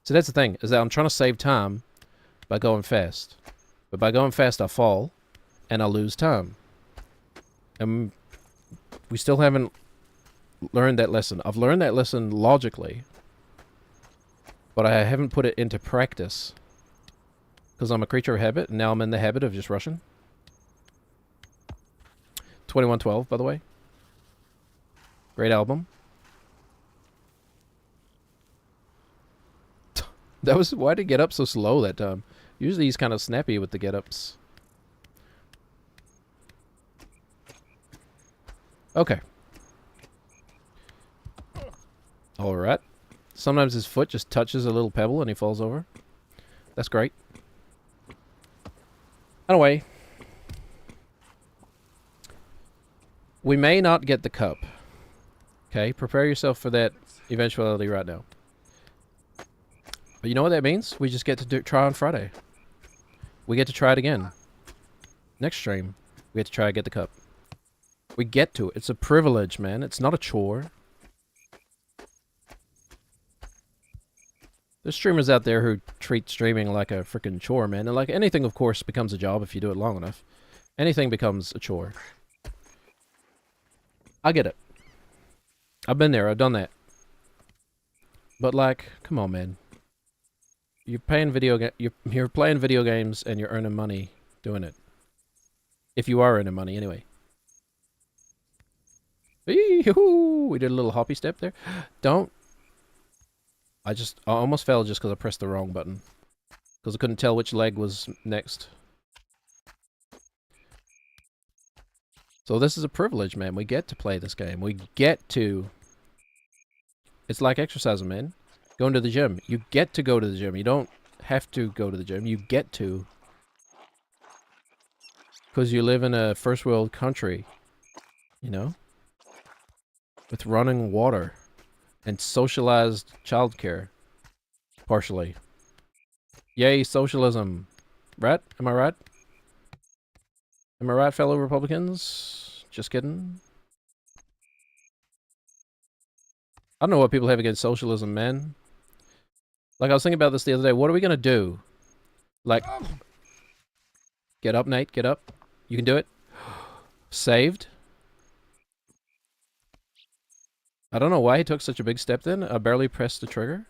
So that's the thing, is that I'm trying to save time by going fast. But by going fast, I fall, and I lose time. And we still haven't learned that lesson. I've learned that lesson logically, but I haven't put it into practice. Because I'm a creature of habit, and now I'm in the habit of just rushing. 2112, by the way. Great album. That was... Why did he get up so slow that time? Usually he's kind of snappy with the get-ups. Okay. Alright. Sometimes his foot just touches a little pebble and he falls over. That's great. Anyway. We may not get the cup. Okay, prepare yourself for that eventuality right now. But you know what that means? We just get to try on Friday. We get to try it again. Next stream, we get to try to get the cup. We get to. It's a privilege, man. It's not a chore. There's streamers out there who treat streaming like a freaking chore, man. And like anything, of course, becomes a job if you do it long enough. Anything becomes a chore. I get it. I've been there. I've done that. But like, come on, man. You're playing you're playing video games and you're earning money doing it. If you are earning money, anyway. Eee-hoo! We did a little hoppy step there. Don't. I almost fell just because I pressed the wrong button. Because I couldn't tell which leg was next. So this is a privilege, man. We get to play this game. We get to... It's like exercising, man. Going to the gym. You get to go to the gym. You don't have to go to the gym. You get to. Because you live in a first world country. You know? With running water. And socialized childcare. Partially. Yay, socialism. Right? Am I right? Am I right, fellow Republicans? Just kidding. I don't know what people have against socialism, man. Like, I was thinking about this the other day. What are we gonna do? Like, get up, Nate. Get up. You can do it. Saved. I don't know why he took such a big step then. I barely pressed the trigger.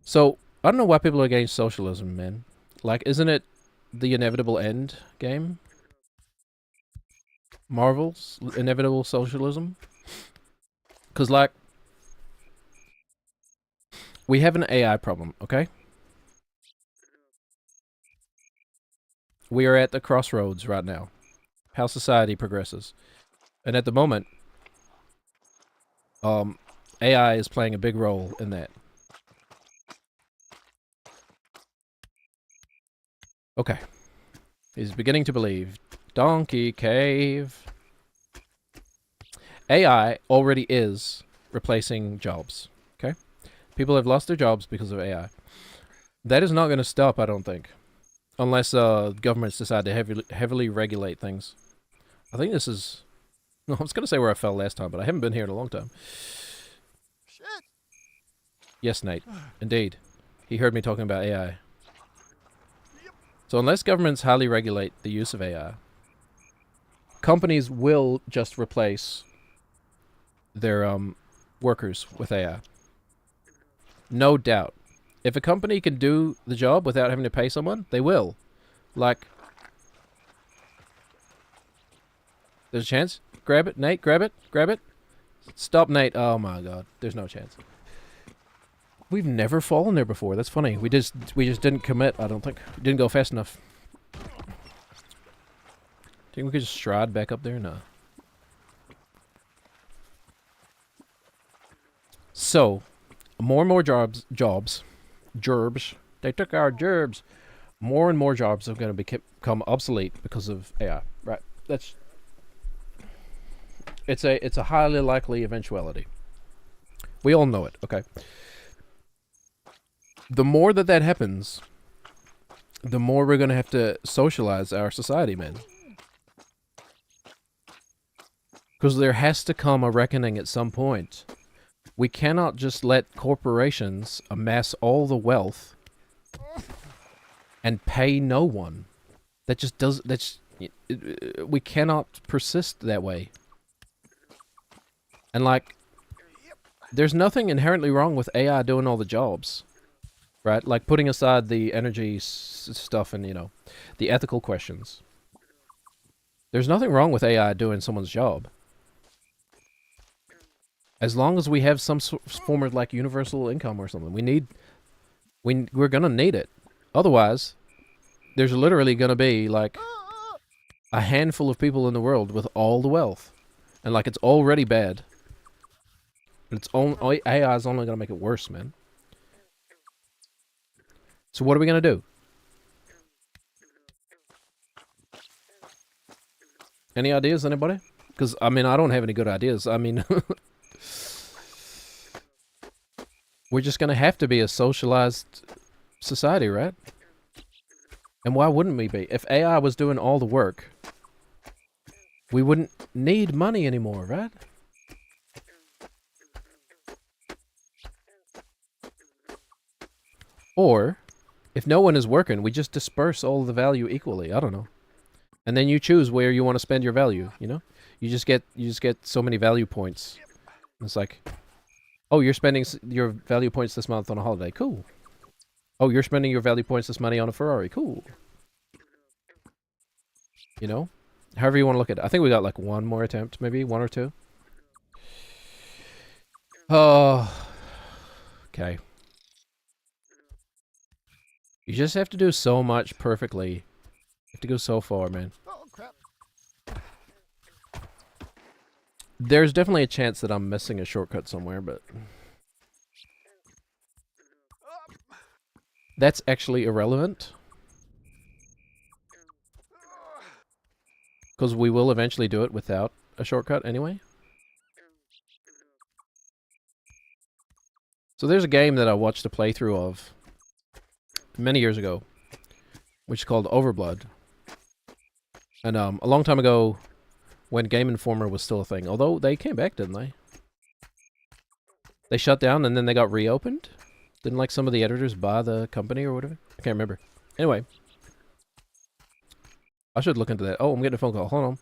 So, I don't know why people are against socialism, man. Like, isn't it the inevitable end game? Marvel's inevitable socialism? Because, like, we have an AI problem, okay? We are at the crossroads right now. How society progresses. And at the moment, AI is playing a big role in that. Okay. He's beginning to believe. Donkey Cave. AI already is replacing jobs. Okay? People have lost their jobs because of AI. That is not going to stop, I don't think. Unless governments decide to heavily regulate things. I think this is... No, I was going to say where I fell last time, but I haven't been here in a long time. Shit. Yes, Nate. Indeed. He heard me talking about AI. So unless governments highly regulate the use of AI, companies will just replace their workers with AI. No doubt. If a company can do the job without having to pay someone, they will. Like, there's a chance. Grab it, Nate. Grab it. Grab it. Stop, Nate. Oh my God. There's no chance. We've never fallen there before. That's funny. We just didn't commit. I don't think. We didn't go fast enough. Think we could just stride back up there? No. So, more and more jobs. Gerbs. They took our gerbs. More and more jobs are going to become obsolete because of AI. Right. That's... It's a highly likely eventuality. We all know it, okay? The more that happens, the more we're going to have to socialize our society, man. Because there has to come a reckoning at some point. We cannot just let corporations amass all the wealth and pay no one. That just does... we cannot persist that way. And, like, there's nothing inherently wrong with AI doing all the jobs, right? Like, putting aside the energy stuff and, you know, the ethical questions. There's nothing wrong with AI doing someone's job. As long as we have some form of, like, universal income or something. We're gonna need it. Otherwise, there's literally gonna be, like, a handful of people in the world with all the wealth. And, like, it's already bad. AI is only going to make it worse, man. So what are we going to do? Any ideas, anybody? Because, I mean, I don't have any good ideas. I mean, we're just going to have to be a socialized society, right? And why wouldn't we be? If AI was doing all the work, we wouldn't need money anymore, right? Or, if no one is working, we just disperse all the value equally. I don't know. And then you choose where you want to spend your value, you know? You just get so many value points. It's like, oh, you're spending your value points this month on a holiday. Cool. Oh, you're spending your value points this money on a Ferrari. Cool. You know? However you want to look at it. I think we got like one more attempt, maybe? One or two? Oh. Okay. You just have to do so much perfectly. You have to go so far, man. Oh crap. There's definitely a chance that I'm missing a shortcut somewhere, but that's actually irrelevant. Because we will eventually do it without a shortcut anyway. So there's a game that I watched a playthrough of many years ago, which is called Overblood. And a long time ago, when Game Informer was still a thing, although they came back, didn't they? They shut down and then they got reopened? Didn't like some of the editors buy the company or whatever? I can't remember. Anyway. I should look into that. Oh, I'm getting a phone call. Hold on.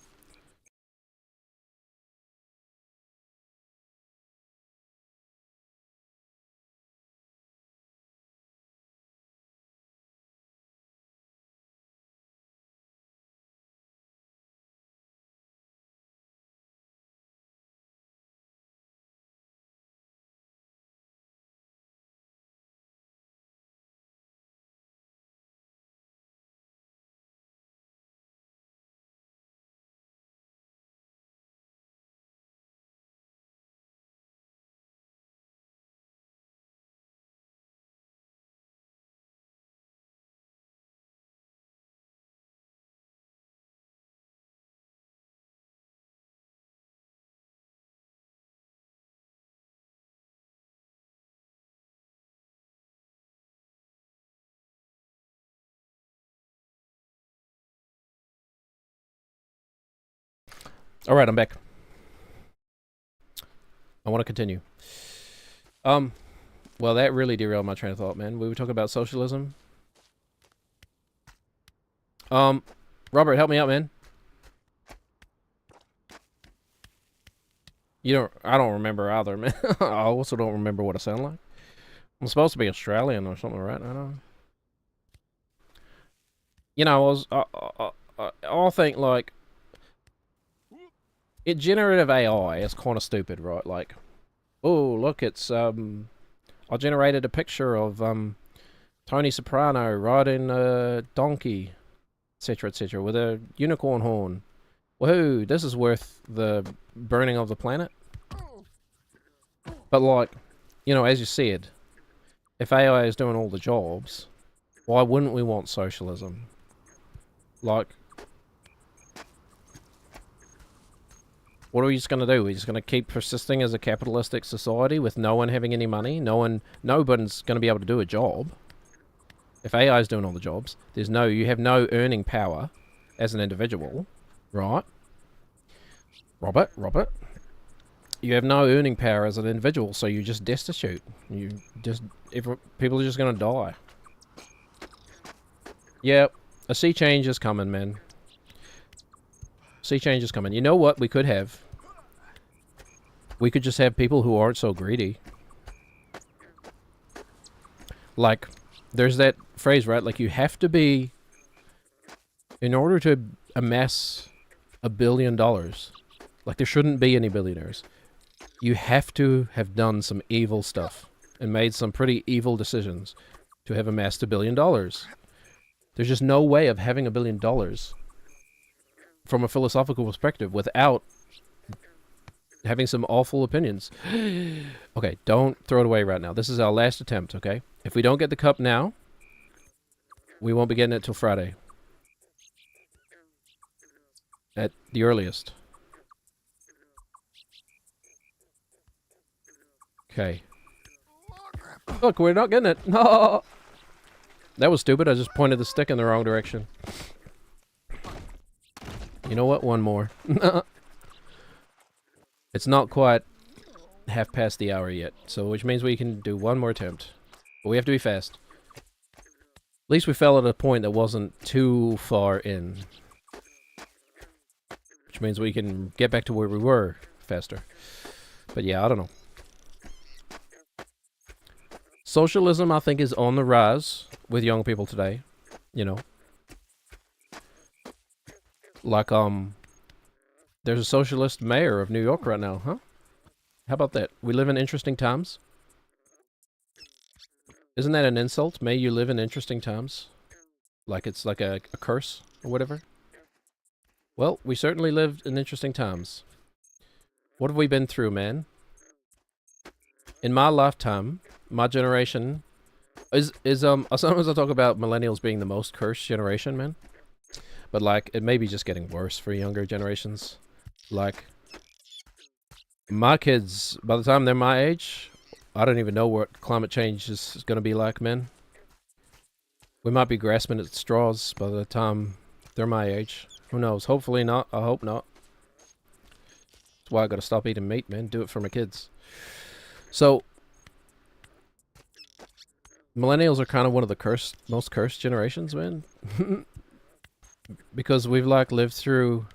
Alright, I'm back. I want to continue. Well, that really derailed my train of thought, man. We were talking about socialism. Robert, help me out, man. I don't remember either, man. I also don't remember what I sound like. I'm supposed to be Australian or something, right? I don't know. You know, I'll think, like, generative AI is kind of stupid, right? Like, oh, look, it's, I generated a picture of, Tony Soprano riding a donkey, etc., with a unicorn horn. Woohoo, this is worth the burning of the planet. But, like, you know, as you said, if AI is doing all the jobs, why wouldn't we want socialism? Like, what are we just going to do? We're just going to keep persisting as a capitalistic society with no one having any money? Nobody's going to be able to do a job. If AI is doing all the jobs, you have no earning power as an individual, right? Robert? You have no earning power as an individual, so you're just destitute. People are just going to die. Yep, a sea change is coming, man. Sea change is coming. You know what we could have? We could just have people who aren't so greedy. Like, there's that phrase, right? Like, you have to be... In order to amass $1 billion, like, there shouldn't be any billionaires. You have to have done some evil stuff and made some pretty evil decisions to have amassed $1 billion. There's just no way of having $1 billion from a philosophical perspective without having some awful opinions. Okay, don't throw it away right now. This is our last attempt, okay? If we don't get the cup now, we won't be getting it till Friday. At the earliest. Okay. Look, we're not getting it. No. That was stupid. I just pointed the stick in the wrong direction. You know what? One more. It's not quite half past the hour yet, so which means we can do one more attempt. But we have to be fast. At least we fell at a point that wasn't too far in. Which means we can get back to where we were faster. But yeah, I don't know. Socialism, I think, is on the rise with young people today. You know. Like, there's a socialist mayor of New York right now, huh? How about that? We live in interesting times. Isn't that an insult? May you live in interesting times? Like it's like a curse or whatever? Well, we certainly lived in interesting times. What have we been through, man? In my lifetime, my generation is sometimes I talk about millennials being the most cursed generation, man. But like, it may be just getting worse for younger generations. Like, my kids, by the time they're my age, I don't even know what climate change is going to be like, man. We might be grasping at straws by the time they're my age. Who knows? Hopefully not. I hope not. That's why I gotta stop eating meat, man. Do it for my kids. So, millennials are kind of one of the most cursed generations, man. Because we've like lived through,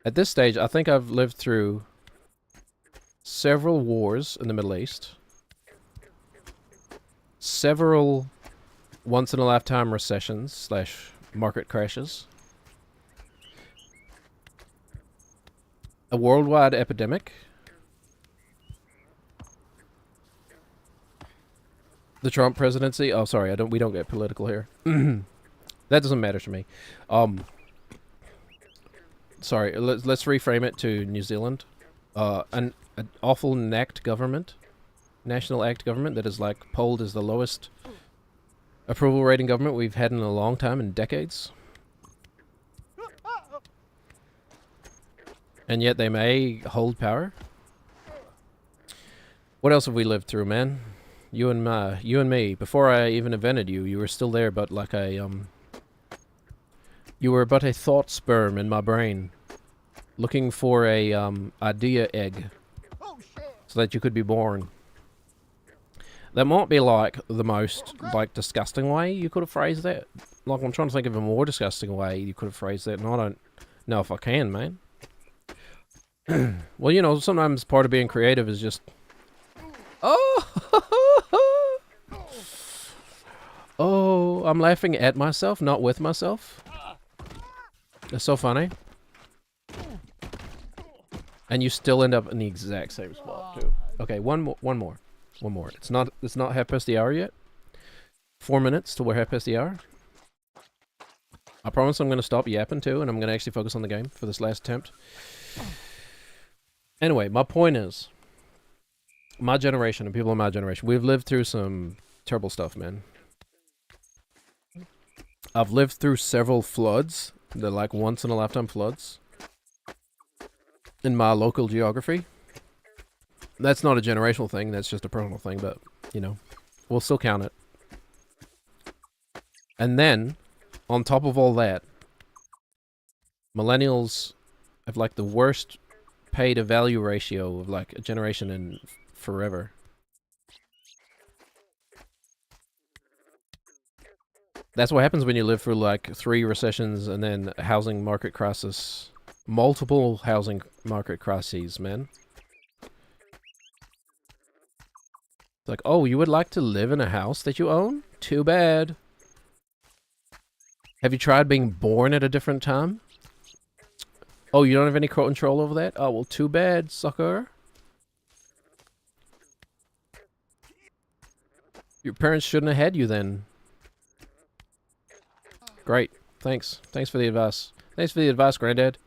at this stage, I think I've lived through several wars in the Middle East, several once-in-a-lifetime recessions / market crashes, a worldwide epidemic, the Trump presidency. Oh, sorry, we don't get political here. That doesn't matter to me. Sorry, let's reframe it to New Zealand. An awful national act government that is like polled as the lowest approval rating government we've had in a long time, in decades. And yet they may hold power. What else have we lived through, man? You and me. Before I even invented you, you were still there, but like you were but a thought sperm in my brain, looking for a idea egg, so that you could be born. That might be like the most like disgusting way you could have phrased that. Like, I'm trying to think of a more disgusting way you could have phrased that, and I don't know if I can, man. Well, you know, sometimes part of being creative is just, oh, I'm laughing at myself, not with myself. It's so funny. And you still end up in the exact same spot too. Okay, one more. It's not 1:30 yet. 4 minutes till we're 1:30. I promise I'm gonna stop yapping too, and I'm gonna actually focus on the game for this last attempt. Anyway, my point is, my generation and people in my generation, we've lived through some terrible stuff, man. I've lived through several floods. They're like once-in-a-lifetime floods in my local geography. That's not a generational thing, that's just a personal thing, but, you know, we'll still count it. And then, on top of all that, millennials have like the worst pay-to-value ratio of like a generation in forever. That's what happens when you live through like 3 recessions and then a housing market crisis. Multiple housing market crises, man. It's like, oh, you would like to live in a house that you own? Too bad. Have you tried being born at a different time? Oh, you don't have any control over that? Oh, well, too bad, sucker. Your parents shouldn't have had you then. Great. Thanks. Thanks for the advice. Thanks for the advice, Granddad.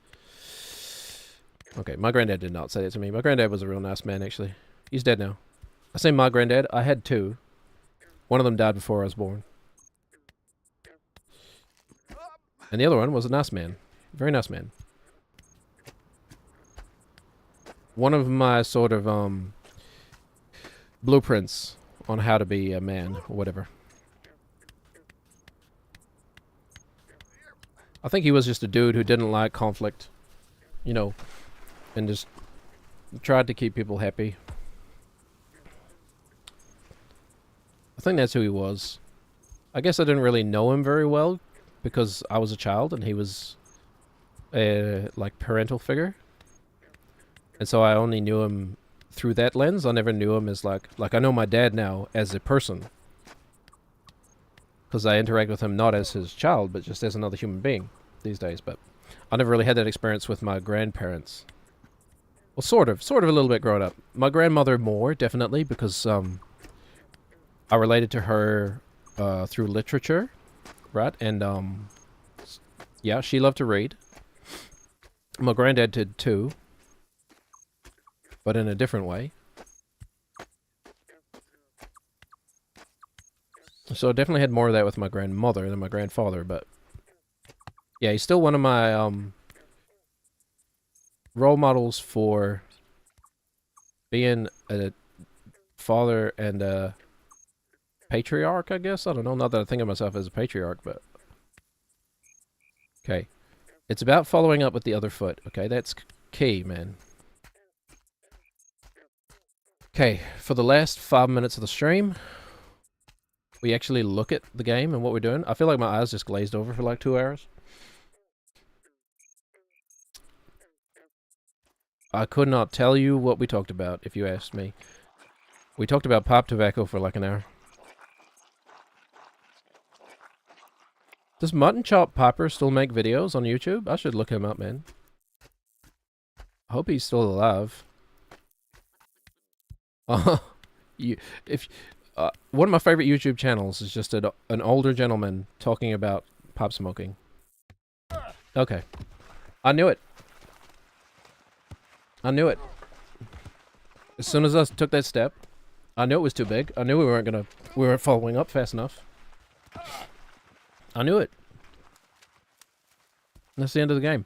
Okay, my granddad did not say that to me. My granddad was a real nice man, actually. He's dead now. I say my granddad. I had 2. One of them died before I was born. And the other one was a nice man. Very nice man. One of my sort of blueprints on how to be a man or whatever. I think he was just a dude who didn't like conflict, you know, and just tried to keep people happy. I think that's who he was. I guess I didn't really know him very well because I was a child and he was a like parental figure. And so I only knew him through that lens. I never knew him as like I know my dad now as a person. Because I interact with him not as his child, but just as another human being these days. But I never really had that experience with my grandparents. Well, sort of a little bit growing up. My grandmother more, definitely, because I related to her through literature, right? And yeah, she loved to read. My granddad did too. but in a different way. So I definitely had more of that with my grandmother than my grandfather, but yeah, he's still one of my role models for being a father and a patriarch, I guess. I don't know, not that I think of myself as a patriarch, but okay. It's about following up with the other foot, okay? That's key, man. Okay, for the last 5 minutes of the stream, we actually look at the game and what we're doing. I feel like my eyes just glazed over for like 2 hours. I could not tell you what we talked about if you asked me. We talked about pop tobacco for like an hour. Does Mutton Chop Popper still make videos on YouTube? I should look him up, man. I hope he's still alive. One of my favorite YouTube channels is just an older gentleman talking about pop smoking. Okay. I knew it. I knew it. As soon as I took that step, I knew it was too big. I knew we weren't following up fast enough. I knew it. That's the end of the game.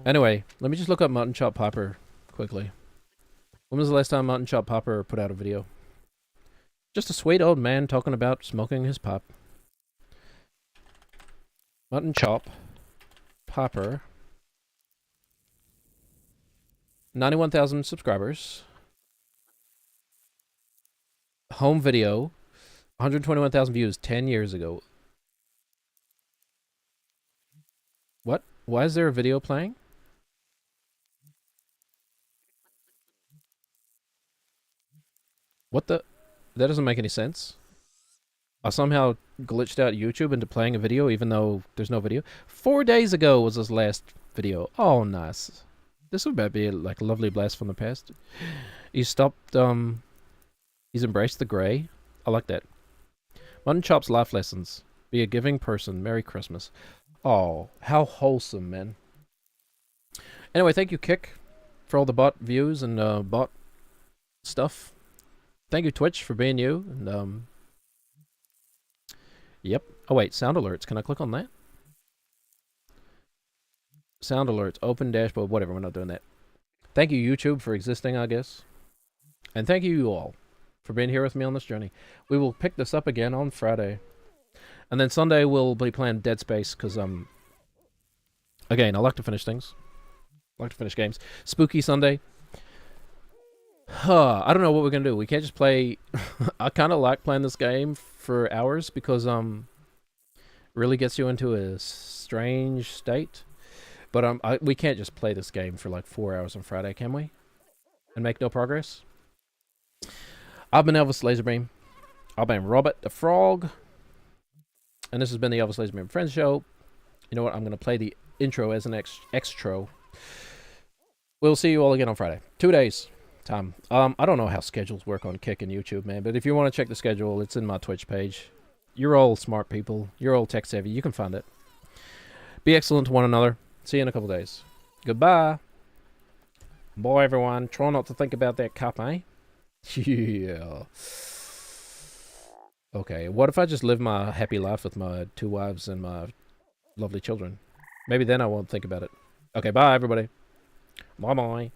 Anyway, let me just look up Mutton Chop Popper quickly. When was the last time Mutton Chop Popper put out a video? Just a sweet old man talking about smoking his pop. Mutton Chop Popper. 91,000 subscribers. Home video. 121,000 views 10 years ago. What? Why is there a video playing? What the? That doesn't make any sense. I somehow glitched out YouTube into playing a video even though there's no video. 4 days ago was his last video. Oh, nice. This would be like a lovely blast from the past. He's stopped, he's embraced the grey. I like that. Mutton Chop's life lessons. Be a giving person. Merry Christmas. Oh, how wholesome, man. Anyway, thank you, Kick, for all the bot views and bot stuff. Thank you, Twitch, for being you. And yep. Oh wait, sound alerts. Can I click on that? Sound alerts, open dashboard, whatever. We're not doing that. Thank you, YouTube, for existing, I guess. And thank you all for being here with me on this journey. We will pick this up again on Friday. And then Sunday we'll be playing Dead Space, because, again, I like to finish things. I like to finish games. Spooky Sunday. I don't know what we're going to do. We can't just play... I kind of like playing this game for hours, because, really gets you into a strange state. But, we can't just play this game for, like, 4 hours on Friday, can we? And make no progress? I've been Elvis Laserbeam. I've been Robert the Frog. And this has been the Elvis Laserbeam and Friends show. You know what? I'm going to play the intro as an extro. We'll see you all again on Friday. 2 days time. I don't know how schedules work on Kick and YouTube, man. But if you want to check the schedule, it's in my Twitch page. You're all smart people. You're all tech savvy. You can find it. Be excellent to one another. See you in a couple days. Goodbye. Bye, everyone. Try not to think about that cup, eh? Yeah. Okay, what if I just live my happy life with my 2 wives and my lovely children? Maybe then I won't think about it. Okay, bye, everybody. Bye-bye.